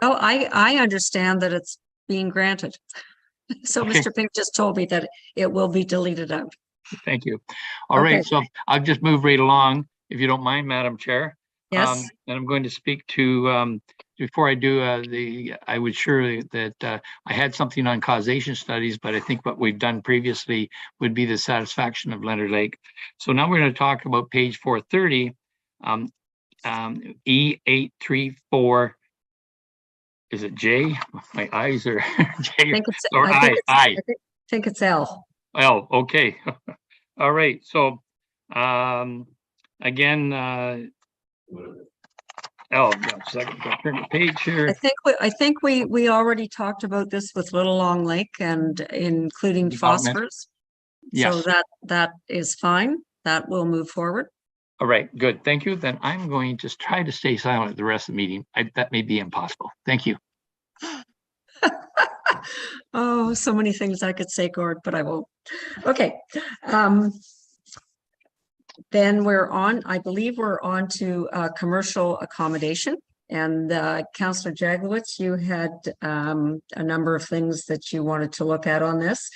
Speaker 1: Well, I understand that it's being granted. So
Speaker 3: Okay.
Speaker 1: Mr. Pink just told me that it will be deleted out.
Speaker 3: Thank you. All right,
Speaker 1: Okay.
Speaker 3: so I'll just move right along, if you don't mind, Madam Chair.
Speaker 1: Yes.
Speaker 3: And I'm going to speak to, before I do, I would sure that I had something on causation studies, but I think what we've done previously would be the satisfaction of Leonard Lake. So now we're going to talk about page 430, E834. Is it J? My eyes are J or I.
Speaker 1: Think it's L.
Speaker 3: L, okay. All right, so again, L, second, turn the page here.
Speaker 1: I think we already talked about this with Little Long Lake and including
Speaker 3: Development.
Speaker 1: phosphorus.
Speaker 3: Yes.
Speaker 1: So that is fine. That will move forward.
Speaker 3: All right, good. Thank you. Then I'm going to try to stay silent the rest of the meeting. That may be impossible. Thank you.
Speaker 1: Oh, so many things I could say, Gord, but I won't. Okay. Then I believe we're on to commercial accommodation. And Councillor Jaglowitz, you had a number of things that you wanted to look at on this.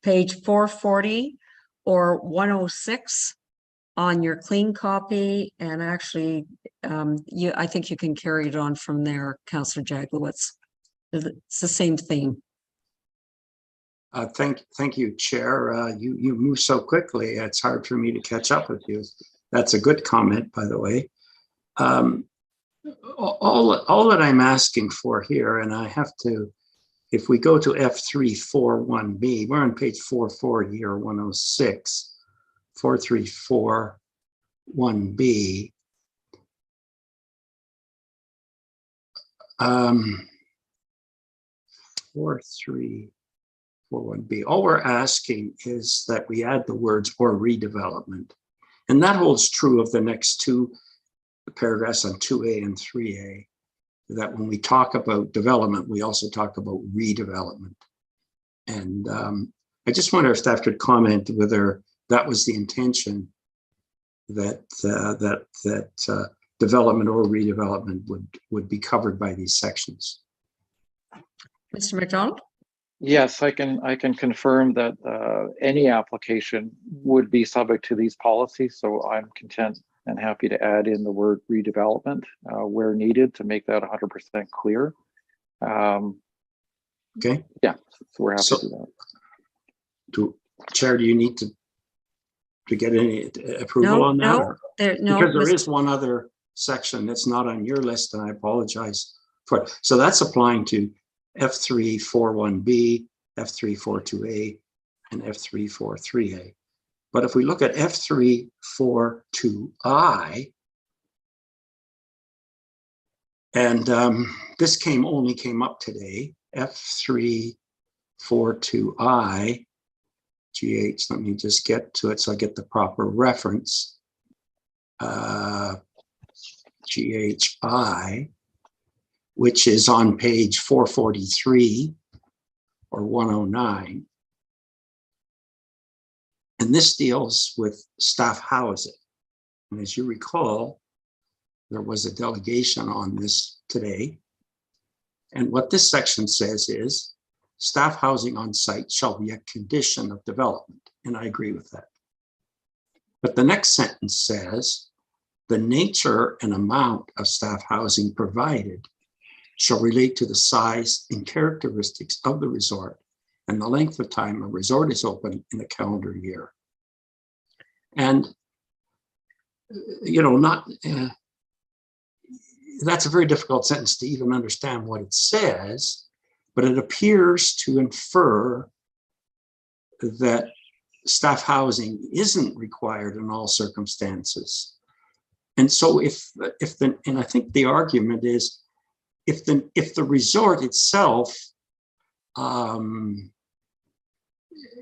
Speaker 1: Page 440 or 106 on your clean copy. And actually, I think you can carry it on from there, Councillor Jaglowitz. It's the same theme.
Speaker 17: Thank you, Chair. You move so quickly, it's hard for me to catch up with you. That's a good comment, by the way. All that I'm asking for here, and I have to, if we go to F341B, we're on page 440 here, 106, 4341B. 4341B. All we're asking is that we add the words or redevelopment. And that holds true of the next two paragraphs on 2A and 3A, that when we talk about development, we also talk about redevelopment. And I just wonder if staff could comment whether that was the intention, that development or redevelopment would be covered by these sections.
Speaker 1: Mr. McDonald?
Speaker 2: Yes, I can confirm that any application would be subject to these policies. So I'm content and happy to add in the word redevelopment where needed to make that 100% clear.
Speaker 17: Okay.
Speaker 2: Yeah, so we're happy to do that.
Speaker 17: Chair, do you need to get any approval on that? Because there is one other section that's not on your list, and I apologize for it. So that's applying to F341B, F342A, and F343A. But if we look at F342I, and this only came up today, F342I, GH, let me just get to it so I get the proper reference. GHI, which is on page 443 or 109. And this deals with staff housing. And as you recall, there was a delegation on this today. And what this section says is, staff housing on site shall be a condition of development. And I agree with that. But the next sentence says, the nature and amount of staff housing provided shall relate to the size and characteristics of the resort and the length of time a resort is open in a calendar year. And, that's a very difficult sentence to even understand what it says, but it appears to infer that staff housing isn't required in all circumstances. And so and I think the argument is, if the resort itself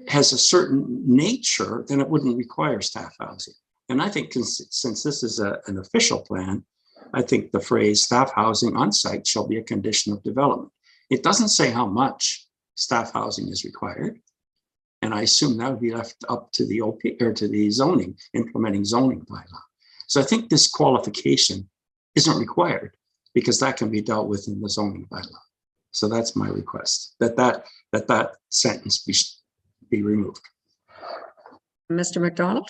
Speaker 17: has a certain nature, then it wouldn't require staff housing. And I think since this is an official plan, I think the phrase staff housing on site shall be a condition of development. It doesn't say how much staff housing is required. And I assume that would be left up to the OP or to the implementing zoning bylaw. So I think this qualification isn't required. because that can be dealt with in the zoning bylaw. So that's my request, that sentence be removed.
Speaker 1: Mr. McDonald?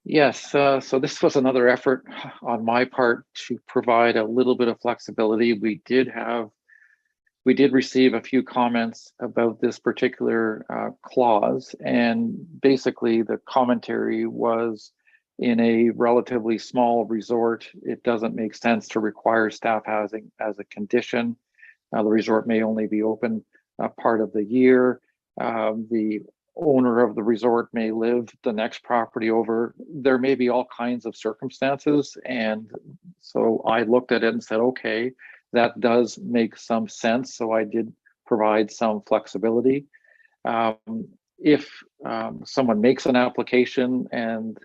Speaker 2: Yes, so this was another effort on my part to provide a little bit of flexibility. We did receive a few comments about this particular clause, and basically the commentary was, in a relatively small resort, it doesn't make sense to require staff housing as a condition. The resort may only be open part of the year. The owner of the resort may live the next property over. There may be all kinds of circumstances. And so I looked at it and said, okay, that does make some sense. So I did provide some flexibility. If someone makes an application and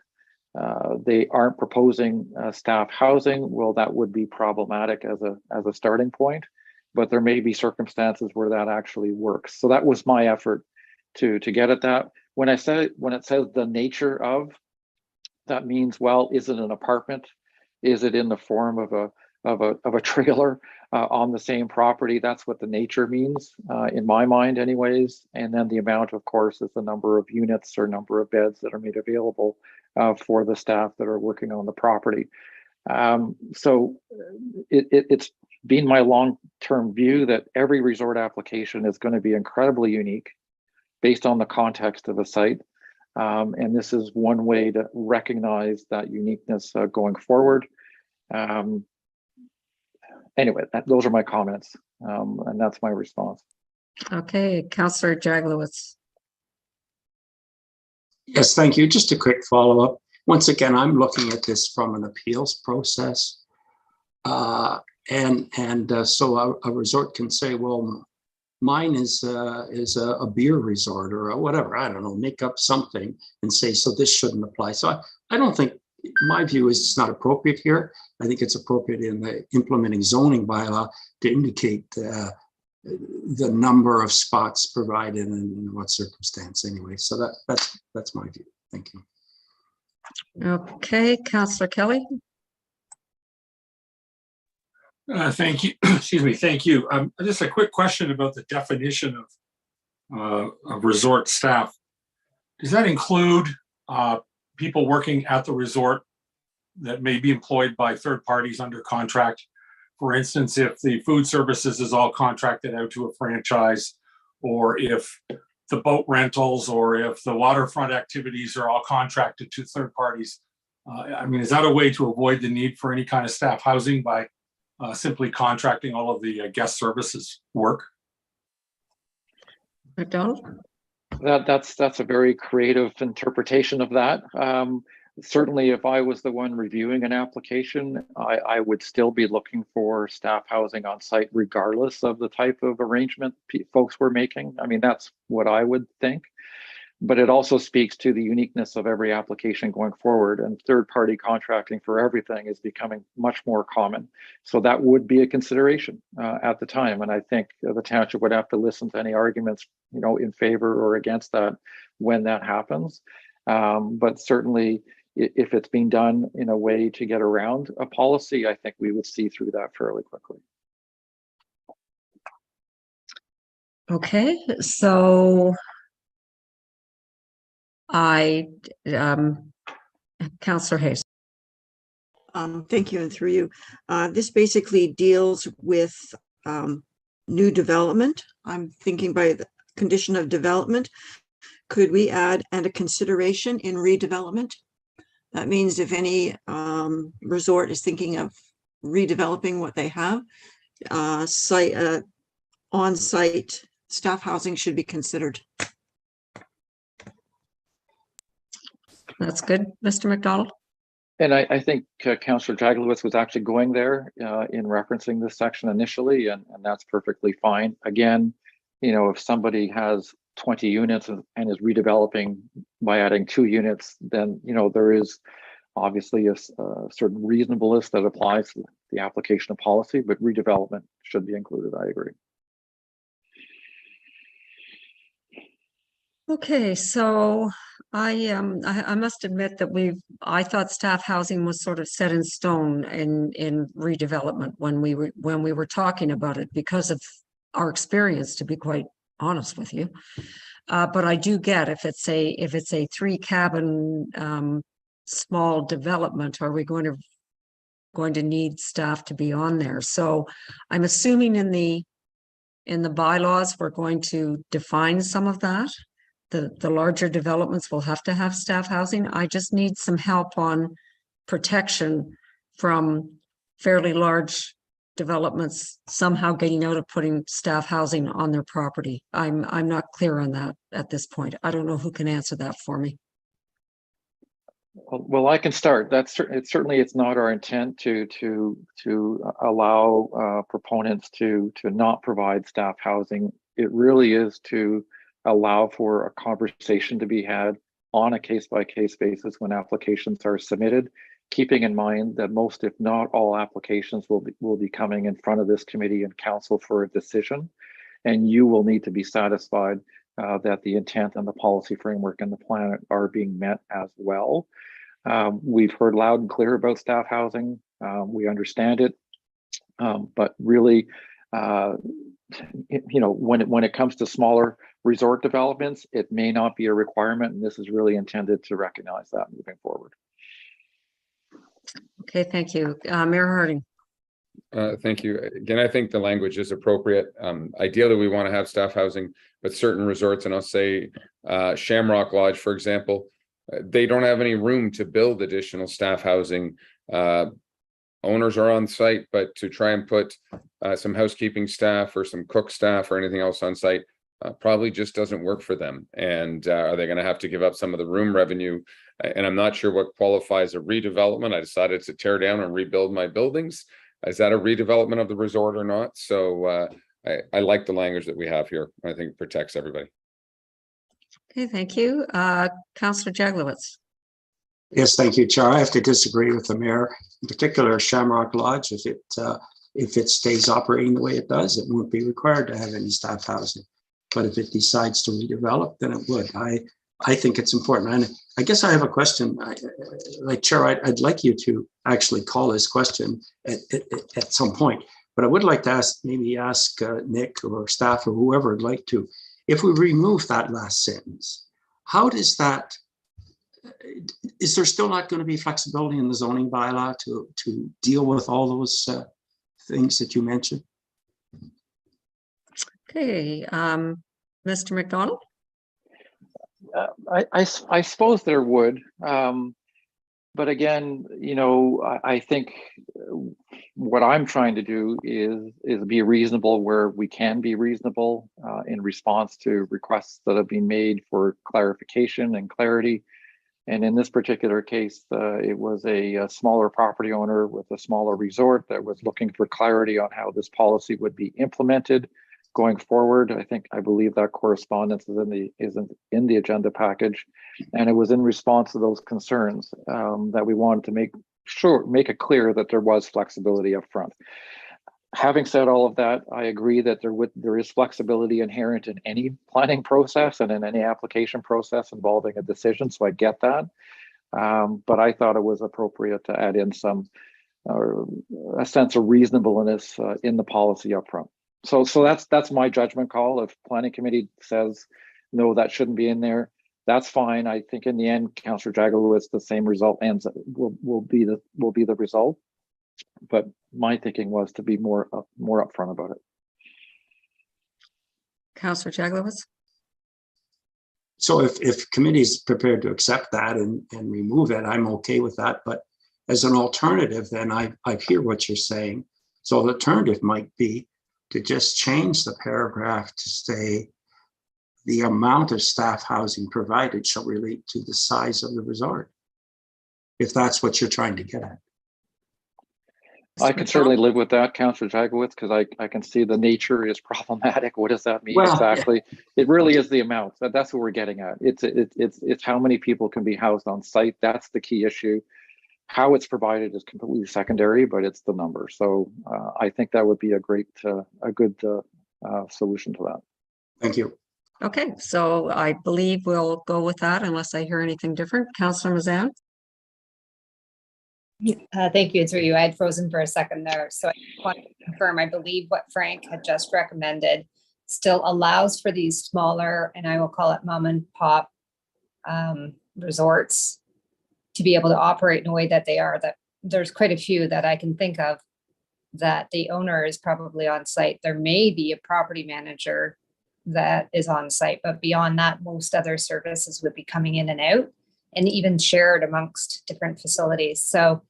Speaker 2: they aren't proposing staff housing, well, that would be problematic as a starting point. But there may be circumstances where that actually works. So that was my effort to get at that. When it says the nature of, that means, well, is it an apartment? Is it in the form of a trailer on the same property? That's what the nature means in my mind, anyways. And then the amount, of course, is the number of units or number of beds that are made available for the staff that are working on the property. So it's been my long-term view that every resort application is going to be incredibly unique based on the context of the site. And this is one way to recognize that uniqueness going forward. Anyway, those are my comments, and that's my response.
Speaker 1: Okay, Councillor Jaglowitz.
Speaker 17: Yes, thank you. Just a quick follow-up. Once again, I'm looking at this from an appeals process. So a resort can say, well, mine is a beer resort or whatever, I don't know, make up something and say, so this shouldn't apply. So I don't think, my view is it's not appropriate here. I think it's appropriate in the implementing zoning bylaw to indicate the number of spots provided and in what circumstance anyway. So that's my view. Thank you.
Speaker 1: Okay, Councillor Kelly.
Speaker 5: Thank you. Excuse me. Thank you. Just a quick question about the definition of resort staff. Does that include people working at the resort that may be employed by third parties under contract? For instance, if the food services is all contracted out to a franchise, or if the boat rentals, or if the waterfront activities are all contracted to third parties. I mean, is that a way to avoid the need for any kind of staff housing by simply contracting all of the guest services work?
Speaker 1: McDonald?
Speaker 2: That's a very creative interpretation of that. Certainly, if I was the one reviewing an application, I would still be looking for staff housing on site, regardless of the type of arrangement folks were making. I mean, that's what I would think. But it also speaks to the uniqueness of every application going forward, and third-party contracting for everything is becoming much more common. So that would be a consideration at the time. And I think the township would have to listen to any arguments, in favor or against that when that happens. But certainly, if it's being done in a way to get around a policy, I think we would see through that fairly quickly.
Speaker 1: Okay, so Councillor Hayes.
Speaker 19: Thank you, and through you. This basically deals with new development. I'm thinking by the condition of development, could we add and a consideration in redevelopment? That means if any resort is thinking of redeveloping what they have, on-site staff housing should be considered.
Speaker 1: That's good, Mr. McDonald.
Speaker 2: And I think Councillor Jaglowitz was actually going there in referencing this section initially, and that's perfectly fine. Again, if somebody has 20 units and is redeveloping by adding 2 units, then there is obviously a certain reasonableness that applies to the application of policy, but redevelopment should be included. I agree.
Speaker 1: Okay, so I must admit that I thought staff housing was sort of set in stone in redevelopment when we were talking about it because of our experience, to be quite honest with you. But I do get if it's a 3-cabin small development, are we going to need staff to be on there? So I'm assuming in the bylaws, we're going to define some of that. The larger developments will have to have staff housing. I just need some help on protection from fairly large developments somehow getting out of putting staff housing on their property. I'm not clear on that at this point. I don't know who can answer that for me.
Speaker 2: Well, I can start. Certainly it's not our intent to allow proponents to not provide staff housing. It really is to allow for a conversation to be had on a case-by-case basis when applications are submitted, keeping in mind that most, if not all, applications will be coming in front of this committee and council for a decision, and you will need to be satisfied that the intent and the policy framework and the plan are being met as well. We've heard loud and clear about staff housing. We understand it, but really, when it comes to smaller resort developments, it may not be a requirement, and this is really intended to recognize that moving forward.
Speaker 1: Okay, thank you. Mayor Harding.
Speaker 18: Thank you. Again, I think the language is appropriate. Ideally, we want to have staff housing, but certain resorts, and I'll say Shamrock Lodge, for example, they don't have any room to build additional staff housing. Owners are on site, but to try and put some housekeeping staff or some cook staff or anything else on site probably just doesn't work for them. And are they going to have to give up some of the room revenue? And I'm not sure what qualifies a redevelopment. I decided to tear down and rebuild my buildings. Is that a redevelopment of the resort or not? So I like the language that we have here. I think it protects everybody.
Speaker 1: Okay, thank you. Councillor Jaglowitz.
Speaker 17: Yes, thank you, Chair. I have to disagree with the mayor, in particular Shamrock Lodge. If it stays operating the way it does, it won't be required to have any staff housing. But if it decides to redevelop, then it would. I think it's important. And I guess I have a question. Chair, I'd like you to actually call this question at some point. But I would like to ask Nick or staff or whoever would like to, if we remove that last sentence, how does that, is there still not going to be flexibility in the zoning bylaw to deal with all those things that you mentioned?
Speaker 1: Okay, Mr. McDonald.
Speaker 2: I suppose there would, but again, I think what I'm trying to do is be reasonable where we can be reasonable in response to requests that have been made for clarification and clarity. And in this particular case, it was a smaller property owner with a smaller resort that was looking for clarity on how this policy would be implemented going forward. I believe that correspondence is in the agenda package, and it was in response to those concerns that we wanted to make it clear that there was flexibility up front. Having said all of that, I agree that there is flexibility inherent in any planning process and in any application process involving a decision, so I get that. But I thought it was appropriate to add in a sense of reasonableness in the policy up front. So that's my judgment call. If planning committee says no, that shouldn't be in there, that's fine. I think in the end, Councillor Jaglowitz, the same result will be the result. But my thinking was to be more upfront about it.
Speaker 1: Councillor Jaglowitz.
Speaker 17: So if committee is prepared to accept that and remove it, I'm okay with that. But as an alternative, then I hear what you're saying. So the alternative might be to just change the paragraph to say the amount of staff housing provided shall relate to the size of the resort, if that's what you're trying to get at.
Speaker 2: I can certainly live with that, Councillor Jaglowitz, because I can see the nature is problematic. What does that mean exactly? Yeah. It really is the amount. That's what we're getting at. It's how many people can be housed on site. That's the key issue. How it's provided is completely secondary, but it's the number. So I think that would be a good solution to that.
Speaker 17: Thank you.
Speaker 1: Okay, so I believe we'll go with that unless I hear anything different. Councillor Mazan?
Speaker 20: Thank you. Through you. I had frozen for a second there. So I want to confirm, I believe what Frank had just recommended still allows for these smaller, and I will call it mom and pop resorts to be able to operate in a way that they are. That there's quite a few that I can think of that the owner is probably on site. There may be a property manager that is on site, but beyond that, most other services would be coming in and out and even shared amongst different facilities. So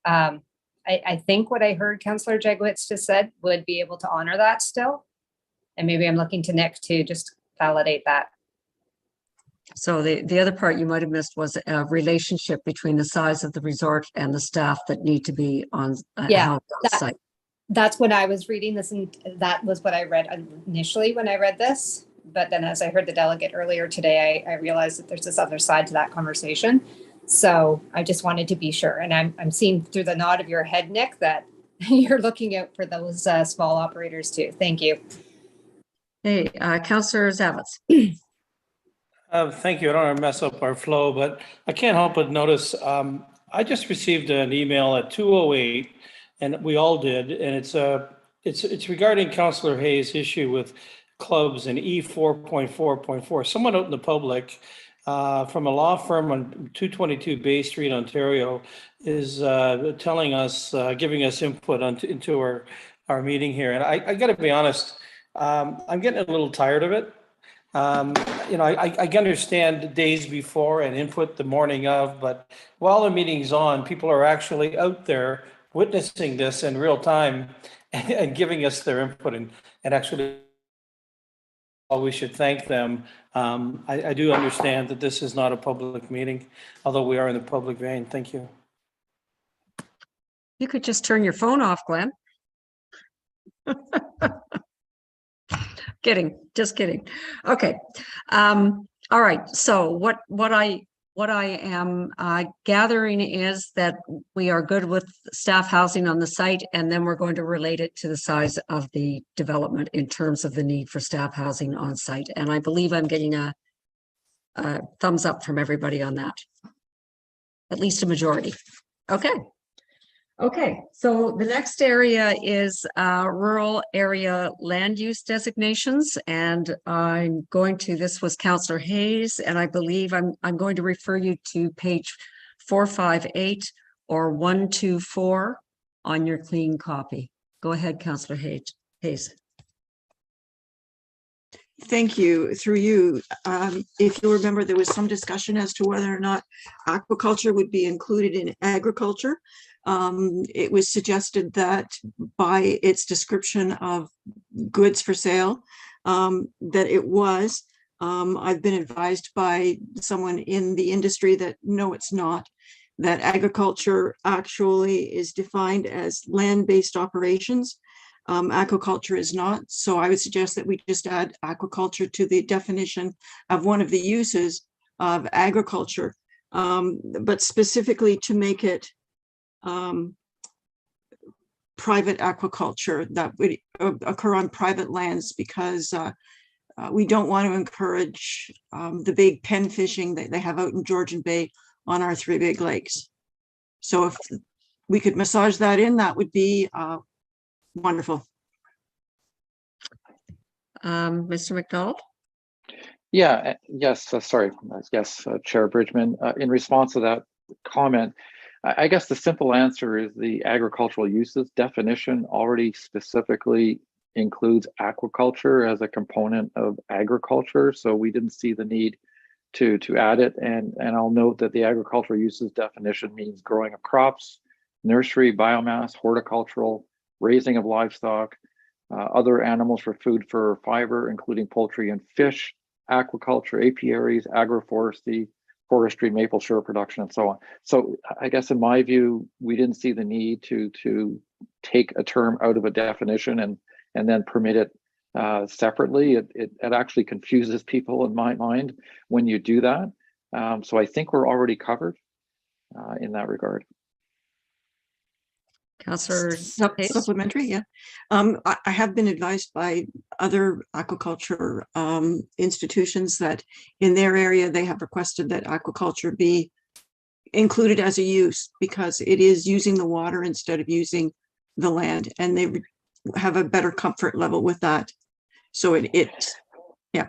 Speaker 20: I think what I heard Councillor Jegwitz just said would be able to honor that still. And maybe I'm looking to Nick to just validate that.
Speaker 1: So the other part you might have missed was a relationship between the size of the resort and the staff that need to be on, housed on site.
Speaker 20: That's when I was reading this, and that was what I read initially when I read this. But then as I heard the delegate earlier today, I realized that there's this other side to that conversation. So I just wanted to be sure. And I'm seeing through the nod of your head, Nick, that you're looking out for those small operators too. Thank you.
Speaker 1: Hey, Councillor Zavitz.
Speaker 6: Thank you. I don't want to mess up our flow, but I can't help but notice, I just received an email at 2:08, and we all did, and it's regarding Councillor Hayes' issue with clubs and E4.4.4. Someone out in the public from a law firm on 222 Bay Street, Ontario, is telling us, giving us input into our meeting here. And I got to be honest, I'm getting a little tired of it. I understand the days before and input the morning of, but while the meeting's on, people are actually out there witnessing this in real time and giving us their input, and actually we should thank them. I do understand that this is not a public meeting, although we are in the public vein. Thank you.
Speaker 1: You could just turn your phone off, Glenn. Kidding, just kidding. Okay. All right. So what I am gathering is that we are good with staff housing on the site, and then we're going to relate it to the size of the development in terms of the need for staff housing on site. And I believe I'm getting a thumbs up from everybody on that. At least a majority. Okay. Okay, so the next area is rural area land use designations, and I'm going to, this was Councillor Hayes, and I believe I'm going to refer you to page 458 or 124 on your clean copy. Go ahead, Councillor Hayes.
Speaker 7: Thank you. Through you, if you remember, there was some discussion as to whether or not aquaculture would be included in agriculture. It was suggested that by its description of goods for sale, that it was. I've been advised by someone in the industry that no, it's not. That agriculture actually is defined as land-based operations. Aquaculture is not. So I would suggest that we just add aquaculture to the definition of one of the uses of agriculture, but specifically to make it private aquaculture that would occur on private lands, because we don't want to encourage the big pen fishing that they have out in Georgian Bay on our three big lakes. So if we could massage that in, that would be wonderful.
Speaker 1: Mr. McDonald?
Speaker 2: Yeah, yes, sorry, yes, Chair Bridgman. In response to that comment, I guess the simple answer is the agricultural uses definition already specifically includes aquaculture as a component of agriculture, so we didn't see the need to add it. And I'll note that the agricultural uses definition means growing of crops, nursery, biomass, horticultural, raising of livestock, other animals for food for fiber, including poultry and fish, aquaculture, apiaries, agroforestry, forestry, maple syrup production, and so on. So I guess in my view, we didn't see the need to take a term out of a definition and then permit it separately. It actually confuses people in my mind when you do that. So I think we're already covered in that regard.
Speaker 1: Councillor Hayes?
Speaker 7: Supplementary, yeah. I have been advised by other aquaculture institutions that in their area, they have requested that aquaculture be included as a use because it is using the water instead of using the land, and they have a better comfort level with that. So yeah.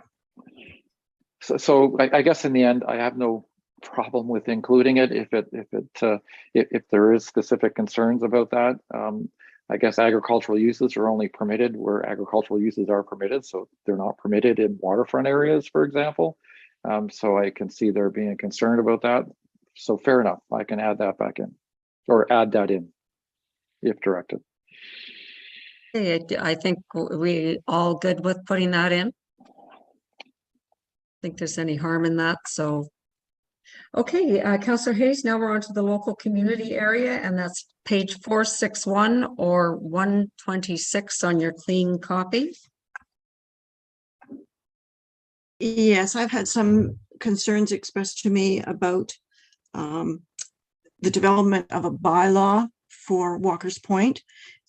Speaker 2: So I guess in the end, I have no problem with including it if there is specific concerns about that. I guess agricultural uses are only permitted where agricultural uses are permitted, so they're not permitted in waterfront areas, for example. So I can see there being a concern about that. So fair enough, I can add that back in, or add that in if directed.
Speaker 1: Okay, I think we all good with putting that in. Think there's any harm in that, so. Okay, Councillor Hayes, now we're on to the local community area, and that's page 461 or 126 on your clean copy.
Speaker 7: Yes, I've had some concerns expressed to me about the development of a bylaw for Walker's Point.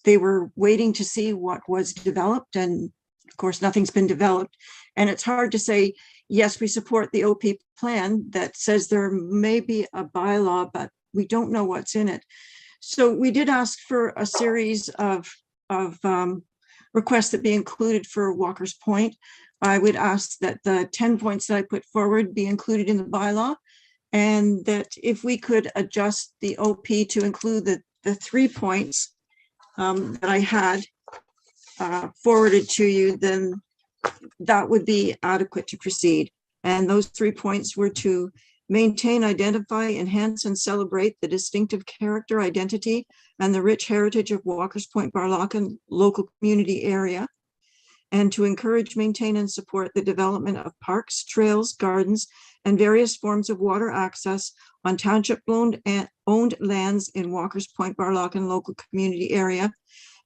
Speaker 7: They were waiting to see what was developed, and of course, nothing's been developed. And it's hard to say, yes, we support the OP plan that says there may be a bylaw, but we don't know what's in it. So we did ask for a series of requests that be included for Walker's Point. I would ask that the 10 points that I put forward be included in the bylaw, and that if we could adjust the OP to include the 3 points that I had forwarded to you, then that would be adequate to proceed. And those 3 points were to maintain, identify, enhance, and celebrate the distinctive character, identity, and the rich heritage of Walker's Point Barlocken local community area, and to encourage, maintain, and support the development of parks, trails, gardens, and various forms of water access on township-owned lands in Walker's Point Barlocken local community area,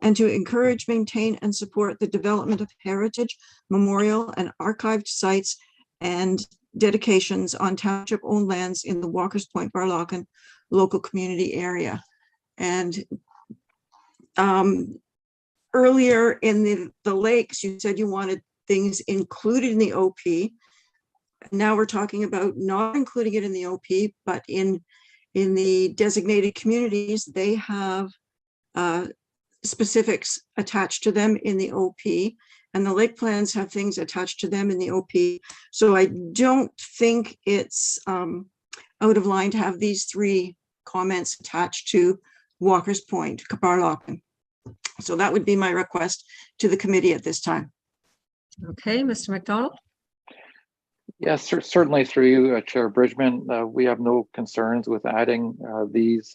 Speaker 7: and to encourage, maintain, and support the development of heritage, memorial, and archived sites and dedications on township-owned lands in the Walker's Point Barlocken local community area. And earlier in the lakes, you said you wanted things included in the OP. Now we're talking about not including it in the OP, but in the designated communities, they have specifics attached to them in the OP, and the lake plans have things attached to them in the OP. So I don't think it's out of line to have these 3 comments attached to Walker's Point, Barlocken. So that would be my request to the committee at this time.
Speaker 1: Okay, Mr. McDonald.
Speaker 2: Yes, certainly through you, Chair Bridgman. We have no concerns with adding these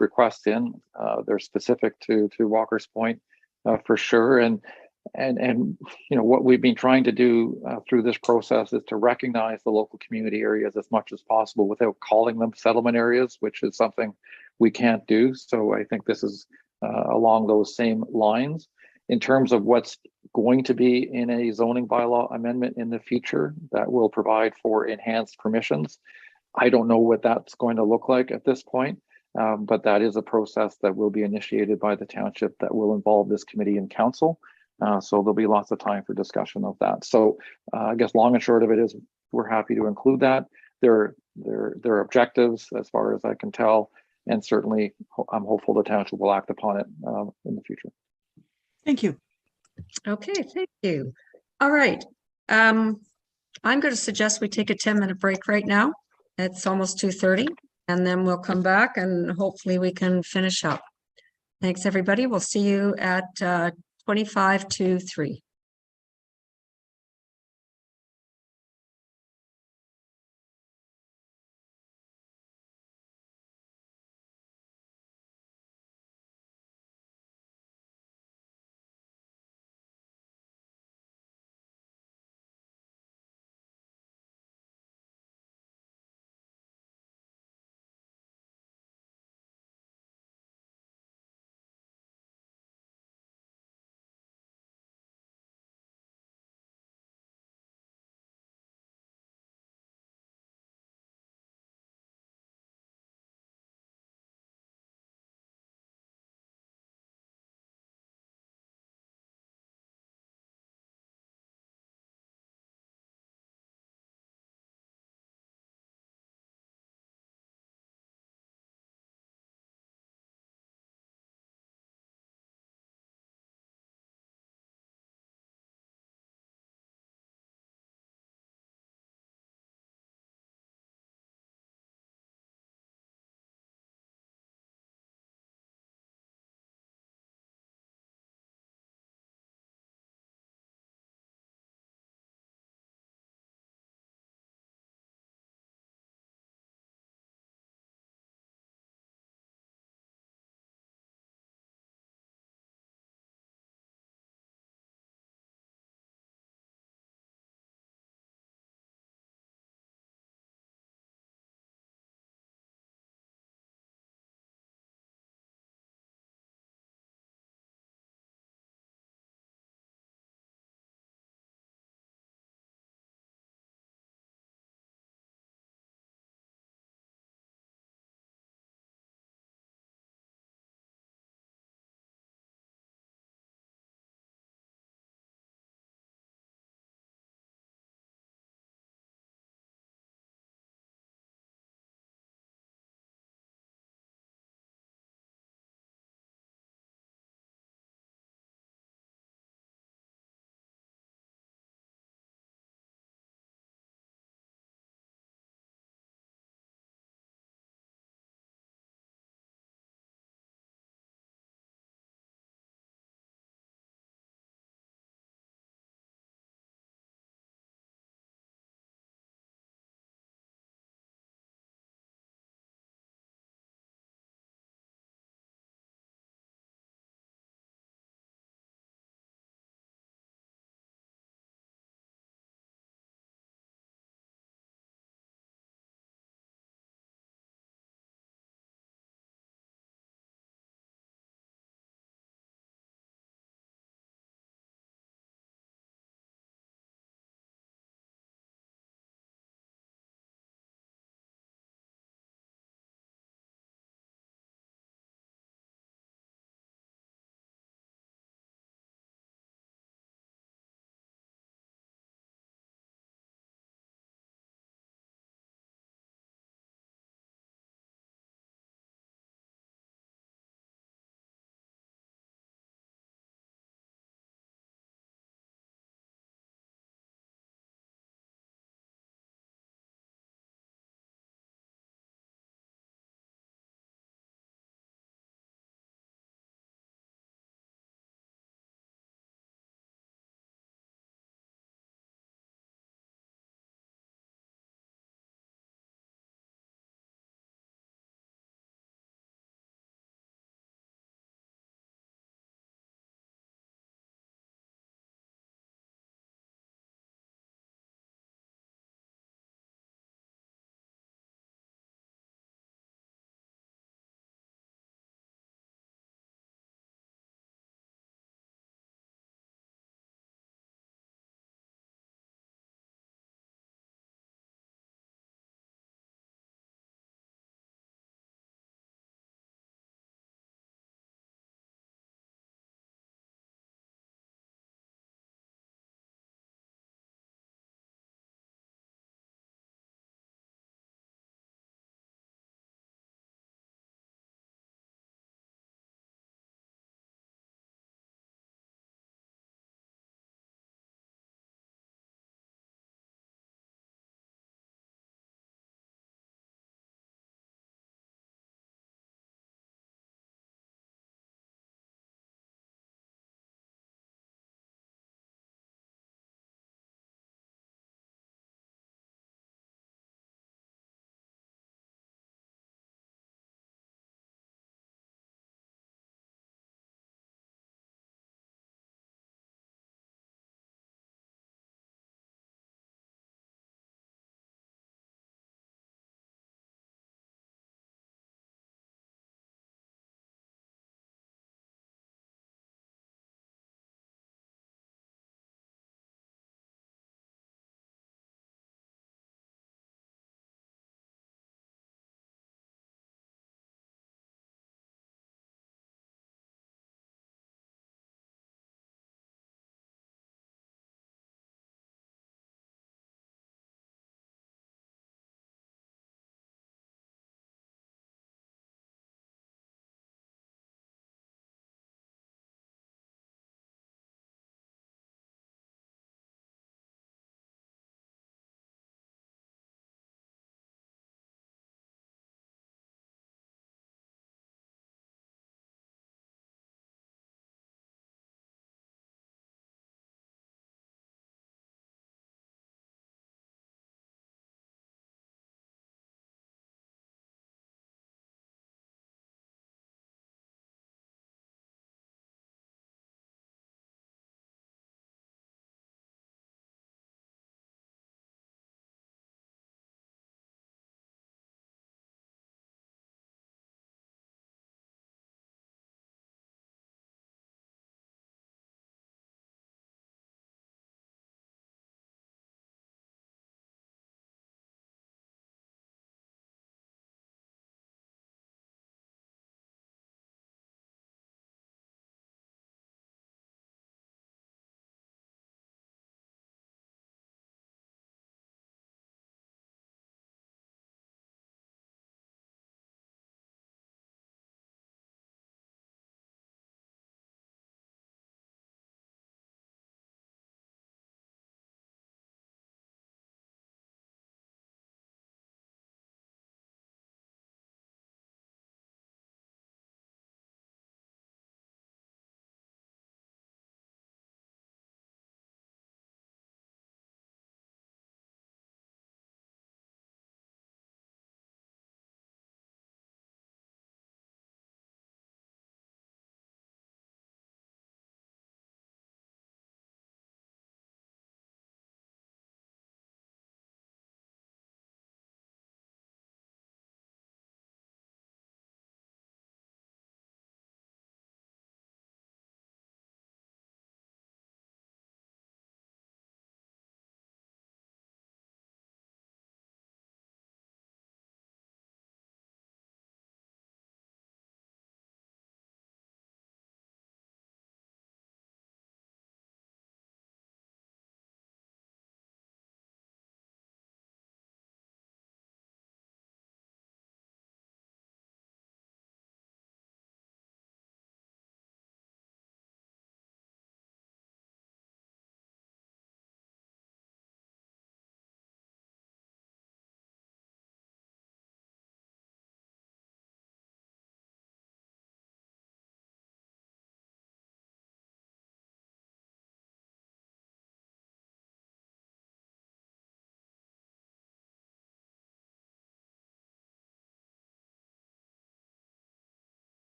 Speaker 2: requests in. They're specific to Walker's Point for sure. And you know what we've been trying to do through this process is to recognize the local community areas as much as possible without calling them settlement areas, which is something we can't do. So I think this is along those same lines. In terms of what's going to be in a zoning bylaw amendment in the future that will provide for enhanced permissions, I don't know what that's going to look like at this point, but that is a process that will be initiated by the township that will involve this committee and council. So there'll be lots of time for discussion of that. So I guess long and short of it is we're happy to include that. Their objectives, as far as I can tell, and certainly I'm hopeful the township will act upon it in the future.
Speaker 7: Thank you.
Speaker 1: Okay, thank you. All right. I'm going to suggest we take a 10-minute break right now. It's almost 2:30, and then we'll come back and hopefully we can finish up. Thanks, everybody. We'll see you at 25 to 3.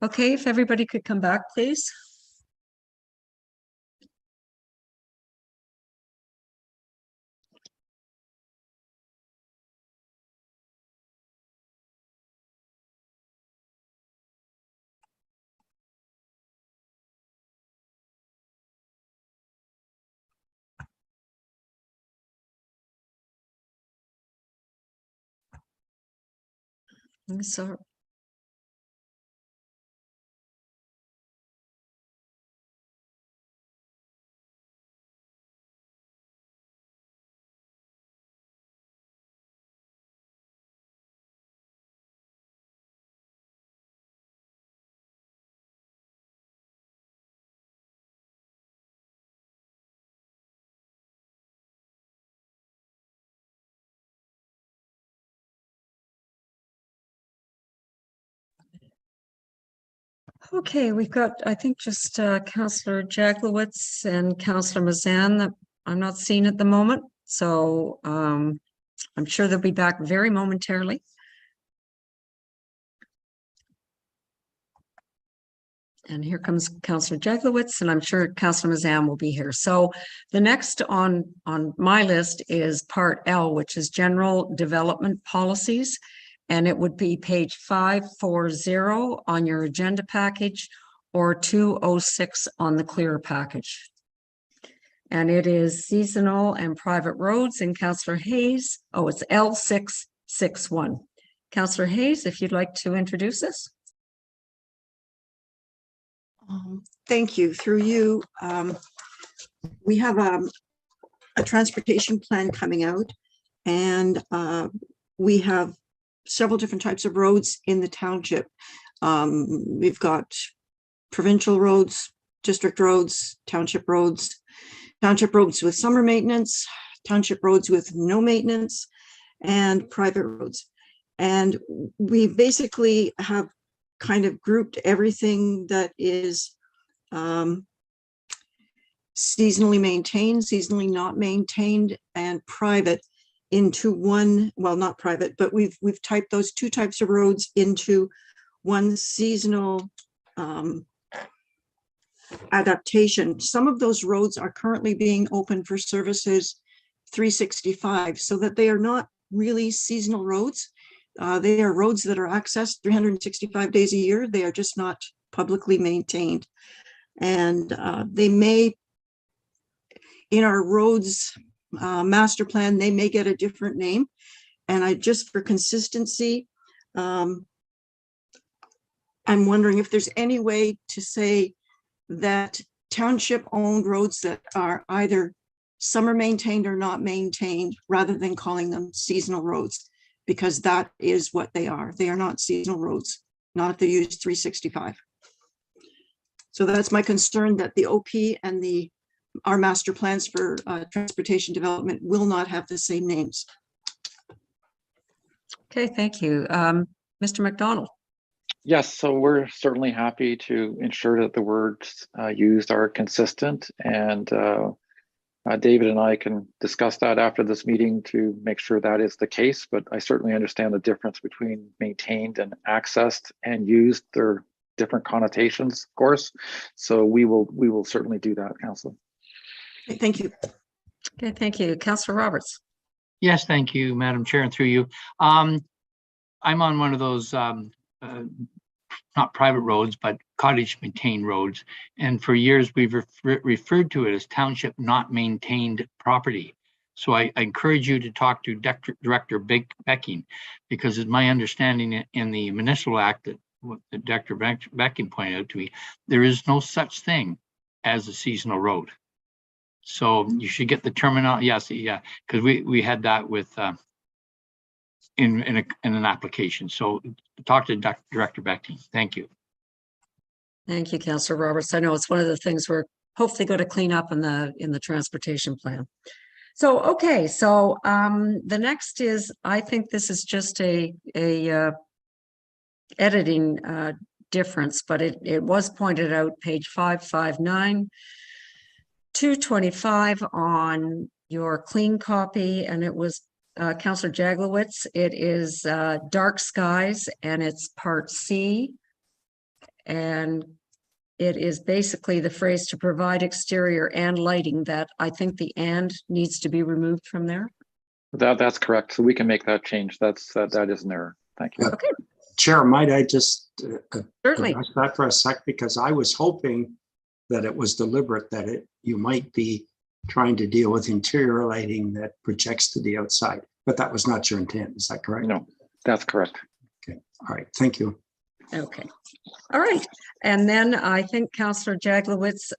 Speaker 1: Okay, if everybody could come back, please. So okay, we've got, I think, just Councillor Jaglowitz and Councillor Mazan that I'm not seeing at the moment. So I'm sure they'll be back very momentarily. And here comes Councillor Jaglowitz, and I'm sure Councillor Mazan will be here. So the next on my list is Part L, which is General Development Policies. And it would be page 540 on your agenda package or 206 on the clear package. And it is seasonal and private roads, and Councillor Hayes. Oh, it's L661. Councillor Hayes, if you'd like to introduce this.
Speaker 7: Thank you. Through you, we have a transportation plan coming out, and we have several different types of roads in the township. We've got provincial roads, district roads, township roads with summer maintenance, township roads with no maintenance, and private roads. And we basically have kind of grouped everything that is seasonally maintained, seasonally not maintained, and private into one, well, not private, but we've typed those two types of roads into one seasonal adaptation. Some of those roads are currently being open for services 365, so that they are not really seasonal roads. They are roads that are accessed 365 days a year. They are just not publicly maintained. And they may, in our roads master plan, they may get a different name. And I just, for consistency, I'm wondering if there's any way to say that township owned roads that are either summer maintained or not maintained, rather than calling them seasonal roads, because that is what they are. They are not seasonal roads, not if they use 365. So that's my concern, that the OP and our master plans for transportation development will not have the same names.
Speaker 1: Okay, thank you. Mr. McDonald.
Speaker 2: Yes, so we're certainly happy to ensure that the words used are consistent, and David and I can discuss that after this meeting to make sure that is the case, but I certainly understand the difference between maintained and accessed and used. They're different connotations, of course. So we will certainly do that, Councillor.
Speaker 7: Okay, thank you.
Speaker 1: Okay, thank you. Councillor Roberts.
Speaker 3: Yes, thank you, Madam Chair, and through you. I'm on one of those not private roads, but cottage maintained roads. And for years, we've referred to it as township not maintained property. So I encourage you to talk to Director Becking, because it's my understanding in the Municipal Act that what the Director Becking pointed out to me, there is no such thing as a seasonal road. So you should get the terminology. Yes, yeah, because we had that with in an application. So talk to Director Becking. Thank you.
Speaker 1: Thank you, Councillor Roberts. I know it's one of the things we're hopefully going to clean up in the transportation plan. So, okay, so the next is, I think this is just a editing difference, but it was pointed out, page 559, 225 on your clean copy, and it was Councillor Jaglowitz. It is dark skies, and it's part C. And it is basically the phrase to provide exterior and lighting that I think the and needs to be removed from there.
Speaker 2: That's correct. So we can make that change. That is an error. Thank you.
Speaker 1: Okay.
Speaker 17: Chair, might I just
Speaker 1: Certainly.
Speaker 17: address that for a sec, because I was hoping that it was deliberate, that you might be trying to deal with interior lighting that projects to the outside, but that was not your intent. Is that correct?
Speaker 2: No, that's correct.
Speaker 17: Okay. All right. Thank you.
Speaker 1: Okay. All right. And then I think Councillor Jaglowitz,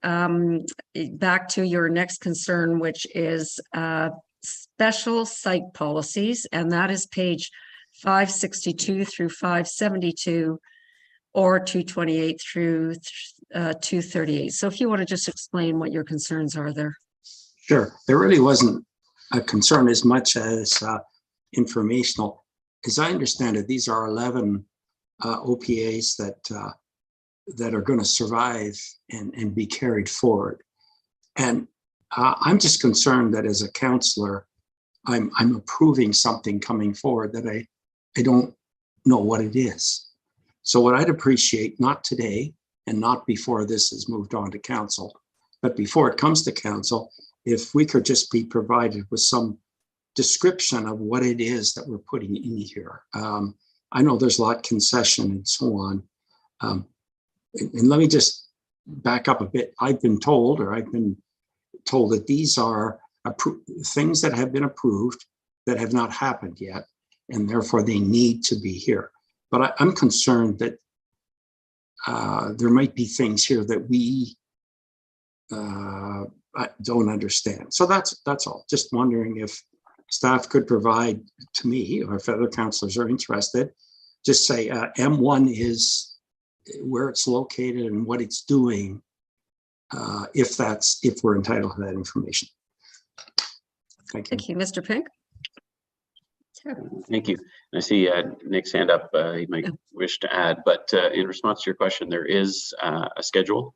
Speaker 1: back to your next concern, which is special site policies, and that is page 562 through 572 or 228 through 238. So if you want to just explain what your concerns are there.
Speaker 17: Sure. There really wasn't a concern as much as informational. As I understand it, these are 11 OPAs that are going to survive and be carried forward. And I'm just concerned that as a councillor, I'm approving something coming forward that I don't know what it is. So what I'd appreciate, not today and not before this has moved on to council, but before it comes to council, if we could just be provided with some description of what it is that we're putting in here. I know there's lot concession and so on. And let me just back up a bit. I've been told that these are things that have been approved that have not happened yet, and therefore they need to be here. But I'm concerned that there might be things here that we don't understand. So that's all. Just wondering if staff could provide to me, or if other councillors are interested, just say M1 is where it's located and what it's doing, if we're entitled to that information. Thank you.
Speaker 1: Thank you, Mr. Pink.
Speaker 21: Thank you. I see Nick's hand up. He might wish to add, but in response to your question, there is a schedule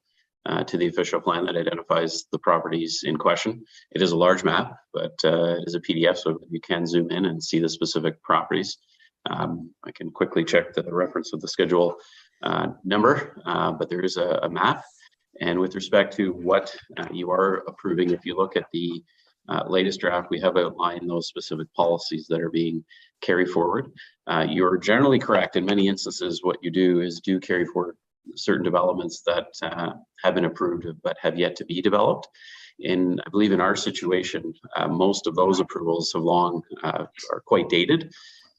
Speaker 21: to the official plan that identifies the properties in question. It is a large map, but it is a PDF, so you can zoom in and see the specific properties. I can quickly check the reference of the schedule number, but there is a map. And with respect to what you are approving, if you look at the latest draft, we have outlined those specific policies that are being carried forward. You're generally correct. In many instances, what you do is carry forward certain developments that have been approved but have yet to be developed. I believe in our situation, most of those approvals are quite dated,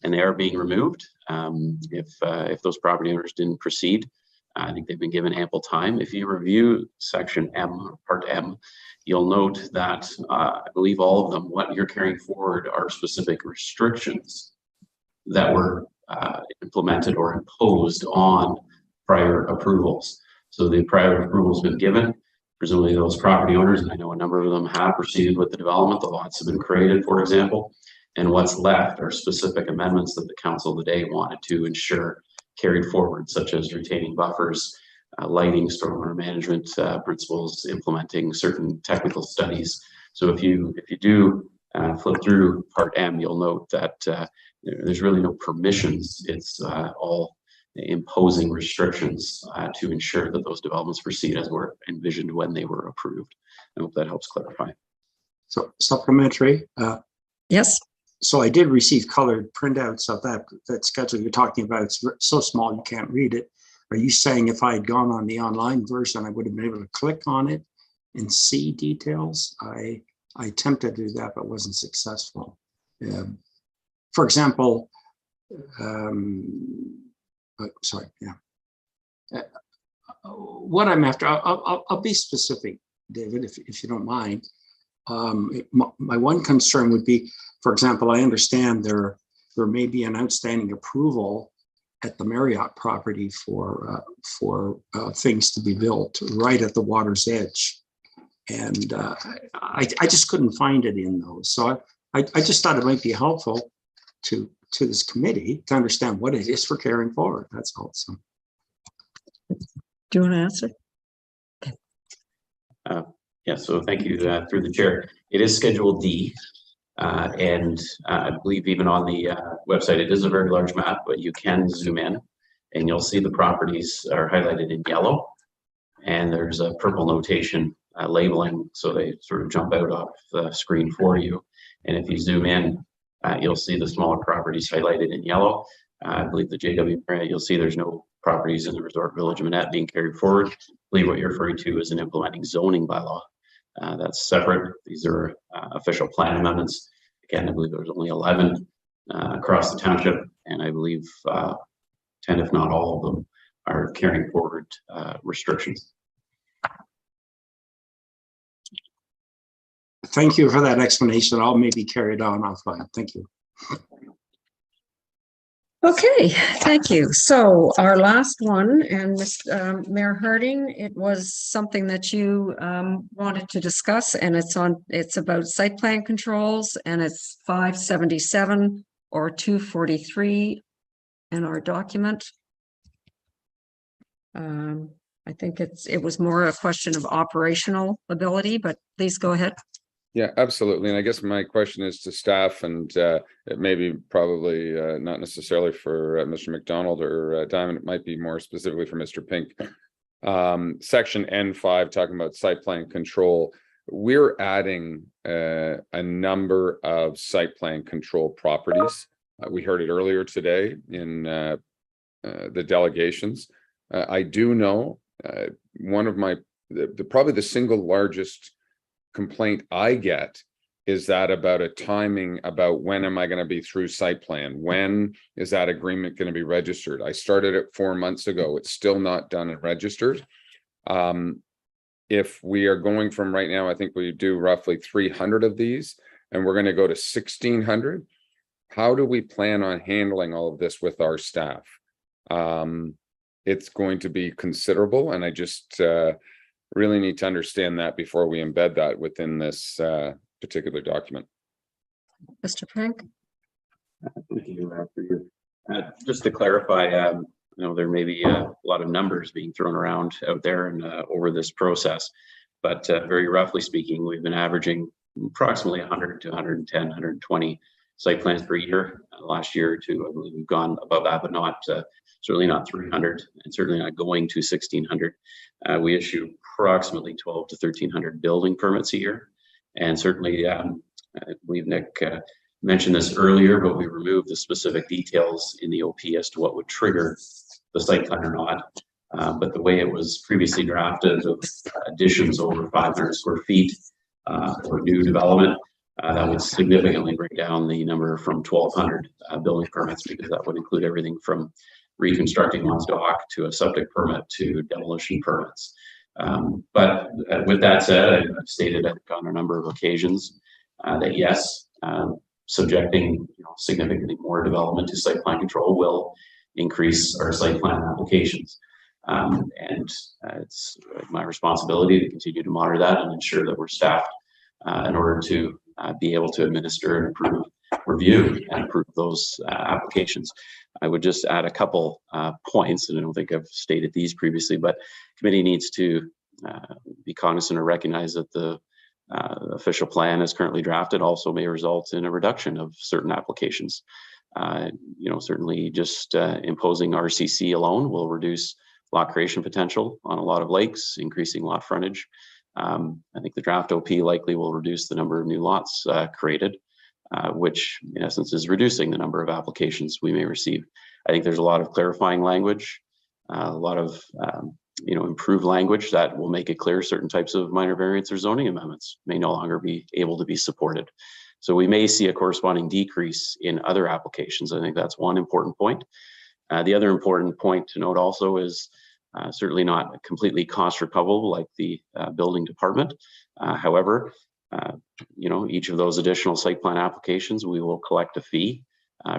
Speaker 21: and they are being removed. If those property owners didn't proceed, I think they've been given ample time. If you review section M, or part M, you'll note that I believe all of them, what you're carrying forward are specific restrictions that were implemented or imposed on prior approvals. So the prior approval's been given. Presumably those property owners, and I know a number of them have proceeded with the development, the lots have been created, for example, and what's left are specific amendments that the council today wanted to ensure carried forward, such as retaining buffers, lighting, stormwater management principles, implementing certain technical studies. So if you do flip through part M, you'll note that there's really no permissions. It's all imposing restrictions to ensure that those developments proceed as were envisioned when they were approved. I hope that helps clarify.
Speaker 17: So supplementary.
Speaker 1: Yes.
Speaker 17: So I did receive colored printouts of that schedule you're talking about. It's so small you can't read it. Are you saying if I had gone on the online version, I would have been able to click on it and see details? I attempted to do that, but wasn't successful. For example, sorry, yeah. What I'm after, I'll be specific, David, if you don't mind. My one concern would be, for example, I understand there may be an outstanding approval at the Marriott property for things to be built right at the water's edge, and I just couldn't find it in those. So I just thought it might be helpful to this committee to understand what it is for carrying forward. That's all. So,
Speaker 1: do you want to answer?
Speaker 21: Yeah, so thank you through the chair. It is Schedule D, and I believe even on the website, it is a very large map, but you can zoom in and you'll see the properties are highlighted in yellow, and there's a purple notation labeling, so they sort of jump out off the screen for you. And if you zoom in, you'll see the smaller properties highlighted in yellow. I believe the JW, you'll see there's no properties in the Resort Village of Manette being carried forward. I believe what you're referring to is an implementing zoning bylaw. That's separate. These are official plan amendments. Again, I believe there's only 11 across the township, and I believe 10, if not all of them, are carrying forward restrictions.
Speaker 17: Thank you for that explanation. I'll maybe carry it on offline. Thank you.
Speaker 1: Okay, thank you. So our last one, and Mayor Harding, it was something that you wanted to discuss, and it's about site plan controls, and it's 577 or 243 in our document. I think it was more a question of operational ability, but please go ahead.
Speaker 18: Yeah, absolutely. And I guess my question is to staff, and it may be probably not necessarily for Mr. McDonald or Dyment. It might be more specifically for Mr. Pink. Section N5, talking about site plan control. We're adding a number of site plan control properties. We heard it earlier today in the delegations. I do know one of my, probably the single largest complaint I get is that about a timing about when am I going to be through site plan? When is that agreement going to be registered? I started it 4 months ago. It's still not done and registered. If we are going from right now, I think we do roughly 300 of these, and we're going to go to 1,600. How do we plan on handling all of this with our staff? It's going to be considerable, and I just really need to understand that before we embed that within this particular document.
Speaker 1: Mr. Pink?
Speaker 21: Thank you for your, just to clarify, there may be a lot of numbers being thrown around out there and over this process, but very roughly speaking, we've been averaging approximately 100 to 110, 120 site plans per year. Last year or two, I believe we've gone above that, but not certainly not 300, and certainly not going to 1,600. We issue approximately 12 to 1,300 building permits a year, and certainly I believe Nick mentioned this earlier, but we removed the specific details in the OP as to what would trigger the site plan or not. But the way it was previously drafted of additions over 500 square feet for new development, that would significantly bring down the number from 1,200 building permits, because that would include everything from reconstructing one's dock to a septic permit to demolition permits. But with that said, I've stated on a number of occasions that yes, subjecting significantly more development to site plan control will increase our site plan applications. And it's my responsibility to continue to monitor that and ensure that we're staffed in order to be able to administer and approve, review and approve those applications. I would just add a couple points, and I don't think I've stated these previously, but committee needs to be cognizant or recognize that the official plan as currently drafted also may result in a reduction of certain applications. Certainly just imposing RCC alone will reduce lot creation potential on a lot of lakes, increasing lot frontage. I think the draft OP likely will reduce the number of new lots created, which in essence is reducing the number of applications we may receive. I think there's a lot of clarifying language, a lot of improved language that will make it clear certain types of minor variance or zoning amendments may no longer be able to be supported. So we may see a corresponding decrease in other applications. I think that's one important point. The other important point to note also is certainly not completely cost recoverable like the building department. However, each of those additional site plan applications, we will collect a fee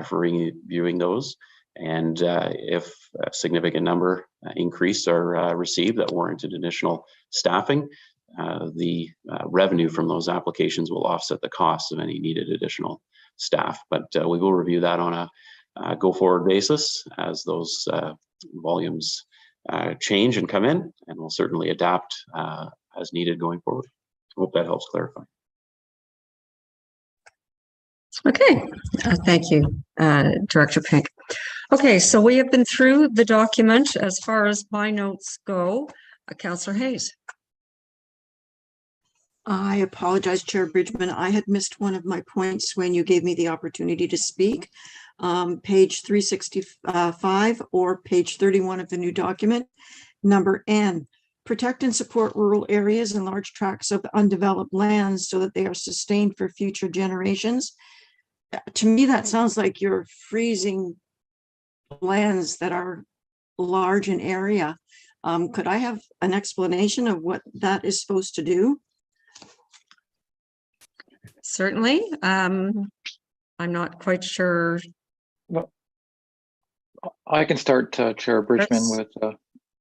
Speaker 21: for reviewing those. And if a significant number increase are received that warranted additional staffing, the revenue from those applications will offset the costs of any needed additional staff. But we will review that on a go-forward basis as those volumes change and come in, and we'll certainly adapt as needed going forward. Hope that helps clarify.
Speaker 1: Okay, thank you, Director Pink. Okay, so we have been through the document as far as my notes go. Councillor Hayes.
Speaker 7: I apologize, Chair Bridgman. I had missed one of my points when you gave me the opportunity to speak. Page 365 or page 31 of the new document. Number N, protect and support rural areas and large tracts of undeveloped lands so that they are sustained for future generations. To me, that sounds like you're freezing lands that are large in area. Could I have an explanation of what that is supposed to do?
Speaker 1: Certainly. I'm not quite sure.
Speaker 2: Well, I can start, Chair Bridgman, with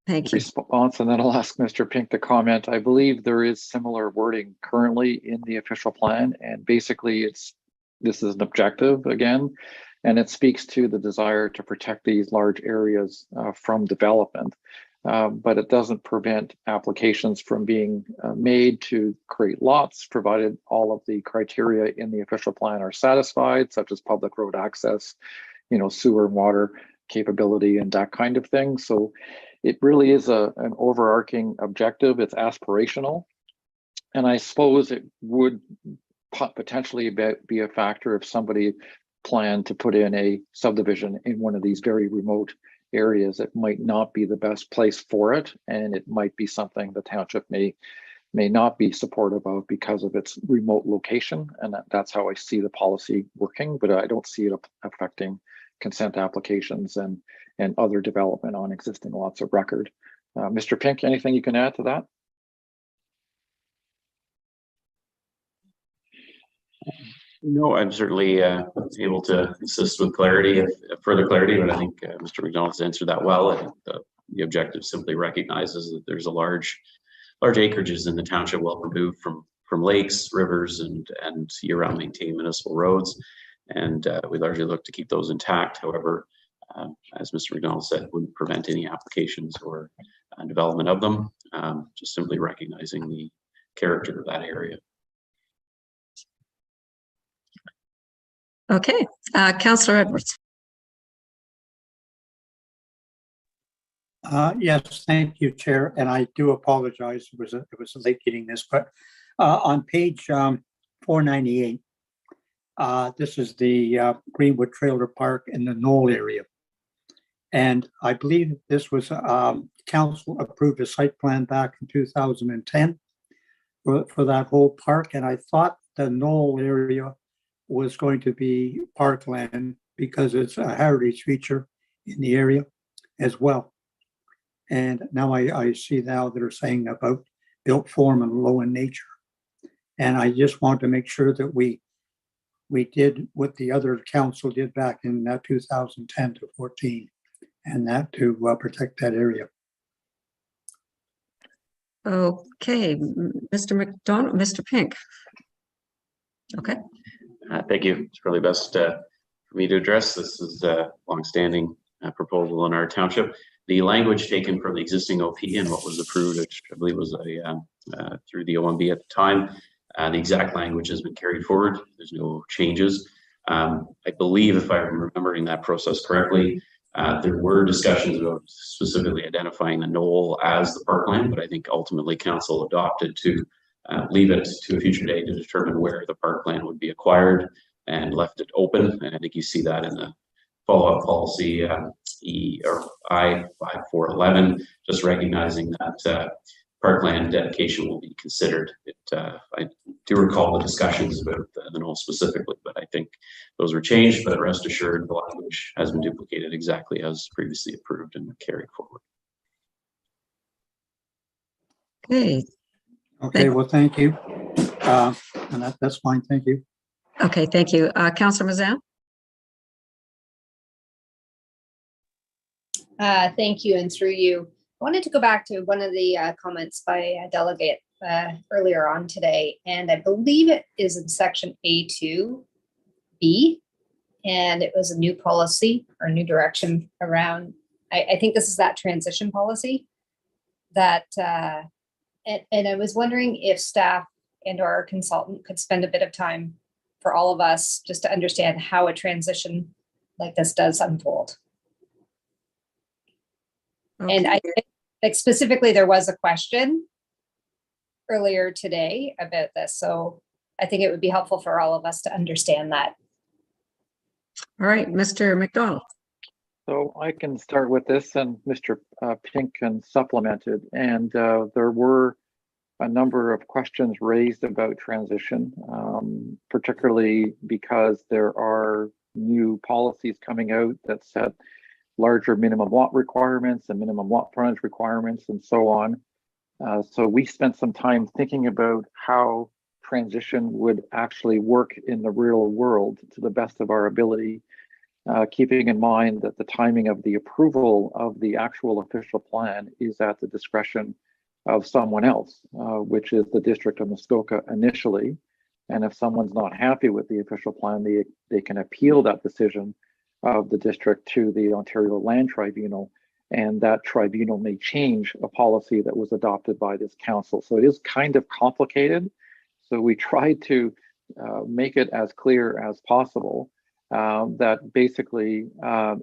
Speaker 1: Thank you.
Speaker 2: response, and then I'll ask Mr. Pink to comment. I believe there is similar wording currently in the official plan, and basically this is an objective again, and it speaks to the desire to protect these large areas from development. But it doesn't prevent applications from being made to create lots, provided all of the criteria in the official plan are satisfied, such as public road access, sewer and water capability and that kind of thing. So it really is an overarching objective. It's aspirational. And I suppose it would potentially be a factor if somebody planned to put in a subdivision in one of these very remote areas. It might not be the best place for it, and it might be something the township may not be supportive of because of its remote location, and that's how I see the policy working, but I don't see it affecting consent applications and other development on existing lots of record. Mr. Pink, anything you can add to that?
Speaker 21: No, I'm certainly able to assist with clarity, further clarity, but I think Mr. McDonald's answered that well. I think the objective simply recognizes that there's a large acreages in the township well removed from lakes, rivers, and year-round maintained municipal roads. And we largely look to keep those intact. However, as Mr. McDonald said, wouldn't prevent any applications or development of them, just simply recognizing the character of that area.
Speaker 1: Okay, Councillor Edwards.
Speaker 22: Yes, thank you, Chair. And I do apologize. It was late getting this, but on page 498, this is the Greenwood Trailer Park in the Knoll area. And I believe this was council approved a site plan back in 2010 for that whole park. And I thought the Knoll area was going to be parkland because it's a heritage feature in the area as well. And now I see now they're saying about built form and low in nature. And I just want to make sure that we did what the other council did back in 2010 to 14, and that to protect that area.
Speaker 1: Okay, Mr. McDonald, Mr. Pink. Okay.
Speaker 21: Thank you. It's probably best for me to address. This is a longstanding proposal in our township. The language taken from the existing OP and what was approved, which I believe was through the OMB at the time, the exact language has been carried forward. There's no changes. I believe, if I'm remembering that process correctly, there were discussions about specifically identifying the knoll as the parkland, but I think ultimately council adopted to leave it to a future date to determine where the parkland would be acquired and left it open. And I think you see that in the follow-up policy I-5411, just recognizing that parkland dedication will be considered. I do recall the discussions about the knoll specifically, but I think those were changed, but rest assured the language has been duplicated exactly as previously approved and carried forward.
Speaker 1: Okay.
Speaker 22: Okay, well, thank you. And that's fine, thank you.
Speaker 1: Okay, thank you. Councillor Mazan?
Speaker 20: Thank you, and through you. I wanted to go back to one of the comments by a delegate earlier on today, and I believe it is in section A2B, and it was a new policy or new direction around, I think this is that transition policy that, and I was wondering if staff and or our consultant could spend a bit of time for all of us just to understand how a transition like this does unfold. And I like specifically, there was a question earlier today about this. So I think it would be helpful for all of us to understand that.
Speaker 1: All right, Mr. McDonald.
Speaker 2: So I can start with this, and Mr. Pink can supplement it. And there were a number of questions raised about transition, particularly because there are new policies coming out that set larger minimum lot requirements and minimum lot frontage requirements and so on. So we spent some time thinking about how transition would actually work in the real world to the best of our ability, keeping in mind that the timing of the approval of the actual official plan is at the discretion of someone else, which is the District of Muskoka initially. And if someone's not happy with the official plan, they can appeal that decision of the district to the Ontario Land Tribunal, and that tribunal may change a policy that was adopted by this council. So it is kind of complicated. So we tried to make it as clear as possible that basically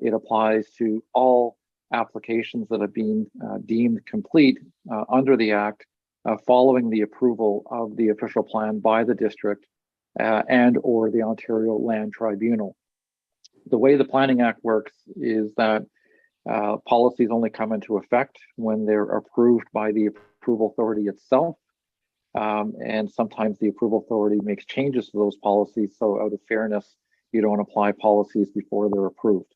Speaker 2: it applies to all applications that have been deemed complete under the Act following the approval of the official plan by the district and or the Ontario Land Tribunal. The way the Planning Act works is that policies only come into effect when they're approved by the approval authority itself. And sometimes the approval authority makes changes to those policies. So out of fairness, you don't apply policies before they're approved.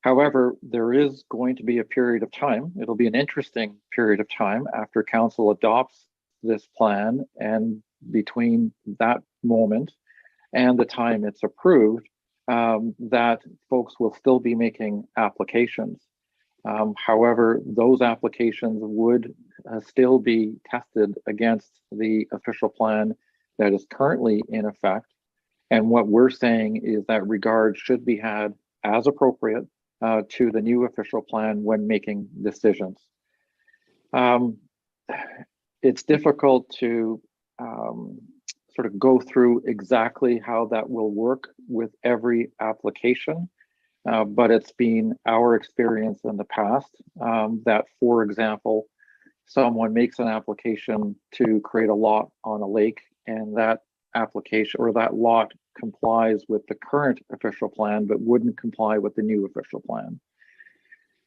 Speaker 2: However, there is going to be a period of time. It'll be an interesting period of time after council adopts this plan, and between that moment and the time it's approved, that folks will still be making applications. However, those applications would still be tested against the official plan that is currently in effect. And what we're saying is that regard should be had as appropriate to the new official plan when making decisions. It's difficult to sort of go through exactly how that will work with every application, but it's been our experience in the past that, for example, someone makes an application to create a lot on a lake, and that application or that lot complies with the current official plan but wouldn't comply with the new official plan.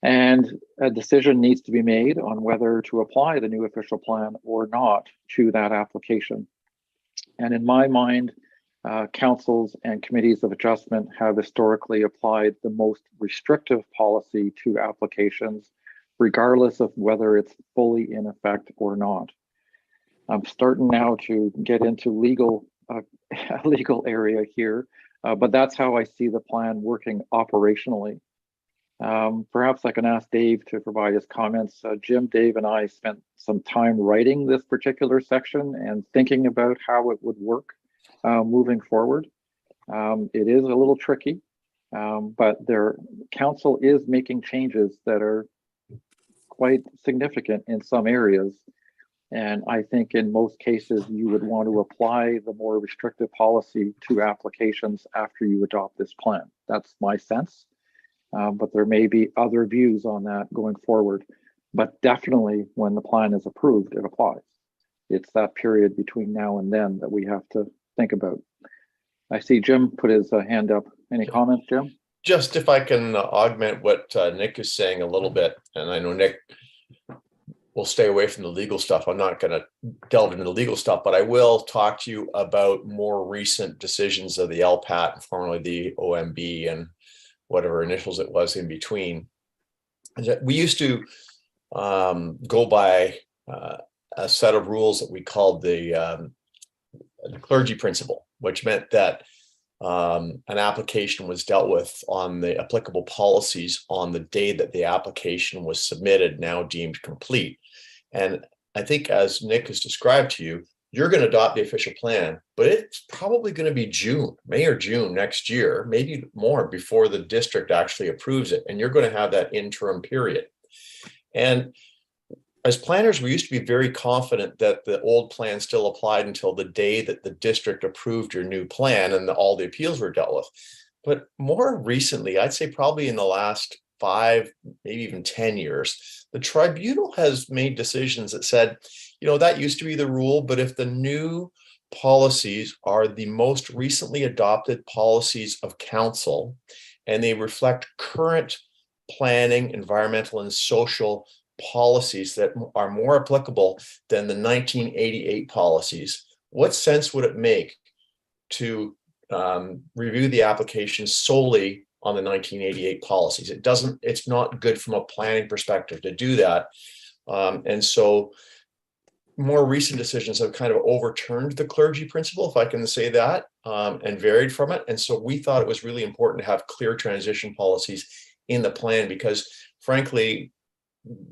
Speaker 2: And a decision needs to be made on whether to apply the new official plan or not to that application. And in my mind, councils and committees of adjustment have historically applied the most restrictive policy to applications, regardless of whether it's fully in effect or not. I'm starting now to get into legal area here, but that's how I see the plan working operationally. Perhaps I can ask Dave to provide his comments. Jim, Dave, and I spent some time writing this particular section and thinking about how it would work moving forward. It is a little tricky, but council is making changes that are quite significant in some areas. And I think in most cases, you would want to apply the more restrictive policy to applications after you adopt this plan. That's my sense. But there may be other views on that going forward. But definitely when the plan is approved, it applies. It's that period between now and then that we have to think about. I see Jim put his hand up. Any comments, Jim?
Speaker 4: Just if I can augment what Nick is saying a little bit, and I know Nick will stay away from the legal stuff. I'm not going to delve into the legal stuff, but I will talk to you about more recent decisions of the LPAT, formerly the OMB, and whatever initials it was in between. We used to go by a set of rules that we called the clergy principle, which meant that an application was dealt with on the applicable policies on the day that the application was submitted, now deemed complete. And I think, as Nick has described to you, you're going to adopt the official plan, but it's probably going to be May or June next year, maybe more, before the district actually approves it. And you're going to have that interim period. And as planners, we used to be very confident that the old plan still applied until the day that the district approved your new plan and all the appeals were dealt with. But more recently, I'd say probably in the last 5, maybe even 10 years, the tribunal has made decisions that said, that used to be the rule, but if the new policies are the most recently adopted policies of council and they reflect current planning, environmental, and social policies that are more applicable than the 1988 policies, what sense would it make to review the application solely on the 1988 policies? It's not good from a planning perspective to do that. And so more recent decisions have kind of overturned the clergy principle, if I can say that, and varied from it. And so we thought it was really important to have clear transition policies in the plan because, frankly,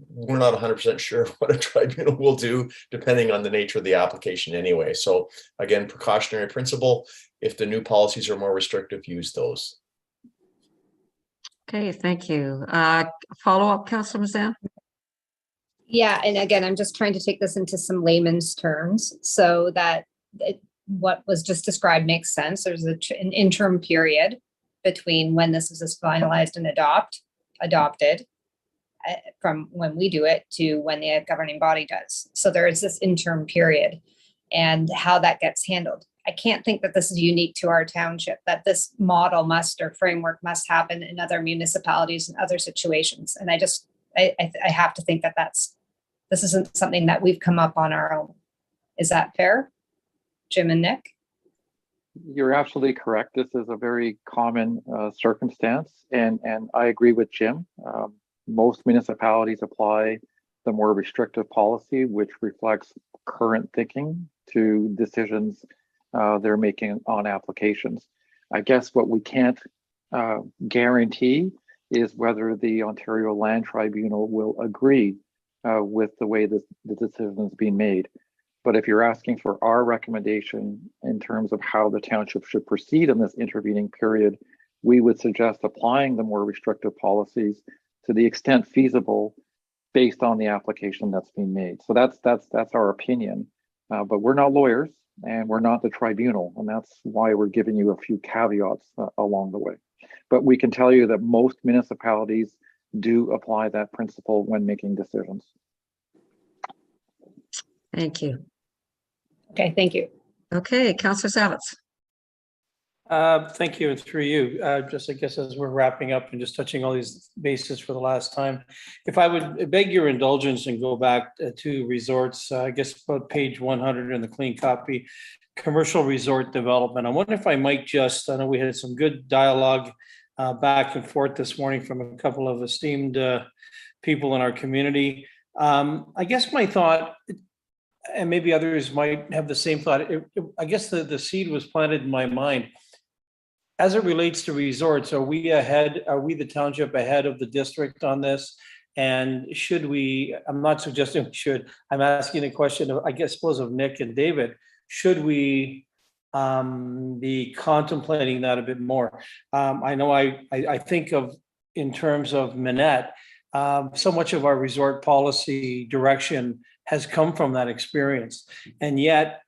Speaker 4: we're not 100% sure what a tribunal will do depending on the nature of the application anyway. So again, precautionary principle, if the new policies are more restrictive, use those.
Speaker 1: Okay, thank you. Follow-up, Councilor Mazan?
Speaker 20: Yeah, and again, I'm just trying to take this into some layman's terms so that what was just described makes sense. There's an interim period between when this is finalized and adopted from when we do it to when the governing body does. So there is this interim period and how that gets handled. I can't think that this is unique to our township, that this model or framework must happen in other municipalities and other situations. And I have to think that this isn't something that we've come up on our own. Is that fair? Jim and Nick?
Speaker 2: You're absolutely correct. This is a very common circumstance, and I agree with Jim. Most municipalities apply the more restrictive policy, which reflects current thinking to decisions they're making on applications. I guess what we can't guarantee is whether the Ontario Land Tribunal will agree with the way the decision is being made. But if you're asking for our recommendation in terms of how the township should proceed in this intervening period, we would suggest applying the more restrictive policies to the extent feasible based on the application that's being made. So that's our opinion. But we're not lawyers and we're not the tribunal, and that's why we're giving you a few caveats along the way. But we can tell you that most municipalities do apply that principle when making decisions.
Speaker 1: Thank you.
Speaker 20: Okay, thank you.
Speaker 1: Okay, Councilor Savitz.
Speaker 6: Thank you, and through you. Just, I guess, as we're wrapping up and just touching all these bases for the last time, if I would beg your indulgence and go back to resorts, I guess about page 100 in the clean copy, commercial resort development. I wonder if I might just, I know we had some good dialogue back and forth this morning from a couple of esteemed people in our community. I guess my thought, and maybe others might have the same thought, I guess the seed was planted in my mind. As it relates to resorts, are we the township ahead of the district on this? And should we, I'm not suggesting we should, I'm asking a question of, I suppose, of Nick and David, should we be contemplating that a bit more? I know I think of, in terms of Minette, so much of our resort policy direction has come from that experience. And yet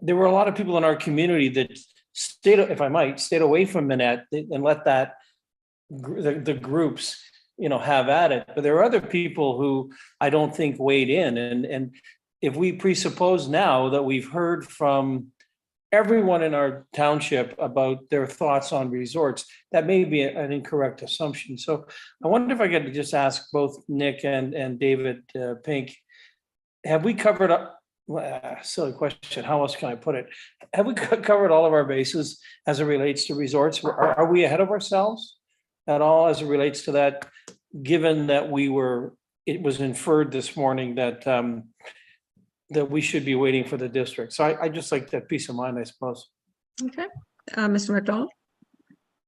Speaker 6: there were a lot of people in our community that stayed, if I might, stayed away from Minette and let that the groups, have at it. But there are other people who I don't think weighed in. And if we presuppose now that we've heard from everyone in our township about their thoughts on resorts, that may be an incorrect assumption. So I wonder if I could just ask both Nick and David Pink, have we covered up? Silly question. How else can I put it? Have we covered all of our bases as it relates to resorts? Are we ahead of ourselves at all as it relates to that? Given that it was inferred this morning that that we should be waiting for the district. So I just like that peace of mind, I suppose.
Speaker 1: Okay, Mr. McDonald.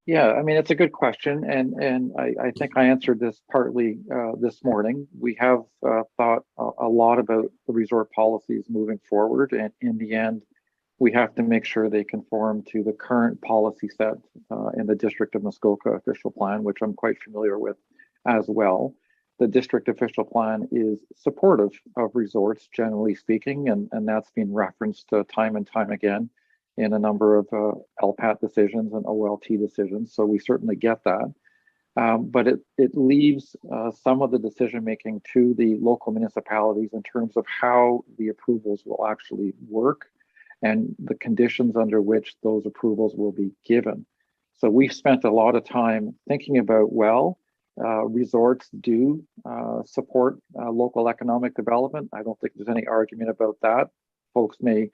Speaker 2: Yeah, I mean, it's a good question, and I think I answered this partly this morning. We have thought a lot about the resort policies moving forward, and in the end, we have to make sure they conform to the current policy set in the District of Muskoka official plan, which I'm quite familiar with as well. The district official plan is supportive of resorts, generally speaking, and that's been referenced time and time again. in a number of LPAT decisions and OLT decisions. So we certainly get that. But it leaves some of the decision-making to the local municipalities in terms of how the approvals will actually work and the conditions under which those approvals will be given. So we've spent a lot of time thinking about, well, resorts do support local economic development. I don't think there's any argument about that. Folks may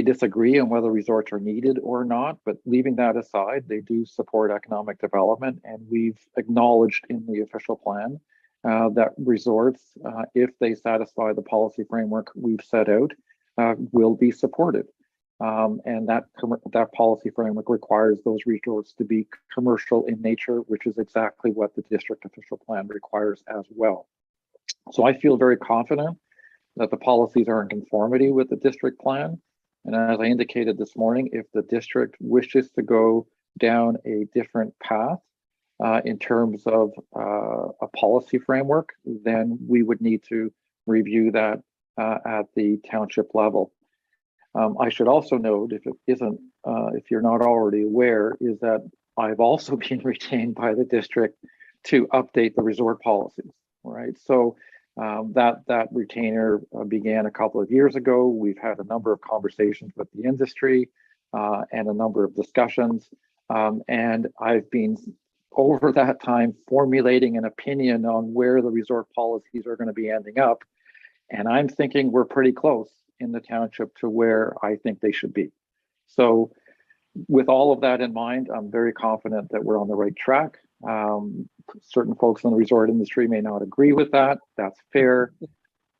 Speaker 2: disagree on whether resorts are needed or not, but leaving that aside, they do support economic development, and we've acknowledged in the official plan that resorts, if they satisfy the policy framework we've set out, will be supported. And that policy framework requires those resorts to be commercial in nature, which is exactly what the district official plan requires as well. So I feel very confident that the policies are in conformity with the district plan. And as I indicated this morning, if the district wishes to go down a different path in terms of a policy framework, then we would need to review that at the township level. I should also note, if it isn't, if you're not already aware, is that I've also been retained by the district to update the resort policies, right? So that retainer began a couple of years ago. We've had a number of conversations with the industry and a number of discussions. And I've been, over that time, formulating an opinion on where the resort policies are going to be ending up. And I'm thinking we're pretty close in the township to where I think they should be. So with all of that in mind, I'm very confident that we're on the right track. Certain folks in the resort industry may not agree with that. That's fair.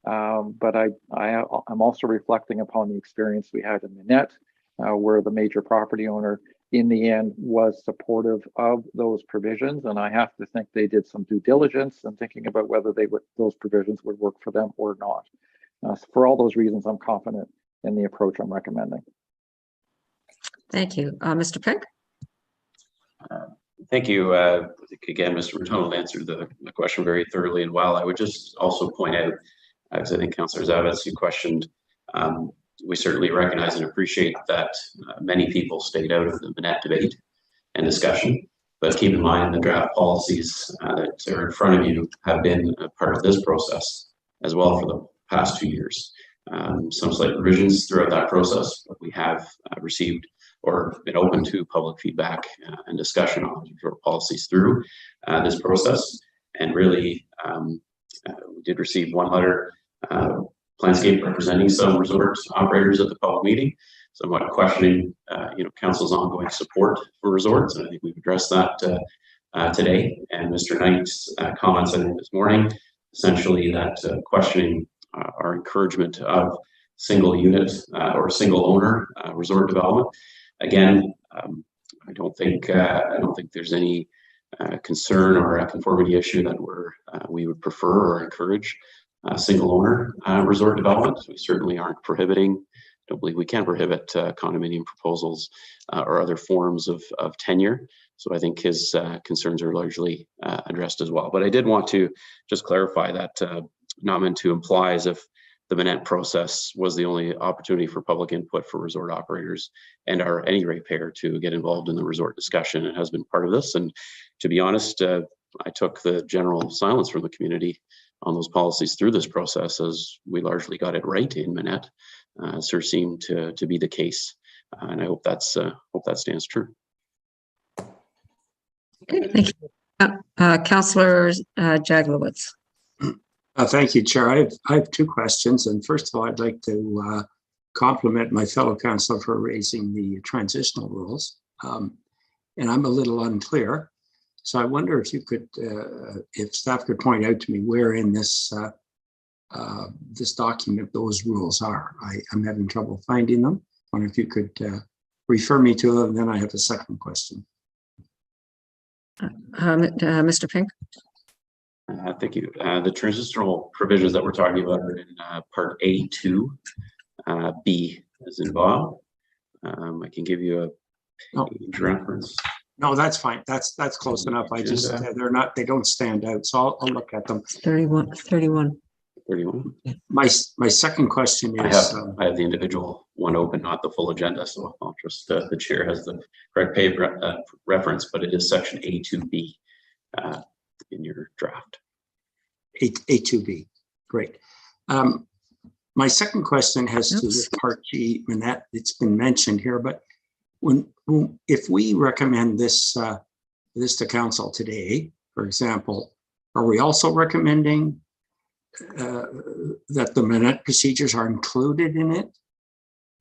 Speaker 2: But I'm also reflecting upon the experience we had in Minette, where the major property owner in the end was supportive of those provisions. And I have to think they did some due diligence and thinking about whether those provisions would work for them or not. So for all those reasons, I'm confident in the approach I'm recommending.
Speaker 1: Thank you. Mr. Pick?
Speaker 21: Thank you. Again, Mr. McDonald answered the question very thoroughly and well. I would just also point out, as I think Councillor Zavitz, you questioned, we certainly recognize and appreciate that many people stayed out of the Minette debate and discussion, but keep in mind the draft policies that are in front of you have been a part of this process as well for the past 2 years. Some slight revisions throughout that process, but we have received or been open to public feedback and discussion on policies through this process. And really, we did receive one letter, Planscape representing some resort operators at the public meeting, somewhat questioning, council's ongoing support for resorts. And I think we've addressed that today. And Mr. Knight's comments I think this morning, essentially that questioning our encouragement of single unit or single owner resort development. Again, I don't think there's any concern or a conformity issue that we would prefer or encourage single owner resort development. We certainly aren't prohibiting. Don't believe we can prohibit condominium proposals or other forms of tenure. So I think his concerns are largely addressed as well. But I did want to just clarify that not meant to imply as if the Minette process was the only opportunity for public input for resort operators and any ratepayer to get involved in the resort discussion. It has been part of this. And to be honest, I took the general silence from the community on those policies through this process as we largely got it right in Minette. Sure seemed to be the case. And I hope that stands true.
Speaker 1: Okay, thank you. Councillor Jaglowitz.
Speaker 17: Thank you, Chair. I have two questions. And first of all, I'd like to compliment my fellow councillor for raising the transitional rules. And I'm a little unclear. So I wonder if you could, if staff could point out to me where in this this document those rules are. I'm having trouble finding them. I wonder if you could refer me to them. Then I have a second question.
Speaker 1: Mr. Pink.
Speaker 21: Thank you. The transitional provisions that we're talking about are in Part A2, B as in Bob. I can give you a page reference.
Speaker 17: No, that's fine. That's close enough. I just they don't stand out. So I'll look at them.
Speaker 1: 31.
Speaker 21: Where do you want?
Speaker 17: My second question
Speaker 21: I
Speaker 17: is,
Speaker 21: have the individual one open, not the full agenda. So I'll just, the chair has the correct page reference, but it is section A2B in your draft.
Speaker 17: A2B, great. My second question has to do with Part G, and that it's been mentioned here, but if we recommend this this to council today, for example, are we also recommending that the minute procedures are included in it?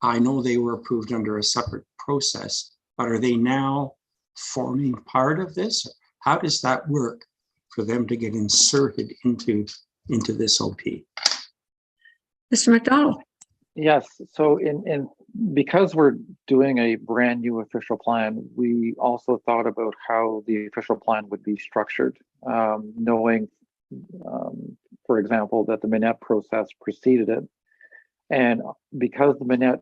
Speaker 17: I know they were approved under a separate process, but are they now forming part of this? How does that work for them to get inserted into this OP?
Speaker 1: Mr. McDonald.
Speaker 2: Yes, so because we're doing a brand new official plan, we also thought about how the official plan would be structured, knowing, for example, that the Minette process preceded it. And because the Minette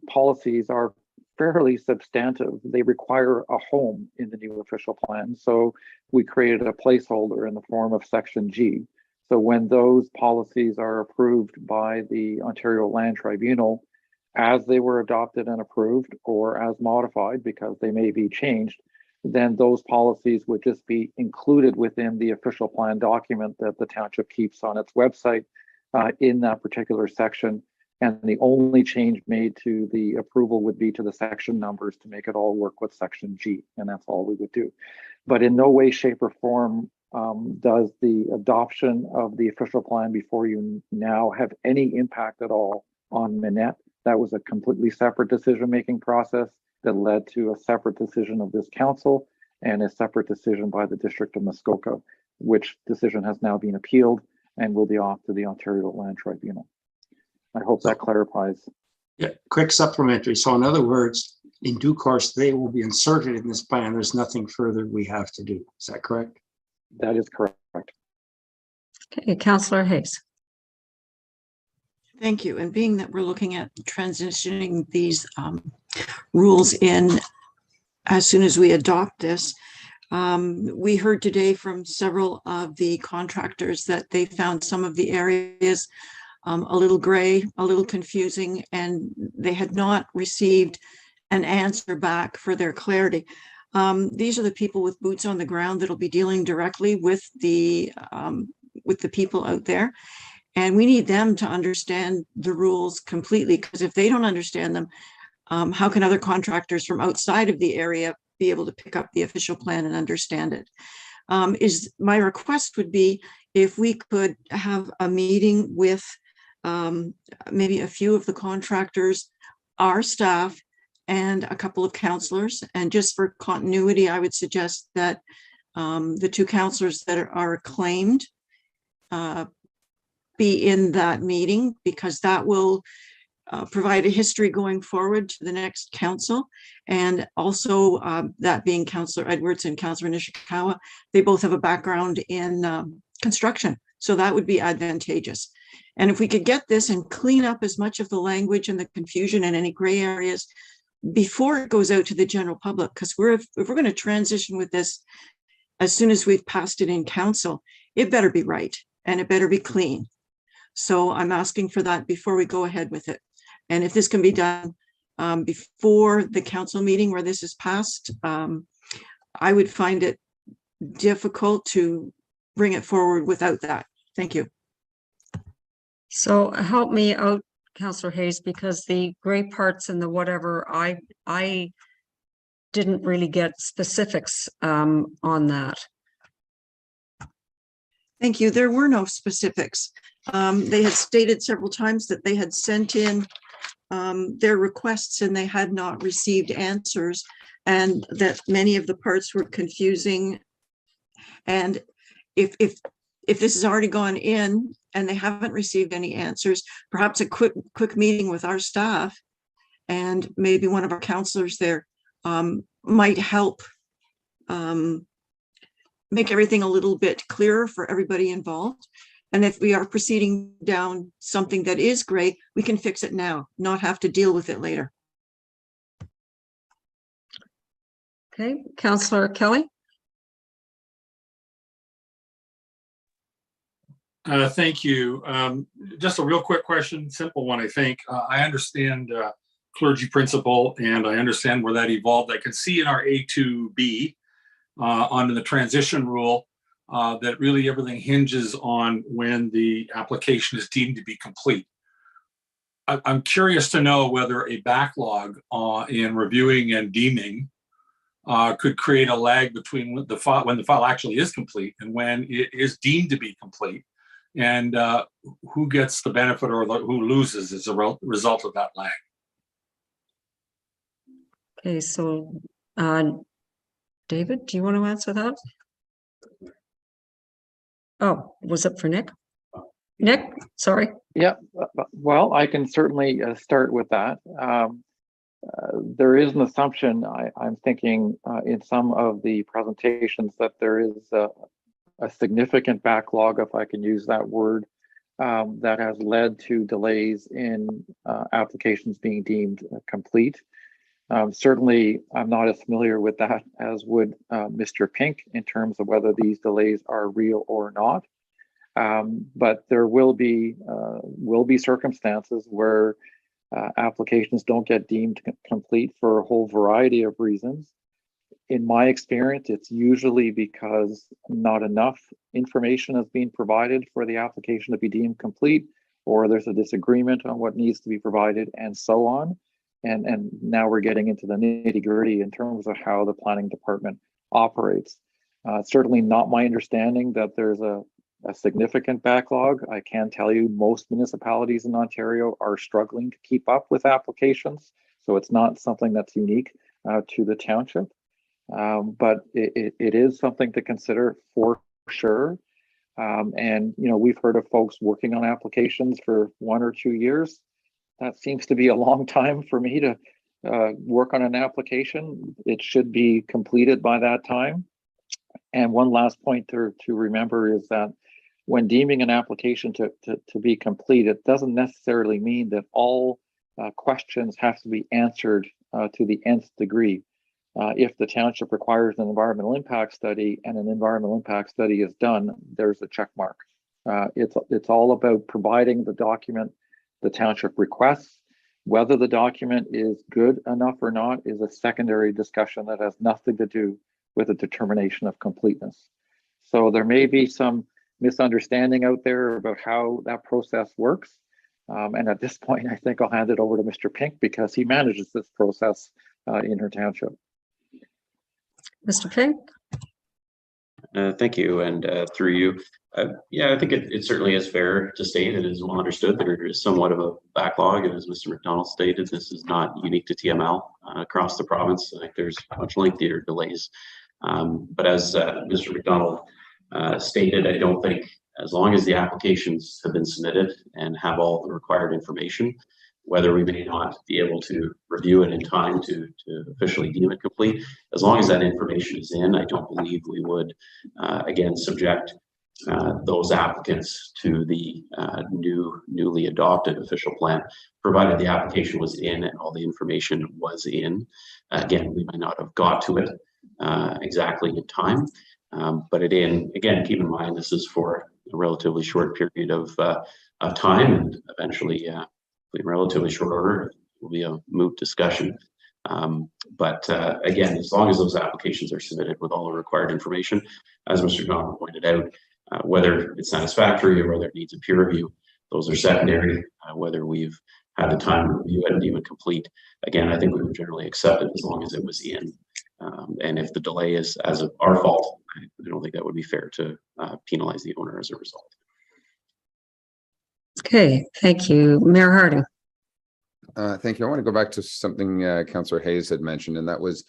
Speaker 2: policies are fairly substantive, they require a home in the new official plan. So we created a placeholder in the form of Section G. So when those policies are approved by the Ontario Land Tribunal, as they were adopted and approved, or as modified because they may be changed, then those policies would just be included within the official plan document that the township keeps on its website in that particular section. And the only change made to the approval would be to the section numbers to make it all work with Section G, and that's all we would do. But in no way, shape, or form does the adoption of the official plan before you now have any impact at all on Minette. That was a completely separate decision-making process that led to a separate decision of this council and a separate decision by the District of Muskoka, which decision has now been appealed and will be off to the Ontario Land Tribunal. I hope that clarifies.
Speaker 17: Yeah, quick supplementary. So in other words, in due course, they will be inserted in this plan. There's nothing further we have to do. Is that correct?
Speaker 2: That is correct.
Speaker 1: Okay, Councillor Hayes.
Speaker 7: Thank you. And being that we're looking at transitioning these rules in as soon as we adopt this, we heard today from several of the contractors that they found some of the areas a little gray, a little confusing, and they had not received an answer back for their clarity. These are the people with boots on the ground that'll be dealing directly with the people out there. And we need them to understand the rules completely, because if they don't understand them, how can other contractors from outside of the area be able to pick up the official plan and understand it? My request would be if we could have a meeting with maybe a few of the contractors, our staff, and a couple of councillors. And just for continuity, I would suggest that the two councillors that are acclaimed be in that meeting, because that will provide a history going forward to the next council. And also that being Councillor Edwards and Councillor Nishikawa, they both have a background in construction. So that would be advantageous. And if we could get this and clean up as much of the language and the confusion and any gray areas before it goes out to the general public, because if we're going to transition with this as soon as we've passed it in council, it better be right and it better be clean. So I'm asking for that before we go ahead with it. And if this can be done before the council meeting where this is passed, I would find it difficult to bring it forward without that. Thank you.
Speaker 1: So help me out, Councillor Hayes, because the gray parts and the whatever, I didn't really get specifics on that.
Speaker 7: Thank you. There were no specifics. They had stated several times that they had sent in their requests and they had not received answers, and that many of the parts were confusing. And if this has already gone in and they haven't received any answers, perhaps a quick meeting with our staff and maybe one of our counselors there might help make everything a little bit clearer for everybody involved. And if we are proceeding down something that is gray, we can fix it now, not have to deal with it later.
Speaker 1: Okay, Councillor Kelly.
Speaker 5: Thank you. Just a real quick question, simple one, I think. I understand clergy principle, and I understand where that evolved. I can see in our A2B under the transition rule that really everything hinges on when the application is deemed to be complete. I'm curious to know whether a backlog in reviewing and deeming could create a lag between when the file actually is complete and when it is deemed to be complete, and who gets the benefit or who loses as a result of that lag.
Speaker 1: Okay, so David, do you want to answer that? Oh, was it for Nick? Nick, sorry.
Speaker 2: Yeah, well, I can certainly start with that. There is an assumption, I'm thinking in some of the presentations, that there is a significant backlog, if I can use that word, that has led to delays in applications being deemed complete. Certainly, I'm not as familiar with that as would Mr. Pink in terms of whether these delays are real or not. But there will be circumstances where applications don't get deemed complete for a whole variety of reasons. In my experience, it's usually because not enough information has been provided for the application to be deemed complete, or there's a disagreement on what needs to be provided, and so on. And now we're getting into the nitty-gritty in terms of how the planning department operates. Certainly not my understanding that there's a significant backlog. I can tell you most municipalities in Ontario are struggling to keep up with applications, so it's not something that's unique to the township. But it is something to consider for sure. And we've heard of folks working on applications for 1 or 2 years. That seems to be a long time for me to work on an application. It should be completed by that time. And one last point to remember is that when deeming an application to be complete, it doesn't necessarily mean that all questions have to be answered to the nth degree. If the township requires an environmental impact study and an environmental impact study is done, there's a check mark. It's all about providing the document the township requests. Whether the document is good enough or not is a secondary discussion that has nothing to do with a determination of completeness. So there may be some misunderstanding out there about how that process works. And at this point, I think I'll hand it over to Mr. Pink because he manages this process in her township.
Speaker 1: Mr. Pink?
Speaker 21: Thank you, and through you. Yeah, I think it certainly is fair to state it is well understood that there is somewhat of a backlog, and as Mr. McDonald stated, this is not unique to TML across the province. I think there's much lengthier delays. But as Mr. McDonald stated, I don't think as long as the applications have been submitted and have all the required information, whether we may not be able to review it in time to officially deem it complete, as long as that information is in, I don't believe we would, again, subject those applicants to the newly adopted official plan, provided the application was in and all the information was in. Again, we might not have got to it exactly in time, but again, keep in mind, this is for a relatively short period of time, and eventually, in relatively short order, it will be a moot discussion. But again, as long as those applications are submitted with all the required information, as Mr. Donald pointed out, whether it's satisfactory or whether it needs a peer review, those are secondary. Whether we've had the time to review it and deem it complete, again, I think we would generally accept it as long as it was in. And if the delay is as of our fault, I don't think that would be fair to penalize the owner as a result.
Speaker 1: Okay, thank you. Mayor Harding.
Speaker 18: Thank you. I want to go back to something Councillor Hayes had mentioned, and that was,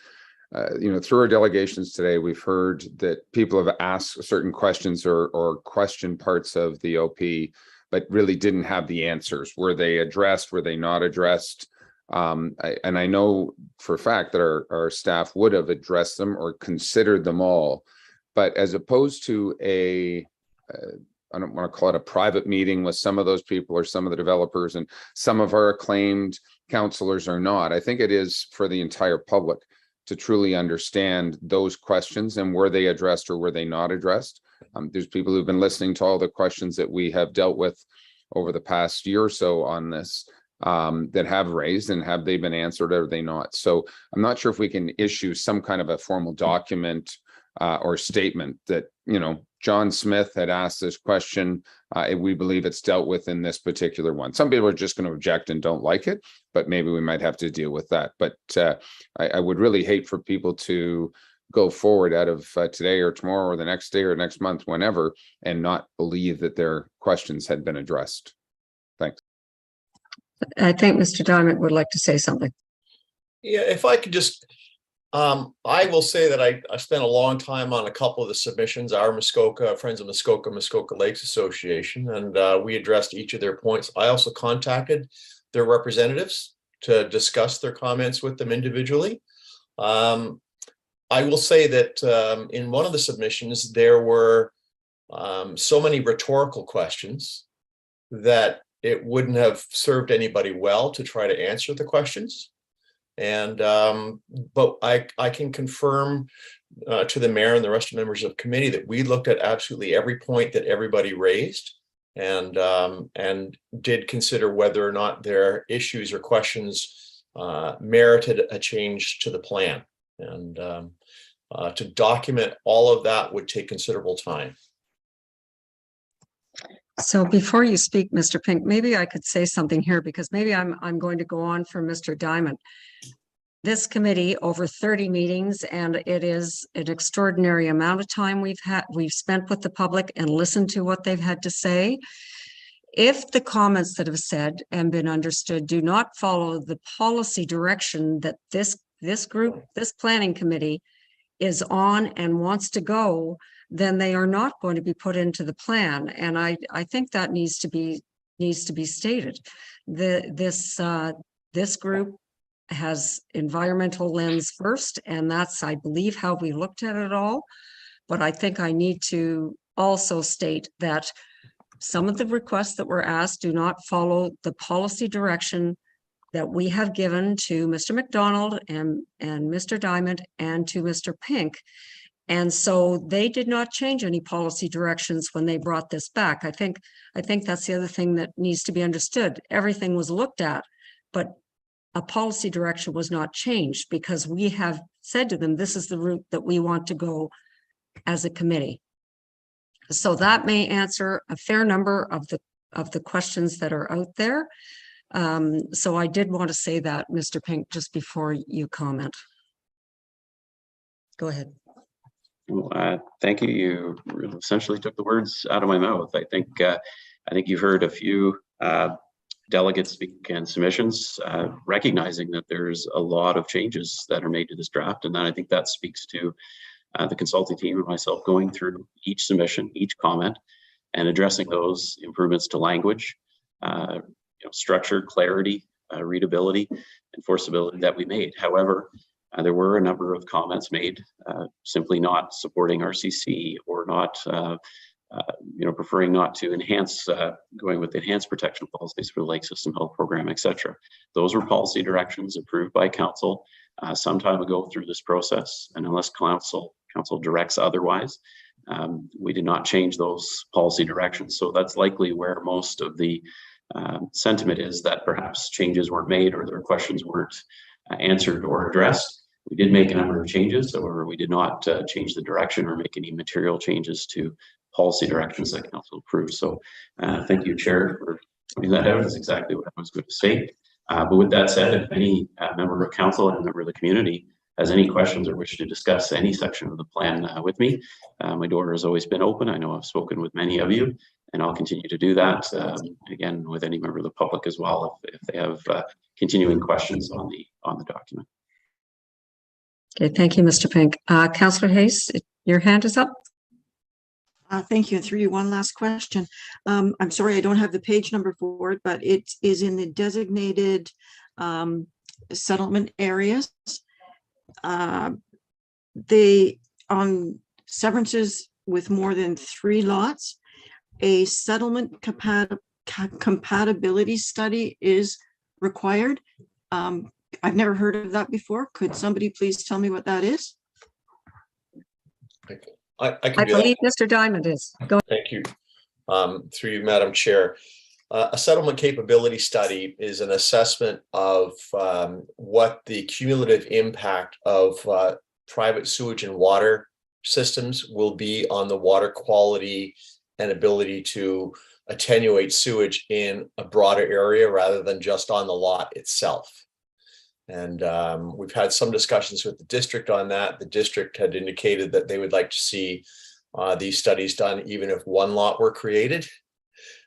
Speaker 18: through our delegations today, we've heard that people have asked certain questions or questioned parts of the OP, but really didn't have the answers. Were they addressed? Were they not addressed? And I know for a fact that our staff would have addressed them or considered them all, but as opposed to I don't want to call it a private meeting with some of those people or some of the developers, and some of our acclaimed councillors are not. I think it is for the entire public to truly understand those questions and were they addressed or were they not addressed. There's people who've been listening to all the questions that we have dealt with over the past year or so on this that have raised, and have they been answered or are they not? So I'm not sure if we can issue some kind of a formal document or statement that, you know, John Smith had asked this question. We believe it's dealt with in this particular one. Some people are just going to object and don't like it, but maybe we might have to deal with that. But I would really hate for people to go forward out of today or tomorrow or the next day or next month, whenever, and not believe that their questions had been addressed. Thanks.
Speaker 1: I think Mr. Dyment would like to say something.
Speaker 4: Yeah, if I could just, I will say that I spent a long time on a couple of the submissions, our Muskoka, Friends of Muskoka Lakes Association, and we addressed each of their points. I also contacted their representatives to discuss their comments with them individually. I will say that in one of the submissions, there were so many rhetorical questions that it wouldn't have served anybody well to try to answer the questions. And but I can confirm to the mayor and the rest of the members of the committee that we looked at absolutely every point that everybody raised, and did consider whether or not their issues or questions merited a change to the plan. And to document all of that would take considerable time.
Speaker 1: So before you speak, Mr. Pink, maybe I could say something here, because maybe I'm going to go on for Mr. Dyment. This committee, over 30 meetings, and it is an extraordinary amount of time we've spent with the public and listened to what they've had to say. If the comments that have said and been understood do not follow the policy direction that this group, this planning committee is on and wants to go, then they are not going to be put into the plan. And I think that needs to be stated. This group has environmental lens first, and that's, I believe, how we looked at it all. But I think I need to also state that some of the requests that were asked do not follow the policy direction that we have given to Mr. McDonald and Mr. Dyment and to Mr. Pink. And so they did not change any policy directions when they brought this back. I think that's the other thing that needs to be understood. Everything was looked at, but a policy direction was not changed, because we have said to them, this is the route that we want to go as a committee. So that may answer a fair number of the questions that are out there. So I did want to say that, Mr. Pink, just before you comment. Go ahead.
Speaker 21: Well, thank you. You essentially took the words out of my mouth. I think you've heard a few delegates speak and submissions, recognizing that there's a lot of changes that are made to this draft, and then I think that speaks to the consulting team and myself going through each submission, each comment, and addressing those improvements to language, structure, clarity, readability, enforceability that we made. However, there were a number of comments made simply not supporting RCC, or not, preferring not to enhance, going with enhanced protection policies for the lake system health program, etc. Those were policy directions approved by council some time ago through this process, and unless council directs otherwise, we did not change those policy directions. So that's likely where most of the sentiment is, that perhaps changes weren't made or their questions weren't answered or addressed. We did make a number of changes, however, we did not change the direction or make any material changes to policy directions that council approved. So thank you, Chair, for pointing that out. That's exactly what I was going to say. But with that said, if any member of council and a member of the community has any questions or wish to discuss any section of the plan with me, my door has always been open. I know I've spoken with many of you, and I'll continue to do that, again, with any member of the public as well, if they have continuing questions on the document.
Speaker 1: Okay, thank you, Mr. Pink. Councillor Hayes, your hand is up.
Speaker 7: Thank you. Through you, one last question. I'm sorry, I don't have the page number for it, but it is in the designated settlement areas. They, on severances with more than 3 lots, a settlement compatibility study is required. I've never heard of that before. Could somebody please tell me what that is?
Speaker 4: I
Speaker 1: I
Speaker 4: can do that.
Speaker 1: believe Mr. Dyment is. Go.
Speaker 4: Thank you. Through you, Madam Chair. A settlement capability study is an assessment of what the cumulative impact of private sewage and water systems will be on the water quality and ability to attenuate sewage in a broader area rather than just on the lot itself. And we've had some discussions with the district on that. The district had indicated that they would like to see these studies done even if one lot were created.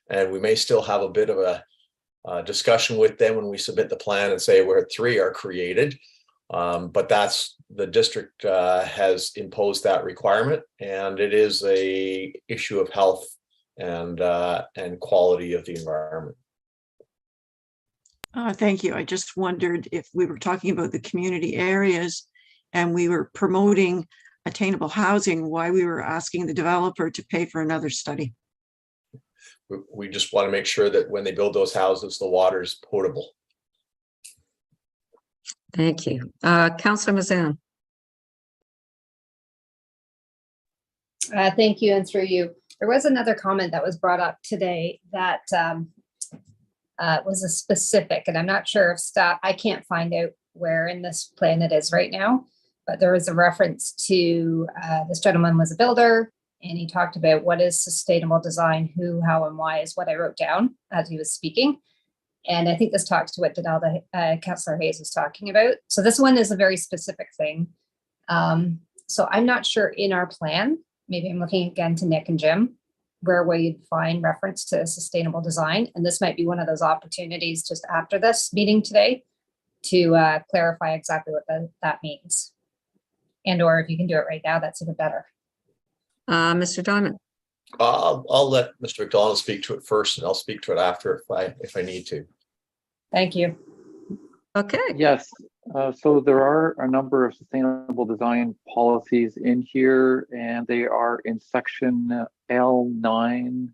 Speaker 4: And we may still have a bit of a discussion with them when we submit the plan and say where 3 are created. But that's the district has imposed that requirement, and it is a issue of health and quality of the environment.
Speaker 7: Thank you. I just wondered if we were talking about the community areas and we were promoting attainable housing, why we were asking the developer to pay for another study.
Speaker 4: We just want to make sure that when they build those houses, the water is potable.
Speaker 1: Thank you. Councillor Mazan.
Speaker 20: Thank you, and through you. There was another comment that was brought up today that was a specific, and I'm not sure if staff, I can't find out where in this plan it is right now, but there was a reference to this gentleman was a builder, and he talked about what is sustainable design, who, how, and why is what I wrote down as he was speaking. And I think this talks to what Councillor Hayes was talking about. So this one is a very specific thing. So I'm not sure in our plan, maybe I'm looking again to Nick and Jim, where we'd find reference to sustainable design. And this might be one of those opportunities just after this meeting today to clarify exactly what that means. And or if you can do it right now, that's even better.
Speaker 1: Mr. Dyment.
Speaker 4: I'll let Mr. McDonald speak to it first, and I'll speak to it after if I need to.
Speaker 20: Thank you.
Speaker 1: Okay.
Speaker 2: Yes. So there are a number of sustainable design policies in here, and they are in section L9.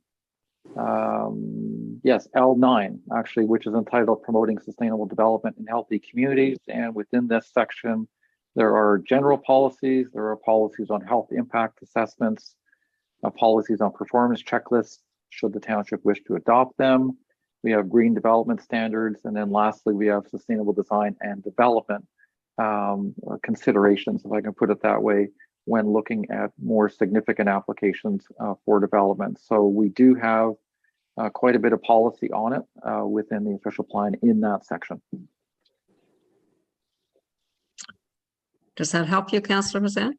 Speaker 2: Yes, L9 actually, which is entitled Promoting Sustainable Development in Healthy Communities. And within this section, there are general policies. There are policies on health impact assessments, policies on performance checklists, should the township wish to adopt them. We have green development standards. And then lastly, we have sustainable design and development considerations, if I can put it that way, when looking at more significant applications for development. So we do have quite a bit of policy on it within the official plan in that section.
Speaker 1: Does that help you, Councillor Mazan?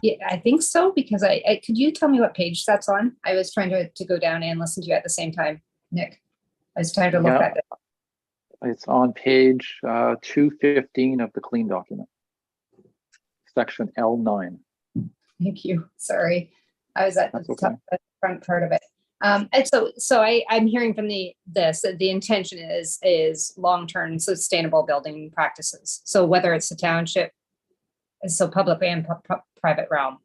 Speaker 20: Yeah, I think so, because I could you tell me what page that's on? I was trying to go down and listen to you at the same time, Nick. I was trying to look at it.
Speaker 2: It's on page 215 of the clean document, section L9.
Speaker 20: Thank you. Sorry, I was at the front part of it. And so I'm hearing from that the intention is long-term sustainable building practices. So whether it's the township, so public and private realm,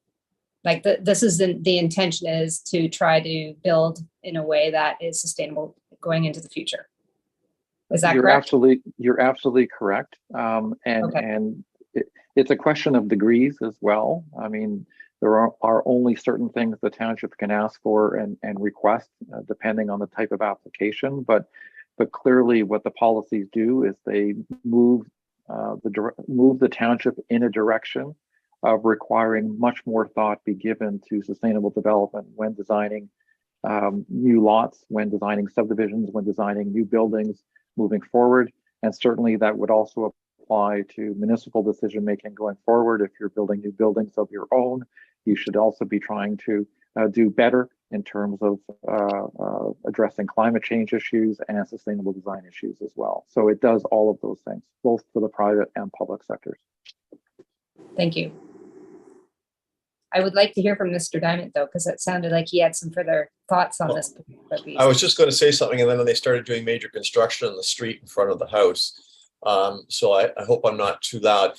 Speaker 20: like this is the intention is to try to build in a way that is sustainable going into the future. Is that correct?
Speaker 2: You're absolutely correct. And it's a question of degrees as well. I mean, there are only certain things the township can ask for and request depending on the type of application. But clearly what the policies do is they move the township in a direction of requiring much more thought be given to sustainable development when designing new lots, when designing subdivisions, when designing new buildings moving forward. And certainly that would also apply to municipal decision making going forward. If you're building new buildings of your own, you should also be trying to do better in terms of addressing climate change issues and sustainable design issues as well. So it does all of those things, both for the private and public sectors.
Speaker 20: Thank you. I would like to hear from Mr. Dyment though, because it sounded like he had some further thoughts on this.
Speaker 4: I was just going to say something, and then they started doing major construction on the street in front of the house. So I hope I'm not too loud.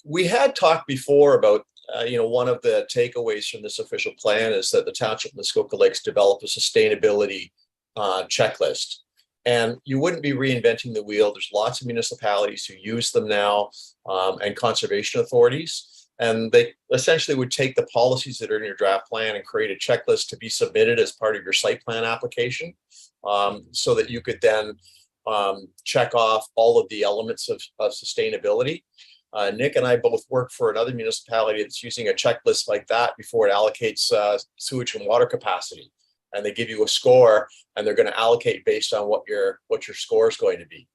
Speaker 4: We had talked before about one of the takeaways from this official plan is that the Township of Muskoka Lakes develop a sustainability checklist. And you wouldn't be reinventing the wheel. There's lots of municipalities who use them now, and conservation authorities. And they essentially would take the policies that are in your draft plan and create a checklist to be submitted as part of your site plan application, so that you could then check off all of the elements of sustainability. Nick and I both work for another municipality that's using a checklist like that before it allocates sewage and water capacity. And they give you a score, and they're going to allocate based on what your score is going to be.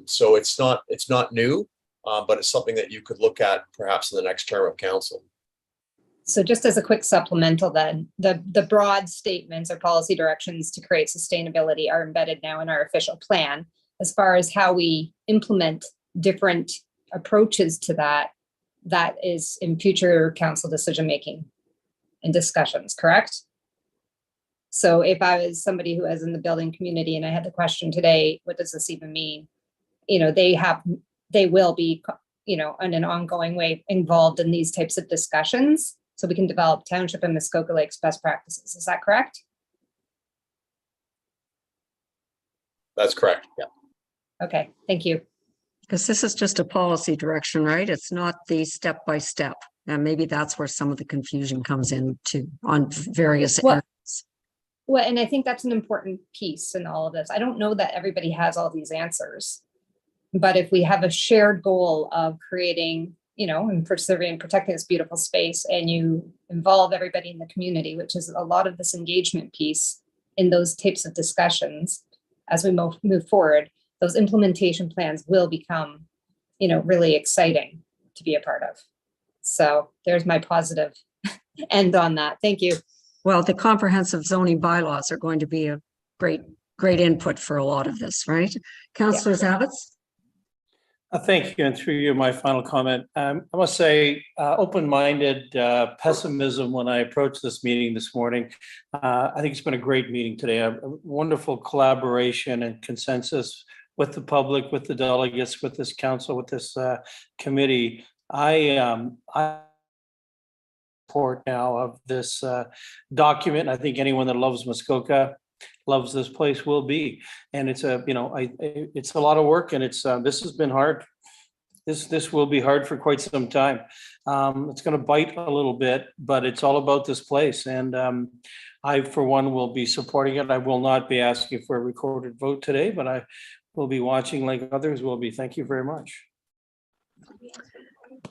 Speaker 4: So it's not new, but it's something that you could look at perhaps in the next term of council.
Speaker 20: So just as a quick supplemental then, the broad statements or policy directions to create sustainability are embedded now in our official plan. As far as how we implement different approaches to that is in future council decision-making and discussions, correct? So if I was somebody who is in the building community and I had the question today, what does this even mean? They will be, in an ongoing way involved in these types of discussions, so we can develop Township and Muskoka Lakes best practices. Is that correct?
Speaker 4: That's correct. Yeah.
Speaker 20: Okay, thank you.
Speaker 1: Because this is just a policy direction, right? It's not the step-by-step. And maybe that's where some of the confusion comes in too on various areas.
Speaker 20: Well, and I think that's an important piece in all of this. I don't know that everybody has all these answers, but if we have a shared goal of creating, and preserving and protecting this beautiful space, and you involve everybody in the community, which is a lot of this engagement piece in those types of discussions, as we move forward, those implementation plans will become, really exciting to be a part of. So there's my positive end on that. Thank you.
Speaker 1: Well, the comprehensive zoning bylaws are going to be a great input for a lot of this, right? Councillor Zavitz?
Speaker 6: Thank you. And through you, my final comment. I must say, open-minded pessimism when I approached this meeting this morning. I think it's been a great meeting today. A wonderful collaboration and consensus with the public, with the delegates, with this council, with this committee. I support now of this document. I think anyone that loves Muskoka loves this place will be, and it's it's a lot of work, and it's this has been hard. This will be hard for quite some time. It's going to bite a little bit, but it's all about this place, and I, for one, will be supporting it. I will not be asking for a recorded vote today, but I will be watching like others will be. Thank you very much.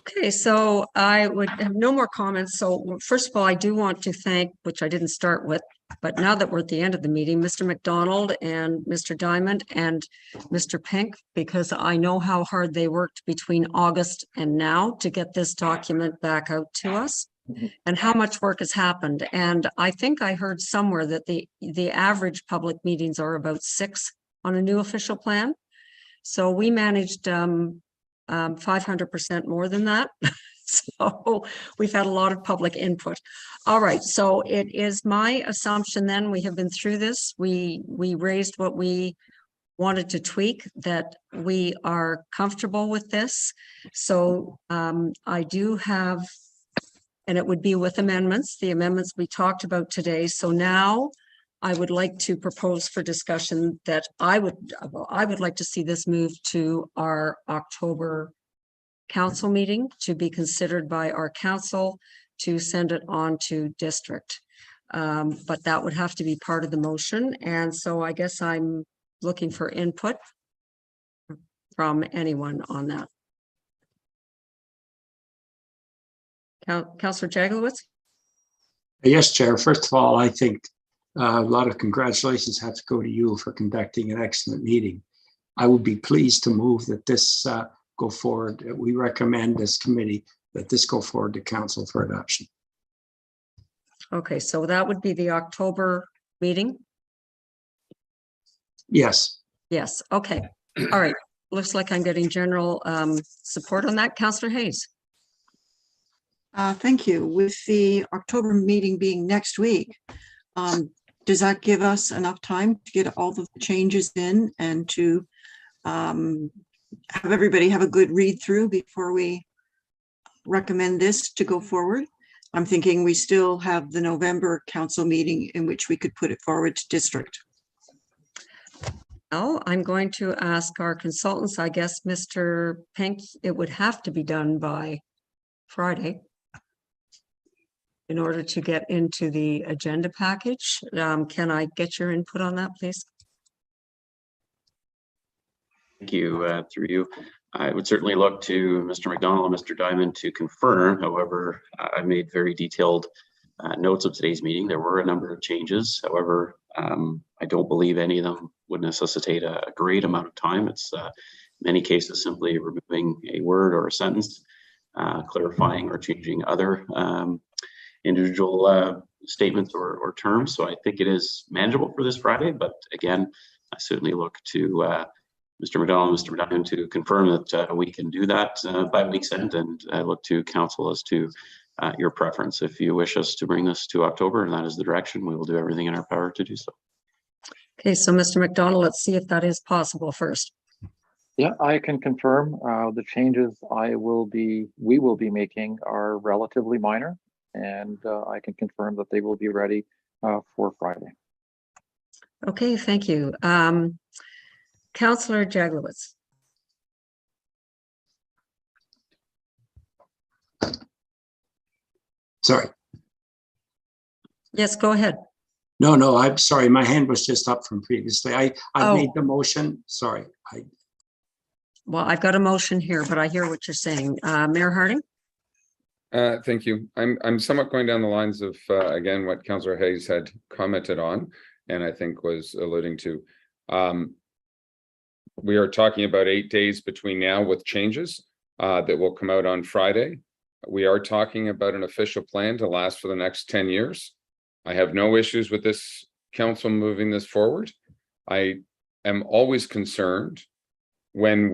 Speaker 1: Okay, so I would have no more comments. So first of all, I do want to thank, which I didn't start with, but now that we're at the end of the meeting, Mr. McDonald and Mr. Dyment and Mr. Pink, because I know how hard they worked between August and now to get this document back out to us and how much work has happened. And I think I heard somewhere that the average public meetings are about 6 on a new official plan. So we managed 500% more than that. So we've had a lot of public input. All right, so it is my assumption then, we have been through this. We raised what we wanted to tweak, that we are comfortable with this. So I do have, and it would be with amendments, the amendments we talked about today. So now I would like to propose for discussion that I would like to see this move to our October council meeting to be considered by our council to send it on to district. But that would have to be part of the motion. And so I guess I'm looking for input from anyone on that. Councillor Jaglowitz?
Speaker 17: Yes, Chair. First of all, I think a lot of congratulations have to go to you for conducting an excellent meeting. I would be pleased to move that this go forward. We recommend as committee that this go forward to council for adoption.
Speaker 1: Okay, so that would be the October meeting?
Speaker 17: Yes.
Speaker 1: Yes, okay. All right. Looks like I'm getting general support on that. Councillor Hayes.
Speaker 7: Thank you. With the October meeting being next week, does that give us enough time to get all the changes in and to have everybody have a good read through before we recommend this to go forward? I'm thinking we still have the November council meeting in which we could put it forward to district.
Speaker 1: Well, I'm going to ask our consultants, I guess, Mr. Pink, it would have to be done by Friday in order to get into the agenda package. Can I get your input on that, please?
Speaker 21: Thank you. Through you, I would certainly look to Mr. McDonald and Mr. Dyment to confirm. However, I made very detailed notes of today's meeting. There were a number of changes. However, I don't believe any of them would necessitate a great amount of time. It's in many cases simply removing a word or a sentence, clarifying or changing other individual statements or terms. So I think it is manageable for this Friday, but again, I certainly look to Mr. McDonald and Mr. Dyment to confirm that we can do that by week's end, and I look to council as to your preference. If you wish us to bring this to October and that is the direction, we will do everything in our power to do so.
Speaker 1: Okay, so Mr. McDonald, let's see if that is possible first.
Speaker 2: Yeah, I can confirm the changes we will be making are relatively minor, and I can confirm that they will be ready for Friday.
Speaker 1: Okay, thank you. Councillor Jaglowitz.
Speaker 17: Sorry.
Speaker 1: Yes, go ahead.
Speaker 17: No, I'm sorry. My hand was just up from previously. I made the motion. Sorry.
Speaker 1: Well, I've got a motion here, but I hear what you're saying. Mayor Harding?
Speaker 18: Thank you. I'm somewhat going down the lines of, again, what Councillor Hayes had commented on, and I think was alluding to. We are talking about 8 days between now with changes that will come out on Friday. We are talking about an official plan to last for the next 10 years. I have no issues with this council moving this forward. I am always concerned when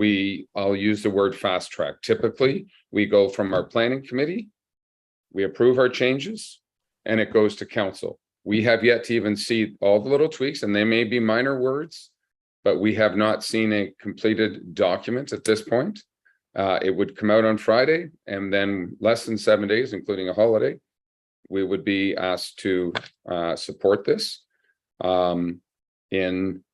Speaker 18: I'll use the word fast track. Typically, we go from our planning committee, we approve our changes, and it goes to council. We have yet to even see all the little tweaks, and they may be minor words, but we have not seen a completed document at this point. It would come out on Friday, and then less than 7 days, including a holiday, we would be asked to support this in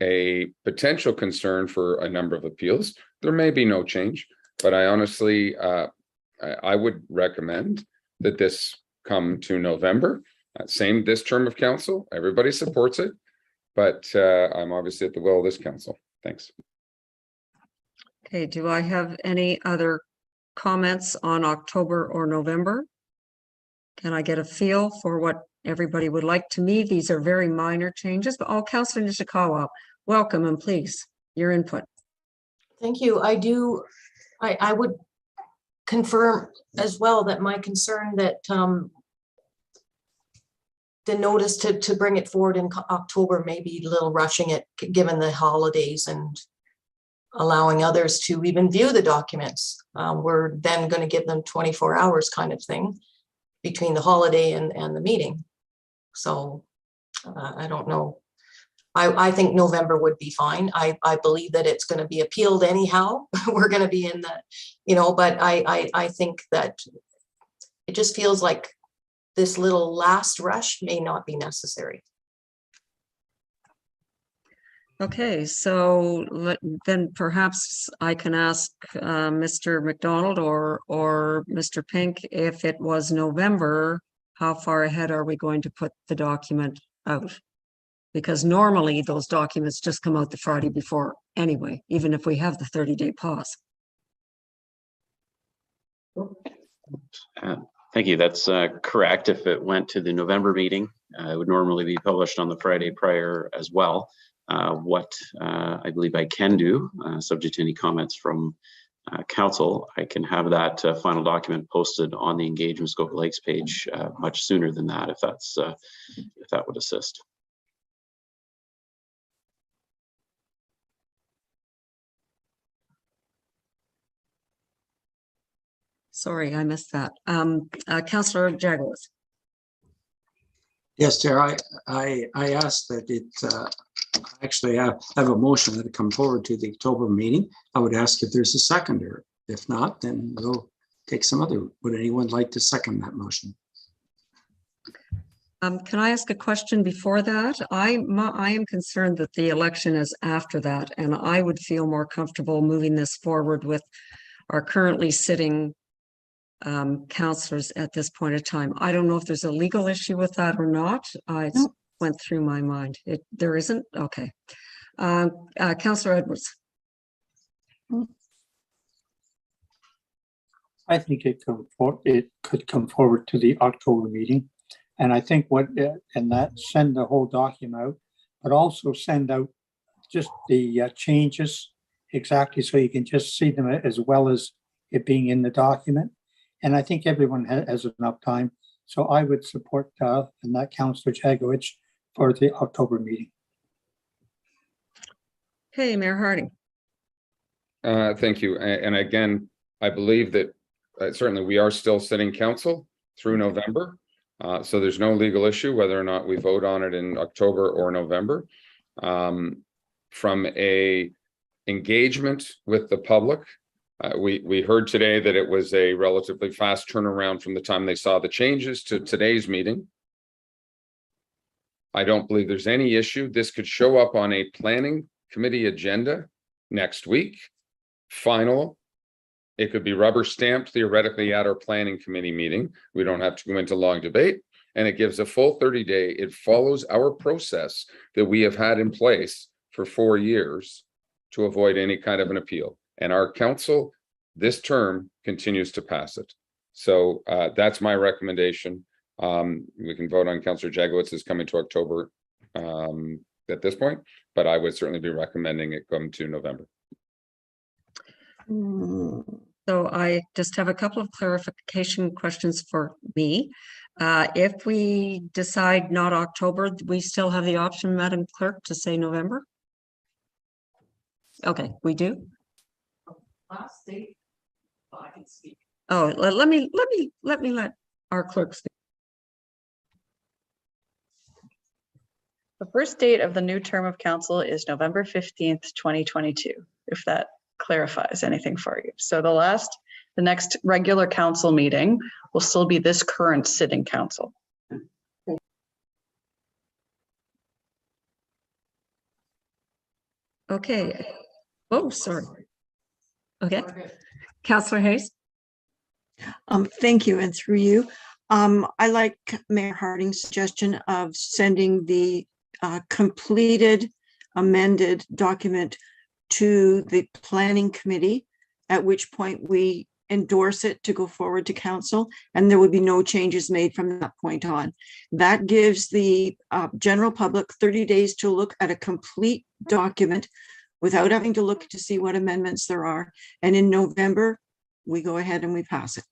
Speaker 18: a potential concern for a number of appeals. There may be no change, but I honestly, I would recommend that this come to November, this term of council. Everybody supports it, but I'm obviously at the will of this council. Thanks.
Speaker 1: Okay, do I have any other comments on October or November? Can I get a feel for what everybody would like? To me, these are very minor changes, but Councillor Nishikawa, welcome, and please, your input.
Speaker 8: Thank you. I would confirm as well that my concern that the notice to bring it forward in October may be a little rushing it, given the holidays and allowing others to even view the documents. We're then going to give them 24 hours kind of thing between the holiday and the meeting. So I don't know. I think November would be fine. I believe that it's going to be appealed anyhow. We're going to be in the, but I think that it just feels like this little last rush may not be necessary.
Speaker 1: Okay, so then perhaps I can ask Mr. McDonald or Mr. Pink, if it was November, how far ahead are we going to put the document out? Because normally those documents just come out the Friday before anyway, even if we have the 30-day pause.
Speaker 21: Thank you. That's correct. If it went to the November meeting, it would normally be published on the Friday prior as well. What I believe I can do, subject to any comments from council, I can have that final document posted on the Engage Muskoka Lakes page much sooner than that, if that would assist.
Speaker 1: Sorry, I missed that. Councillor Jaglowitz.
Speaker 17: Yes, Chair. I asked that it actually have a motion that come forward to the October meeting. I would ask if there's a seconder. If not, then we'll take some other. Would anyone like to second that motion?
Speaker 1: Can I ask a question before that? I am concerned that the election is after that, and I would feel more comfortable moving this forward with our currently sitting counselors at this point of time. I don't know if there's a legal issue with that or not. It went through my mind. There isn't? Okay. Councillor Edwards.
Speaker 22: I think it could come forward to the October meeting. And I think and that send the whole document out, but also send out just the changes exactly so you can just see them as well as it being in the document. And I think everyone has enough time. So I would support and that Councillor Jagowicz for the October meeting.
Speaker 1: Hey, Mayor Harding.
Speaker 18: Thank you. And again, I believe that certainly we are still sitting council through November. So there's no legal issue whether or not we vote on it in October or November. From a engagement with the public, we heard today that it was a relatively fast turnaround from the time they saw the changes to today's meeting. I don't believe there's any issue. This could show up on a planning committee agenda next week. Final. It could be rubber stamped theoretically at our planning committee meeting. We don't have to go into long debate, and it gives a full 30-day. It follows our process that we have had in place for 4 years to avoid any kind of an appeal. And our council this term continues to pass it. So that's my recommendation. We can vote on Councillor Jagowitz's coming to October at this point, but I would certainly be recommending it come to November.
Speaker 1: So I just have a couple of clarification questions for me. If we decide not October, we still have the option, Madam Clerk, to say November? Okay, we do.
Speaker 8: Last date, I can speak.
Speaker 1: Oh, let me let our clerk speak.
Speaker 9: The first date of the new term of council is November 15th, 2022, if that clarifies anything for you. So the next regular council meeting will still be this current sitting council.
Speaker 1: Okay. Oh, sorry. Okay. Councillor Hayes.
Speaker 7: Thank you, and through you. I like Mayor Harding's suggestion of sending the completed amended document to the planning committee, at which point we endorse it to go forward to council, and there would be no changes made from that point on. That gives the general public 30 days to look at a complete document without having to look to see what amendments there are. And in November, we go ahead and we pass it.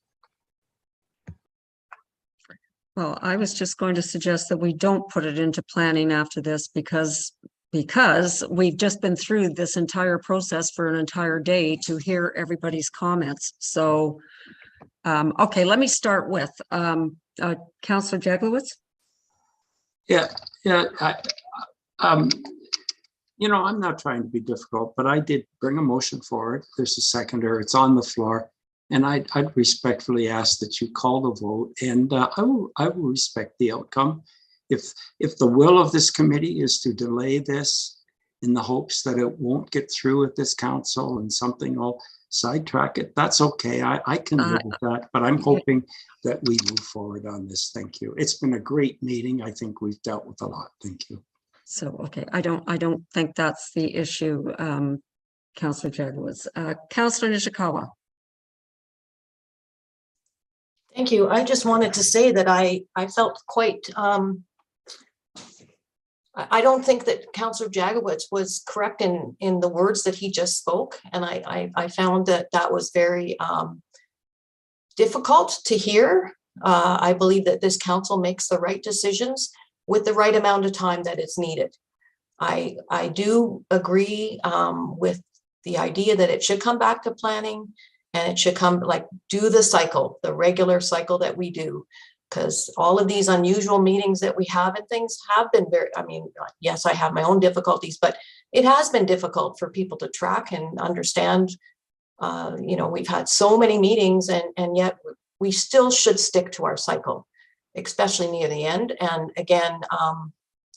Speaker 1: Well, I was just going to suggest that we don't put it into planning after this because we've just been through this entire process for an entire day to hear everybody's comments. So, okay, let me start with Councillor Jaglowitz.
Speaker 17: Yeah. I'm not trying to be difficult, but I did bring a motion forward. There's a seconder. It's on the floor. And I'd respectfully ask that you call the vote, and I will respect the outcome. If the will of this committee is to delay this in the hopes that it won't get through at this council and something will sidetrack it, that's okay. I can live with that, but I'm hoping that we move forward on this. Thank you. It's been a great meeting. I think we've dealt with a lot. Thank you.
Speaker 1: So, okay, I don't think that's the issue, Councillor Jaglowitz. Councillor Nishikawa.
Speaker 8: Thank you. I just wanted to say that I felt quite, I don't think that Councillor Jagowitz was correct in the words that he just spoke. And I found that was very difficult to hear. I believe that this council makes the right decisions with the right amount of time that it's needed. I do agree with the idea that it should come back to planning. And it should come do the cycle, the regular cycle that we do, because all of these unusual meetings that we have and things have been yes, I have my own difficulties, but it has been difficult for people to track and understand. We've had so many meetings and yet we still should stick to our cycle. especially near the end. And again,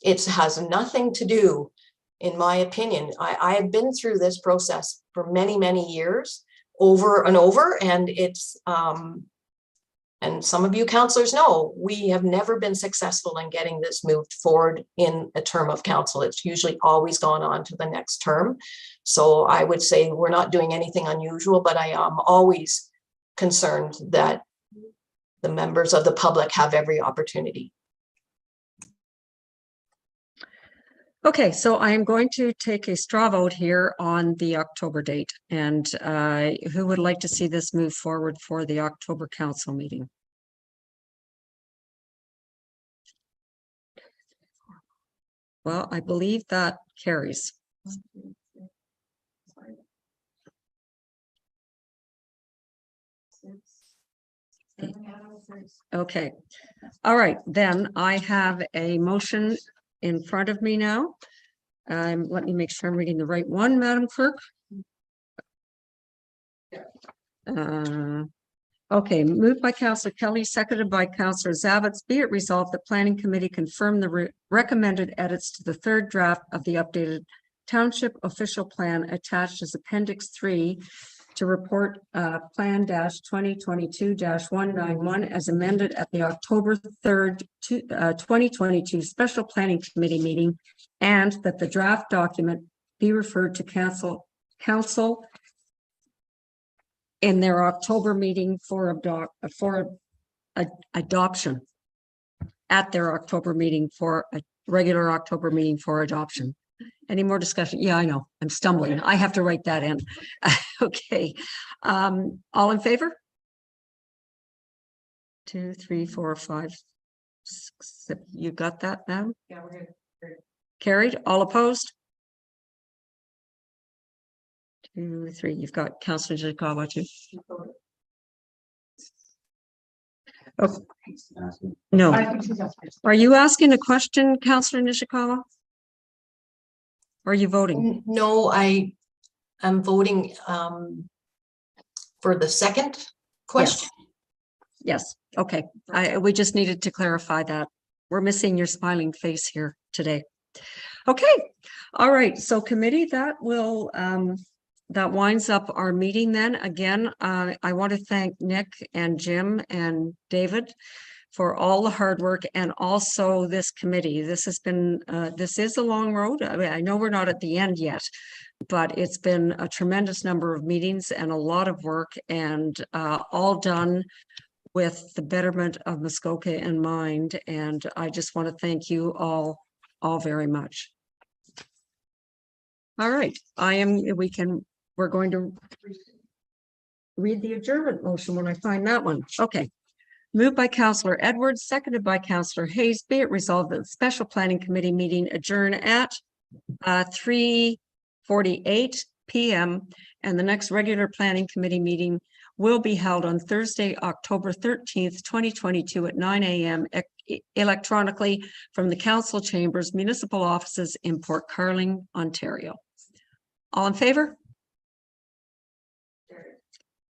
Speaker 8: it has nothing to do, in my opinion, I have been through this process for many, many years, over and over, and it's, and some of you councillors know, we have never been successful in getting this moved forward in a term of council. It's usually always gone on to the next term. So I would say we're not doing anything unusual, but I am always concerned that the members of the public have every opportunity.
Speaker 1: Okay, so I am going to take a straw vote here on the October date. And who would like to see this move forward for the October council meeting? Well, I believe that carries. Okay, all right, then I have a motion in front of me now. Let me make sure I'm reading the right one, Madam Clerk. Okay, moved by Councillor Kelly, seconded by Councillor Zavitz. Be it resolved, the Planning Committee confirm the recommended edits to the third draft of the updated Township Official Plan attached as Appendix 3 to report Plan 2022-191 as amended at the October 3rd, 2022 Special Planning Committee meeting, and that the draft document be referred to Council in their October meeting for adoption, at their October meeting for a regular October meeting for adoption. Any more discussion? Yeah, I know, I'm stumbling. I have to write that in. Okay, all in favor? 2, 3, 4, 5, 6. You got that, madam?
Speaker 9: Yeah, we're good.
Speaker 1: Carried. All opposed? 2, 3. You've got Councillor Nishikawa too. Oh. No. Are you asking a question, Councillor Nishikawa? Or are you voting?
Speaker 8: No, I am voting for the second question.
Speaker 1: Yes. Okay. We just needed to clarify that. We're missing your smiling face here today. Okay. All right. So committee, that will that winds up our meeting then. Again, I want to thank Nick and Jim and David for all the hard work, and also this committee. This has been, this is a long road. I mean, I know we're not at the end yet, but it's been a tremendous number of meetings and a lot of work, and all done with the betterment of Muskoka in mind. And I just want to thank you all very much. All right, we're going to read the adjournment motion when I find that one. Okay. Moved by Councillor Edwards, seconded by Councillor Hayes. Be it resolved that the Special Planning Committee meeting adjourn at 3:48 p.m. and the next regular Planning Committee meeting will be held on Thursday, October 13th, 2022 at 9 a.m. electronically from the Council Chambers, Municipal Offices in Port Carling, Ontario. All in favor?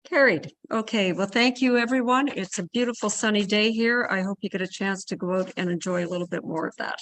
Speaker 1: Carried. Okay, well, thank you, everyone. It's a beautiful sunny day here. I hope you get a chance to go out and enjoy a little bit more of that.